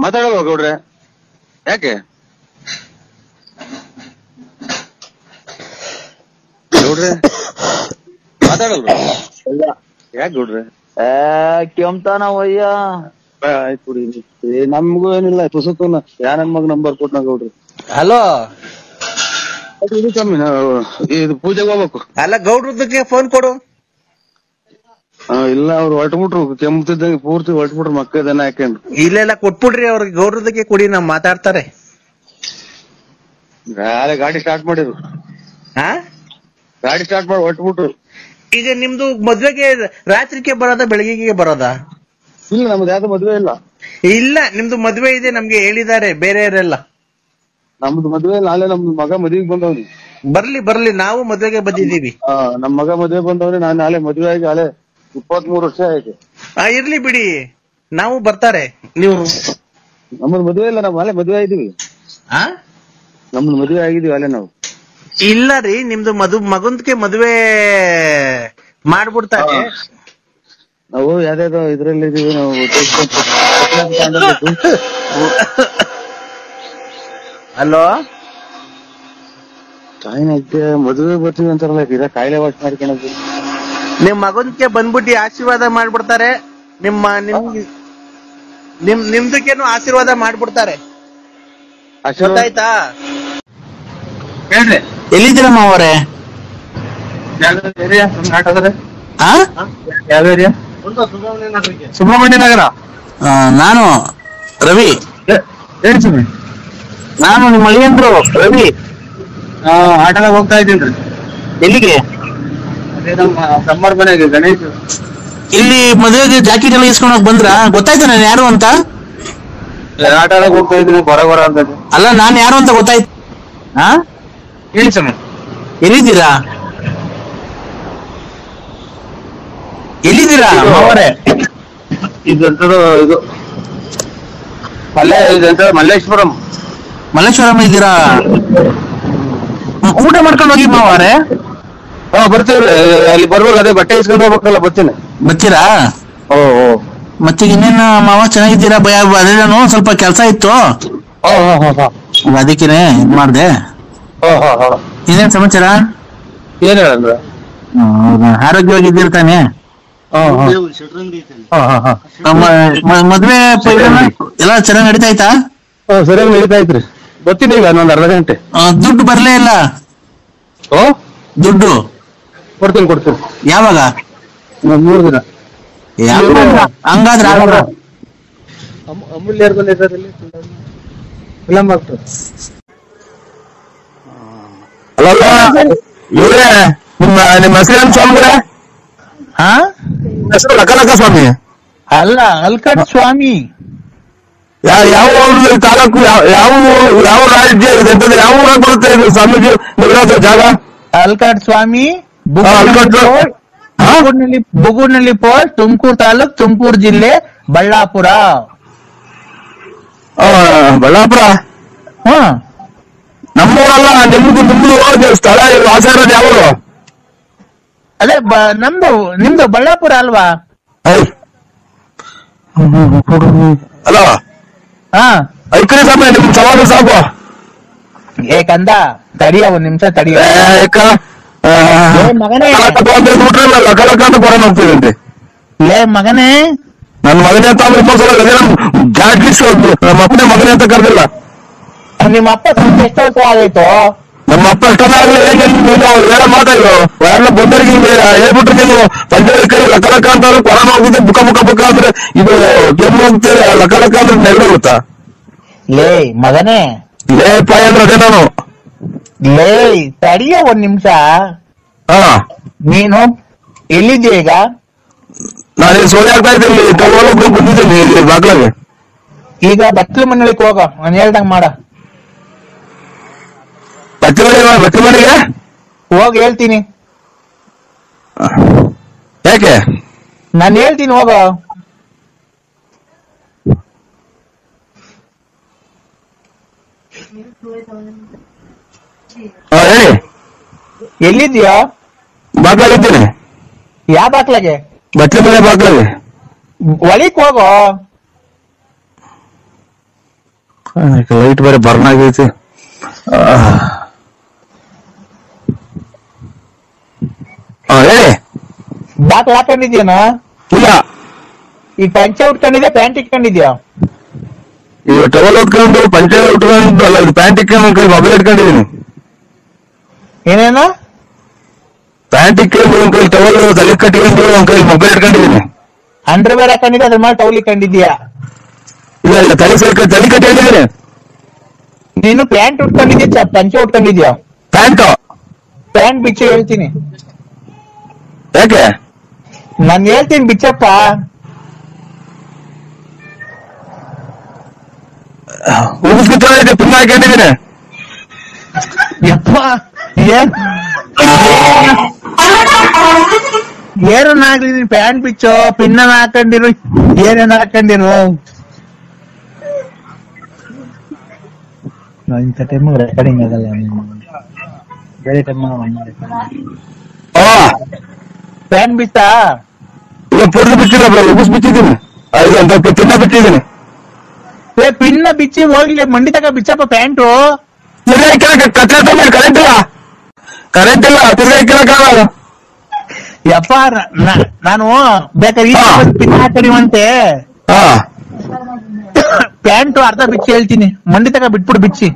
ಮಾತಾಡಲ್ವ ಗೌಡ್ರೆ? ಯಾಕೆ ಗೌಡ್ರೆ ಮಾತಾಡಲ್ವ? ಯಾಕೆ ಗೌಡ್ರೆ? ಕೆಮ್ತಾನವಯ್ಯ. ಆಯ್ತು ಬಿಡಿ, ನಮ್ಗೂ ಏನಿಲ್ಲ. ಪುಸ್ತಕನ ಯಾ ನನ್ ಮಗ ನಂಬರ್ ಕೊಟ್ಟ ಗೌಡ್ರಿ. ಹಲೋ, ಇದು ಕಮ್ಮಿ. ಇದು ಪೂಜೆಗೆ ಹೋಗ್ಬೇಕು. ಅಲ್ಲ, ಗೌಡ್ರದಕ್ಕೆ ಫೋನ್ ಕೊಡು. ಇಲ್ಲ, ಅವ್ರು ಹೊರಟ್ಬಿಟ್ರು. ಕೆಮ್ಮುತ್ತಿದ್ದಂಗೆ ಪೂರ್ತಿ ಹೊರಟ್ಬಿಟ್ರು. ಮಕ್ಕಳದನ್ನ ಹಾಕೊಂಡು ಇಲ್ಲೆಲ್ಲ ಕೊಟ್ಬಿಡ್ರಿ ಅವ್ರಿಗೆ. ಗೌಡ್ರದಕ್ಕೆ ಕೊಡಿ, ನಾವ್ ಮಾತಾಡ್ತಾರೆ. ಗಾಡಿ ಸ್ಟಾರ್ಟ್ ಮಾಡಿದ್ರು. ಗಾಡಿ ಸ್ಟಾರ್ಟ್ ಮಾಡಿ ಹೊರಟ್ಬಿಟ್ರು. ಈಗ ನಿಮ್ದು ಮದ್ವೆಗೆ ರಾತ್ರಿಗೆ ಬರೋದಾ ಬೆಳಗ್ಗೆಗೆ ಬರೋದಾ? ಇಲ್ಲ, ನಮ್ದು ಯಾವ್ದು ಮದ್ವೆ ಇಲ್ಲ. ಇಲ್ಲ, ನಿಮ್ದು ಮದ್ವೆ ಇದೆ ನಮ್ಗೆ ಹೇಳಿದ್ದಾರೆ ಬೇರೆಯವರೆಲ್ಲ. ನಮ್ದು ಮದ್ವೆ ನಾಳೆ. ನಮ್ದು ಮಗ ಮದ್ವೆಗೆ ಬಂದವ್ನಿ. ಬರ್ಲಿ, ನಾವು ಮದ್ವೆಗೆ ಬಂದಿದ್ದೀವಿ. ನಮ್ ಮಗ ಮದ್ವೆ ಬಂದವ್ರಿ. ನಾನ್ ನಾಳೆ ಮದ್ವೆ ಆಗಿ ನಾಳೆ 23 ವರ್ಷ ಆಯ್ತು. ಇರ್ಲಿ ಬಿಡಿ, ನಾವು ಬರ್ತಾರೆ. ನೀವು ನಮ್ಮದು ಮದ್ವೆ ಇಲ್ಲ, ನಾವ್ ನಾಳೆ ಮದ್ವೆ ಆಗಿದೀವಿ. ನಮ್ದು ಮದ್ವೆ ಆಗಿದೀವಿ ಅಲ್ಲೇ ನಾವು. ಇಲ್ಲ ರೀ, ನಿಮ್ದು ಮಗಂದ್ಗೆ ಮದ್ವೆ ಮಾಡ್ಬಿಡ್ತಾರೆ. ನಾವು ಯಾವ್ದಾದ್ರು ಇದ್ರಲ್ಲಿ ಇದೀವಿ ನಾವು. ಹಲೋ, ಮದುವೆ ಬರ್ತೀವಿ ಅಂತಾರಲ್ಲ, ಇದ ಕಾಯಿಲೆ ವಾಶ್ ಮಾಡ್ಕೊಂಡು ನಿಮ್ ಮಗನ್ಗೆ ಬಂದ್ಬಿಟ್ಟು ಆಶೀರ್ವಾದ ಮಾಡ್ಬಿಡ್ತಾರೆ. ನಿಮ್ದಕ್ಕೇನು ಆಶೀರ್ವಾದ ಮಾಡ್ಬಿಡ್ತಾರೆ. ಗೊತ್ತಾಯ್ತಾ? ಹೇಳ್ರಿ, ಎಲ್ಲಿದ್ದೀರಮ್ಮ ಅವರೇ? ಯಾವ ಏರಿಯಾ? ಸುಬ್ರಹ್ಮಣ್ಯ ನಗರ. ನಾನು ರವಿ. ಹೇಳಿ ಸ್ವಾಮಿ. ನಾನು ನಿಮ್ಮ ಅಳಿಯಂದ್ರು ರವಿ. ಆಟೋದಾಗ ಹೋಗ್ತಾ ಇದ್ದೀನಿ. ಎಲ್ಲಿಗೆ? ಅದೇ ನಮ್ಮ ತಮ್ಮರ ಮನೆಗೆ ಗಣೇಶ್. ಇಲ್ಲಿ ಮದುವೆಗೆ ಜಾಕೆಟ್ ಎಲ್ಲ ಇಸ್ಕೊಂಡೋಗ್ ಬಂದ್ರ? ಗೊತ್ತಾಯ್ತು ನಾನು ಯಾರು ಅಂತ? ಆಟೋದಾಗ ಹೋಗ್ತಾ ಇದ್ದೀನಿ. ಬರ ಅಂತ. ಅಲ್ಲ, ನಾನ್ ಯಾರು ಅಂತ ಗೊತ್ತಾಯ್ತು. ಹೇಳಿ ಸ್ವಾಮಿ. ಎಲ್ಲಿದ್ದೀರಾ? ಅವರೇ? ಇದು ಮಲ್ಲೇಶ್ವರಂ. ಮಲ್ಲೇಶ್ವರಂ ಇದ್ದೀರಾ? ಊಟ ಮಾಡ್ಕೊಂಡು ಹೋಗಿ ಮಾವರೇ. ಬರ್ತೀವಿ. ಅಲ್ಲಿ ಬರ್ಬೇಕು. ಅದೇ ಬಟ್ಟೆ ಇಸ್ಕೊಂಡು ಹೋಗ್ಬೇಕಲ್ಲ, ಬರ್ತೀನಿ. ಬರ್ತೀರಾ? ಓ, ಮತ್ತೆ ಇನ್ನೇನು ಮಾವ, ಚೆನ್ನಾಗಿದ್ದೀರಾ? ಅದೇನು ಸ್ವಲ್ಪ ಕೆಲಸ ಇತ್ತು. ಅದಕ್ಕೇನೆ ಇದ್ ಮಾಡ್ದೆ. ಇನ್ನೇನ್ ಸಮಾಚಾರ? ಏನ್ ಹೇಳಂದ್ರ ಆರೋಗ್ಯವಾಗಿದ್ದಿರ್ತಾನೆ. ಮದ್ವೆ ಎಲ್ಲ ಚೆನ್ನಾಗ್ ನಡೀತಾ ಆಯ್ತಾ? ಸರಿಯಾಗಿ ನಡೀತಾ ಐತ್ರಿ. ಬರ್ತೀನಿ ಈಗ ಇನ್ನೊಂದ್ ಅರ್ಧ ಗಂಟೆ. ದುಡ್ಡು ಬರ್ಲೇ ಇಲ್ಲ. ದುಡ್ಡು ಕೊಡ್ತೀನಿ. ಯಾವಾಗ? 3 ದಿನ. ಹಂಗಾದ್ರೆ ಅಮೂಲ್ಯ ಇವ್ರೆ ನಿಮ್ಮ ಹೆಸರೇನು ಸ್ವಾಮಿಗಳ? ಹೆಸರು ಲಕ್ಕಲಕ್ಕ ಸ್ವಾಮಿ ಅಲ್ಲ, ಅಲ್ಕಟ್ ಸ್ವಾಮಿ. ಯಾವ ತಾಲೂಕು, ಯಾವ ರಾಜ್ಯ ಇದೆ ಅಂತಂದ್ರೆ ಯಾವ ಊರಾಗ ಬರುತ್ತೆ ಇದು ಸ್ವಾಮೀಜಿ ಜಾಗ? ಅಲ್ಕಟ್ ಸ್ವಾಮಿ, ಬುಗೂರ್ನಳ್ಳಿ ಪೋಸ್ಟ್, ತುಮಕೂರು ತಾಲೂಕ್, ತುಮಕೂರು ಜಿಲ್ಲೆ, ಬಳ್ಳಾಪುರ. ಬಳ್ಳಾಪುರ ನಮ್ಮೂರಲ್ಲ, ನಿಮ್ದು ಸ್ಥಳ ವಾಸ ಇರೋದು ಯಾವ? ಅದೇ ನಿಮ್ದು ಬಳ್ಳಾಪುರ ಅಲ್ವಾ? ಅಲ್ಲ ಐಕರಿ ಸಮಯ ನಿಮ್ ಸವಾಲು ಸಾಕು. ಏಕಂದ ತಡಿಯ, ಒಂದ್ ನಿಮಿಷ ತಡಿಯ ಮಗನೇ. ಹೋಗ್ತಿದಂತೆ ಲೇ ಮಗನೇ, ನನ್ನ ಮಗನೇ ಅಂತ ನಮ್ಮ ಅಪ್ಪನೇ ಮಗನೇ ಅಂತ ಕರೆದಿಲ್ಲ. ನಿಮ್ಮ ಅಪ್ಪ ಎಷ್ಟು ವರ್ಷ ಆಗೋಯ್ತು? ನಮ್ಮ ಅಪ್ಪ ಎಷ್ಟೊಂದು ಮಾತಾಡಿದ್ರು ಎಲ್ಲ ಬಂದರಿಗೆ ಹೇಳ್ಬಿಟ್ರೆ ನೀವು ಪಂಚಾಯತ್ ಕೈ ಲಕ್ಕ ಅಂತ ಕೊರೋನಾ ಹೋಗುತ್ತೆ, ಬುಕ್ಕ ಅಂದ್ರೆ ಇದು ಕೆಮ್ಮು ಹೋಗ್ತೇವೆ, ಲಕ್ಕ ಅಂದ್ರೆ ನೆಗಡಿ ಹೋಗುತ್ತಾ? ಲೇ ಮಗನೇ, ಲೇ ಪಾಯ ಅಂದ್ರೆ ಅದೇ ನಾನು. ಲೇ ತಡಿಯ ಒಂದ್ ನಿಮಿಷ. ನೀನು ಎಲ್ಲಿದ್ದೀಯ ಈಗ? ನಾನು ಸೋನೆ ಆಗ್ತಾ ಇದ್ದೀನಿ, ಬಂದಿದ್ದೀನಿ ಬಾಗ್ಲಾಗೆ. ಈಗ ಬಟ್ಲು ಮನೆಗೆ ಹೋಗ, ನಾನು ಹೇಳ್ದಂಗ ಮಾಡ. ಬಚ್ಚಿ ಮನೆಗೆ ಹೋಗ್ ಹೇಳ್ತೀನಿ. ಯಾಕೆ? ನಾನು ಹೇಳ್ತೀನಿ ಹೋಗ. ಹೇಳಿ. ಎಲ್ಲಿದ್ಯಾ? ಬಾಗ್ಲಾಗಿದ್ದೀನಿ. ಯಾವ ಬಾಕ್ಲಾಗೆ? ಬಚ್ಚಿ ಮನೆ ಬಾಗ್ಲಾಗೆ. ಒಳಿಕ್ ಹೋಗೋ. ಲೈಟ್ ಬೇರೆ ಬರ್ನ್ ಆಗೈತಿ. ಹೇಳಿ. ಬಾಕ್ಲ ಹಾಕೊಂಡಿದ್ಯಾನ? ಇಲ್ಲ. ಈ ಪಂಚೆ ಉಟ್ಕೊಂಡಿದ್ಯಾ, ಪ್ಯಾಂಟ್ ಇಟ್ಕೊಂಡಿದ್ಯಾ? ಈಗ ಟವಲ್ ಉಟ್ಕೊಂಡು ಪಂಚೆ ಉಟ್ಕೊಂಡು ಅಲ್ಲ, ಪ್ಯಾಂಟ್ ಇಟ್ಕೊಂಡು ಮೊಬೈಲ್ ಇಟ್ಕೊಂಡಿದ್ದೀನಿ. ಏನೇನ? ಪ್ಯಾಂಟ್ ಇಟ್ಕೊಂಡು ಒಂದ್ ಕೈ ಟವಲ್ ತಲೆ ಕಟ್ಕೊಂಡು ಒಂದ್ ಕೈ ಮೊಬೈಲ್ ಇಟ್ಕೊಂಡಿದ್ದೀನಿ. ಅಂಡರ್ ವೇರ್ ಹಾಕೊಂಡಿದ್ಯಾ, ಅದ್ರ ಮೇಲೆ ಟೌಲ್ ಇಟ್ಕೊಂಡಿದ್ಯಾ? ಇಲ್ಲ ತಲೆ ಕಟ್ಟಿದ್ದೀನಿ. ನೀನು ಪ್ಯಾಂಟ್ ಉಟ್ಕೊಂಡಿದ್ಯಾ, ಪಂಚೆ ಉಟ್ಕೊಂಡಿದ್ಯಾ? ಪ್ಯಾಂಟ್ ಬಿಚ್ಚು ಹೇಳ್ತೀನಿ. ಯಾಕೆ? ನಾನು ಹೇಳ್ತೀನಿ ಬಿಚ್ಚಪ್ಪ. ಉಗಿಸ್ಕಿತ್ತು ಪುಣ್ಯ ಹಾಕೊಂಡಿದ್ದೀನಿ. ಯಪ್ಪ ಏನನ್ನ ಆಗ್ಲಿ, ಪ್ಯಾಂಟ್ ಬಿಚ್ಚೋ, ಪಿನ್ನ ಹಾಕೊಂಡಿರು, ಏನೇನ್ ಹಾಕೊಂಡಿರು. ಇಂಥ ಟೈಮ್ ರೆಕಾರ್ಡಿಂಗ್ ಆಗಲ್ಲ, ಬೇರೆ ಟೈಮ್ ಪ್ಯಾಂಟ್ ಬಿಚ್ಚಾ? ಇಲ್ಲ ಪುರ್ದು ಬಿಚ್ಚಿಲ್ಲ, ಉಗಿಸ್ ಬಿಚ್ಚಿದ್ದೀನಿ. ಪಿನ್ನ ಬಿಟ್ಟಿದ್ದೀನಿ. ಪಿನ್ನ ಬಿಚ್ಚಿ ಹೋಗ್ಲಿ, ಮಂಡಿ ತಗ ಬಿಚ್ಚಪ್ಪ ಪ್ಯಾಂಟು. ಕರೆಂಟ್ ಇಲ್ಲ ತಿರ್ಗಾಕಲ್ಲ. ಯಪ್ಪ ನಾನು ಬೇಕಾದ್ರೆ ಪಿನ್ನ ಹಾಕಡಿವಂತೆ. ಪ್ಯಾಂಟು ಅರ್ಧ ಬಿಚ್ಚಿ ಹೇಳ್ತೀನಿ, ಮಂಡಿ ತಗ ಬಿಟ್ಬಿಡು ಬಿಚ್ಚಿ.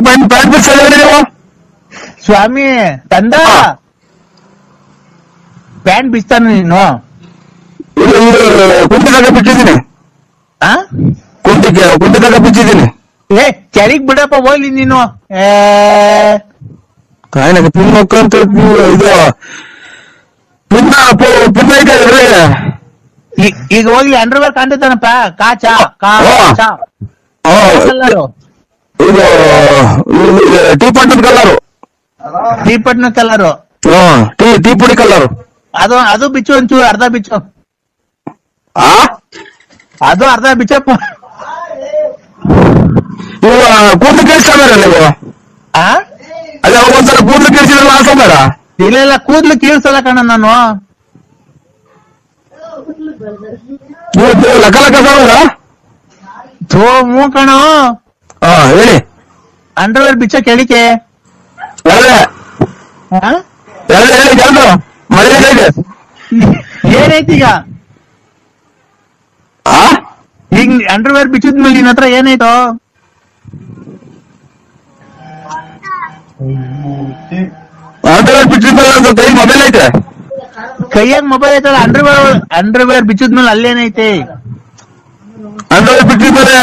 ಪ್ಯಾಂಟ್ ಬಿಚ್ಚ ನೀವು ಸ್ವಾಮಿ ತಂದ ಪ್ಯಾಂಟ್ ಬಿಚ್ತಾನ ನೀನು? ಕುಂಟಿ ತಗ ಬಿಟ್ಟಿದ್ದೀನಿ. ಕುಂಟಿ ತಗ ಬಿಚ್ಚಿದ್ದೀನಿ. ಚಳಿಗ್ ಬಿಡಪ್ಪ ಹೋಗ್ಲಿ ನೀನು. ಕಾಯಿನ ಪಿನ್ ಮಕ್ಕಂತ ಇದು ಪಿನ್ನ ಇದೆ. ಈಗ ಹೋಗ್ಲಿ, ಅಂಡರ್ವೇರ್ ಕಾಣ್ತಾನಪ್ಪ, ಕಾಚಾ ಇದು ಟೀ ಪಟ್ಟದ ಕಲರು. ಟೀ ಪಟ್ನ ಕಲರು. ಟೀ ಪುಡಿ ಕಲರು. ಅದು ಬಿಚ್ಚು, ಒಂಚೂರು ಅರ್ಧ ಬಿಚ್ಚು. ಅದು ಅರ್ಧ ಬಿಚ್ಚಪ್ಪ. ಕೂದಲು ಕೇಳಿಸ್ತಾರ ನೀವು? ಅದೇ ಒಂದ್ಸಲ ಕೂದಲು ಕೇಳಿಸಿದ್ರಲ್ಲ ಆ ಸಮಯ? ಇಲ್ಲ ಕೂದ್ಲು ಕೀಳ್ಸಲ್ಲ ಕಣ ನಾನು. ಲಕ್ಕ ಲಕ್ಕ ಸಾವುಕಾರ ಮೂ ಕಣೋ ಹೇಳಿ. ಅಂಡರ್ವೇರ್ ಬಿಚ್ಚ ಕೇಳಿಕೆ ಎರಡು ಮಳೆ ಏನೈತಿ ಈಗ ಈಗ ಅಂಡರ್ವೇರ್ ಬಿಚ್ಚಿದ್ಮೇಲೆ ನಿನ್ನ ಹತ್ರ ಏನಾಯ್ತು? ಅಂಡರ್ವೇರ್ ಬಿಚ್ಚಿದ್ಮೇಲೆ ಕೈ ಮೊಬೈಲ್ ಐತೆ, ಕೈಯಾಗ ಮೊಬೈಲ್ ಐತಲ್ಲ. ಅಂಡರ್ವೇರ್ ಬಿಚ್ಚಿದ್ಮೇಲೆ ಅಲ್ಲೇನೈತೆ? ಅಂಡರ್ವೇರ್ ಬಿಚ್ಚಿದ್ಮೇಲೆ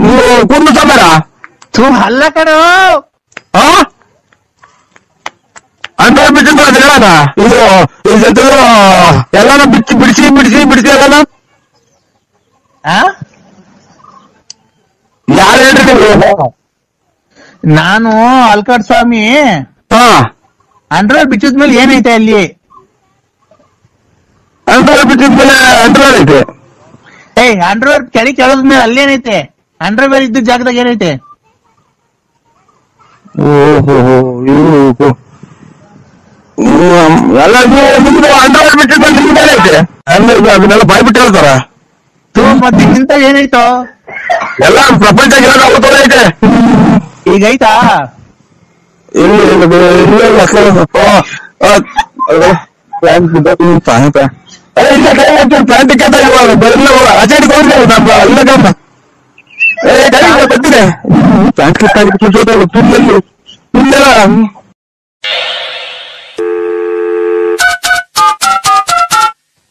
ನೀವು ಕೂದಲು ಸಮೇರ ಅಲ್ಲ ಕಣೋ, ಅಂಡರ್ವೇರ್ ಬಿಚ್ಚಿದ್ಮೇಲೆ ಹೇಳೋಣ. ಇದು ಎಲ್ಲಾನ ಬಿಡಿಸಿ ಎಲ್ಲಾನ ಯಾರು ಹೇಳ್ರಿ ನೀವು? ನಾನು ಅಲ್ಕಾಡ್ ಸ್ವಾಮಿ. ಅಂಡರ್ವೇರ್ ಬಿಚ್ಚಿದ್ಮೇಲೆ ಏನೈತೆ ಅಲ್ಲಿ? ಅಂಡರ್ವೇರ್ ಬಿಚ್ಚಿದ್ಮೇಲೆ ಅಂಡರ್ವೇರ್ ಐತೆ. ಅಂಡರ್ವೇರ್ ಕೆಳಗೆ ಕೆಳದ್ಮೇಲೆ ಅಲ್ಲೇನೈತೆ? ಅಂಡರ್ವೇರ್ ಇದ್ದ ಜಾಗದಾಗ ಏನೈತೆ? ಎಲ್ಲ ನಿಮ್ದು ಅಂಡರ್ವೇರ್ ಬಿಚ್ಚಿದ್ಮೇಲೆ ನಿಮ್ದು ಏನೈತೆ? ಅದನ್ನೆಲ್ಲ ಬಾಯ್ಬಿಟ್ಟು ಹೇಳ್ತಾರ. ಮತ್ತೆ ಇಂತ ಏನಾಯ್ತು? ಎಲ್ಲ ಪ್ರಪಂಚ ಐತೆ ಈಗ ಐತಾ?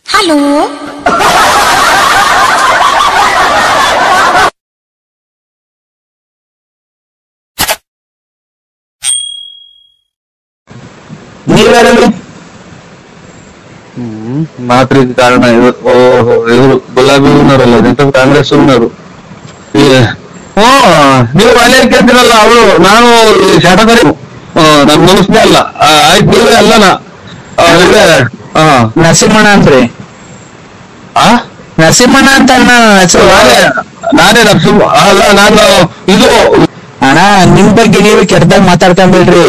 ಹಲೋ ನೀವ್ಯಾರಲ್ಲಿ? ಮಾತ್ರ ಕಾರಣ ಇವರು ಗುಲಾಬಿ ಹೂನವರಲ್ಲ, ಕಾಂಗ್ರೆಸ್ ಹೂನವರು. ನೀವು ಮನೆ ಕೇಳ್ತೀರಲ್ಲ ಅವಳು, ನಾನು ಶಾಟಗಾರಿ ನಮ್ ಮನಸ್ನೇ ಅಲ್ಲ. ಆಯ್ತು ನೀವೇ ಅಲ್ಲನಾ? ನರಸಿಂಹಣ್ಣ ಅಂತ್ರಿ. ನರಸಿಂಹಣ್ಣ ಅಂತ ನಾನೇ ನರಸಿಂಹ ಅಲ್ಲ, ನಾನು ಇದು ಅಣ್ಣ ನಿಮ್ ಬಗ್ಗೆ ನೀವು ಕೆಟ್ಟದಾಗ ಮಾತಾಡ್ಕೊಂಡ್ಬಿಡ್ರಿ.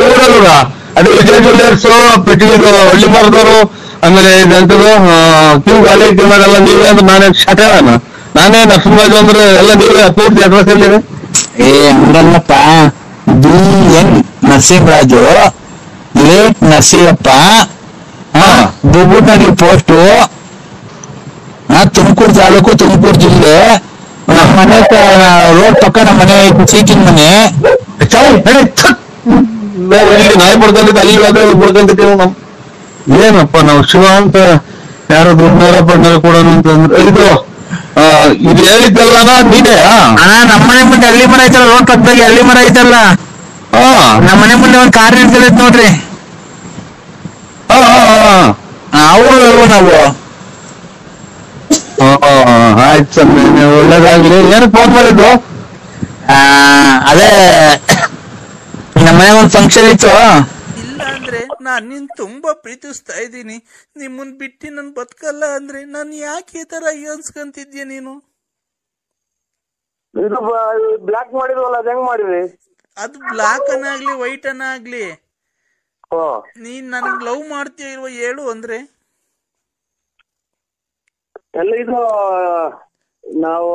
ಊರಲ್ವಾ ಅದು ವಿಜಯ್ ಜ್ಯುವೆಲ್ಲರ್ಸು, ಪೆಟ್ಟಿಗೆ ಹಳ್ಳಿ ಮಾರದವರು, ಆಮೇಲೆ ಇದಂತದ್ದು ಕ್ಯೂ ಗಾಲಿ ಕ್ಯೂನಾಗೆಲ್ಲ ನೀವೇ ಅಂದ್ರೆ ನಾನೇ ಶಾಟಗಾರನ? ನಾನೇ ನರಸಿಂಹರಾಜು ಅಂದ್ರೆ ಎಲ್ಲ ನೀವೇ ಪೂರ್ತಿ ಅಡ್ರೆಸ್ ಎಲ್ಲಿದೆ? ಹಂಗಲ್ಲಪ್ಪ. BN Narasimharaju, late Narasimhappa, Dubbutagi post, Tumakuru taluk, Tumakuru ಜಿಲ್ಲೆ. ನಮ್ಮ ಮನೆ ರೋಡ್ ಪಕ್ಕ ನಮ್ಮ ಮನೆ ಚೀಕಿನ ಮನೆ. ನಾಯಿ ಪಡ್ಕೊಂಡಿದ್ದೆ ಅಲ್ಲಿ ಪಡ್ಕೊಂಡಿದ್ದೇವೆ ನಾವು. ಏನಪ್ಪ ನಾವು ಶಿವ ಅಂತ ಯಾರೋ ದುಡ್ಡಾರ ಕೂಡ ಅಂತಂದ್ರೆ ಇದು ಹೇಳಿದ್ದಲ್ಲ ನೀನೇ? ಅಣ್ಣ ನಮ್ಮ ಮನೆ ಮುಂದೆ ಹಳ್ಳಿ ಮರ ಐತಲ್ಲ, ರೋಡ್ ಪಕ್ಕದಲ್ಲಿ ಹಳ್ಳಿ ಮರ ಐತಲ್ಲ, ನಮ್ಮ ಮನೆ ಮುಂದೆ ಒಂದ್ ಕಾರ್ ನಿಲ್ಸೈತ್ ನೋಡ್ರಿ. ಅವರು ನಾವು ಆಯ್ತು ಸ್ವಾಮಿ, ಒಳ್ಳೇದಾಗ್ಲಿ. ಏನು ಫೋನ್ ಮಾಡಿದ್ದು? ಅದೇ ನಮ್ಮ ಮನೆ ಒಂದ್ ಫಂಕ್ಷನ್ ಇತ್ತು. ಇಲ್ಲ ಅಂದ್ರೆ ನಾನ್ ನಿನ್ ತುಂಬಾ ಪ್ರೀತಿಸ್ತಾ ಇದ್ದೀನಿ, ನಿಮ್ಮನ್ ಬಿಟ್ಟು ನನ್ ಬದುಕಲ್ಲ ಅಂದ್ರೆ ನಾನ್ ಯಾಕೆ ಈ ತರ ಅನ್ಸ್ಕೊಂತಿದ್ಯ ನೀನು? ಇದು ಬ್ಲಾಕ್ ಮಾಡಿದ್ವಲ್ಲ, ಅದ್ ಹೆಂಗ್ ಮಾಡಿದ್ರಿ? ಅದು ಬ್ಲಾಕ್ ಅನ್ನಾಗ್ಲಿ ವೈಟ್ ಅನ್ನಾಗ್ಲಿ, ನೀನ್ ನನ್ಗ್ ಲವ್ ಮಾಡ್ತೀಯ ಇಲ್ವ ಹೇಳು ಅಂದ್ರೆ. ಎಲ್ಲ ಇದು ನಾವು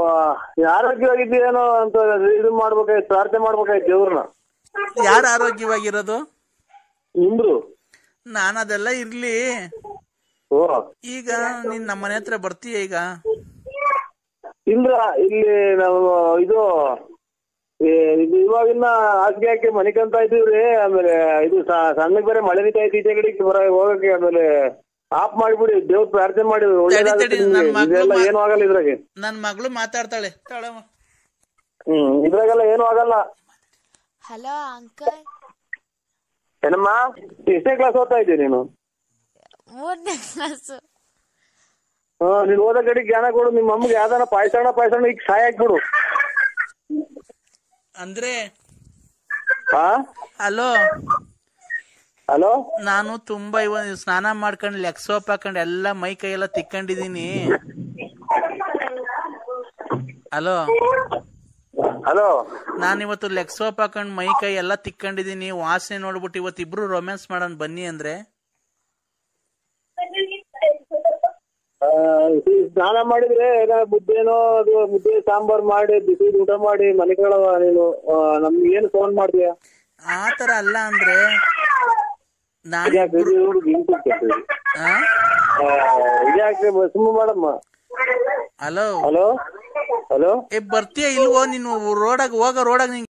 ಆರೋಗ್ಯವಾಗಿದ್ದೀವೇನೋ ಅಂತ ಇದು ಮಾಡ್ಬೇಕಾಯ್ತು, ಪ್ರಾರ್ಥನೆ ಮಾಡ್ಬೇಕಾಯ್ತು ದೇವ್ರನ್ನ. ಯಾರು ಆರೋಗ್ಯವಾಗಿರೋದು? ನಿಮ್ರು. ನಾನು ಅದೆಲ್ಲ ಇರ್ಲಿ, ಈಗ ನೀನ್ ನಮ್ಮ ಮನೆ ಹತ್ರ ಬರ್ತೀಯ ಈಗ? ಇಲ್ಲ, ಇಲ್ಲಿ ನಾವು ಇದು ಇವಾಗಿನ್ನ ಹಾಸಿಗೆ ಹಾಕಿ ಮನಿಕಂತ ಇದ್ದೀವ್ರಿ. ಆಮೇಲೆ ಇದು ಸಣ್ಣಗ್ ಬೇರೆ ಮಳೆ ನಿಂತ ಐತಿ, ಈಚೆ ಕಡೆಗೆ ಹೋಗಕ್ಕೆ. ಆಮೇಲೆ ಆಫ್ ಮಾಡಿಬಿಡಿ, ದೇವ್ರ ಪ್ರಾರ್ಥನೆ ಮಾಡಿ, ಒಳ್ಳೇದಾಗಲ್ಲ, ಏನು ಆಗಲ್ಲ ಇದ್ರಾಗೆ. ನನ್ ಮಗಳು ಮಾತಾಡ್ತಾಳೆ. ಇದ್ರಾಗೆಲ್ಲ ಏನು ಆಗಲ್ಲ. Hello uncle. ಏನಮ್ಮ, ಎಷ್ಟನೇ ಕ್ಲಾಸ್ ಓದ್ತಾ ಇದ್ದೀಯ ನೀನು? 3ನೇ ಕ್ಲಾಸ್. ನೀನ್ ಓದೋ ಕಡೆ ಜ್ಞಾನ ಕೊಡು. ನಿಮ್ಮ ಅಮ್ಮಗೆ ಯಾವ್ದಾನ ಪಾಯ್ಸಣ ಈಗ ಸಾಯ ಹಾಕ್ಬಿಡು ಅಂದ್ರೆ. ಹಲೋ, ನಾನು ತುಂಬಾ ಸ್ನಾನ ಮಾಡ್ಕೊಂಡು ಲೆಗ್ ಸೋಪ್ ಹಾಕೊಂಡು ಎಲ್ಲ ಮೈ ಕೈ ಎಲ್ಲ ತಿಕ್ಕೊಂಡಿದೀನಿ. ಹಲೋ ಹಲೋ, ನಾನಿವತ್ತು ಲೆಗ್ ಸೋಪ್ ಹಾಕೊಂಡ್ ಮೈ ಕೈ ಎಲ್ಲ ತಿಕ್ಕೊಂಡಿದೀನಿ, ವಾಸನೆ ನೋಡ್ಬಿಟ್ಟು ಇವತ್ತು ಇಬ್ರು ರೊಮ್ಯಾನ್ಸ್ ಮಾಡೋಣ ಬನ್ನಿ ಅಂದ್ರೆ ಸ್ನಾನ ಮಾಡಿದ್ರೆ ಮುದ್ದೆನೋ ಅದು ಮುದ್ದೆ ಸಾಂಬಾರ್ ಮಾಡಿ ಬಿಸಿ ಊಟ ಮಾಡಿ ಮನೆ ಕೇಳವ ನೀನು ನಮ್ಗೆ ಏನು ಫೋನ್ ಮಾಡ್ತೀಯ? ಆತರ ಅಲ್ಲ ಅಂದ್ರೆ ಸುಮ್ಮ ಮಾಡಮ್ಮ. ಹಲೋ ಹಲೋ ಹಲೋ ಬರ್ತೀಯ ಇಲ್ವೋ ನೀನು? ರೋಡಾಗ ಹೋಗೋ ರೋಡಾಗ